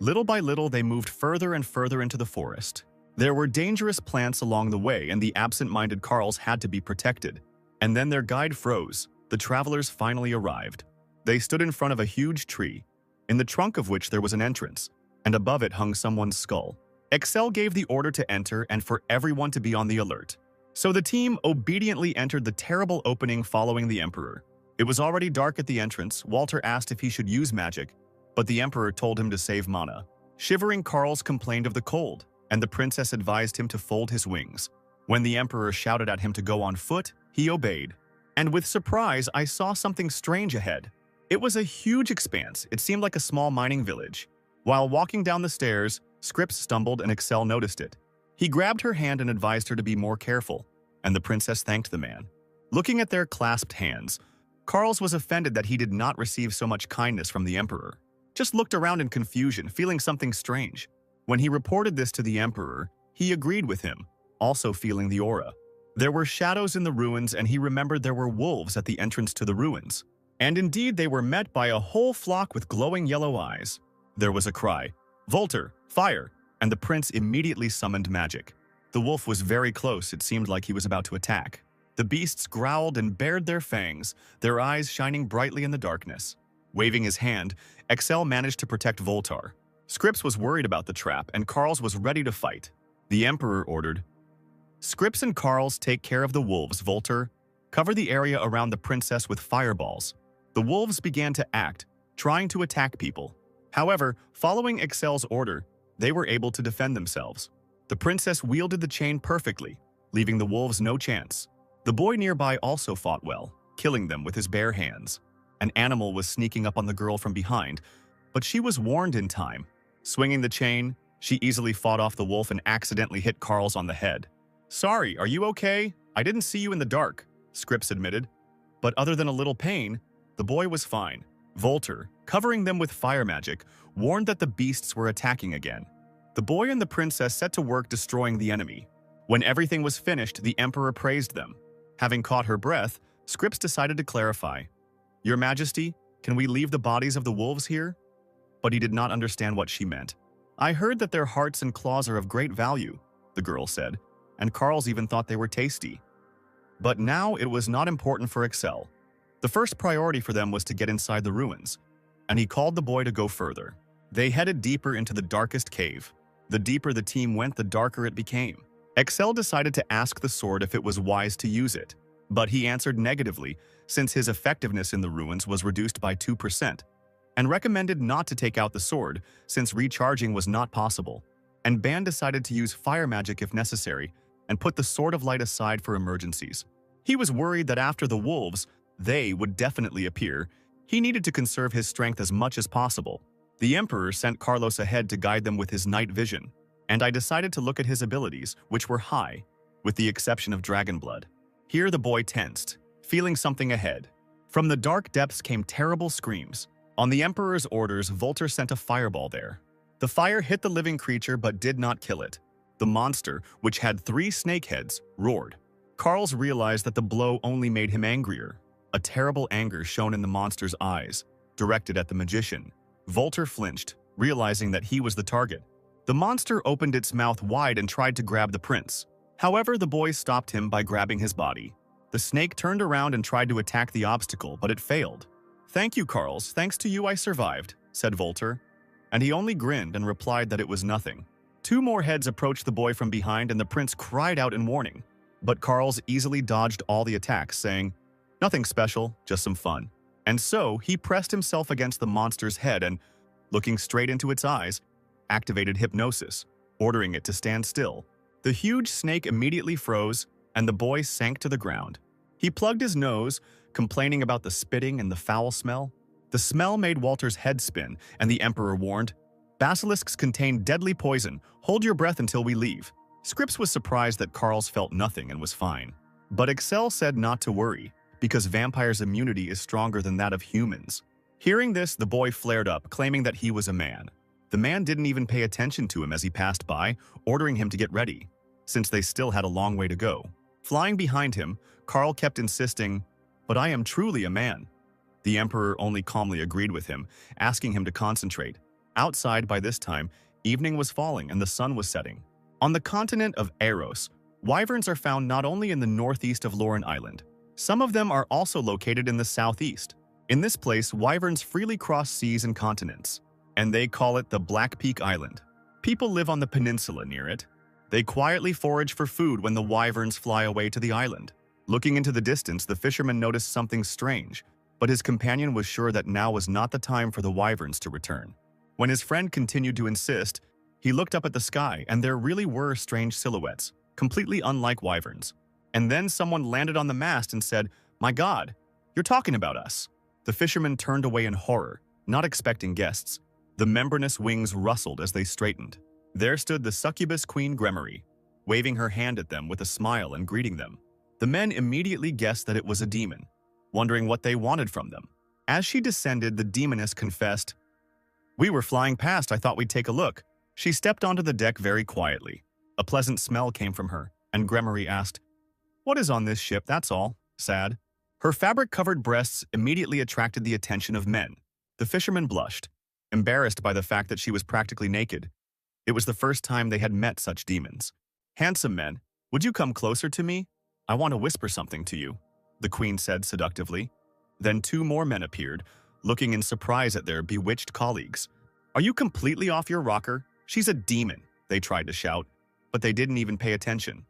Little by little, they moved further and further into the forest. There were dangerous plants along the way, and the absent-minded Carls had to be protected. And then their guide froze. The travelers finally arrived. They stood in front of a huge tree, in the trunk of which there was an entrance, and above it hung someone's skull. Excel gave the order to enter and for everyone to be on the alert. So the team obediently entered the terrible opening following the Emperor. It was already dark at the entrance. Walter asked if he should use magic, but the Emperor told him to save mana. Shivering Carls complained of the cold, and the princess advised him to fold his wings. When the Emperor shouted at him to go on foot, he obeyed. And with surprise, I saw something strange ahead. It was a huge expanse. It seemed like a small mining village. While walking down the stairs, Scripps stumbled and Excel noticed it. He grabbed her hand and advised her to be more careful, and the princess thanked the man. Looking at their clasped hands, Carls was offended that he did not receive so much kindness from the Emperor. Just looked around in confusion, feeling something strange. When he reported this to the Emperor, he agreed with him, also feeling the aura. There were shadows in the ruins, and he remembered there were wolves at the entrance to the ruins. And indeed, they were met by a whole flock with glowing yellow eyes. There was a cry, "Volter, fire!" and the prince immediately summoned magic. The wolf was very close. It seemed like he was about to attack. The beasts growled and bared their fangs, their eyes shining brightly in the darkness. Waving his hand, Excel managed to protect Voltar. Scripps was worried about the trap, and Carls was ready to fight. The Emperor ordered, Scripps and Carls take care of the wolves, Volter. Cover the area around the princess with fireballs. The wolves began to act, trying to attack people. However, following Excel's order, they were able to defend themselves. The princess wielded the chain perfectly, leaving the wolves no chance. The boy nearby also fought well, killing them with his bare hands. An animal was sneaking up on the girl from behind, but she was warned in time. Swinging the chain, she easily fought off the wolf and accidentally hit Carls on the head. Sorry, are you okay? I didn't see you in the dark, Scripps admitted. But other than a little pain, the boy was fine. Volter, covering them with fire magic, warned that the beasts were attacking again. The boy and the princess set to work destroying the enemy. When everything was finished, the Emperor praised them. Having caught her breath, Scripps decided to clarify. Your Majesty, can we leave the bodies of the wolves here? But he did not understand what she meant. I heard that their hearts and claws are of great value, the girl said, and Carls even thought they were tasty. But now it was not important for Excel. The first priority for them was to get inside the ruins, and he called the boy to go further. They headed deeper into the darkest cave. The deeper the team went, the darker it became. Excel decided to ask the sword if it was wise to use it, but he answered negatively since his effectiveness in the ruins was reduced by 2%, and recommended not to take out the sword since recharging was not possible. And Ban decided to use fire magic if necessary and put the Sword of Light aside for emergencies. He was worried that after the wolves, they would definitely appear. He needed to conserve his strength as much as possible. The Emperor sent Carlos ahead to guide them with his night vision, and I decided to look at his abilities, which were high, with the exception of Dragon Blood. Here the boy tensed, feeling something ahead. From the dark depths came terrible screams. On the Emperor's orders, Volter sent a fireball there. The fire hit the living creature but did not kill it. The monster, which had 3 snake heads, roared. Carls realized that the blow only made him angrier. A terrible anger shone in the monster's eyes, directed at the magician. Volter flinched, realizing that he was the target. The monster opened its mouth wide and tried to grab the prince. However, the boy stopped him by grabbing his body. The snake turned around and tried to attack the obstacle, but it failed. Thank you, Carls. Thanks to you I survived, said Volter. And he only grinned and replied that it was nothing. 2 more heads approached the boy from behind, and the prince cried out in warning. But Carls easily dodged all the attacks, saying, "Nothing special, just some fun." And so he pressed himself against the monster's head and, looking straight into its eyes, activated hypnosis, ordering it to stand still. The huge snake immediately froze, and the boy sank to the ground. He plugged his nose, complaining about the spitting and the foul smell. The smell made Walter's head spin, and the Emperor warned, "Basilisks contain deadly poison. Hold your breath until we leave." Scripps was surprised that Carls felt nothing and was fine. But Excel said not to worry, because vampires' immunity is stronger than that of humans. Hearing this, the boy flared up, claiming that he was a man. The man didn't even pay attention to him as he passed by, ordering him to get ready, since they still had a long way to go. Flying behind him, Carl kept insisting, "But I am truly a man." The Emperor only calmly agreed with him, asking him to concentrate. Outside, by this time, evening was falling and the sun was setting. On the continent of Eros, wyverns are found not only in the northeast of Lauren Island. Some of them are also located in the southeast. In this place, wyverns freely cross seas and continents, and they call it the Black Peak Island. People live on the peninsula near it. They quietly forage for food when the wyverns fly away to the island. Looking into the distance, the fisherman noticed something strange, but his companion was sure that now was not the time for the wyverns to return. When his friend continued to insist, he looked up at the sky, and there really were strange silhouettes, completely unlike wyverns. And then someone landed on the mast and said, "My God, you're talking about us." The fisherman turned away in horror, not expecting guests. The membranous wings rustled as they straightened. There stood the succubus Queen Gremory, waving her hand at them with a smile and greeting them. The men immediately guessed that it was a demon, wondering what they wanted from them. As she descended, the demoness confessed, "We were flying past, I thought we'd take a look." She stepped onto the deck very quietly. A pleasant smell came from her, and Gremory asked, "What is on this ship, that's all? Sad." Her fabric-covered breasts immediately attracted the attention of men. The fisherman blushed, embarrassed by the fact that she was practically naked. It was the first time they had met such demons. "Handsome men, would you come closer to me? I want to whisper something to you," the queen said seductively. Then 2 more men appeared, looking in surprise at their bewitched colleagues. "Are you completely off your rocker? She's a demon," they tried to shout, but they didn't even pay attention.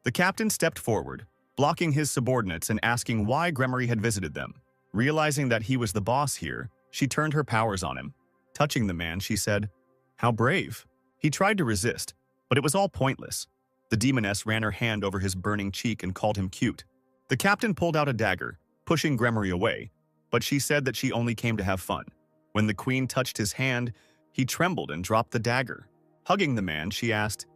The captain stepped forward, blocking his subordinates and asking why Gremory had visited them. Realizing that he was the boss here, she turned her powers on him. Touching the man, she said, "How brave." He tried to resist, but it was all pointless. The demoness ran her hand over his burning cheek and called him cute. The captain pulled out a dagger, pushing Gremory away, but she said that she only came to have fun. When the queen touched his hand, he trembled and dropped the dagger. Hugging the man, she asked,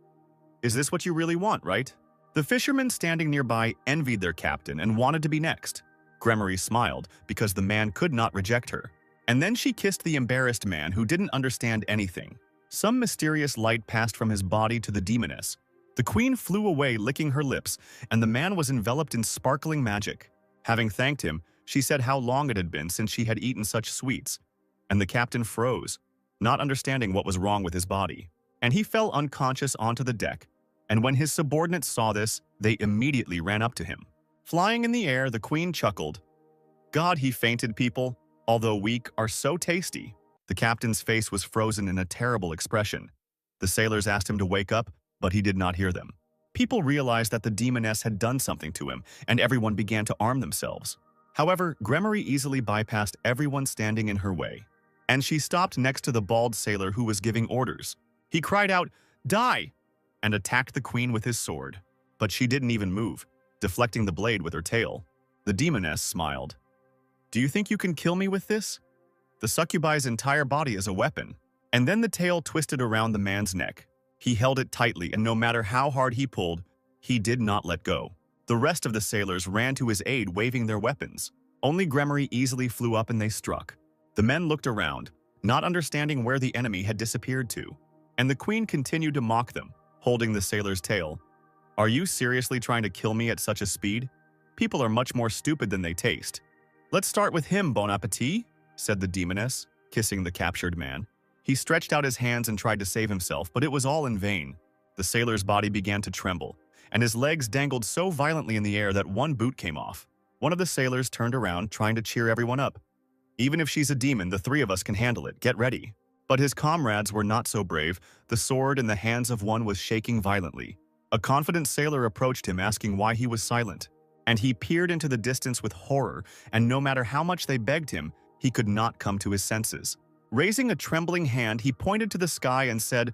"Is this what you really want, right?" The fishermen standing nearby envied their captain and wanted to be next. Gremory smiled because the man could not reject her. And then she kissed the embarrassed man who didn't understand anything. Some mysterious light passed from his body to the demoness. The queen flew away licking her lips, and the man was enveloped in sparkling magic. Having thanked him, she said how long it had been since she had eaten such sweets. And the captain froze, not understanding what was wrong with his body. And he fell unconscious onto the deck. And when his subordinates saw this, they immediately ran up to him. Flying in the air, the queen chuckled. "God, he fainted people, although weak, are so tasty." The captain's face was frozen in a terrible expression. The sailors asked him to wake up, but he did not hear them. People realized that the demoness had done something to him, and everyone began to arm themselves. However, Gremory easily bypassed everyone standing in her way, and she stopped next to the bald sailor who was giving orders. He cried out, "Die!" and attacked the queen with his sword. But she didn't even move, deflecting the blade with her tail. The demoness smiled. "Do you think you can kill me with this?" The succubi's entire body is a weapon. And then the tail twisted around the man's neck. He held it tightly, and no matter how hard he pulled, he did not let go. The rest of the sailors ran to his aid, waving their weapons. Only Gremory easily flew up and they struck. The men looked around, not understanding where the enemy had disappeared to. And the queen continued to mock them, holding the sailor's tail. "Are you seriously trying to kill me at such a speed? People are much more stupid than they taste." "Let's start with him, bon appetit," said the demoness, kissing the captured man. He stretched out his hands and tried to save himself, but it was all in vain. The sailor's body began to tremble, and his legs dangled so violently in the air that one boot came off. One of the sailors turned around, trying to cheer everyone up. "Even if she's a demon, the 3 of us can handle it. Get ready." But his comrades were not so brave. The sword in the hands of one was shaking violently. A confident sailor approached him asking why he was silent, and he peered into the distance with horror, and no matter how much they begged him, he could not come to his senses. Raising a trembling hand, he pointed to the sky and said,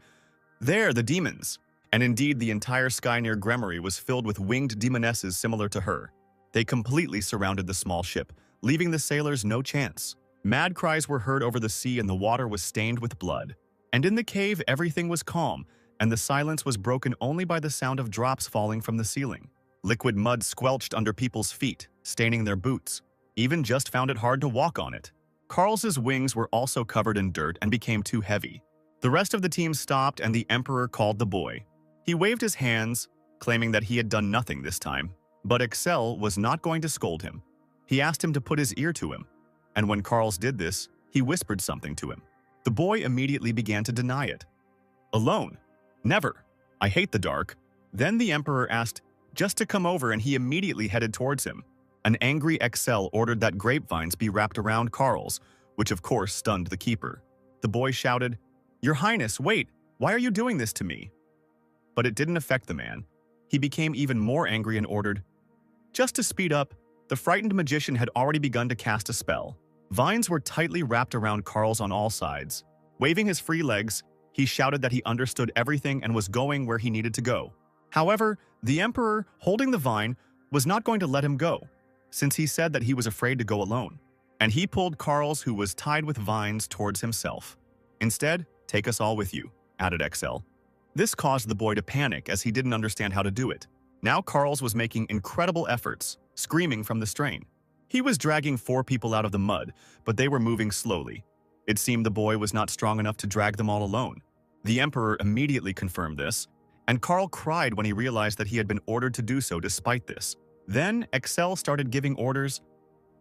"There, the demons!" And indeed, the entire sky near Gremory was filled with winged demonesses similar to her. They completely surrounded the small ship, leaving the sailors no chance. Mad cries were heard over the sea and the water was stained with blood. And in the cave, everything was calm, and the silence was broken only by the sound of drops falling from the ceiling. Liquid mud squelched under people's feet, staining their boots. Even Just found it hard to walk on it. Carl's wings were also covered in dirt and became too heavy. The rest of the team stopped and the Emperor called the boy. He waved his hands, claiming that he had done nothing this time. But Excel was not going to scold him. He asked him to put his ear to him, and when Carl's did this, he whispered something to him. The boy immediately began to deny it. "Alone? Never. I hate the dark." Then the Emperor asked just to come over and he immediately headed towards him. An angry Excel ordered that grapevines be wrapped around Carl's, which of course stunned the keeper. The boy shouted, "Your Highness, wait! Why are you doing this to me?" But it didn't affect the man. He became even more angry and ordered, just to speed up. The frightened magician had already begun to cast a spell. Vines were tightly wrapped around Carl's on all sides. Waving his free legs, he shouted that he understood everything and was going where he needed to go. However, the Emperor, holding the vine, was not going to let him go, since he said that he was afraid to go alone. And he pulled Carl's, who was tied with vines, towards himself. "Instead, take us all with you," added Excel. This caused the boy to panic as he didn't understand how to do it. Now Carl's was making incredible efforts, screaming from the strain. He was dragging 4 people out of the mud, but they were moving slowly. It seemed the boy was not strong enough to drag them all alone. The Emperor immediately confirmed this, and Carl cried when he realized that he had been ordered to do so despite this. Then Excel started giving orders.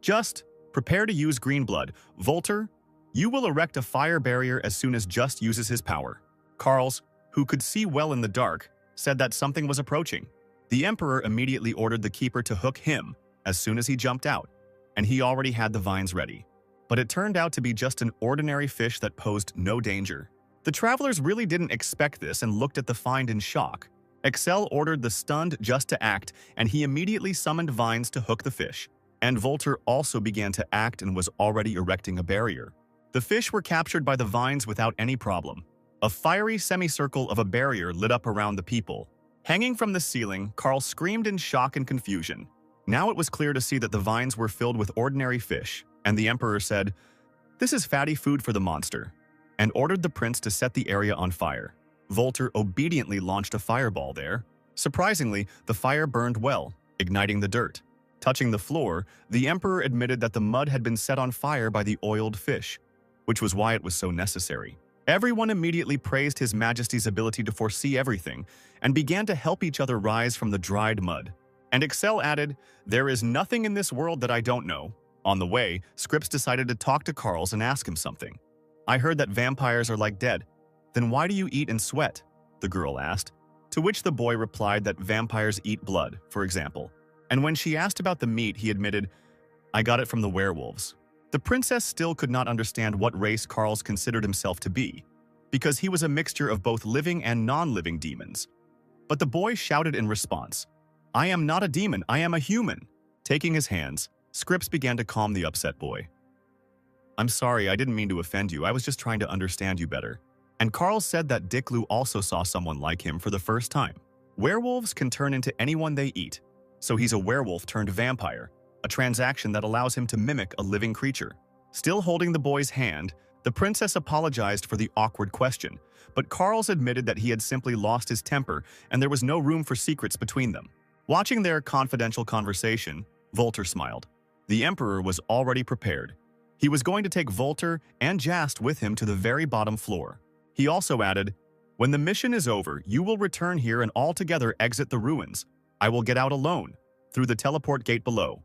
"Just, prepare to use green blood. Volter, you will erect a fire barrier as soon as Just uses his power." Carl's, who could see well in the dark, said that something was approaching. The Emperor immediately ordered the keeper to hook him as soon as he jumped out, and he already had the vines ready. But it turned out to be just an ordinary fish that posed no danger. The travelers really didn't expect this and looked at the find in shock. Excel ordered the stunned Just to act, and he immediately summoned vines to hook the fish. And Volter also began to act and was already erecting a barrier. The fish were captured by the vines without any problem. A fiery semicircle of a barrier lit up around the people. Hanging from the ceiling, Carl screamed in shock and confusion. Now it was clear to see that the vines were filled with ordinary fish, and the Emperor said, "This is fatty food for the monster," and ordered the prince to set the area on fire. Volter obediently launched a fireball there. Surprisingly, the fire burned well, igniting the dirt. Touching the floor, the Emperor admitted that the mud had been set on fire by the oiled fish, which was why it was so necessary. Everyone immediately praised His Majesty's ability to foresee everything and began to help each other rise from the dried mud. And Excel added, "There is nothing in this world that I don't know." On the way, Scripps decided to talk to Carls and ask him something. "I heard that vampires are like dead. Then why do you eat and sweat?" the girl asked. To which the boy replied that vampires eat blood, for example. And when she asked about the meat, he admitted, "I got it from the werewolves." The princess still could not understand what race Carls considered himself to be, because he was a mixture of both living and non-living demons. But the boy shouted in response, "I am not a demon, I am a human." Taking his hands, Scripps began to calm the upset boy. "I'm sorry, I didn't mean to offend you, I was just trying to understand you better." And Carl said that Dicklu also saw someone like him for the first time. Werewolves can turn into anyone they eat, so he's a werewolf turned vampire, a transaction that allows him to mimic a living creature. Still holding the boy's hand, the princess apologized for the awkward question, but Carls admitted that he had simply lost his temper and there was no room for secrets between them. Watching their confidential conversation, Volter smiled. The Emperor was already prepared. He was going to take Volter and Jast with him to the very bottom floor. He also added, "When the mission is over, you will return here and all together exit the ruins. I will get out alone, through the teleport gate below."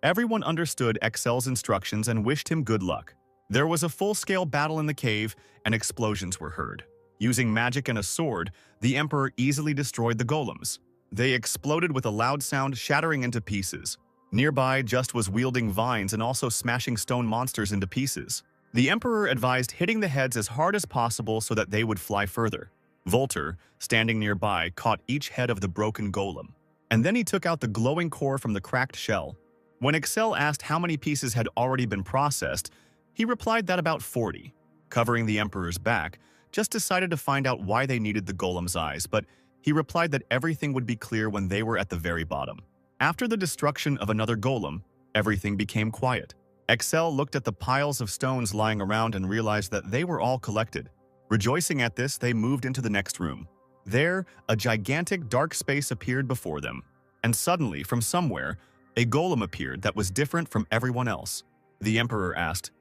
Everyone understood Excel's instructions and wished him good luck. There was a full-scale battle in the cave, and explosions were heard. Using magic and a sword, the Emperor easily destroyed the golems. They exploded with a loud sound, shattering into pieces. Nearby, Just was wielding vines and also smashing stone monsters into pieces. The Emperor advised hitting the heads as hard as possible so that they would fly further. Volter, standing nearby, caught each head of the broken golem, and then he took out the glowing core from the cracked shell. When Excel asked how many pieces had already been processed, he replied that about 40. Covering the Emperor's back, just decided to find out why they needed the golem's eyes, but he replied that everything would be clear when they were at the very bottom. After the destruction of another golem, everything became quiet. Excel looked at the piles of stones lying around and realized that they were all collected. Rejoicing at this, they moved into the next room. There, a gigantic dark space appeared before them, and suddenly, from somewhere, a golem appeared that was different from everyone else. The Emperor asked,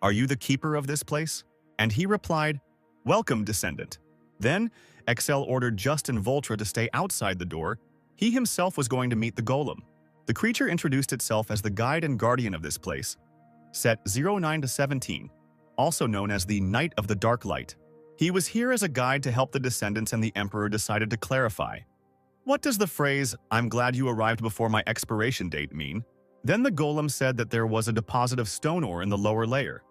"Are you the keeper of this place?" And he replied, "Welcome, descendant." Then, Excel ordered Just and Voltra to stay outside the door. He himself was going to meet the golem. The creature introduced itself as the guide and guardian of this place. Set 09 to 17, also known as the Knight of the Dark Light. He was here as a guide to help the descendants, and the Emperor decided to clarify. "What does the phrase, 'I'm glad you arrived before my expiration date' mean?" Then the golem said that there was a deposit of stone ore in the lower layer,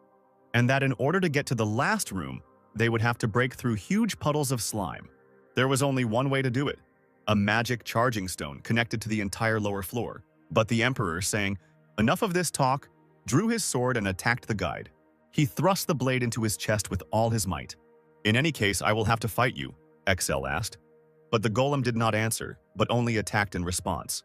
and that in order to get to the last room, they would have to break through huge puddles of slime. There was only one way to do it, a magic charging stone connected to the entire lower floor. But the Emperor, saying, "Enough of this talk," drew his sword and attacked the guide. He thrust the blade into his chest with all his might. "In any case, I will have to fight you," Excel asked. But the golem did not answer, but only attacked in response.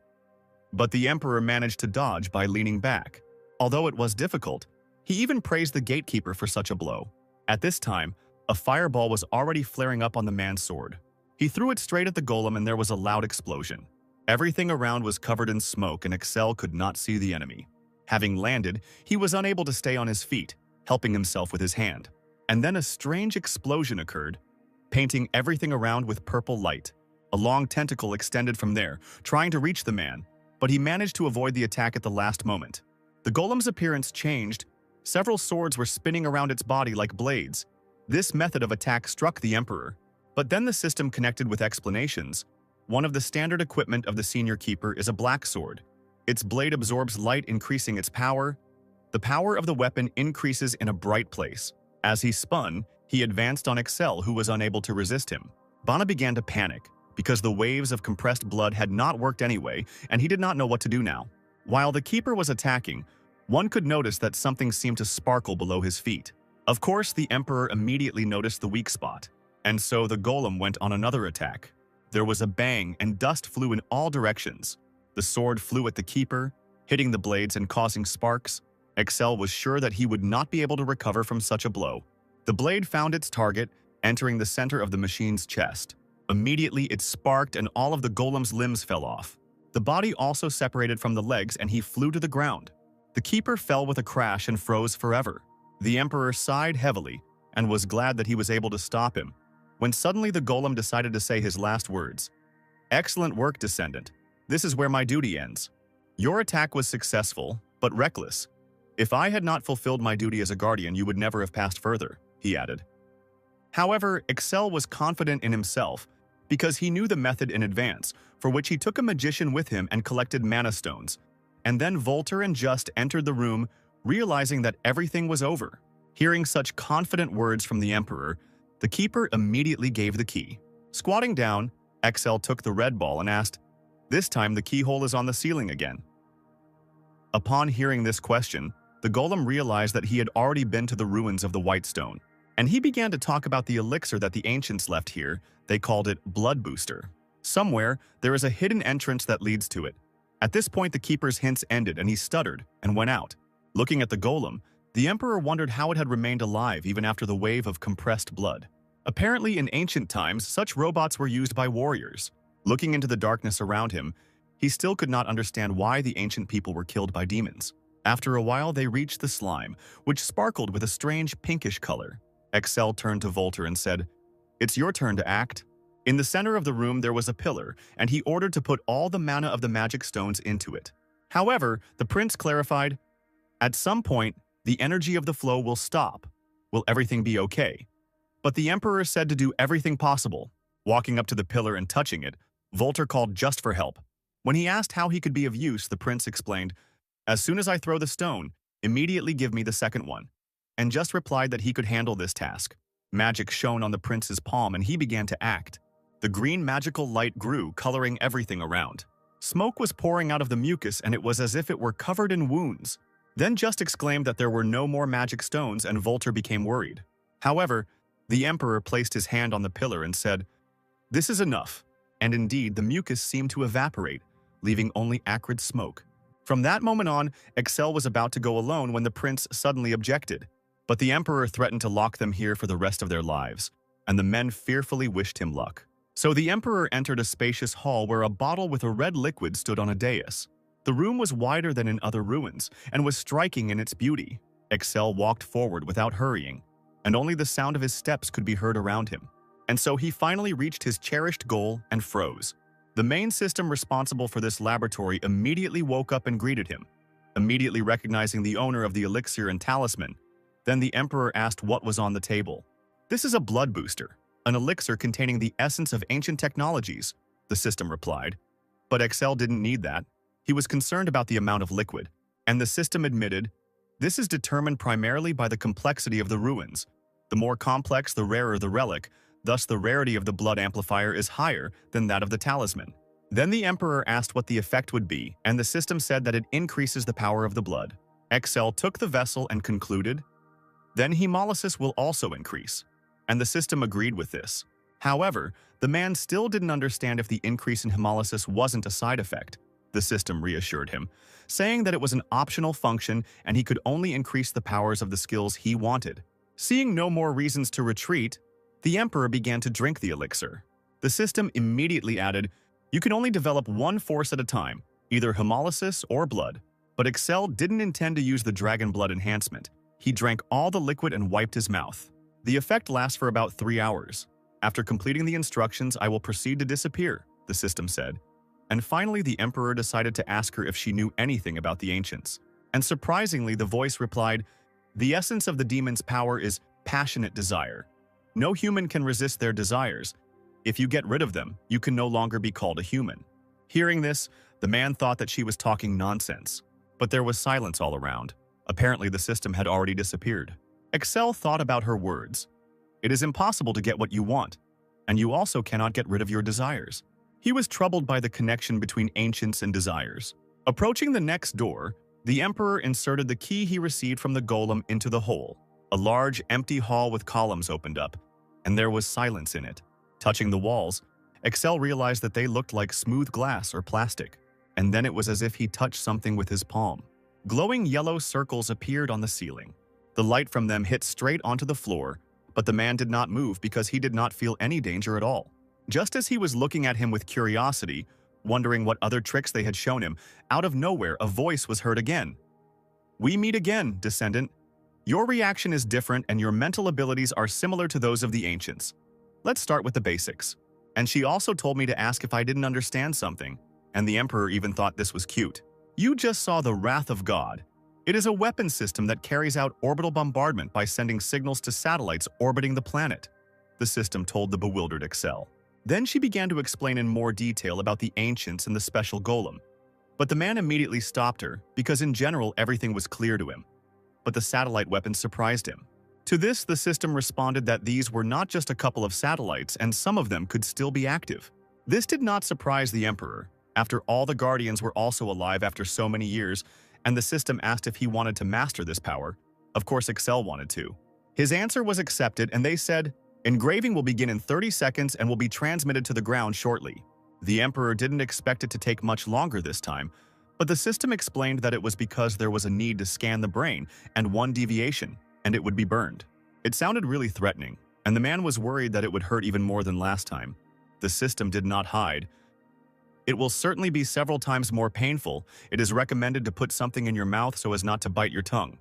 But the Emperor managed to dodge by leaning back. Although it was difficult, he even praised the gatekeeper for such a blow. At this time, a fireball was already flaring up on the man's sword. He threw it straight at the golem and there was a loud explosion. Everything around was covered in smoke and Excel could not see the enemy. Having landed, he was unable to stay on his feet, helping himself with his hand. And then a strange explosion occurred, painting everything around with purple light. A long tentacle extended from there, trying to reach the man, but he managed to avoid the attack at the last moment. The golem's appearance changed. Several swords were spinning around its body like blades. This method of attack struck the Emperor. But then the system connected with explanations. One of the standard equipment of the senior keeper is a black sword. Its blade absorbs light, increasing its power. The power of the weapon increases in a bright place. As he spun, he advanced on Excel, who was unable to resist him. Bana began to panic, because the waves of compressed blood had not worked anyway, and he did not know what to do now. While the keeper was attacking, one could notice that something seemed to sparkle below his feet. Of course, the Emperor immediately noticed the weak spot, and so the golem went on another attack. There was a bang, and dust flew in all directions. The sword flew at the keeper, hitting the blades and causing sparks. Excel was sure that he would not be able to recover from such a blow. The blade found its target, entering the center of the machine's chest. Immediately, it sparked and all of the golem's limbs fell off. The body also separated from the legs and he flew to the ground. The keeper fell with a crash and froze forever. The Emperor sighed heavily and was glad that he was able to stop him, when suddenly the golem decided to say his last words. "Excellent work, descendant. This is where my duty ends. Your attack was successful, but reckless. If I had not fulfilled my duty as a guardian, you would never have passed further," he added. However, Excel was confident in himself because he knew the method in advance, for which he took a magician with him and collected mana stones. And then Volter and Just entered the room, realizing that everything was over. Hearing such confident words from the Emperor, the keeper immediately gave the key. Squatting down, Excel took the red ball and asked, "This time the keyhole is on the ceiling again." Upon hearing this question, the golem realized that he had already been to the ruins of the White Stone, and he began to talk about the elixir that the ancients left here. They called it Blood Booster. Somewhere, there is a hidden entrance that leads to it. At this point, the keeper's hints ended and he stuttered and went out. Looking at the golem, the Emperor wondered how it had remained alive even after the wave of compressed blood. Apparently, in ancient times, such robots were used by warriors. Looking into the darkness around him, he still could not understand why the ancient people were killed by demons. After a while, they reached the slime, which sparkled with a strange pinkish color. Excel turned to Volter and said, "It's your turn to act." In the center of the room, there was a pillar, and he ordered to put all the mana of the magic stones into it. However, the prince clarified, "At some point, the energy of the flow will stop. Will everything be okay?" But the Emperor said to do everything possible. Walking up to the pillar and touching it, Volter called Just for help. When he asked how he could be of use, the prince explained, "As soon as I throw the stone, immediately give me the second one," and Just replied that he could handle this task. Magic shone on the prince's palm and he began to act. The green magical light grew, coloring everything around. Smoke was pouring out of the mucus and it was as if it were covered in wounds. Then Just exclaimed that there were no more magic stones and Volter became worried. However, the emperor placed his hand on the pillar and said, "This is enough." And indeed, the mucus seemed to evaporate, leaving only acrid smoke. From that moment on, Excel was about to go alone when the prince suddenly objected. But the emperor threatened to lock them here for the rest of their lives, and the men fearfully wished him luck. So the emperor entered a spacious hall where a bottle with a red liquid stood on a dais. The room was wider than in other ruins, and was striking in its beauty. Excel walked forward without hurrying, and only the sound of his steps could be heard around him. And so he finally reached his cherished goal and froze. The main system responsible for this laboratory immediately woke up and greeted him, immediately recognizing the owner of the elixir and talisman. Then the emperor asked what was on the table. "This is a blood booster, an elixir containing the essence of ancient technologies," the system replied. But Excel didn't need that. He was concerned about the amount of liquid, and the system admitted, "This is determined primarily by the complexity of the ruins. The more complex, the rarer the relic, thus the rarity of the blood amplifier is higher than that of the talisman." Then the emperor asked what the effect would be, and the system said that it increases the power of the blood. Excel took the vessel and concluded, "Then hemolysis will also increase," and the system agreed with this. However, the man still didn't understand if the increase in hemolysis wasn't a side effect. The system reassured him, saying that it was an optional function and he could only increase the powers of the skills he wanted. Seeing no more reasons to retreat, the emperor began to drink the elixir. The system immediately added, "You can only develop one force at a time, either hemolysis or blood." But Excel didn't intend to use the dragon blood enhancement. He drank all the liquid and wiped his mouth. The effect lasts for about 3 hours. "After completing the instructions, I will proceed to disappear," the system said. And finally, the emperor decided to ask her if she knew anything about the ancients. And surprisingly, the voice replied, "The essence of the demon's power is passionate desire. No human can resist their desires. If you get rid of them, you can no longer be called a human." Hearing this, the man thought that she was talking nonsense. But there was silence all around. Apparently, the system had already disappeared. Excel thought about her words. It is impossible to get what you want, and you also cannot get rid of your desires. He was troubled by the connection between ancients and desires. Approaching the next door, the emperor inserted the key he received from the golem into the hole. A large, empty hall with columns opened up, and there was silence in it. Touching the walls, Excel realized that they looked like smooth glass or plastic, and then it was as if he touched something with his palm. Glowing yellow circles appeared on the ceiling. The light from them hit straight onto the floor, but the man did not move because he did not feel any danger at all. Just as he was looking at him with curiosity, wondering what other tricks they had shown him, out of nowhere a voice was heard again. "We meet again, descendant. Your reaction is different and your mental abilities are similar to those of the ancients. Let's start with the basics." And she also told me to ask if I didn't understand something, and the emperor even thought this was cute. "You just saw the Wrath of God. It is a weapon system that carries out orbital bombardment by sending signals to satellites orbiting the planet," the system told the bewildered Excel. Then she began to explain in more detail about the ancients and the special golem. But the man immediately stopped her because in general everything was clear to him. But the satellite weapons surprised him. To this, the system responded that these were not just a couple of satellites and some of them could still be active. This did not surprise the emperor. After all, the Guardians were also alive after so many years, and the system asked if he wanted to master this power. Of course, Excel wanted to. His answer was accepted, and they said, "Engraving will begin in 30 seconds and will be transmitted to the ground shortly." The emperor didn't expect it to take much longer this time, but the system explained that it was because there was a need to scan the brain, and one deviation, and it would be burned. It sounded really threatening, and the man was worried that it would hurt even more than last time. The system did not hide. "It will certainly be several times more painful. It is recommended to put something in your mouth so as not to bite your tongue."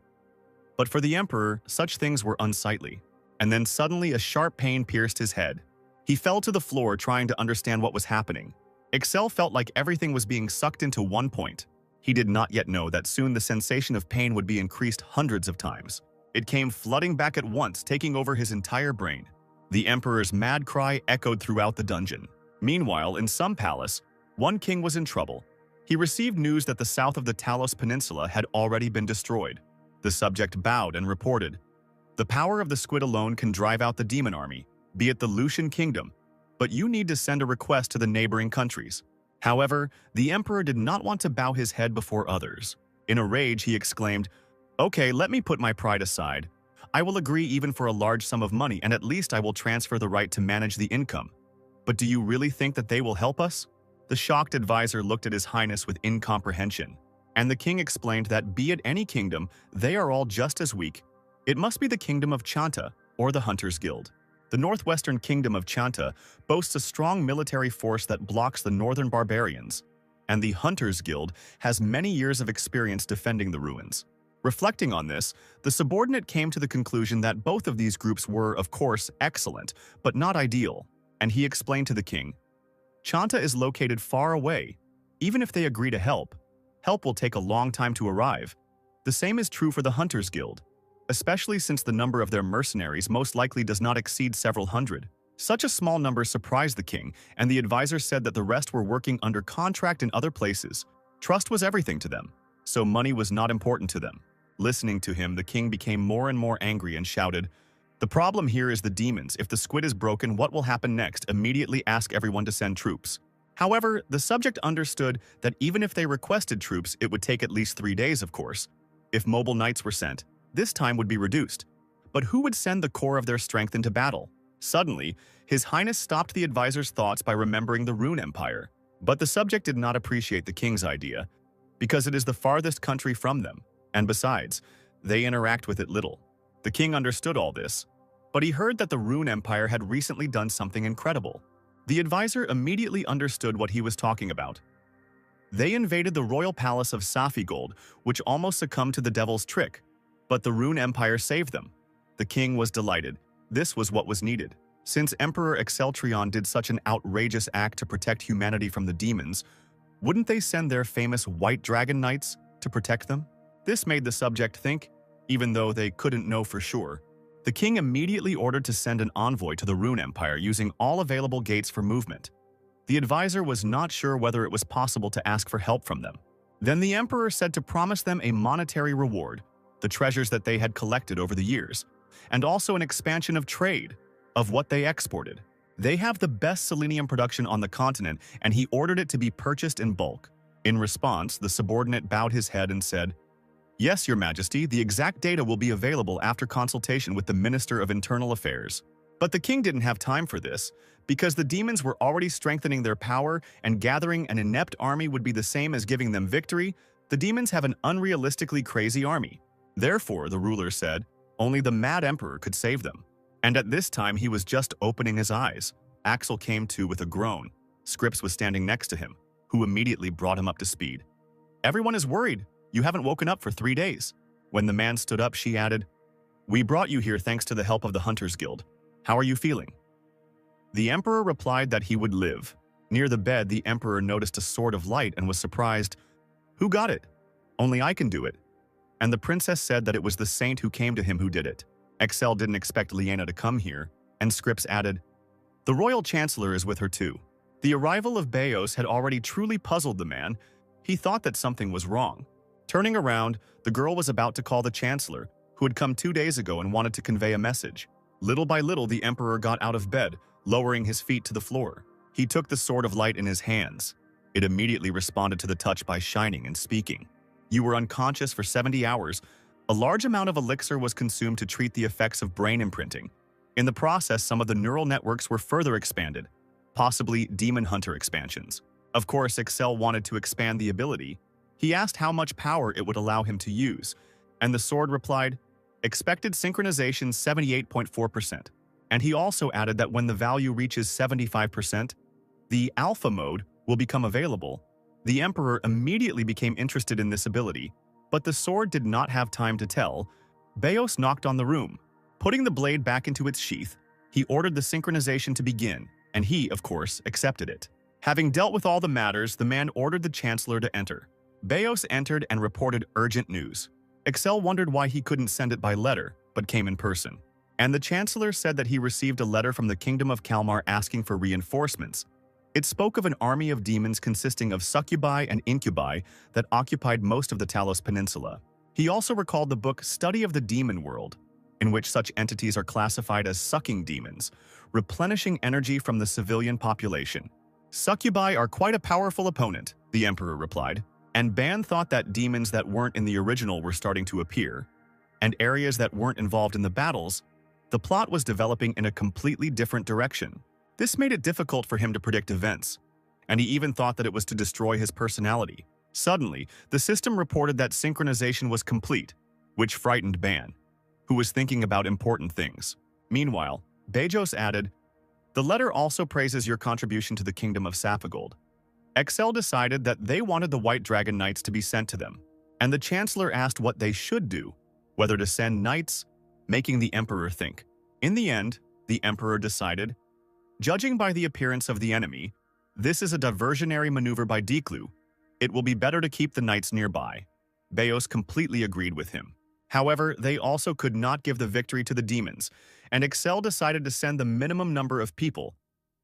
But for the emperor, such things were unsightly. And then suddenly a sharp pain pierced his head. He fell to the floor trying to understand what was happening. Excel felt like everything was being sucked into one point. He did not yet know that soon the sensation of pain would be increased hundreds of times. It came flooding back at once, taking over his entire brain. The emperor's mad cry echoed throughout the dungeon. Meanwhile, in some palace, one king was in trouble. He received news that the south of the Talos Peninsula had already been destroyed. The subject bowed and reported, The power of the squid alone can drive out the demon army, be it the Lucian kingdom, but you need to send a request to the neighboring countries. However, the emperor did not want to bow his head before others. In a rage, he exclaimed, "Okay, let me put my pride aside. I will agree even for a large sum of money, and at least I will transfer the right to manage the income. But do you really think that they will help us?" The shocked advisor looked at His Highness with incomprehension, and the king explained that be it any kingdom, they are all just as weak. It must be the kingdom of Chanta, or the Hunters Guild. The northwestern kingdom of Chanta boasts a strong military force that blocks the northern barbarians, and the Hunters Guild has many years of experience defending the ruins. Reflecting on this, the subordinate came to the conclusion that both of these groups were, of course, excellent, but not ideal, and he explained to the king, "Chanta is located far away. Even if they agree to help will take a long time to arrive. The same is true for the Hunters Guild, especially since the number of their mercenaries most likely does not exceed several hundred." Such a small number surprised the king, and the advisor said that the rest were working under contract in other places. Trust was everything to them, so money was not important to them. Listening to him, the king became more and more angry and shouted, "The problem here is the demons. If the squid is broken, what will happen next? Immediately ask everyone to send troops." However, the subject understood that even if they requested troops, it would take at least 3 days, of course. If mobile knights were sent, this time would be reduced. But who would send the core of their strength into battle? Suddenly, His Highness stopped the advisor's thoughts by remembering the Rune Empire. But the subject did not appreciate the king's idea, because it is the farthest country from them, and besides, they interact with it little. The king understood all this, but he heard that the Rune Empire had recently done something incredible. The advisor immediately understood what he was talking about. They invaded the royal palace of Safigold, which almost succumbed to the devil's trick, but the Rune Empire saved them. The king was delighted. This was what was needed. Since Emperor Exceltrion did such an outrageous act to protect humanity from the demons, wouldn't they send their famous White Dragon Knights to protect them? This made the subject think, even though they couldn't know for sure. The king immediately ordered to send an envoy to the Rune Empire using all available gates for movement. The advisor was not sure whether it was possible to ask for help from them. Then the emperor said to promise them a monetary reward, the treasures that they had collected over the years, and also an expansion of trade, of what they exported. They have the best selenium production on the continent, and he ordered it to be purchased in bulk. In response, the subordinate bowed his head and said, "Yes, Your Majesty, the exact data will be available after consultation with the Minister of Internal Affairs." But the king didn't have time for this, because the demons were already strengthening their power, and gathering an inept army would be the same as giving them victory. The demons have an unrealistically crazy army. Therefore, the ruler said, only the mad emperor could save them. And at this time, he was just opening his eyes. Axel came to with a groan. Scripps was standing next to him, who immediately brought him up to speed. "Everyone is worried. You haven't woken up for 3 days." When the man stood up, she added, "We brought you here thanks to the help of the Hunters Guild. How are you feeling?" The emperor replied that he would live. Near the bed, the emperor noticed a sword of light and was surprised. "Who got it?" "Only I can do it." And the princess said that it was the saint who came to him who did it. Excel didn't expect Liana to come here, and Scripps added, "The royal chancellor is with her too." The arrival of Beos had already truly puzzled the man. He thought that something was wrong. Turning around, the girl was about to call the chancellor, who had come 2 days ago and wanted to convey a message. Little by little, the emperor got out of bed, lowering his feet to the floor. He took the sword of light in his hands. It immediately responded to the touch by shining and speaking. "You were unconscious for 70 hours. A large amount of elixir was consumed to treat the effects of brain imprinting. In the process, some of the neural networks were further expanded, possibly demon hunter expansions. Of course, Excel wanted to expand the ability. He asked how much power it would allow him to use, and the sword replied, expected synchronization 78.4%. And he also added that when the value reaches 75%, the alpha mode will become available. The emperor immediately became interested in this ability, but the sword did not have time to tell. Beos knocked on the room. Putting the blade back into its sheath, he ordered the synchronization to begin, and he, of course, accepted it. Having dealt with all the matters, the man ordered the chancellor to enter. Beos entered and reported urgent news. Excel wondered why he couldn't send it by letter, but came in person. And the chancellor said that he received a letter from the Kingdom of Kalmar asking for reinforcements. It spoke of an army of demons consisting of succubi and incubi that occupied most of the Talos Peninsula. He also recalled the book Study of the Demon World. in which such entities are classified as sucking demons, replenishing energy from the civilian population. Succubi are quite a powerful opponent, the Emperor replied, and Ban thought that demons that weren't in the original were starting to appear, and areas that weren't involved in the battles. The plot was developing in a completely different direction. This made it difficult for him to predict events, and he even thought that it was to destroy his personality. Suddenly, the system reported that synchronization was complete, which frightened Ban, who was thinking about important things. Meanwhile, Bejos added, "The letter also praises your contribution to the Kingdom of Saphigold." Excel decided that they wanted the White Dragon Knights to be sent to them, and the Chancellor asked what they should do, whether to send knights, making the Emperor think. In the end, the Emperor decided, "Judging by the appearance of the enemy, this is a diversionary maneuver by Declu. It will be better to keep the knights nearby." Beos completely agreed with him. However, they also could not give the victory to the demons, and Excel decided to send the minimum number of people.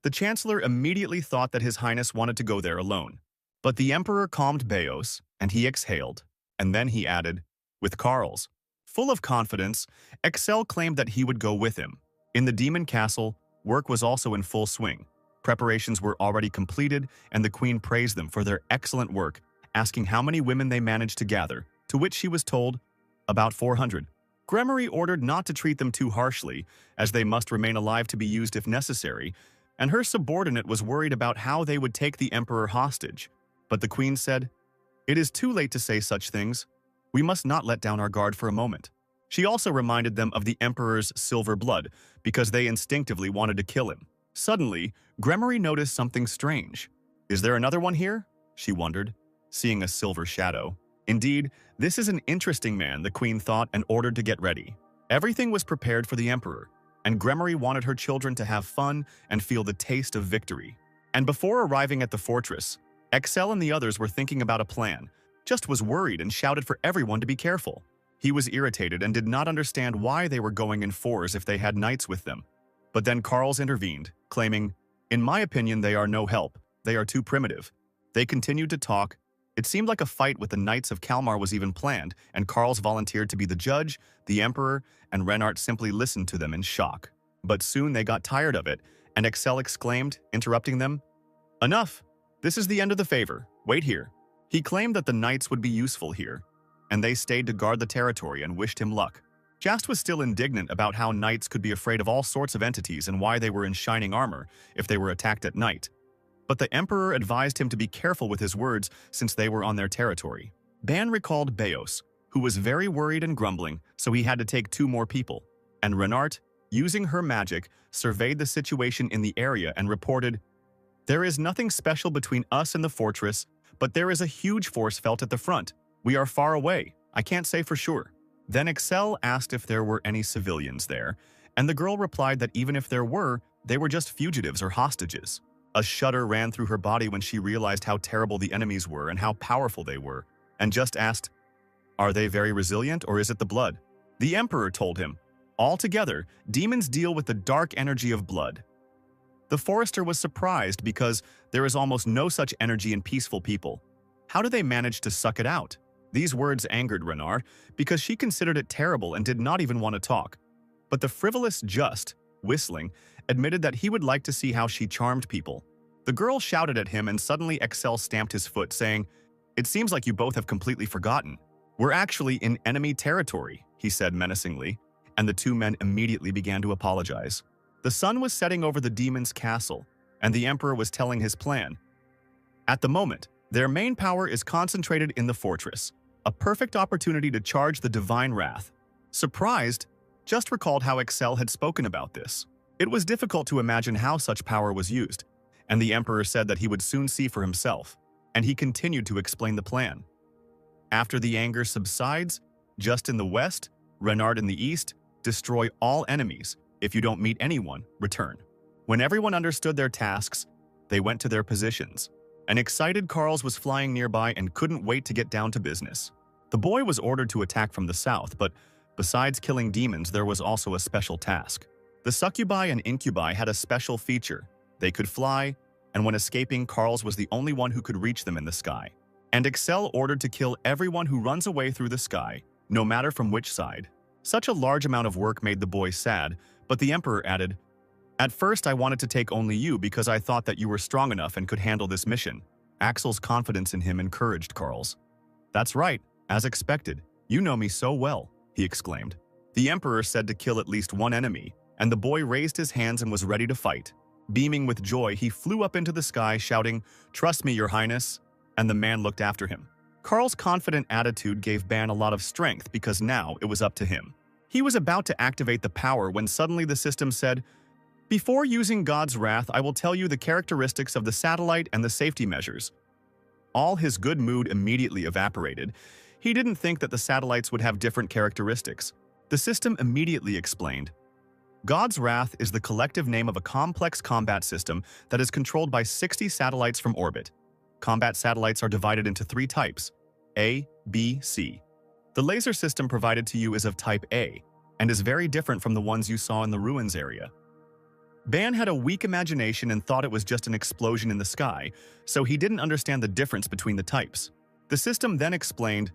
The Chancellor immediately thought that His Highness wanted to go there alone. But the Emperor calmed Beos, and he exhaled, and then he added, "With Carl's." Full of confidence, Excel claimed that he would go with him. In the demon castle, work was also in full swing. Preparations were already completed, and the Queen praised them for their excellent work, asking how many women they managed to gather, to which she was told, about 400. Gremory ordered not to treat them too harshly, as they must remain alive to be used if necessary, and her subordinate was worried about how they would take the Emperor hostage. But the Queen said, "It is too late to say such things. We must not let down our guard for a moment." She also reminded them of the Emperor's silver blood, because they instinctively wanted to kill him. Suddenly, Gremory noticed something strange. "Is there another one here?" she wondered, seeing a silver shadow. Indeed, this is an interesting man, the Queen thought, and ordered to get ready. Everything was prepared for the Emperor, and Gremory wanted her children to have fun and feel the taste of victory. And before arriving at the fortress, Excel and the others were thinking about a plan, just was worried and shouted for everyone to be careful. He was irritated and did not understand why they were going in fours if they had knights with them. But then Carls intervened, claiming, "In my opinion, they are no help. They are too primitive." They continued to talk. It seemed like a fight with the Knights of Kalmar was even planned, and Carls volunteered to be the judge, the Emperor, and Renart simply listened to them in shock. But soon they got tired of it, and Excel exclaimed, interrupting them, "Enough! This is the end of the favor. Wait here." He claimed that the knights would be useful here, and they stayed to guard the territory and wished him luck. Jast was still indignant about how knights could be afraid of all sorts of entities and why they were in shining armor if they were attacked at night. But the Emperor advised him to be careful with his words since they were on their territory. Ban recalled Beos, who was very worried and grumbling, so he had to take 2 more people. And Renart, using her magic, surveyed the situation in the area and reported, "There is nothing special between us and the fortress, but there is a huge force felt at the front. We are far away. I can't say for sure." Then Excel asked if there were any civilians there, and the girl replied that even if there were, they were just fugitives or hostages. A shudder ran through her body when she realized how terrible the enemies were and how powerful they were, and just asked, "Are they very resilient, or is it the blood?" The Emperor told him, "Altogether, demons deal with the dark energy of blood." The Forester was surprised because there is almost no such energy in peaceful people. How do they manage to suck it out? These words angered Renard because she considered it terrible and did not even want to talk. But the frivolous Just, whistling, admitted that he would like to see how she charmed people. The girl shouted at him and suddenly Excel stamped his foot, saying, "It seems like you both have completely forgotten. We're actually in enemy territory," he said menacingly, and the 2 men immediately began to apologize. The sun was setting over the demon's castle, and the Emperor was telling his plan. At the moment, their main power is concentrated in the fortress, a perfect opportunity to charge the divine wrath. Surprised, Just recalled how Excel had spoken about this. It was difficult to imagine how such power was used, and the Emperor said that he would soon see for himself, and he continued to explain the plan. After the anger subsides, Just in the west, Renard in the east, destroy all enemies. If you don't meet anyone, return. When everyone understood their tasks, they went to their positions. An excited Carls was flying nearby and couldn't wait to get down to business. The boy was ordered to attack from the south, but besides killing demons, there was also a special task. The succubi and incubi had a special feature. They could fly, and when escaping, Carls was the only one who could reach them in the sky. And Excel ordered to kill everyone who runs away through the sky, no matter from which side. Such a large amount of work made the boy sad, but the emperor added, "At first I wanted to take only you because I thought that you were strong enough and could handle this mission." Axel's confidence in him encouraged Carl's. "That's right, as expected. You know me so well," he exclaimed. The emperor said to kill at least one enemy, and the boy raised his hands and was ready to fight. Beaming with joy, he flew up into the sky, shouting, "Trust me, your highness," and the man looked after him. Carl's confident attitude gave Ban a lot of strength because now it was up to him. He was about to activate the power when suddenly the system said, "Before using God's wrath, I will tell you the characteristics of the satellite and the safety measures." All his good mood immediately evaporated. He didn't think that the satellites would have different characteristics. The system immediately explained, "God's wrath is the collective name of a complex combat system that is controlled by 60 satellites from orbit. Combat satellites are divided into 3 types, A, B, C. The laser system provided to you is of type A and is very different from the ones you saw in the ruins area." Ban had a weak imagination and thought it was just an explosion in the sky, so he didn't understand the difference between the types. The system then explained,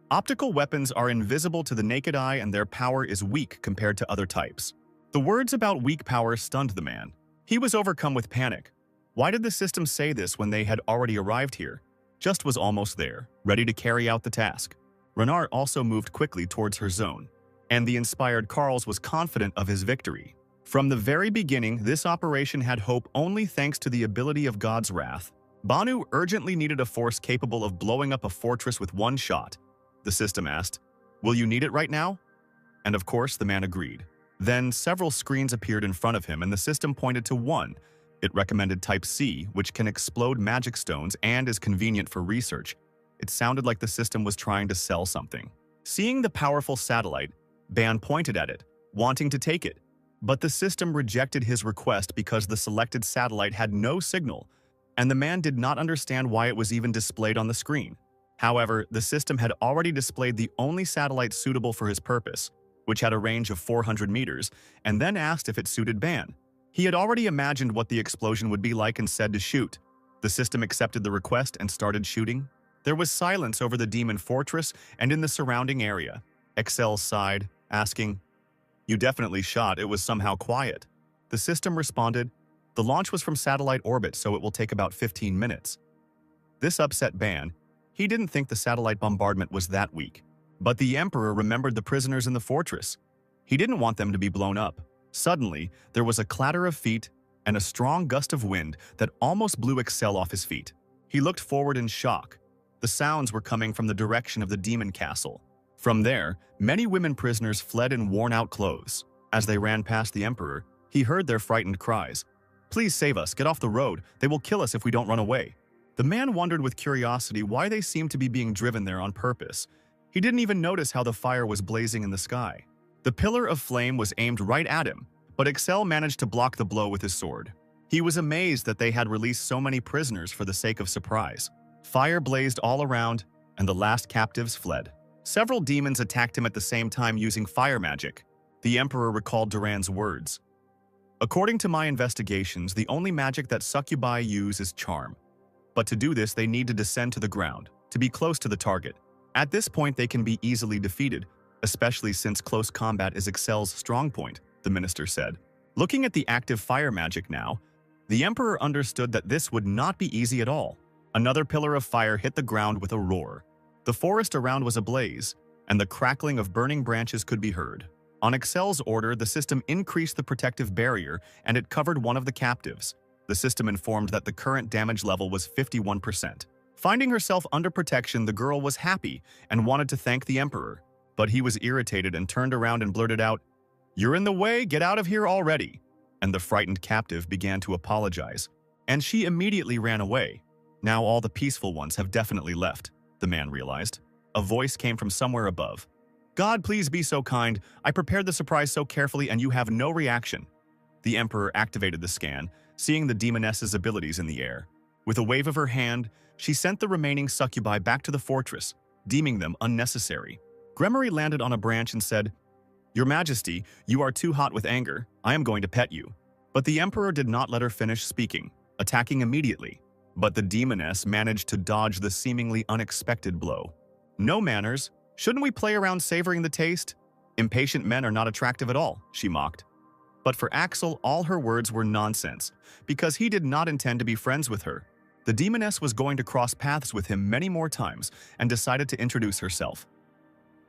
"Optical weapons are invisible to the naked eye and their power is weak compared to other types." The words about weak power stunned the man. He was overcome with panic. Why did the system say this when they had already arrived here? Just was almost there, ready to carry out the task. Renard also moved quickly towards her zone, and the inspired Carls was confident of his victory. From the very beginning, this operation had hope only thanks to the ability of God's wrath. Banu urgently needed a force capable of blowing up a fortress with one shot. The system asked, "Will you need it right now?" And of course, the man agreed. Then several screens appeared in front of him and the system pointed to one. It recommended Type C, which can explode magic stones and is convenient for research. It sounded like the system was trying to sell something. Seeing the powerful satellite, Ban pointed at it, wanting to take it. But the system rejected his request because the selected satellite had no signal, and the man did not understand why it was even displayed on the screen. However, the system had already displayed the only satellite suitable for his purpose, which had a range of 400 meters, and then asked if it suited Ban. He had already imagined what the explosion would be like and said to shoot. The system accepted the request and started shooting. There was silence over the demon fortress and in the surrounding area. Excel sighed, asking, "You definitely shot, it was somehow quiet." The system responded, "The launch was from satellite orbit, so it will take about 15 minutes. This upset Ban. He didn't think the satellite bombardment was that weak. But the Emperor remembered the prisoners in the fortress. He didn't want them to be blown up. Suddenly, there was a clatter of feet and a strong gust of wind that almost blew Excel off his feet. He looked forward in shock. The sounds were coming from the direction of the demon castle. From there, many women prisoners fled in worn-out clothes. As they ran past the Emperor, he heard their frightened cries. "Please save us, get off the road, they will kill us if we don't run away." The man wondered with curiosity why they seemed to be being driven there on purpose. He didn't even notice how the fire was blazing in the sky. The pillar of flame was aimed right at him, but Excel managed to block the blow with his sword. He was amazed that they had released so many prisoners for the sake of surprise. Fire blazed all around, and the last captives fled. Several demons attacked him at the same time using fire magic. The Emperor recalled Duran's words. "According to my investigations, the only magic that succubi use is charm. But to do this, they need to descend to the ground, to be close to the target. At this point, they can be easily defeated, especially since close combat is Excel's strong point," the minister said. Looking at the active fire magic now, the Emperor understood that this would not be easy at all. Another pillar of fire hit the ground with a roar. The forest around was ablaze, and the crackling of burning branches could be heard. On Excel's order, the system increased the protective barrier and it covered one of the captives. The system informed that the current damage level was 51%. Finding herself under protection, the girl was happy and wanted to thank the Emperor. But he was irritated and turned around and blurted out, "You're in the way, get out of here already." And the frightened captive began to apologize, and she immediately ran away. Now all the peaceful ones have definitely left, the man realized. A voice came from somewhere above. "God, please be so kind. I prepared the surprise so carefully and you have no reaction." The Emperor activated the scan, seeing the demoness's abilities in the air. With a wave of her hand, she sent the remaining succubi back to the fortress, deeming them unnecessary. Gremory landed on a branch and said, "Your Majesty, you are too hot with anger. I am going to pet you." But the Emperor did not let her finish speaking, attacking immediately. But the demoness managed to dodge the seemingly unexpected blow. "No manners. Shouldn't we play around savoring the taste?" Impatient men are not attractive at all, she mocked. But for Axel, all her words were nonsense, because he did not intend to be friends with her. The demoness was going to cross paths with him many more times and decided to introduce herself.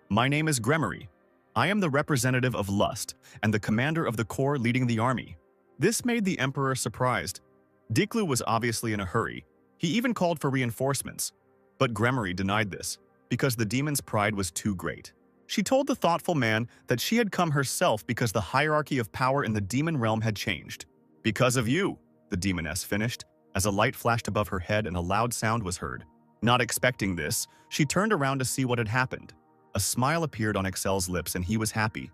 My name is Gremory. I am the representative of Lust and the commander of the corps leading the army. This made the emperor surprised. Diklu was obviously in a hurry. He even called for reinforcements. But Gremory denied this, because the demon's pride was too great. She told the thoughtful man that she had come herself because the hierarchy of power in the demon realm had changed. Because of you, the demoness finished, as a light flashed above her head and a loud sound was heard. Not expecting this, she turned around to see what had happened. A smile appeared on Excel's lips and he was happy.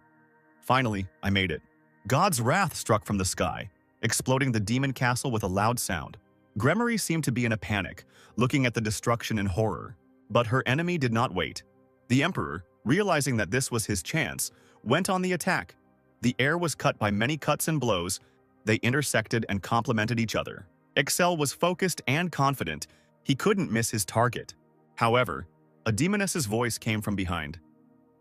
Finally, I made it. God's wrath struck from the sky, exploding the demon castle with a loud sound. Gremory seemed to be in a panic, looking at the destruction in horror. But her enemy did not wait. The emperor, realizing that this was his chance, went on the attack. The air was cut by many cuts and blows. They intersected and complemented each other. Excel was focused and confident. He couldn't miss his target. However, a demoness's voice came from behind.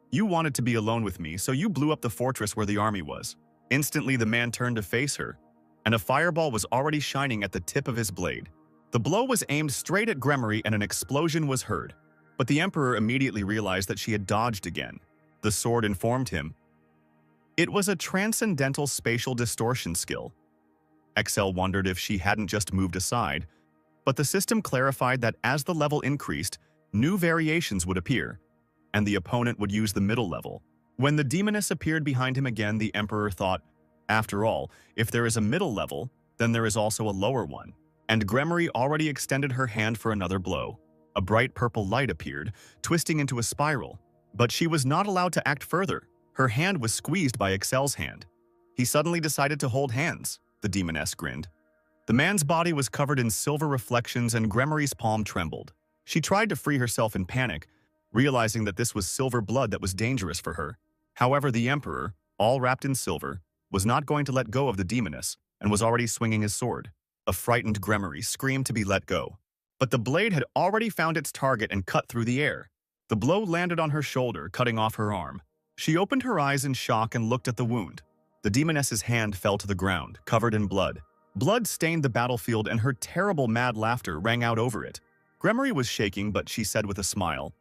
You wanted to be alone with me, so you blew up the fortress where the army was. Instantly, the man turned to face her, and a fireball was already shining at the tip of his blade. The blow was aimed straight at Gremory and an explosion was heard. But the emperor immediately realized that she had dodged again. The sword informed him. It was a transcendental spatial distortion skill. Excel wondered if she hadn't just moved aside, but the system clarified that as the level increased, new variations would appear, and the opponent would use the middle level. When the demoness appeared behind him again, the emperor thought, after all, if there is a middle level, then there is also a lower one. And Gremory already extended her hand for another blow. A bright purple light appeared, twisting into a spiral, but she was not allowed to act further. Her hand was squeezed by Excel's hand. He suddenly decided to hold hands, the demoness grinned. The man's body was covered in silver reflections and Gremory's palm trembled. She tried to free herself in panic, realizing that this was silver blood that was dangerous for her. However, the emperor, all wrapped in silver, was not going to let go of the demoness and was already swinging his sword. A frightened Gremory screamed to be let go. But the blade had already found its target and cut through the air. The blow landed on her shoulder, cutting off her arm. She opened her eyes in shock and looked at the wound. The demoness's hand fell to the ground, covered in blood. Blood stained the battlefield and her terrible mad laughter rang out over it. Gremory was shaking, but she said with a smile,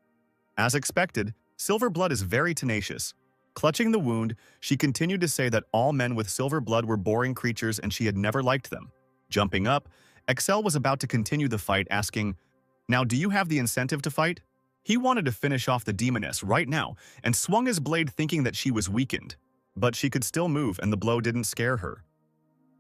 as expected, silver blood is very tenacious. Clutching the wound, she continued to say that all men with silver blood were boring creatures and she had never liked them. Jumping up, Excel was about to continue the fight, asking, Now do you have the incentive to fight? He wanted to finish off the demoness right now and swung his blade thinking that she was weakened. But she could still move and the blow didn't scare her.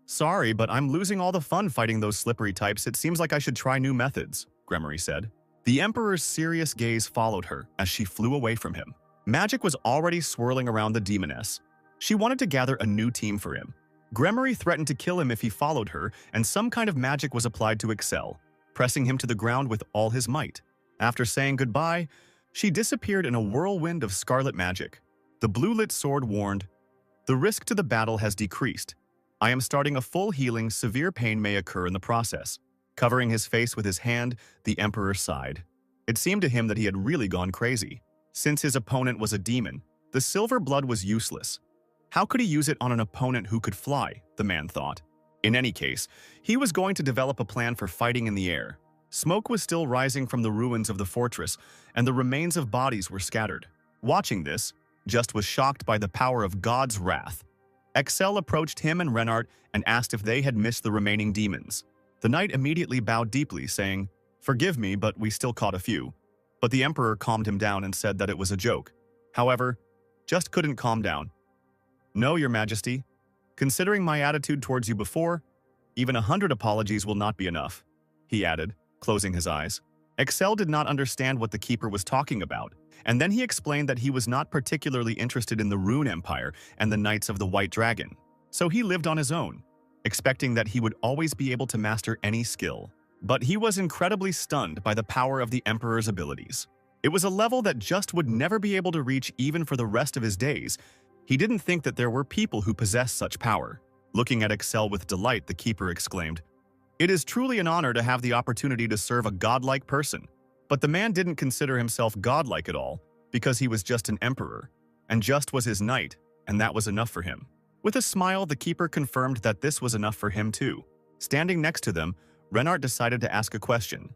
Sorry, but I'm losing all the fun fighting those slippery types. It seems like I should try new methods, Gremory said. The emperor's serious gaze followed her as she flew away from him. Magic was already swirling around the demoness. She wanted to gather a new team for him. Gremory threatened to kill him if he followed her, and some kind of magic was applied to Excel, pressing him to the ground with all his might. After saying goodbye, she disappeared in a whirlwind of scarlet magic. The blue-lit sword warned, The risk to the battle has decreased. I am starting a full healing. Severe pain may occur in the process. Covering his face with his hand, the emperor sighed. It seemed to him that he had really gone crazy. Since his opponent was a demon, the silver blood was useless. How could he use it on an opponent who could fly, the man thought. In any case, he was going to develop a plan for fighting in the air. Smoke was still rising from the ruins of the fortress, and the remains of bodies were scattered. Watching this, Just was shocked by the power of God's wrath. Excel approached him and Renard and asked if they had missed the remaining demons. The knight immediately bowed deeply, saying, Forgive me, but we still caught a few. But the emperor calmed him down and said that it was a joke. However, Just couldn't calm down. No, your majesty. Considering my attitude towards you before, even 100 apologies will not be enough, he added, closing his eyes. Excel did not understand what the keeper was talking about, and then he explained that he was not particularly interested in the Rune Empire and the Knights of the White Dragon, so he lived on his own, expecting that he would always be able to master any skill. But he was incredibly stunned by the power of the Emperor's abilities. It was a level that Just would never be able to reach even for the rest of his days. He didn't think that there were people who possessed such power. Looking at Excel with delight, the keeper exclaimed, It is truly an honor to have the opportunity to serve a godlike person. But the man didn't consider himself godlike at all, because he was just an emperor, and just was his night, and that was enough for him. With a smile, the keeper confirmed that this was enough for him too. Standing next to them, Renard decided to ask a question.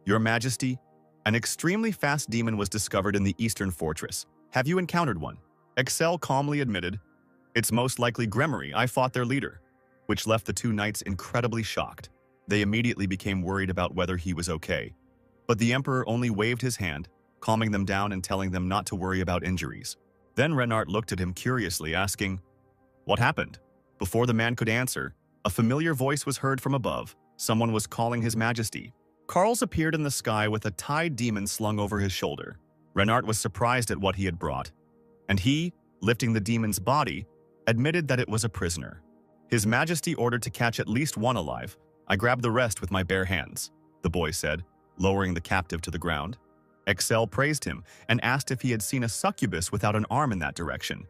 Your Majesty, an extremely fast demon was discovered in the Eastern Fortress. Have you encountered one? Excel calmly admitted, It's most likely Gremory, I fought their leader, which left the two knights incredibly shocked. They immediately became worried about whether he was okay. But the Emperor only waved his hand, calming them down and telling them not to worry about injuries. Then Renard looked at him curiously, asking, What happened? Before the man could answer, a familiar voice was heard from above. Someone was calling His Majesty. Carls appeared in the sky with a tied demon slung over his shoulder. Renard was surprised at what he had brought, and he, lifting the demon's body, admitted that it was a prisoner. His Majesty ordered to catch at least one alive. I grabbed the rest with my bare hands, the boy said, lowering the captive to the ground. Excel praised him and asked if he had seen a succubus without an arm in that direction.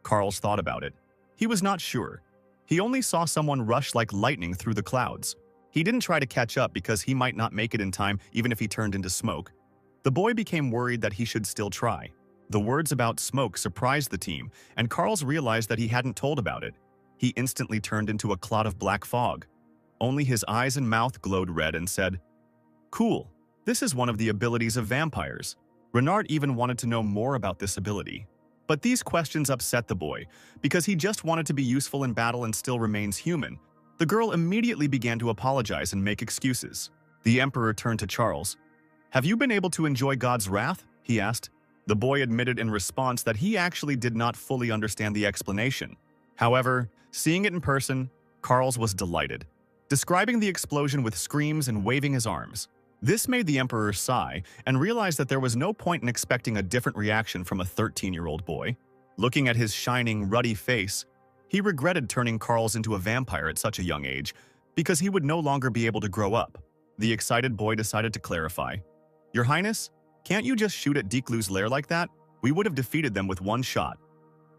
Carls thought about it. He was not sure. He only saw someone rush like lightning through the clouds. He didn't try to catch up because he might not make it in time even if he turned into smoke. The boy became worried that he should still try. The words about smoke surprised the team, and Carls realized that he hadn't told about it. He instantly turned into a cloud of black fog. Only his eyes and mouth glowed red and said, Cool, this is one of the abilities of vampires. Renard even wanted to know more about this ability. But these questions upset the boy, because he just wanted to be useful in battle and still remains human. The girl immediately began to apologize and make excuses. The Emperor turned to Charles. Have you been able to enjoy God's wrath? He asked. The boy admitted in response that he actually did not fully understand the explanation. However, seeing it in person, Carls was delighted, describing the explosion with screams and waving his arms. This made the Emperor sigh and realize that there was no point in expecting a different reaction from a 13-year-old boy. Looking at his shining, ruddy face, he regretted turning Carls into a vampire at such a young age because he would no longer be able to grow up. The excited boy decided to clarify. Your Highness, can't you just shoot at Deklu's lair like that? We would have defeated them with one shot.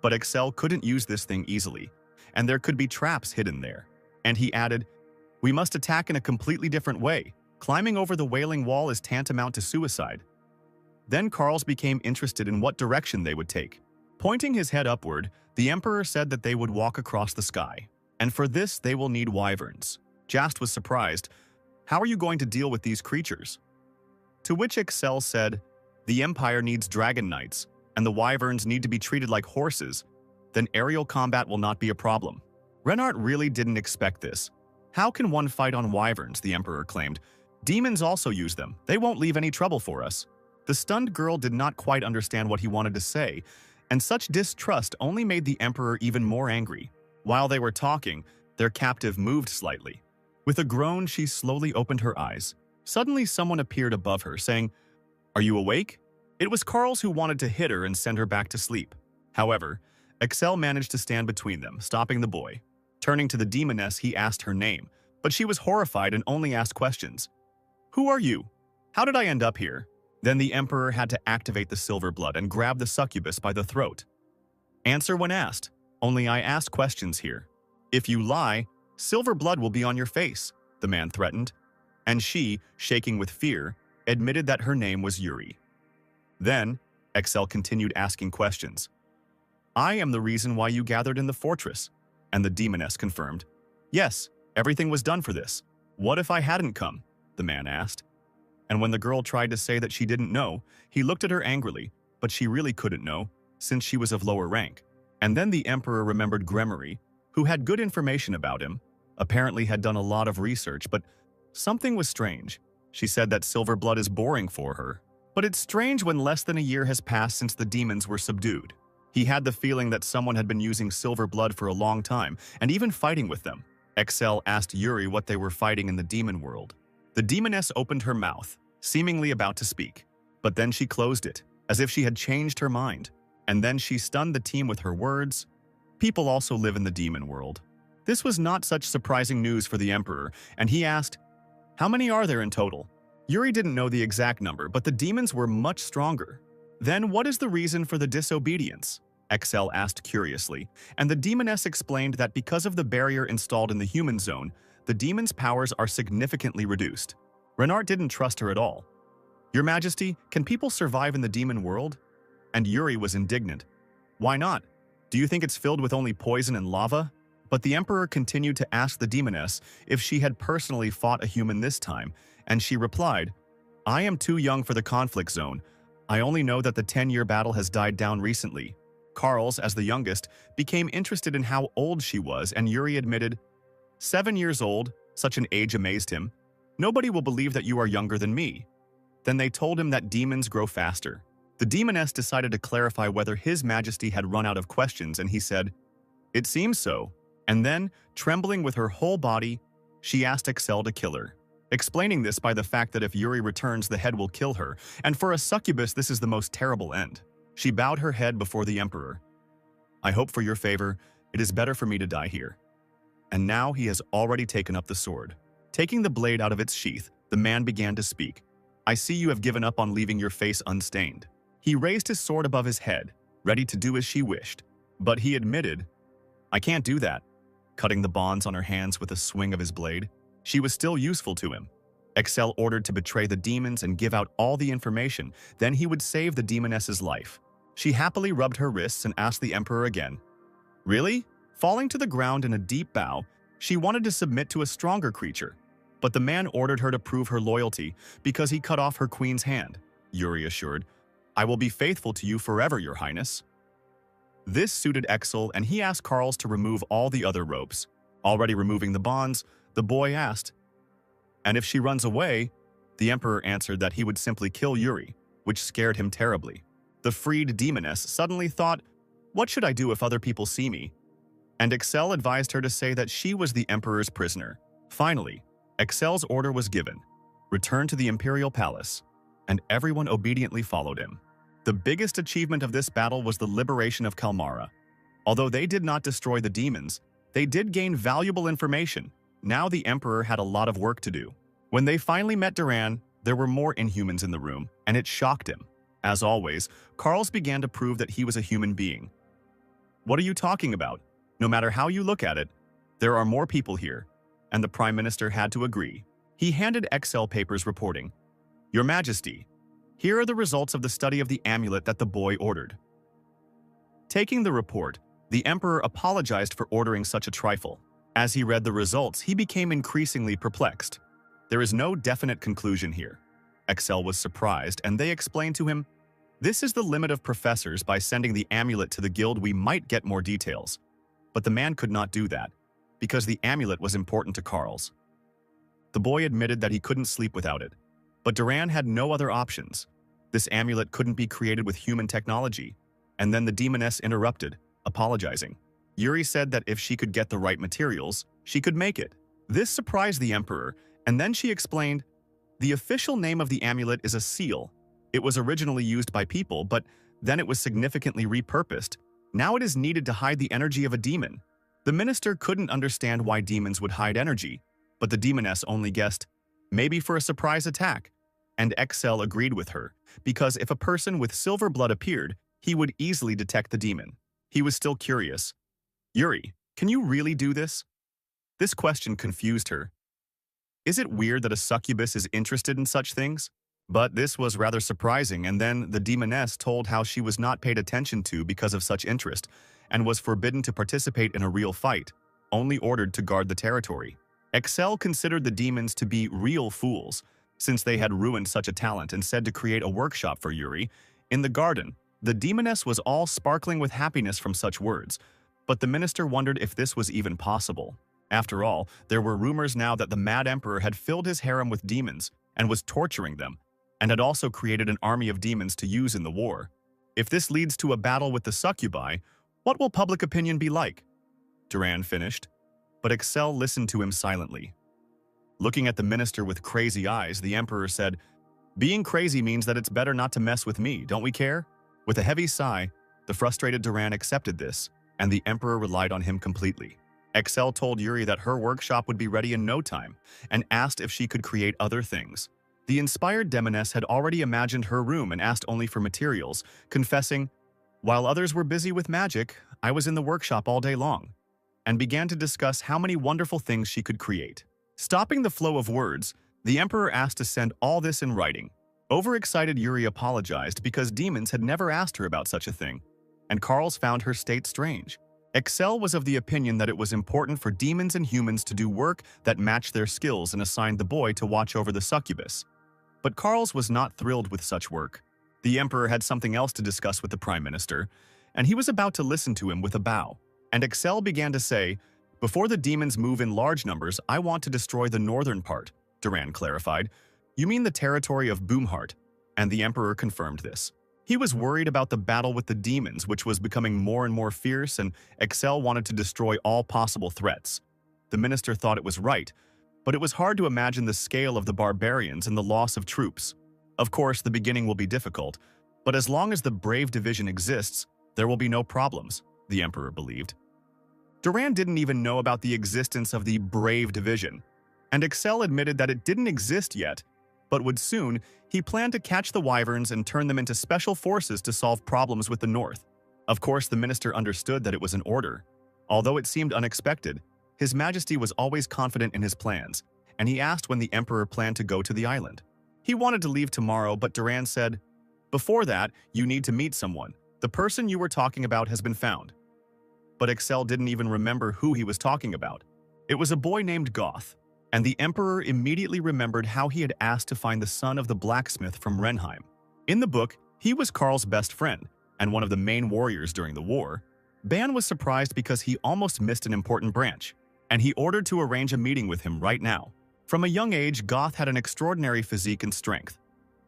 But Excel couldn't use this thing easily, and there could be traps hidden there. And he added, We must attack in a completely different way. Climbing over the Wailing Wall is tantamount to suicide. Then Carls became interested in what direction they would take. Pointing his head upward, the Emperor said that they would walk across the sky. And for this, they will need wyverns. Jast was surprised. How are you going to deal with these creatures? To which Excel said, The Empire needs dragon knights, and the wyverns need to be treated like horses. Then aerial combat will not be a problem. Renard really didn't expect this. How can one fight on wyverns, the Emperor claimed. Demons also use them. They won't leave any trouble for us. The stunned girl did not quite understand what he wanted to say, and such distrust only made the Emperor even more angry. While they were talking, their captive moved slightly. With a groan, she slowly opened her eyes. Suddenly, someone appeared above her, saying, Are you awake? It was Carls who wanted to hit her and send her back to sleep. However, Excel managed to stand between them, stopping the boy. Turning to the demoness, he asked her name, but she was horrified and only asked questions. Who are you? How did I end up here? Then the Emperor had to activate the silver blood and grab the succubus by the throat. Answer when asked. Only I ask questions here. If you lie, silver blood will be on your face, the man threatened. And she, shaking with fear, admitted that her name was Yuri. Then, Excel continued asking questions. I am the reason why you gathered in the fortress, and the demoness confirmed. Yes, everything was done for this. What if I hadn't come? The man asked. And when the girl tried to say that she didn't know, he looked at her angrily, but she really couldn't know, since she was of lower rank. And then the Emperor remembered Gremory, who had good information about him, apparently had done a lot of research, but something was strange. She said that silver blood is boring for her. But it's strange when less than a year has passed since the demons were subdued. He had the feeling that someone had been using silver blood for a long time, and even fighting with them. Excel asked Yuri what they were fighting in the demon world. The demoness opened her mouth, seemingly about to speak, but then she closed it, as if she had changed her mind. And then she stunned the team with her words. People also live in the demon world. This was not such surprising news for the Emperor, and he asked, How many are there in total? Yuri didn't know the exact number, but the demons were much stronger. Then what is the reason for the disobedience? Excel asked curiously, and the demoness explained that because of the barrier installed in the human zone, the demon's powers are significantly reduced. Renard didn't trust her at all. Your Majesty, can people survive in the demon world? And Yuri was indignant. Why not? Do you think it's filled with only poison and lava? But the Emperor continued to ask the demoness if she had personally fought a human this time, and she replied, I am too young for the conflict zone. I only know that the 10-year battle has died down recently. Carls, as the youngest, became interested in how old she was, and Yuri admitted, 7 years old, such an age amazed him. Nobody will believe that you are younger than me. Then they told him that demons grow faster. The demoness decided to clarify whether His Majesty had run out of questions, and he said, It seems so. And then, trembling with her whole body, she asked Excel to kill her, explaining this by the fact that if Yuri returns, the head will kill her, and for a succubus this is the most terrible end. She bowed her head before the Emperor. I hope for your favor, it is better for me to die here. And now he has already taken up the sword. Taking the blade out of its sheath, the man began to speak. I see you have given up on leaving your face unstained. He raised his sword above his head, ready to do as she wished. But he admitted, I can't do that. Cutting the bonds on her hands with a swing of his blade, she was still useful to him. Excel ordered to betray the demons and give out all the information, then he would save the demoness's life. She happily rubbed her wrists and asked the Emperor again. Really? Falling to the ground in a deep bow, she wanted to submit to a stronger creature. But the man ordered her to prove her loyalty because he cut off her queen's hand. Yuri assured, I will be faithful to you forever, Your Highness. This suited Excel, and he asked Carls to remove all the other ropes. Already removing the bonds, the boy asked, and if she runs away? The Emperor answered that he would simply kill Yuri, which scared him terribly. The freed demoness suddenly thought, what should I do if other people see me? And Excel advised her to say that she was the Emperor's prisoner. Finally, Excel's order was given. Return to the Imperial Palace, and everyone obediently followed him. The biggest achievement of this battle was the liberation of Kalmara. Although they did not destroy the demons, they did gain valuable information. Now the Emperor had a lot of work to do. When they finally met Duran, there were more Inhumans in the room, and it shocked him. As always, Carls began to prove that he was a human being. What are you talking about? No matter how you look at it, there are more people here, and the Prime Minister had to agree. He handed Excel papers reporting, Your Majesty, here are the results of the study of the amulet that the boy ordered. Taking the report, the Emperor apologized for ordering such a trifle. As he read the results, he became increasingly perplexed. There is no definite conclusion here. Excel was surprised, and they explained to him, This is the limit of professors. By sending the amulet to the guild, we might get more details. But the man could not do that, because the amulet was important to Carls. The boy admitted that he couldn't sleep without it. But Duran had no other options. This amulet couldn't be created with human technology. And then the demoness interrupted, apologizing. Yuri said that if she could get the right materials, she could make it. This surprised the Emperor, and then she explained, The official name of the amulet is a seal. It was originally used by people, but then it was significantly repurposed. Now it is needed to hide the energy of a demon. The minister couldn't understand why demons would hide energy, but the demoness only guessed, maybe for a surprise attack. And Excel agreed with her, because if a person with silver blood appeared, he would easily detect the demon. He was still curious. Yuri, can you really do this? This question confused her. Is it weird that a succubus is interested in such things? But this was rather surprising, and then the demoness told how she was not paid attention to because of such interest, and was forbidden to participate in a real fight, only ordered to guard the territory. Excel considered the demons to be real fools, since they had ruined such a talent, and said to create a workshop for Yuri. In the garden, the demoness was all sparkling with happiness from such words, but the minister wondered if this was even possible. After all, there were rumors now that the Mad Emperor had filled his harem with demons and was torturing them, and had also created an army of demons to use in the war. If this leads to a battle with the succubi, what will public opinion be like? Duran finished, but Excel listened to him silently. Looking at the minister with crazy eyes, the Emperor said, Being crazy means that it's better not to mess with me, don't we care? With a heavy sigh, the frustrated Duran accepted this, and the Emperor relied on him completely. Excel told Yuri that her workshop would be ready in no time, and asked if she could create other things. The inspired demoness had already imagined her room and asked only for materials, confessing, While others were busy with magic, I was in the workshop all day long, and began to discuss how many wonderful things she could create. Stopping the flow of words, the Emperor asked to send all this in writing. Overexcited Yuri apologized because demons had never asked her about such a thing. and Carls found her state strange. Excel was of the opinion that it was important for demons and humans to do work that matched their skills and assigned the boy to watch over the succubus. But Carls was not thrilled with such work. The Emperor had something else to discuss with the Prime Minister, and he was about to listen to him with a bow. And Excel began to say, "Before the demons move in large numbers, I want to destroy the northern part," Duran clarified. "You mean the territory of Boomheart?" And the Emperor confirmed this. He was worried about the battle with the demons, which was becoming more and more fierce, and Excel wanted to destroy all possible threats. The minister thought it was right, but it was hard to imagine the scale of the barbarians and the loss of troops. Of course, the beginning will be difficult, but as long as the Brave Division exists, there will be no problems, the Emperor believed. Duran didn't even know about the existence of the Brave Division, and Excel admitted that it didn't exist yet, but would soon. He planned to catch the wyverns and turn them into special forces to solve problems with the North. Of course, the minister understood that it was an order. Although it seemed unexpected, His Majesty was always confident in his plans, and he asked when the Emperor planned to go to the island. He wanted to leave tomorrow, but Duran said, "Before that, you need to meet someone. The person you were talking about has been found." But Excel didn't even remember who he was talking about. It was a boy named Goth, and the Emperor immediately remembered how he had asked to find the son of the blacksmith from Renheim. In the book, he was Karl's best friend and one of the main warriors during the war. Ban was surprised because he almost missed an important branch, and he ordered to arrange a meeting with him right now. From a young age, Goth had an extraordinary physique and strength,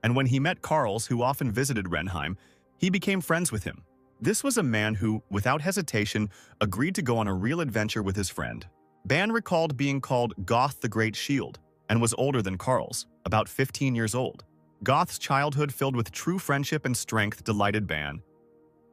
and when he met Karls, who often visited Renheim, he became friends with him. This was a man who, without hesitation, agreed to go on a real adventure with his friend. Ban recalled being called Goth the Great Shield and was older than Karls, about 15 years old. Goth's childhood filled with true friendship and strength delighted Ban.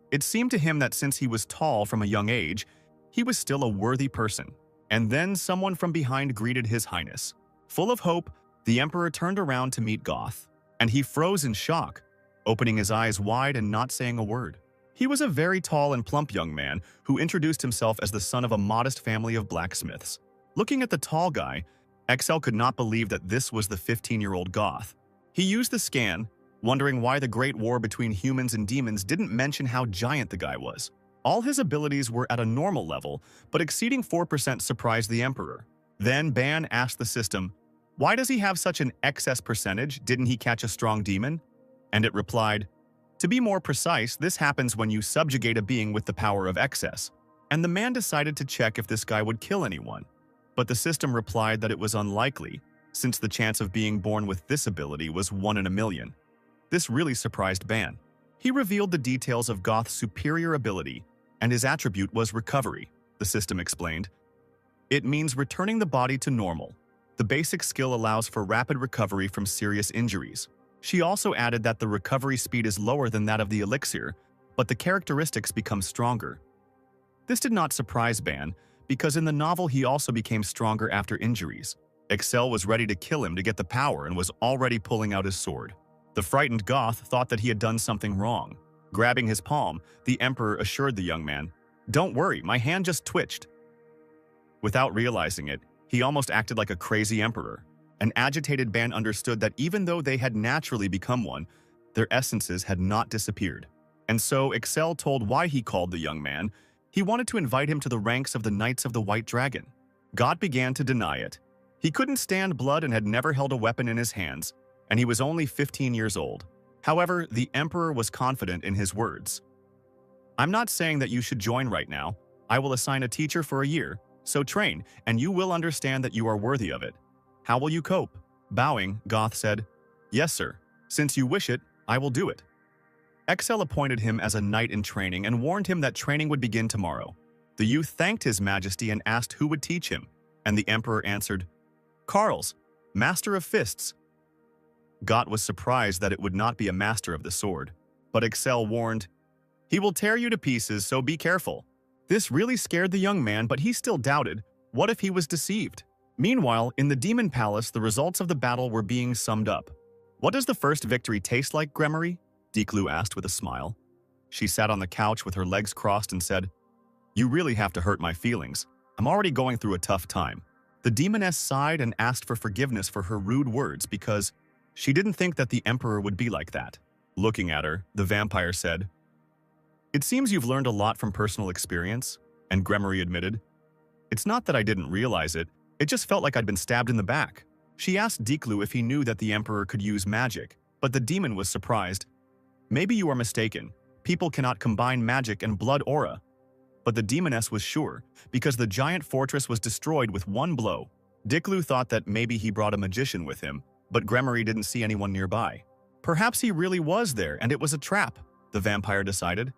It seemed to him that since he was tall from a young age, he was still a worthy person. And then someone from behind greeted His Highness. Full of hope, the Emperor turned around to meet Goth, and he froze in shock, opening his eyes wide and not saying a word. He was a very tall and plump young man who introduced himself as the son of a modest family of blacksmiths. Looking at the tall guy, Excel could not believe that this was the 15-year-old Goth. He used the scan, wondering why the great war between humans and demons didn't mention how giant the guy was. All his abilities were at a normal level, but exceeding 4% surprised the Emperor. Then Ban asked the system, "Why does he have such an excess percentage? Didn't he catch a strong demon?" And it replied, "To be more precise, this happens when you subjugate a being with the power of excess." And the man decided to check if this guy would kill anyone. But the system replied that it was unlikely, since the chance of being born with this ability was 1 in a million. This really surprised Ban. He revealed the details of Goth's superior ability, and his attribute was recovery, the system explained. It means returning the body to normal. The basic skill allows for rapid recovery from serious injuries. She also added that the recovery speed is lower than that of the elixir, but the characteristics become stronger. This did not surprise Ban, because in the novel he also became stronger after injuries. Excel was ready to kill him to get the power and was already pulling out his sword. The frightened Goth thought that he had done something wrong. Grabbing his palm, the Emperor assured the young man, "Don't worry, my hand just twitched." Without realizing it, he almost acted like a crazy emperor. An agitated Ban understood that even though they had naturally become one, their essences had not disappeared. And so Excel told why he called the young man. He wanted to invite him to the ranks of the Knights of the White Dragon. God began to deny it. He couldn't stand blood and had never held a weapon in his hands, and he was only 15 years old. However, the Emperor was confident in his words. "I'm not saying that you should join right now. I will assign a teacher for a year, so train, and you will understand that you are worthy of it. How will you cope?" Bowing, Goth said, "Yes, sir. Since you wish it, I will do it." Excel appointed him as a knight in training and warned him that training would begin tomorrow. The youth thanked His Majesty and asked who would teach him, and the Emperor answered, "Karls, Master of Fists." Goth was surprised that it would not be a master of the sword, but Excel warned, "He will tear you to pieces, so be careful." This really scared the young man, but he still doubted. What if he was deceived? Meanwhile, in the Demon Palace, the results of the battle were being summed up. "What does the first victory taste like, Gremory?" Declu asked with a smile. She sat on the couch with her legs crossed and said, "You really have to hurt my feelings. I'm already going through a tough time." The demoness sighed and asked for forgiveness for her rude words because she didn't think that the Emperor would be like that. Looking at her, the vampire said, It seems you've learned a lot from personal experience, and Gremory admitted. It's not that I didn't realize it, it just felt like I'd been stabbed in the back. She asked Diklu if he knew that the Emperor could use magic, but the demon was surprised. Maybe you are mistaken. People cannot combine magic and blood aura. But the demoness was sure, because the giant fortress was destroyed with one blow. Diklu thought that maybe he brought a magician with him, but Gremory didn't see anyone nearby. Perhaps he really was there and it was a trap, the vampire decided.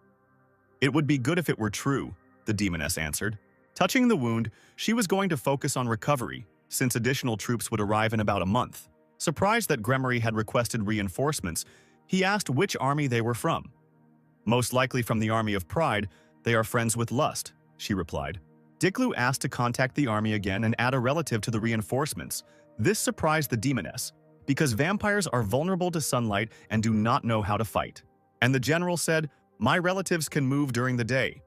It would be good if it were true, the demoness answered. Touching the wound, she was going to focus on recovery, since additional troops would arrive in about a month. Surprised that Gremory had requested reinforcements, he asked which army they were from. Most likely from the army of pride, they are friends with lust, she replied. Diklu asked to contact the army again and add a relative to the reinforcements. This surprised the demoness, because vampires are vulnerable to sunlight and do not know how to fight. And the general said, "My relatives can move during the day."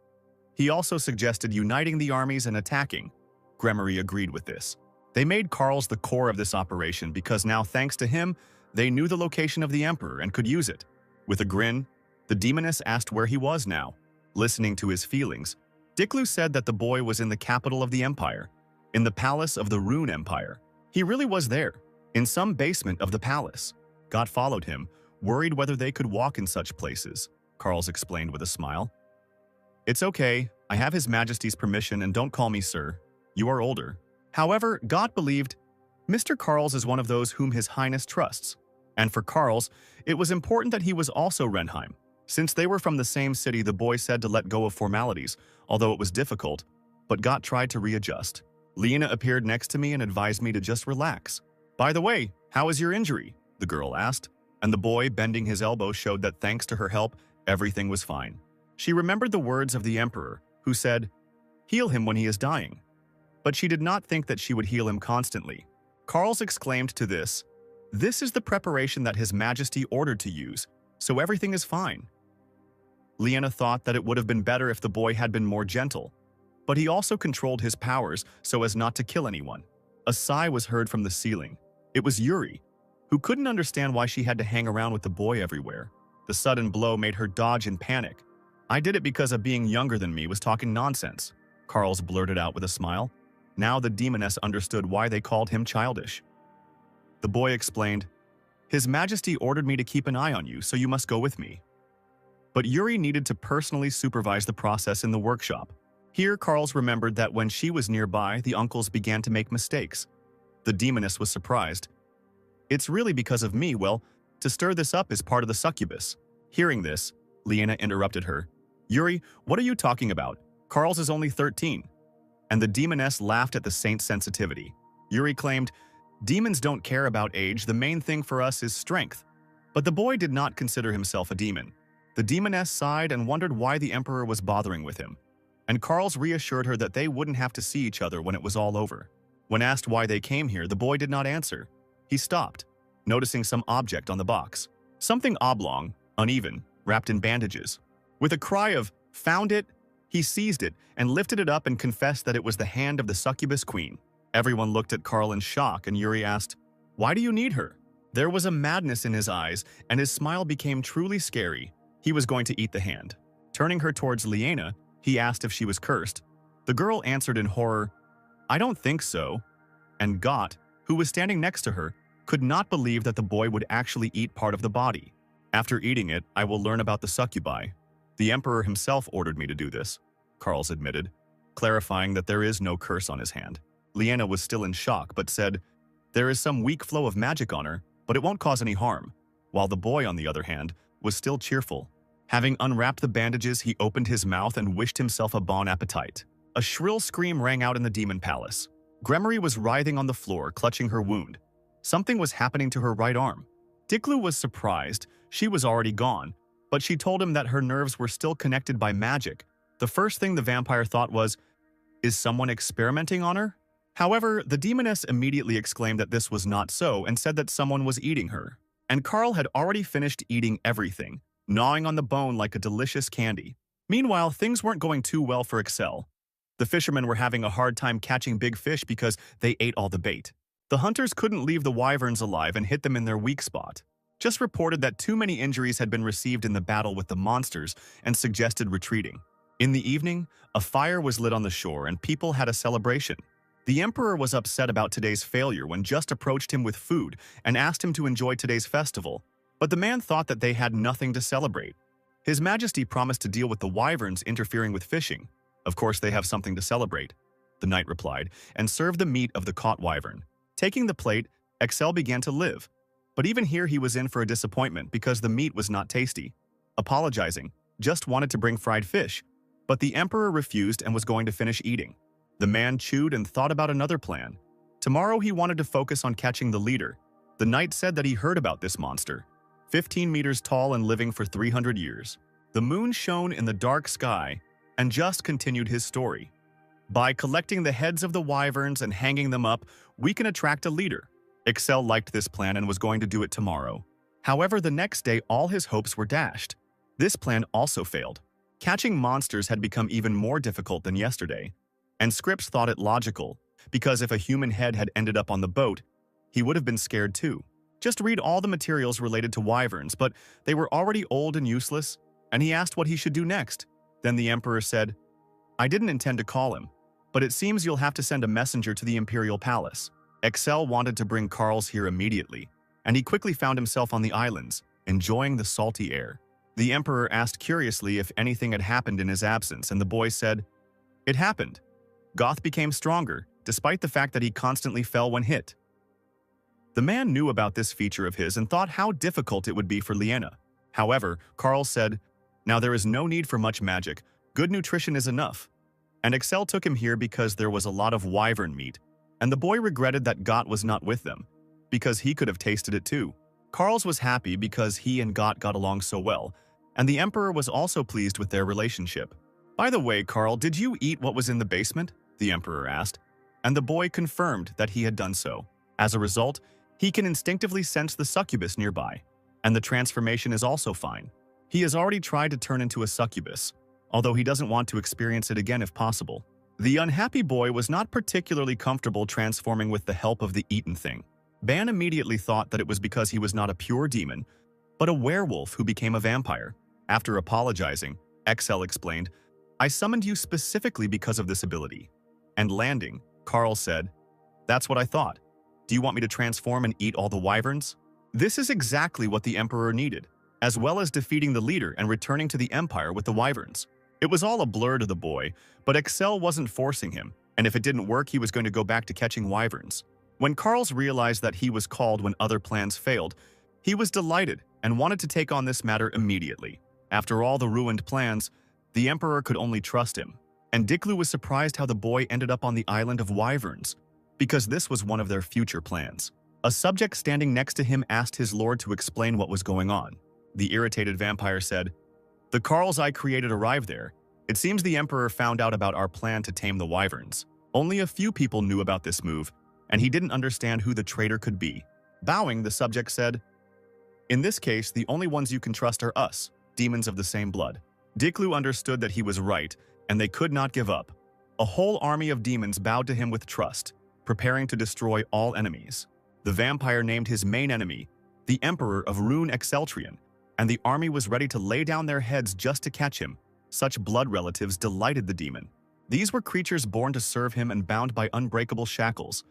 He also suggested uniting the armies and attacking. Gremory agreed with this. They made Karl's the core of this operation because now, thanks to him, they knew the location of the Emperor and could use it. With a grin, the demoness asked where he was now. Listening to his feelings, Diklu said that the boy was in the capital of the Empire, in the palace of the Rune Empire. He really was there, in some basement of the palace. Got followed him, worried whether they could walk in such places, Karl's explained with a smile. It's okay, I have His Majesty's permission and don't call me sir. You are older. However, God believed, Mr. Karls is one of those whom His Highness trusts. And for Karls, it was important that he was also Renheim. Since they were from the same city, the boy said to let go of formalities, although it was difficult, but Got tried to readjust. Lena appeared next to me and advised me to just relax. By the way, how is your injury? The girl asked, and the boy, bending his elbow, showed that thanks to her help, everything was fine. She remembered the words of the Emperor, who said, "Heal him when he is dying." But she did not think that she would heal him constantly. Karls exclaimed to this, "This is the preparation that His Majesty ordered to use, so everything is fine." Lena thought that it would have been better if the boy had been more gentle, but he also controlled his powers so as not to kill anyone. A sigh was heard from the ceiling. It was Yuri, who couldn't understand why she had to hang around with the boy everywhere. The sudden blow made her dodge in panic. "I did it because of being younger than me was talking nonsense," Karls blurted out with a smile. Now the demoness understood why they called him childish. The boy explained, "His Majesty ordered me to keep an eye on you, so you must go with me." But Yuri needed to personally supervise the process in the workshop. Here, Karls remembered that when she was nearby, the uncles began to make mistakes. The demoness was surprised. "It's really because of me, well, to stir this up is part of the succubus." Hearing this, Lena interrupted her. "Yuri, what are you talking about? Karls is only 13. And the demoness laughed at the saint's sensitivity. Yuri claimed, "Demons don't care about age, the main thing for us is strength." But the boy did not consider himself a demon. The demoness sighed and wondered why the Emperor was bothering with him. And Karls reassured her that they wouldn't have to see each other when it was all over. When asked why they came here, the boy did not answer. He stopped, noticing some object on the box. Something oblong, uneven, wrapped in bandages. With a cry of, "Found it!" he seized it and lifted it up and confessed that it was the hand of the succubus queen. Everyone looked at Karl in shock, and Yuri asked, "Why do you need her?" There was a madness in his eyes, and his smile became truly scary. He was going to eat the hand. Turning her towards Lena, he asked if she was cursed. The girl answered in horror, "I don't think so." And Got, who was standing next to her, could not believe that the boy would actually eat part of the body. "After eating it, I will learn about the succubi. The Emperor himself ordered me to do this," Karls admitted, clarifying that there is no curse on his hand. Lena was still in shock, but said, "There is some weak flow of magic on her, but it won't cause any harm," while the boy, on the other hand, was still cheerful. Having unwrapped the bandages, he opened his mouth and wished himself a bon appetit. A shrill scream rang out in the demon palace. Gremory was writhing on the floor, clutching her wound. Something was happening to her right arm. Diklu was surprised. She was already gone, but she told him that her nerves were still connected by magic. The first thing the vampire thought was, "Is someone experimenting on her?" However, the demoness immediately exclaimed that this was not so and said that someone was eating her. And Karl had already finished eating everything, gnawing on the bone like a delicious candy. Meanwhile, things weren't going too well for Excel. The fishermen were having a hard time catching big fish because they ate all the bait. The hunters couldn't leave the wyverns alive and hit them in their weak spot. just reported that too many injuries had been received in the battle with the monsters and suggested retreating. In the evening, a fire was lit on the shore and people had a celebration. The emperor was upset about today's failure when Just approached him with food and asked him to enjoy today's festival, but the man thought that they had nothing to celebrate. His Majesty promised to deal with the wyverns interfering with fishing. Of course they have something to celebrate, the knight replied, and served the meat of the caught wyvern. Taking the plate, Excel began to live. But even here he was in for a disappointment because the meat was not tasty. Apologizing, Just wanted to bring fried fish, but the emperor refused and was going to finish eating. The man chewed and thought about another plan. Tomorrow he wanted to focus on catching the leader. The knight said that he heard about this monster, 15 meters tall and living for 300 years. The moon shone in the dark sky, and Just continued his story. By collecting the heads of the wyverns and hanging them up, we can attract a leader. Excel liked this plan and was going to do it tomorrow. However, the next day all his hopes were dashed. This plan also failed. Catching monsters had become even more difficult than yesterday. And Scripps thought it logical, because if a human head had ended up on the boat, he would have been scared too. Just read all the materials related to wyverns, but they were already old and useless, and he asked what he should do next. Then the emperor said, "I didn't intend to call him, but it seems you'll have to send a messenger to the imperial palace." Excel wanted to bring Carls here immediately, and he quickly found himself on the islands, enjoying the salty air. The emperor asked curiously if anything had happened in his absence, and the boy said, "It happened. Goth became stronger, despite the fact that he constantly fell when hit." The man knew about this feature of his and thought how difficult it would be for Liena. However, Carl said, "Now there is no need for much magic. Good nutrition is enough." And Excel took him here because there was a lot of wyvern meat, and the boy regretted that Got was not with them, because he could have tasted it too. Carls was happy because he and Got got along so well, and the emperor was also pleased with their relationship. "By the way, Carl, did you eat what was in the basement?" the emperor asked, and the boy confirmed that he had done so. As a result, he can instinctively sense the succubus nearby, and the transformation is also fine. He has already tried to turn into a succubus, although he doesn't want to experience it again if possible. The unhappy boy was not particularly comfortable transforming with the help of the eaten thing. Ban immediately thought that it was because he was not a pure demon, but a werewolf who became a vampire. After apologizing, Excel explained, "I summoned you specifically because of this ability." And landing, Carl said, "That's what I thought. Do you want me to transform and eat all the wyverns?" This is exactly what the emperor needed, as well as defeating the leader and returning to the empire with the wyverns. It was all a blur to the boy, but Excel wasn't forcing him, and if it didn't work, he was going to go back to catching wyverns. When Carls realized that he was called when other plans failed, he was delighted and wanted to take on this matter immediately. After all the ruined plans, the emperor could only trust him, and Diklu was surprised how the boy ended up on the island of wyverns, because this was one of their future plans. A subject standing next to him asked his lord to explain what was going on. The irritated vampire said, "The Carls I created arrived there. It seems the emperor found out about our plan to tame the wyverns. Only a few people knew about this move, and he didn't understand who the traitor could be." Bowing, the subject said, "In this case, the only ones you can trust are us, demons of the same blood." Diklu understood that he was right, and they could not give up. A whole army of demons bowed to him with trust, preparing to destroy all enemies. The vampire named his main enemy, the Emperor of Rune Exceltrian, and the army was ready to lay down their heads just to catch him. Such blood relatives delighted the demon. These were creatures born to serve him and bound by unbreakable shackles.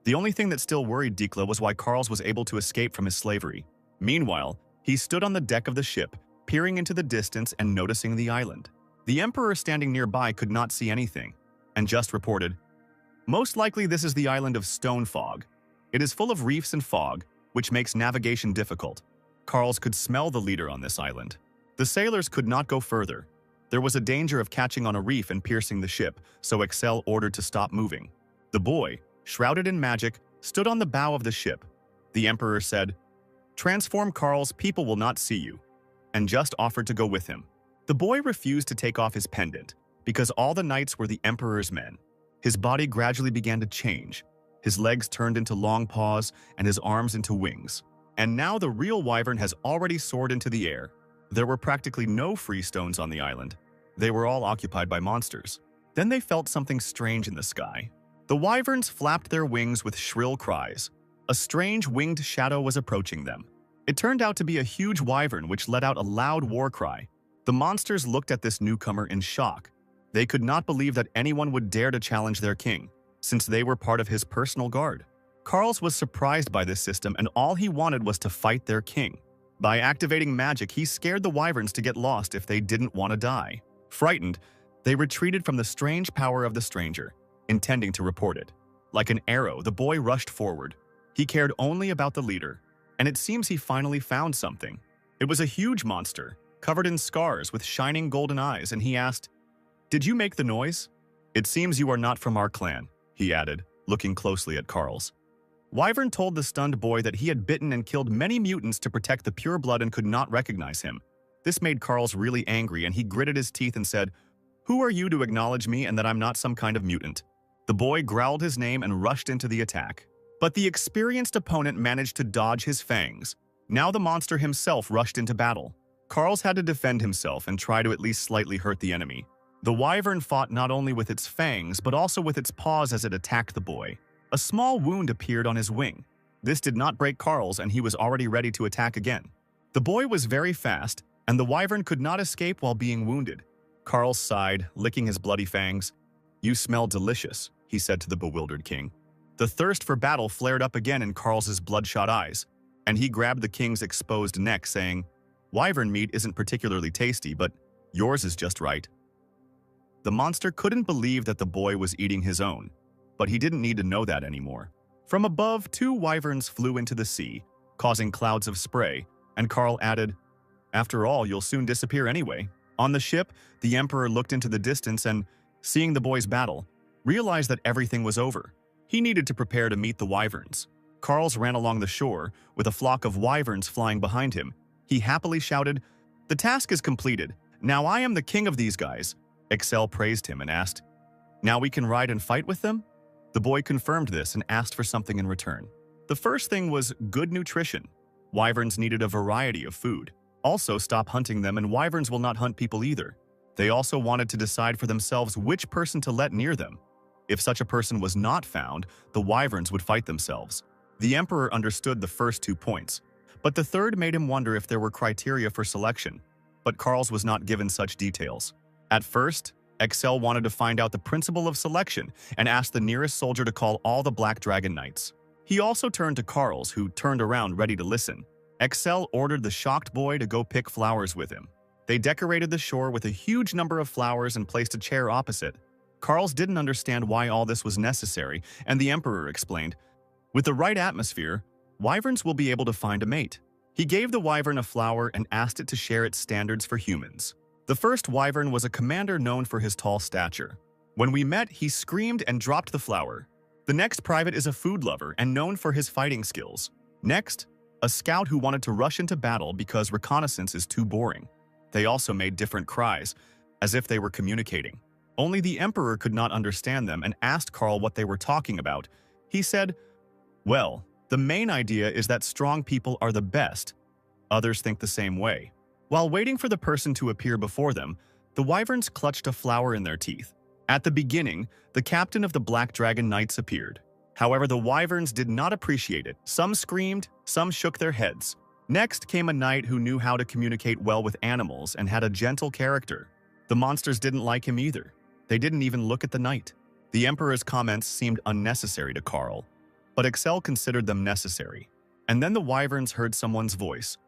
The only thing that still worried Dikla was why Carls was able to escape from his slavery. Meanwhile, he stood on the deck of the ship, peering into the distance and noticing the island. The Emperor standing nearby could not see anything, and just reported, "Most likely this is the island of Stone Fog. It is full of reefs and fog, which makes navigation difficult." Carls could smell the leader on this island. The sailors could not go further. There was a danger of catching on a reef and piercing the ship, so Excel ordered to stop moving. The boy, shrouded in magic, stood on the bow of the ship. The Emperor said, "Transform Carls, people will not see you," and just offered to go with him. The boy refused to take off his pendant, because all the knights were the Emperor's men. His body gradually began to change. His legs turned into long paws and his arms into wings. And now the real wyvern has already soared into the air. There were practically no free stones on the island. They were all occupied by monsters. Then they felt something strange in the sky. The wyverns flapped their wings with shrill cries. A strange winged shadow was approaching them. It turned out to be a huge wyvern which let out a loud war cry. The monsters looked at this newcomer in shock. They could not believe that anyone would dare to challenge their king, since they were part of his personal guard. Carls was surprised by this system, and all he wanted was to fight their king. By activating magic, he scared the wyverns to get lost if they didn't want to die. Frightened, they retreated from the strange power of the stranger, intending to report it. Like an arrow, the boy rushed forward. He cared only about the leader, and it seems he finally found something. It was a huge monster, covered in scars with shining golden eyes, and he asked, "Did you make the noise?" "It seems you are not from our clan," he added, looking closely at Carls. Wyvern told the stunned boy that he had bitten and killed many mutants to protect the pure blood and could not recognize him. This made Carls really angry, and he gritted his teeth and said, "Who are you to acknowledge me and that I'm not some kind of mutant?" The boy growled his name and rushed into the attack. But the experienced opponent managed to dodge his fangs. Now the monster himself rushed into battle. Carls had to defend himself and try to at least slightly hurt the enemy. The wyvern fought not only with its fangs, but also with its paws as it attacked the boy. A small wound appeared on his wing. This did not break Carls, and he was already ready to attack again. The boy was very fast, and the wyvern could not escape while being wounded. Carls sighed, licking his bloody fangs. "You smell delicious," he said to the bewildered king. The thirst for battle flared up again in Carls's bloodshot eyes, and he grabbed the king's exposed neck, saying, "Wyvern meat isn't particularly tasty, but yours is just right." The monster couldn't believe that the boy was eating his own, but he didn't need to know that anymore. From above, 2 wyverns flew into the sea, causing clouds of spray, and Carl added, "After all, you'll soon disappear anyway." On the ship, the emperor looked into the distance and, seeing the boy's battle, realized that everything was over. He needed to prepare to meet the wyverns. Carls ran along the shore, with a flock of wyverns flying behind him. He happily shouted, "The task is completed. Now I am the king of these guys." Excel praised him and asked, "Now we can ride and fight with them?" The boy confirmed this and asked for something in return. The first thing was good nutrition. Wyverns needed a variety of food. Also, stop hunting them, and wyverns will not hunt people either. They also wanted to decide for themselves which person to let near them. If such a person was not found, the wyverns would fight themselves. The emperor understood the first 2 points, but the third made him wonder if there were criteria for selection. But Carls was not given such details. At first, Excel wanted to find out the principle of selection and asked the nearest soldier to call all the Black Dragon Knights. He also turned to Carls, who turned around ready to listen. Excel ordered the shocked boy to go pick flowers with him. They decorated the shore with a huge number of flowers and placed a chair opposite. Carls didn't understand why all this was necessary, and the emperor explained, "With the right atmosphere, wyverns will be able to find a mate." He gave the wyvern a flower and asked it to share its standards for humans. The first wyvern was a commander known for his tall stature. When we met, he screamed and dropped the flower. The next private is a food lover and known for his fighting skills. Next, a scout who wanted to rush into battle because reconnaissance is too boring. They also made different cries, as if they were communicating. Only the emperor could not understand them and asked Carl what they were talking about. He said, "Well, the main idea is that strong people are the best. Others think the same way." While waiting for the person to appear before them, the wyverns clutched a flower in their teeth. At the beginning, the captain of the Black Dragon Knights appeared. However, the wyverns did not appreciate it. Some screamed, some shook their heads. Next came a knight who knew how to communicate well with animals and had a gentle character. The monsters didn't like him either. They didn't even look at the knight. The emperor's comments seemed unnecessary to Carl, but Excel considered them necessary. And then the wyverns heard someone's voice.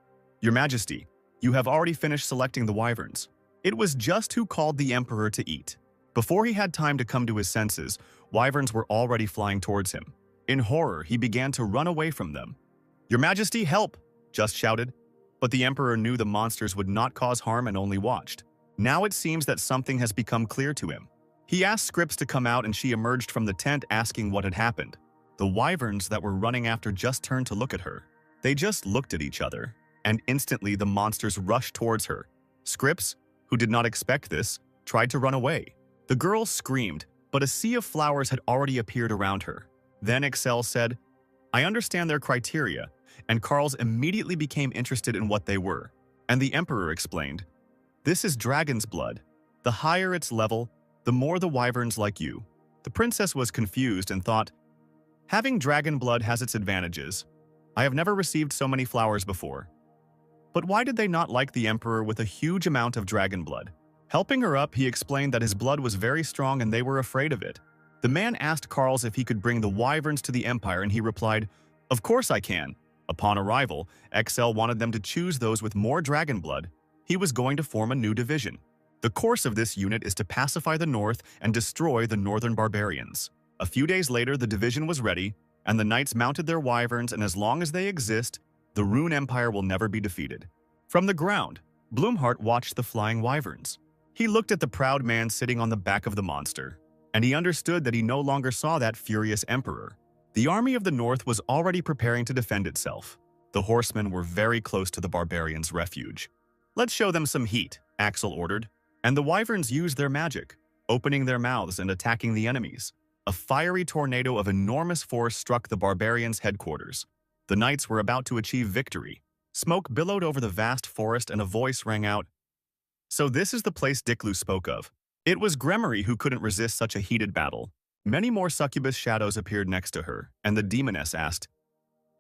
"Your Majesty, you have already finished selecting the wyverns." It was just who called the emperor to eat. Before he had time to come to his senses, wyverns were already flying towards him. In horror, he began to run away from them. "Your Majesty, help!" Just shouted. But the emperor knew the monsters would not cause harm and only watched. Now it seems that something has become clear to him. He asked Scripps to come out, and she emerged from the tent asking what had happened. The wyverns that were running after just turned to look at her. They just looked at each other, and instantly the monsters rushed towards her. Scripps, who did not expect this, tried to run away. The girl screamed, but a sea of flowers had already appeared around her. Then Excel said, "I understand their criteria," and Carls immediately became interested in what they were. And the emperor explained, "This is dragon's blood. The higher its level, the more the wyverns like you." The princess was confused and thought, "Having dragon blood has its advantages. I have never received so many flowers before. But why did they not like the emperor with a huge amount of dragon blood? Helping her up, he explained that his blood was very strong and they were afraid of it. The man asked Carls if he could bring the wyverns to the empire, and he replied, "Of course I can." Upon arrival, XL wanted them to choose those with more dragon blood. He was going to form a new division. The course of this unit is to pacify the north and destroy the northern barbarians. A few days later, the division was ready, and the knights mounted their wyverns, and as long as they exist, the Rune Empire will never be defeated. From the ground, Bloomheart watched the flying wyverns. He looked at the proud man sitting on the back of the monster, and he understood that he no longer saw that furious emperor. The army of the north was already preparing to defend itself. The horsemen were very close to the barbarians' refuge. "Let's show them some heat," Axel ordered, and the wyverns used their magic, opening their mouths and attacking the enemies. A fiery tornado of enormous force struck the barbarians' headquarters. The knights were about to achieve victory. Smoke billowed over the vast forest and a voice rang out. "So this is the place Diklu spoke of." It was Gremory who couldn't resist such a heated battle. Many more succubus shadows appeared next to her, and the demoness asked,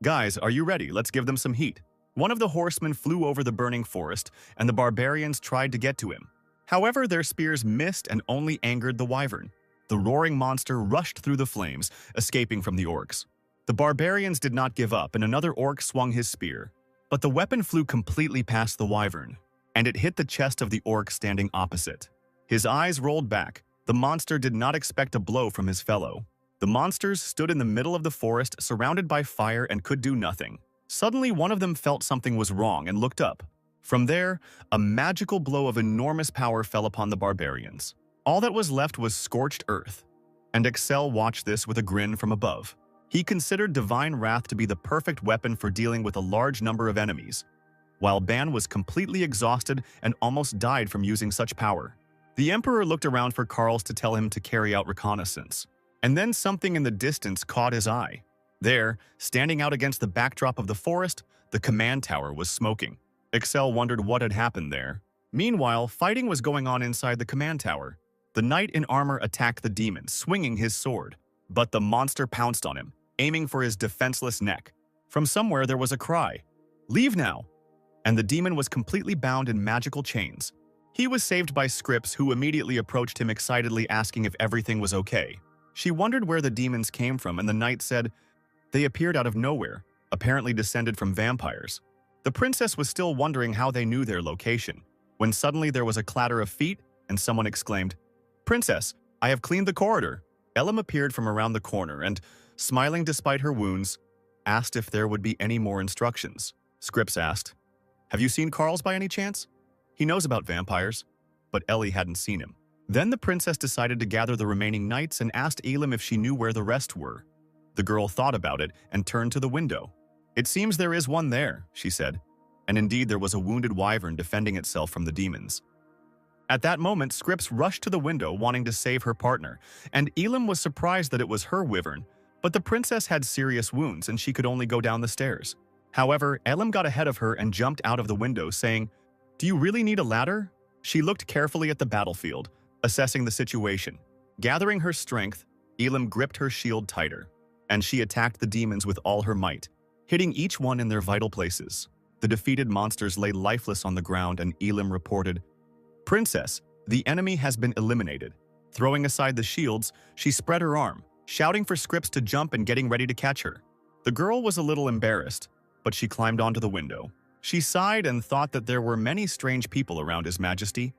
"Guys, are you ready? Let's give them some heat." One of the horsemen flew over the burning forest, and the barbarians tried to get to him. However, their spears missed and only angered the wyvern. The roaring monster rushed through the flames, escaping from the orcs. The barbarians did not give up, and another orc swung his spear. But the weapon flew completely past the wyvern, and it hit the chest of the orc standing opposite. His eyes rolled back. The monster did not expect a blow from his fellow. The monsters stood in the middle of the forest, surrounded by fire, and could do nothing. Suddenly, one of them felt something was wrong and looked up. From there, a magical blow of enormous power fell upon the barbarians. All that was left was scorched earth, and Excel watched this with a grin from above. He considered divine wrath to be the perfect weapon for dealing with a large number of enemies, while Ban was completely exhausted and almost died from using such power. The Emperor looked around for Carls to tell him to carry out reconnaissance, and then something in the distance caught his eye. There, standing out against the backdrop of the forest, the command tower was smoking. Excel wondered what had happened there. Meanwhile, fighting was going on inside the command tower. The knight in armor attacked the demon, swinging his sword, but the monster pounced on him, aiming for his defenseless neck. From somewhere there was a cry, "Leave now!" And the demon was completely bound in magical chains. He was saved by Scripps, who immediately approached him excitedly asking if everything was okay. She wondered where the demons came from, and the knight said, "They appeared out of nowhere, apparently descended from vampires." The princess was still wondering how they knew their location, when suddenly there was a clatter of feet, and someone exclaimed, "Princess, I have cleaned the corridor." Elim appeared from around the corner and, smiling despite her wounds, asked if there would be any more instructions. Scripps asked, "Have you seen Carls by any chance?" He knows about vampires, but Ellie hadn't seen him. Then the princess decided to gather the remaining knights and asked Elim if she knew where the rest were. The girl thought about it and turned to the window. "It seems there is one there," she said, and indeed there was a wounded wyvern defending itself from the demons. At that moment, Scripps rushed to the window wanting to save her partner, and Elim was surprised that it was her wyvern, but the princess had serious wounds and she could only go down the stairs. However, Elim got ahead of her and jumped out of the window, saying, "Do you really need a ladder?" She looked carefully at the battlefield, assessing the situation. Gathering her strength, Elim gripped her shield tighter, and she attacked the demons with all her might, hitting each one in their vital places. The defeated monsters lay lifeless on the ground, and Elim reported, "Princess, the enemy has been eliminated." Throwing aside the shields, she spread her arm, shouting for Scripps to jump and getting ready to catch her. The girl was a little embarrassed, but she climbed onto the window. She sighed and thought that there were many strange people around His Majesty.